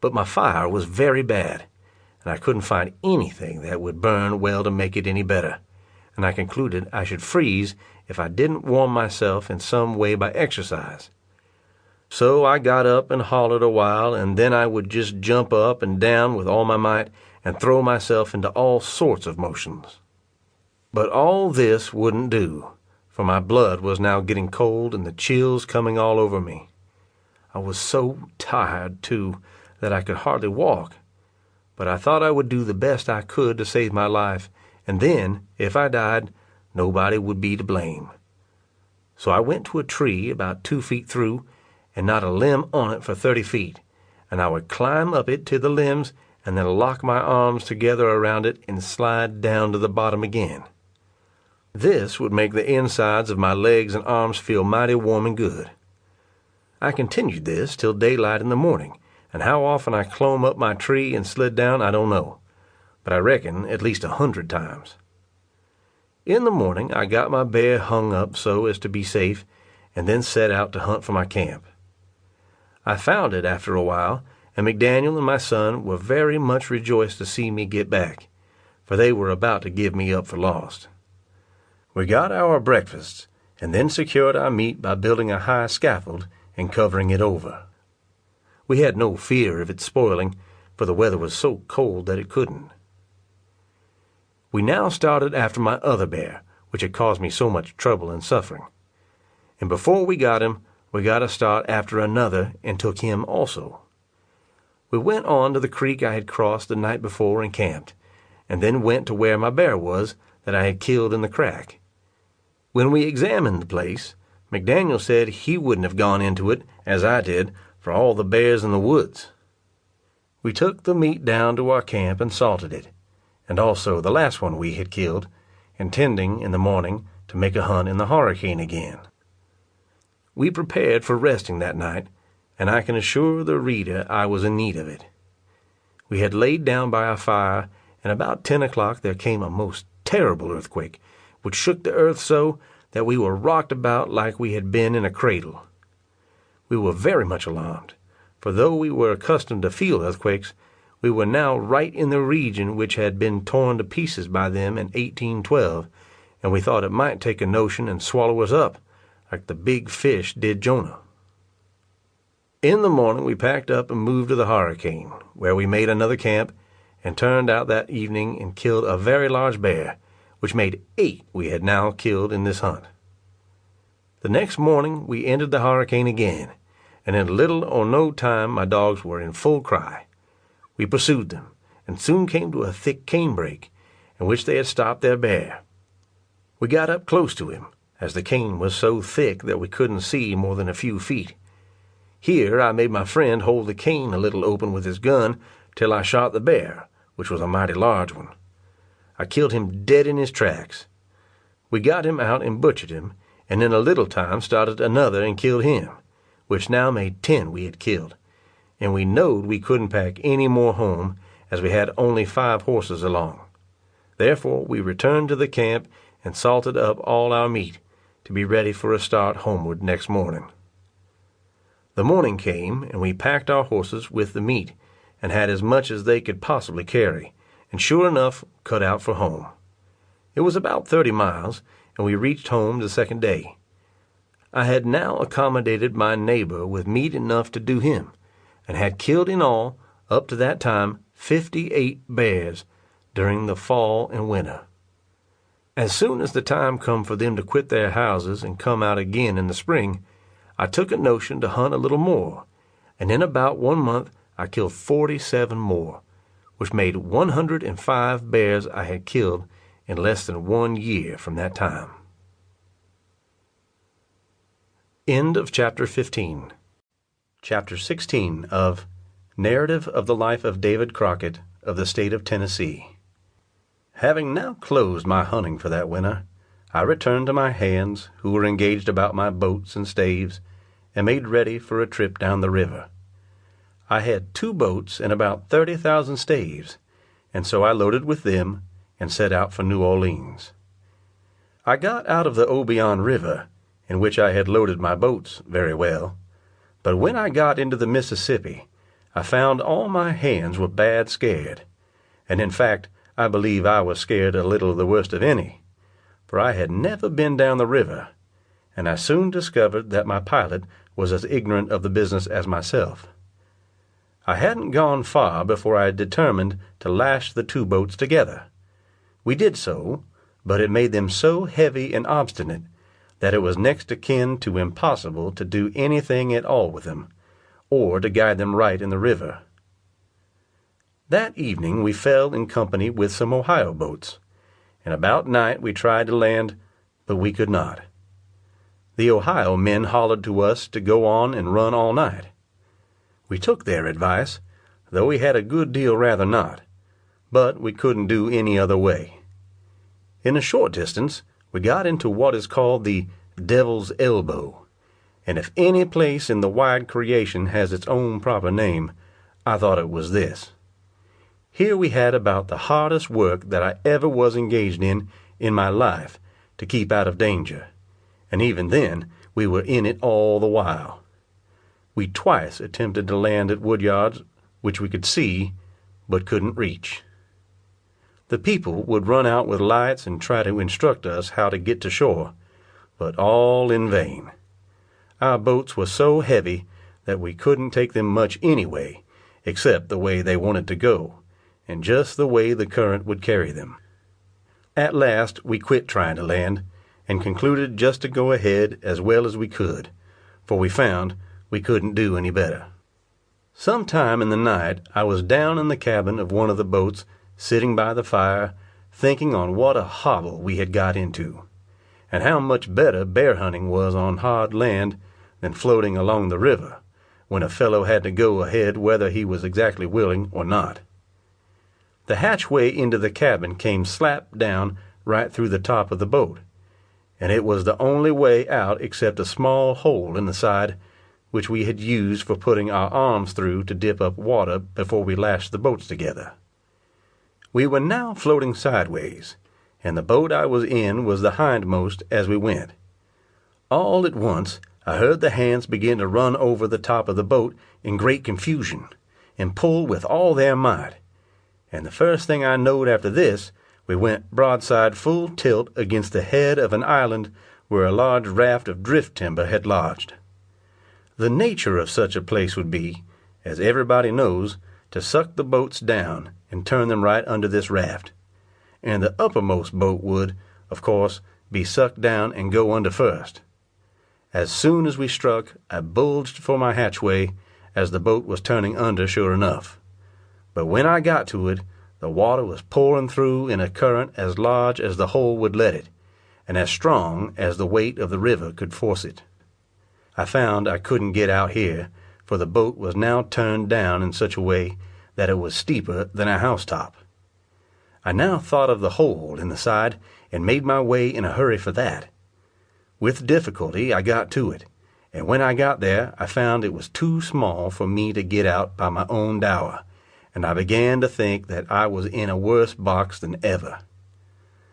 Speaker 8: But my fire was very bad, and I couldn't find anything that would burn well to make it any better, and I concluded I should freeze if I didn't warm myself in some way by exercise. So I got up and hollered a while, and then I would just jump up and down with all my might and throw myself into all sorts of motions. But all this wouldn't do, for my blood was now getting cold and the chills coming all over me. I was so tired, too, that I could hardly walk, but I thought I would do the best I could to save my life, and then, if I died, nobody would be to blame. So I went to a tree about 2 feet through, and not a limb on it for 30 feet, and I would climb up it to the limbs and then lock my arms together around it and slide down to the bottom again. This would make the insides of my legs and arms feel mighty warm and good. I continued this till daylight in the morning, and how often I clomb up my tree and slid down I don't know, but I reckon at least 100 times. In the morning I got my bear hung up so as to be safe, and then set out to hunt for my camp. I found it after a while, and McDaniel and my son were very much rejoiced to see me get back, for they were about to give me up for lost. We got our breakfasts, and then secured our meat by building a high scaffold and covering it over. We had no fear of it spoiling, for the weather was so cold that it couldn't. We now started after my other bear, which had caused me so much trouble and suffering. And before we got him, we got a start after another and took him also. We went on to the creek I had crossed the night before and camped, and then went to where my bear was that I had killed in the crack. When we examined the place, McDaniel said he wouldn't have gone into it, as I did, for all the bears in the woods. We took the meat down to our camp and salted it, and also the last one we had killed, intending in the morning to make a hunt in the hurricane again. We prepared for resting that night, and I can assure the reader I was in need of it. We had laid down by our fire, and about 10 o'clock there came a most terrible earthquake, which shook the earth so that we were rocked about like we had been in a cradle. We were very much alarmed, for though we were accustomed to feel earthquakes, we were now right in the region which had been torn to pieces by them in 1812, and we thought it might take a notion and swallow us up, like the big fish did Jonah. In the morning we packed up and moved to the hurricane, where we made another camp, and turned out that evening and killed a very large bear, which made 8 we had now killed in this hunt. The next morning we entered the hurricane again, and in little or no time my dogs were in full cry. We pursued them, and soon came to a thick canebrake, in which they had stopped their bear. We got up close to him, as the cane was so thick that we couldn't see more than a few feet. Here I made my friend hold the cane a little open with his gun till I shot the bear, which was a mighty large one. I killed him dead in his tracks. We got him out and butchered him, and in a little time started another and killed him, which now made 10 we had killed, and we knowed we couldn't pack any more home, as we had only 5 horses along. Therefore we returned to the camp and salted up all our meat, to be ready for a start homeward next morning. The morning came, and we packed our horses with the meat, and had as much as they could possibly carry, and sure enough cut out for home. It was about 30 miles, and we reached home the second day. I had now accommodated my neighbor with meat enough to do him, and had killed in all, up to that time, 58 bears during the fall and winter. As soon as the time come for them to quit their houses and come out again in the spring, I took a notion to hunt a little more, and in about 1 month I killed 47 more, which made 105 bears I had killed in less than 1 year from that time. End of Chapter 15. Chapter 16 of Narrative of the Life of David Crockett of the State of Tennessee. Having now closed my hunting for that winter, I returned to my hands, who were engaged about my boats and staves, and made ready for a trip down the river. I had 2 boats and about 30,000 staves, and so I loaded with them and set out for New Orleans. I got out of the Obion River, in which I had loaded my boats, very well, but when I got into the Mississippi, I found all my hands were bad scared, and in fact I believe I was scared a little the worst of any, for I had never been down the river, and I soon discovered that my pilot was as ignorant of the business as myself. I hadn't gone far before I determined to lash the 2 boats together. We did so, but it made them so heavy and obstinate that it was next to kin to impossible to do anything at all with them, or to guide them right in the river. That evening we fell in company with some Ohio boats, and about night we tried to land, but we could not. The Ohio men hollered to us to go on and run all night. We took their advice, though we had a good deal rather not, but we couldn't do any other way. In a short distance, we got into what is called the Devil's Elbow, and if any place in the wide creation has its own proper name, I thought it was this. Here we had about the hardest work that I ever was engaged in my life to keep out of danger, and even then we were in it all the while. We twice attempted to land at woodyards which we could see, but couldn't reach. The people would run out with lights and try to instruct us how to get to shore, but all in vain. Our boats were so heavy that we couldn't take them much anyway, except the way they wanted to go, and just the way the current would carry them. At last we quit trying to land, and concluded just to go ahead as well as we could, for we found we couldn't do any better. Sometime in the night I was down in the cabin of one of the boats, sitting by the fire, thinking on what a hobble we had got into, and how much better bear hunting was on hard land than floating along the river, when a fellow had to go ahead whether he was exactly willing or not. The hatchway into the cabin came slap down right through the top of the boat, and it was the only way out except a small hole in the side, which we had used for putting our arms through to dip up water before we lashed the boats together. We were now floating sideways, and the boat I was in was the hindmost as we went. All at once I heard the hands begin to run over the top of the boat in great confusion, and pull with all their might, and the first thing I knowed after this, we went broadside full tilt against the head of an island where a large raft of drift timber had lodged. The nature of such a place would be, as everybody knows, to suck the boats down and turn them right under this raft, and the uppermost boat would, of course, be sucked down and go under first. As soon as we struck, I bulged for my hatchway, as the boat was turning under sure enough. But when I got to it, the water was pouring through in a current as large as the hole would let it, and as strong as the weight of the river could force it. I found I couldn't get out here, for the boat was now turned down in such a way that it was steeper than a housetop. I now thought of the hole in the side, and made my way in a hurry for that. With difficulty I got to it, and when I got there I found it was too small for me to get out by my own dower, and I began to think that I was in a worse box than ever.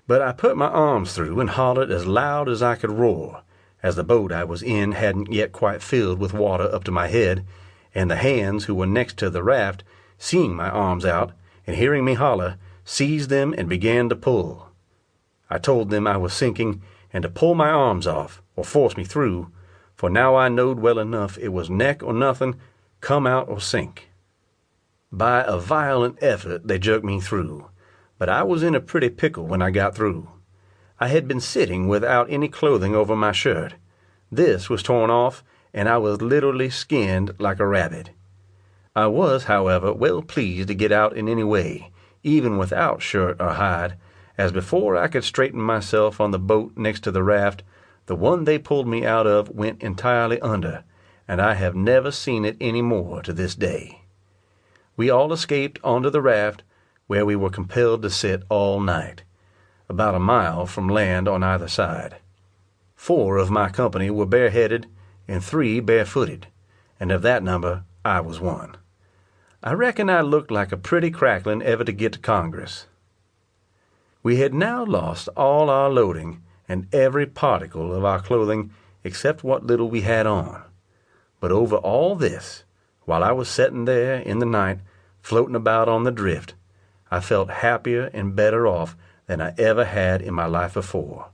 Speaker 8: But I put my arms through and hollered as loud as I could roar, as the boat I was in hadn't yet quite filled with water up to my head, and the hands who were next to the raft, seeing my arms out and hearing me holler, seized them and began to pull. I told them I was sinking, and to pull my arms off, or force me through, for now I knowed well enough it was neck or nothing, come out or sink. By a violent effort they jerked me through, but I was in a pretty pickle when I got through. I had been sitting without any clothing over my shirt. This was torn off, and I was literally skinned like a rabbit. I was, however, well pleased to get out in any way, even without shirt or hide, as before I could straighten myself on the boat next to the raft, the one they pulled me out of went entirely under, and I have never seen it any more to this day. We all escaped onto the raft, where we were compelled to sit all night, about a mile from land on either side. 4 of my company were bareheaded, and 3 barefooted, and of that number I was one. I reckon I looked like a pretty cracklin' ever to get to Congress. We had now lost all our loading and every particle of our clothing except what little we had on. But over all this, while I was setting there in the night, floating about on the drift, I felt happier and better off than I ever had in my life before,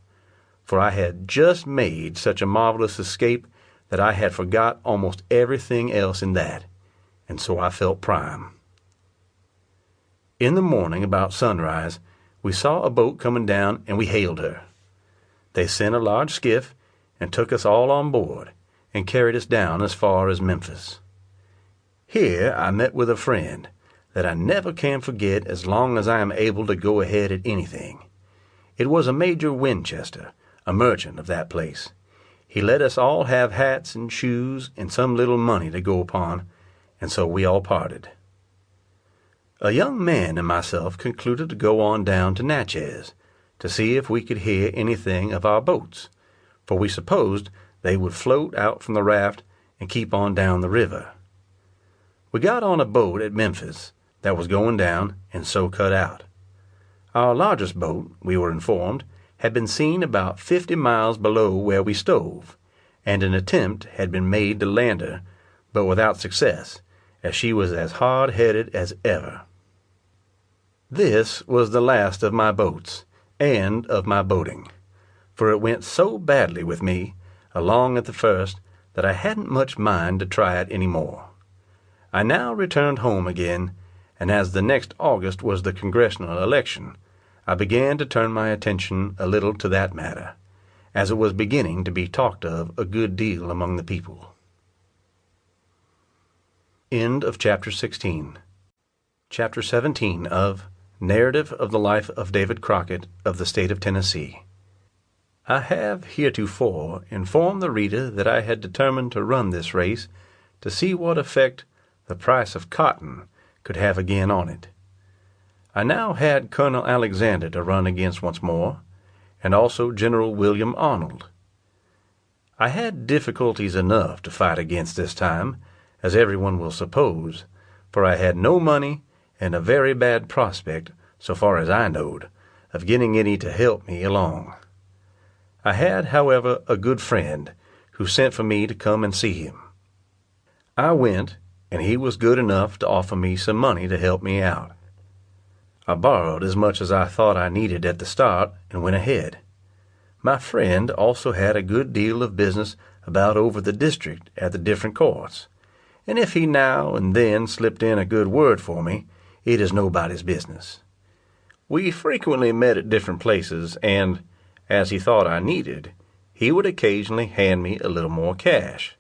Speaker 8: for I had just made such a marvelous escape that I had forgot almost everything else in that, and so I felt prime. In the morning, about sunrise, we saw a boat coming down, and we hailed her. They sent a large skiff and took us all on board and carried us down as far as Memphis. Here I met with a friend that I never can forget as long as I am able to go ahead at anything. It was a Major Winchester, a merchant of that place. he let us all have hats and shoes and some little money to go upon, and so we all parted. A young man and myself concluded to go on down to Natchez to see if we could hear anything of our boats, for we supposed they would float out from the raft and keep on down the river. We got on a boat at Memphis that was going down and so cut out. Our largest boat, we were informed, had been seen about 50 miles below where we stove, and an attempt had been made to land her, but without success, as she was as hard-headed as ever. This was the last of my boats, and of my boating, for it went so badly with me, along at the first, that I hadn't much mind to try it any more. I now returned home again, and as the next August was the Congressional election, I began to turn my attention a little to that matter, as it was beginning to be talked of a good deal among the people. End of Chapter 16. Chapter 17 of Narrative of the Life of David Crockett of the State of Tennessee. I have heretofore informed the reader that I had determined to run this race to see what effect the price of cotton could have again on it. I now had Colonel Alexander to run against once more, and also General William Arnold. I had difficulties enough to fight against this time, as everyone will suppose, for I had no money and a very bad prospect, so far as I knowed, of getting any to help me along. I had, however, a good friend who sent for me to come and see him. I went, and he was good enough to offer me some money to help me out. I borrowed as much as I thought I needed at the start and went ahead. My friend also had a good deal of business about over the district at the different courts, and if he now and then slipped in a good word for me, it is nobody's business. We frequently met at different places, and, as he thought I needed, he would occasionally hand me a little more cash,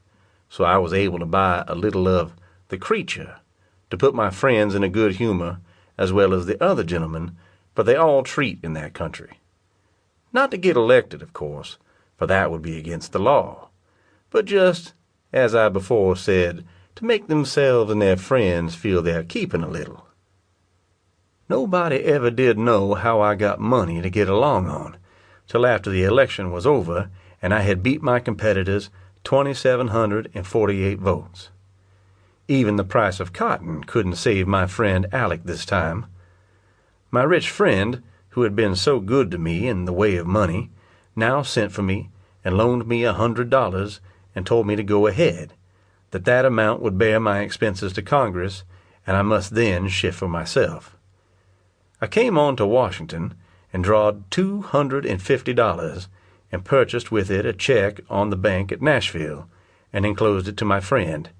Speaker 8: so I was able to buy a little of the creature, to put my friends in a good humor, as well as the other gentlemen, for they all treat in that country. Not to get elected, of course, for that would be against the law, but just, as I before said, to make themselves and their friends feel they're keeping a little. Nobody ever did know how I got money to get along on, till after the election was over and I had beat my competitors 2,748 votes. Even the price of cotton couldn't save my friend Alec this time. My rich friend, who had been so good to me in the way of money, now sent for me and loaned me $100 and told me to go ahead, that amount would bear my expenses to Congress, and I must then shift for myself. I came on to Washington and drawed $250 and purchased with it a check on the bank at Nashville and enclosed it to my friend.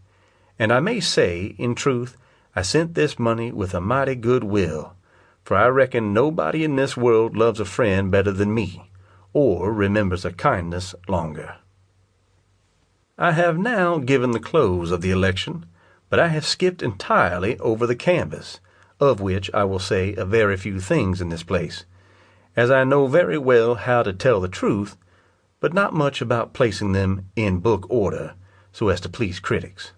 Speaker 8: And I may say, in truth, I sent this money with a mighty good will, for I reckon nobody in this world loves a friend better than me, or remembers a kindness longer. I have now given the close of the election, but I have skipped entirely over the canvass, of which I will say a very few things in this place, as I know very well how to tell the truth, but not much about placing them in book order, so as to please critics.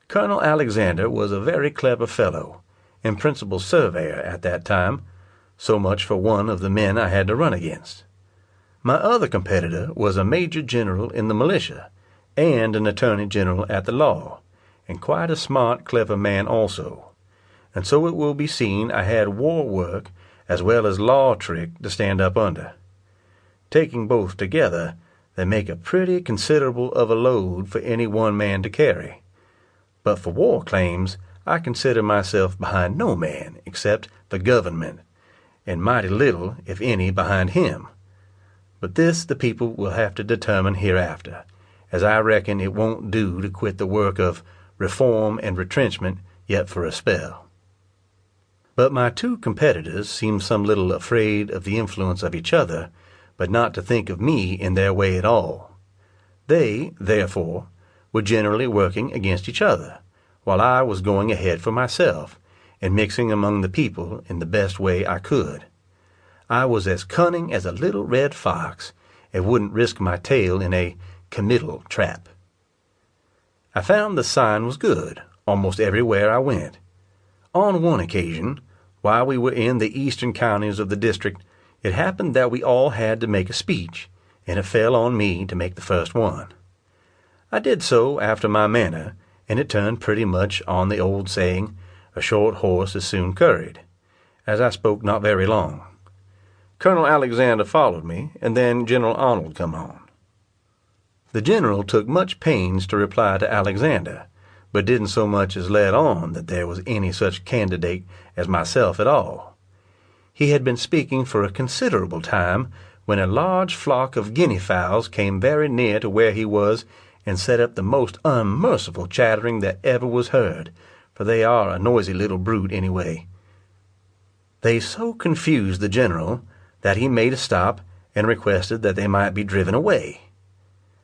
Speaker 8: Colonel Alexander was a very clever fellow, and principal surveyor at that time, so much for one of the men I had to run against. My other competitor was a major general in the militia, and an attorney general at the law, and quite a smart, clever man also. And so it will be seen I had war work as well as law trick to stand up under. Taking both together, they make a pretty considerable of a load for any one man to carry. But for war claims, I consider myself behind no man except the government, and mighty little, if any, behind him. But this the people will have to determine hereafter, as I reckon it won't do to quit the work of reform and retrenchment yet for a spell. But my two competitors seemed some little afraid of the influence of each other, but not to think of me in their way at all. They, therefore, were generally working against each other, while I was going ahead for myself, and mixing among the people in the best way I could. I was as cunning as a little red fox, and wouldn't risk my tail in a committal trap. I found the sign was good almost everywhere I went. On one occasion, while we were in the eastern counties of the district, it happened that we all had to make a speech, and it fell on me to make the first one. I did so after my manner, and it turned pretty much on the old saying, "A short horse is soon curried," as I spoke not very long. Colonel Alexander followed me, and then General Arnold come on. The general took much pains to reply to Alexander, but didn't so much as let on that there was any such candidate as myself at all. He had been speaking for a considerable time when a large flock of guinea fowls came very near to where he was and set up the most unmerciful chattering that ever was heard, for they are a noisy little brood anyway. They so confused the general that he made a stop and requested that they might be driven away.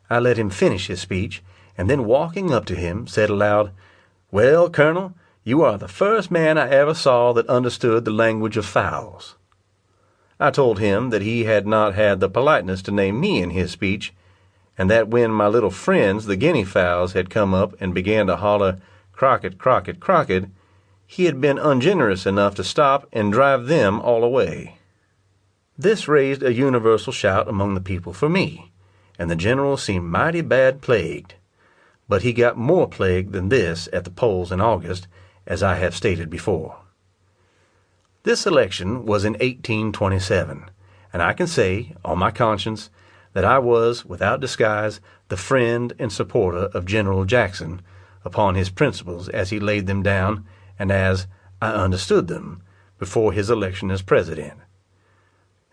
Speaker 8: I let him finish his speech, and then walking up to him, said aloud, "Well, Colonel, you are the first man I ever saw that understood the language of fowls." I told him that he had not had the politeness to name me in his speech, and that when my little friends, the guinea fowls, had come up and began to holler, "Crockett, Crockett, Crockett," he had been ungenerous enough to stop and drive them all away. This raised a universal shout among the people for me, and the general seemed mighty bad plagued. But he got more plagued than this at the polls in August, as I have stated before. This election was in 1827, and I can say, on my conscience, that I was, without disguise, the friend and supporter of General Jackson, upon his principles as he laid them down, and as I understood them, before his election as President.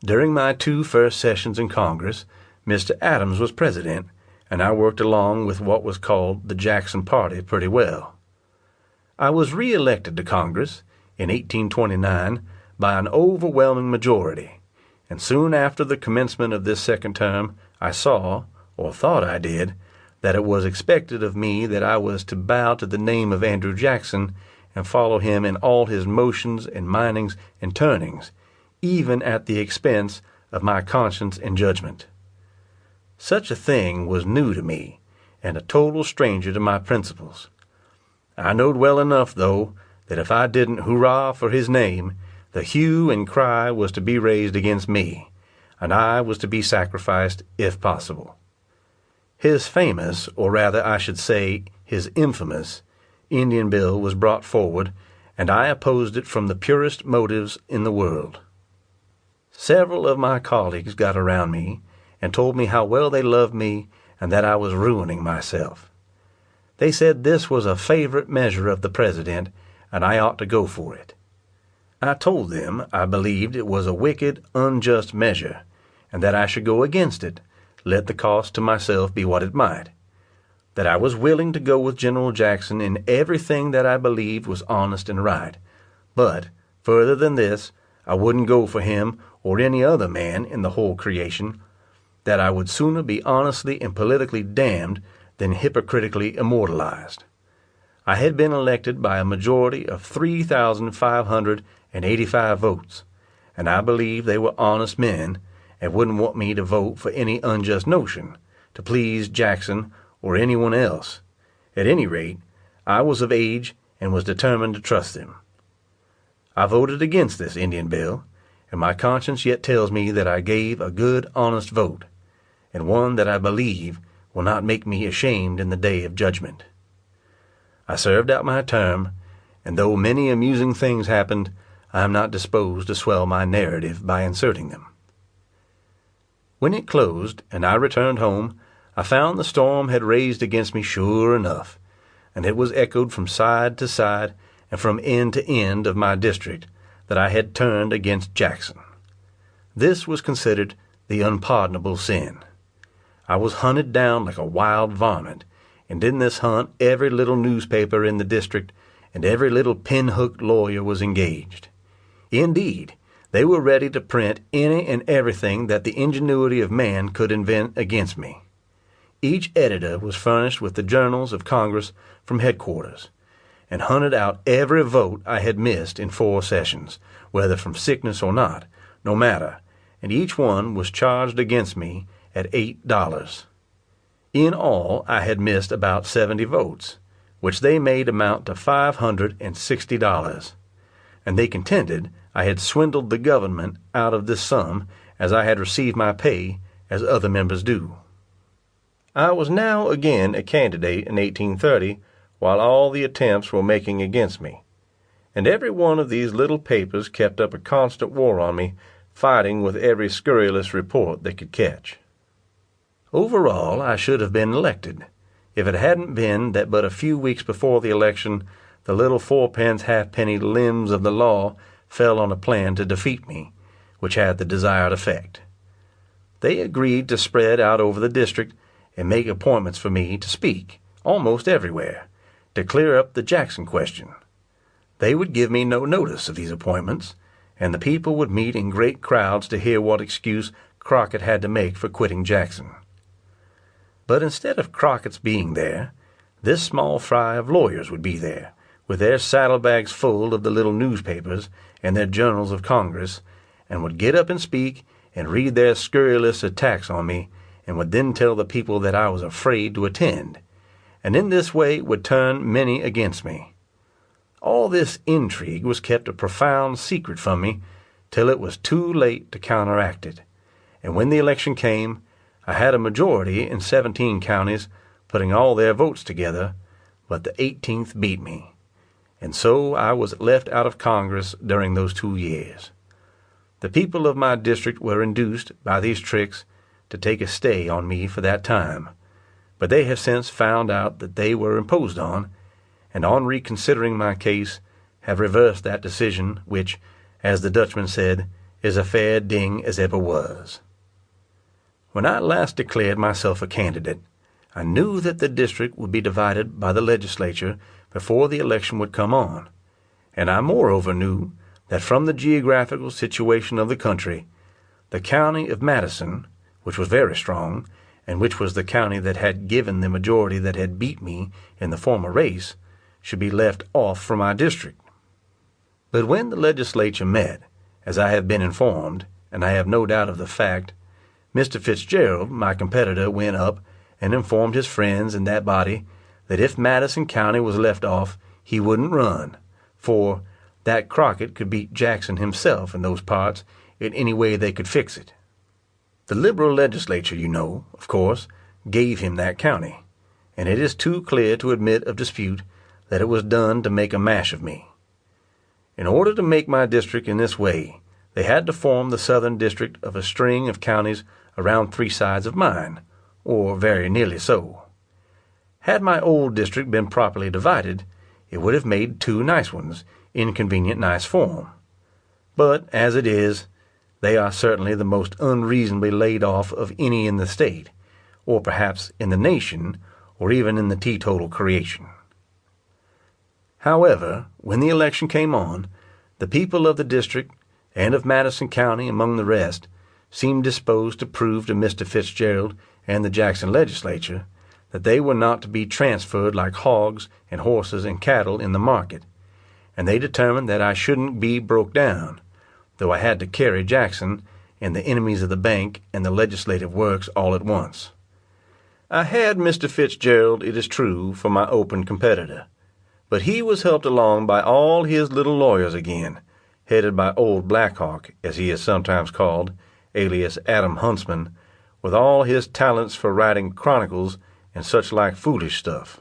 Speaker 8: During my 2 first sessions in Congress, Mr. Adams was President, and I worked along with what was called the Jackson Party pretty well. I was re-elected to Congress in 1829 by an overwhelming majority, and soon after the commencement of this second term I saw, or thought I did, that it was expected of me that I was to bow to the name of Andrew Jackson and follow him in all his motions and mindings and turnings, even at the expense of my conscience and judgment. Such a thing was new to me, and a total stranger to my principles. I knowed well enough, though, that if I didn't hurrah for his name, the hue and cry was to be raised against me, and I was to be sacrificed if possible. His famous, or rather I should say his infamous, Indian bill was brought forward, and I opposed it from the purest motives in the world. Several of my colleagues got around me and told me how well they loved me and that I was ruining myself. They said this was a favorite measure of the President, and I ought to go for it. I told them I believed it was a wicked, unjust measure, and that I should go against it, let the cost to myself be what it might. That I was willing to go with General Jackson in everything that I believed was honest and right, but, further than this, I wouldn't go for him or any other man in the whole creation, that I would sooner be honestly and politically damned than hypocritically immortalized. I had been elected by a majority of 3,585 votes, and I believed they were honest men and wouldn't want me to vote for any unjust notion, to please Jackson or anyone else. At any rate, I was of age and was determined to trust them. I voted against this Indian bill, and my conscience yet tells me that I gave a good, honest vote, and one that I believe will not make me ashamed in the day of judgment. I served out my term, and though many amusing things happened, I am not disposed to swell my narrative by inserting them. When it closed, and I returned home, I found the storm had raised against me sure enough, and it was echoed from side to side and from end to end of my district that I had turned against Jackson. This was considered the unpardonable sin. I was hunted down like a wild varmint, and in this hunt every little newspaper in the district and every little pin-hook lawyer was engaged. Indeed, they were ready to print any and everything that the ingenuity of man could invent against me. Each editor was furnished with the journals of Congress from headquarters, and hunted out every vote I had missed in 4 sessions, whether from sickness or not, no matter, and each one was charged against me at $8. In all, I had missed about 70 votes, which they made amount to $560, and they contended I had swindled the government out of this sum, as I had received my pay as other members do. I was now again a candidate in 1830, while all the attempts were making against me, and every one of these little papers kept up a constant war on me, fighting with every scurrilous report they could catch. Overall, I should have been elected, if it hadn't been that but a few weeks before the election the little fourpence halfpenny limbs of the law fell on a plan to defeat me, which had the desired effect. They agreed to spread out over the district and make appointments for me to speak, almost everywhere, to clear up the Jackson question. They would give me no notice of these appointments, and the people would meet in great crowds to hear what excuse Crockett had to make for quitting Jackson. But instead of Crockett's being there, this small fry of lawyers would be there, with their saddlebags full of the little newspapers and their journals of Congress, and would get up and speak and read their scurrilous attacks on me, and would then tell the people that I was afraid to attend, and in this way would turn many against me. All this intrigue was kept a profound secret from me till it was too late to counteract it, and when the election came, I had a majority in 17 counties, putting all their votes together, but the 18th beat me, and so I was left out of Congress during those 2 years. The people of my district were induced, by these tricks, to take a stay on me for that time, but they have since found out that they were imposed on, and on reconsidering my case, have reversed that decision, which, as the Dutchman said, is a fair ding as ever was. When I last declared myself a candidate, I knew that the district would be divided by the legislature before the election would come on, and I moreover knew that from the geographical situation of the country, the county of Madison, which was very strong, and which was the county that had given the majority that had beat me in the former race, should be left off from my district. But when the legislature met, as I have been informed, and I have no doubt of the fact, Mr. Fitzgerald, my competitor, went up and informed his friends in that body that if Madison County was left off, he wouldn't run, for that Crockett could beat Jackson himself in those parts in any way they could fix it. The liberal legislature, you know, of course, gave him that county, and it is too clear to admit of dispute that it was done to make a mash of me. In order to make my district in this way, they had to form the southern district of a string of counties around 3 sides of mine, or very nearly so. Had my old district been properly divided, it would have made 2 nice ones, in convenient nice form. But, as it is, they are certainly the most unreasonably laid off of any in the state, or perhaps in the nation, or even in the teetotal creation. However, when the election came on, the people of the district, and of Madison County among the rest, seemed disposed to prove to Mr. Fitzgerald and the Jackson legislature that they were not to be transferred like hogs and horses and cattle in the market, and they determined that I shouldn't be broke down, though I had to carry Jackson and the enemies of the bank and the legislative works all at once. I had Mr. Fitzgerald, it is true, for my open competitor, but he was helped along by all his little lawyers again, headed by old Blackhawk, as he is sometimes called, alias Adam Huntsman, with all his talents for writing chronicles and such like foolish stuff.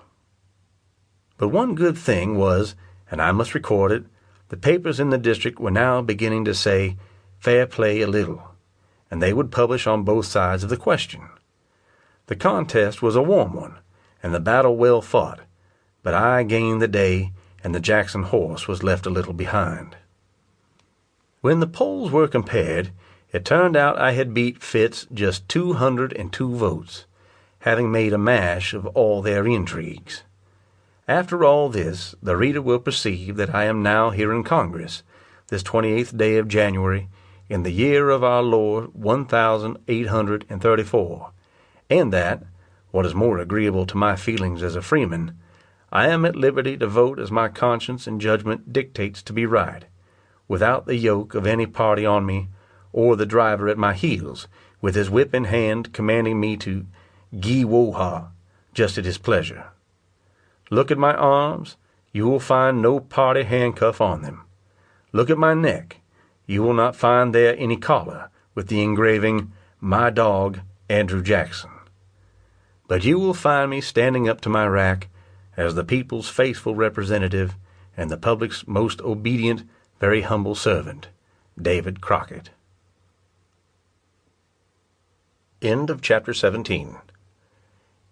Speaker 8: But one good thing was, and I must record it, the papers in the district were now beginning to say, fair play a little, and they would publish on both sides of the question. The contest was a warm one, and the battle well fought, but I gained the day, and the Jackson horse was left a little behind. When the polls were compared, it turned out I had beat Fitz just 202 votes, having made a mash of all their intrigues. After all this, the reader will perceive that I am now here in Congress, this 28th day of January, in the year of our Lord 1834, and that, what is more agreeable to my feelings as a freeman, I am at liberty to vote as my conscience and judgment dictates to be right, without the yoke of any party on me, or the driver at my heels, with his whip in hand, commanding me to gee woha just at his pleasure. Look at my arms, you will find no party handcuff on them. Look at my neck, you will not find there any collar with the engraving, My Dog, Andrew Jackson. But you will find me standing up to my rack as the people's faithful representative and the public's most obedient, very humble servant, David Crockett. End of chapter 17.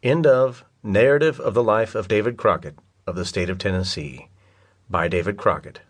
Speaker 8: End of Narrative of the Life of David Crockett of the State of Tennessee by David Crockett.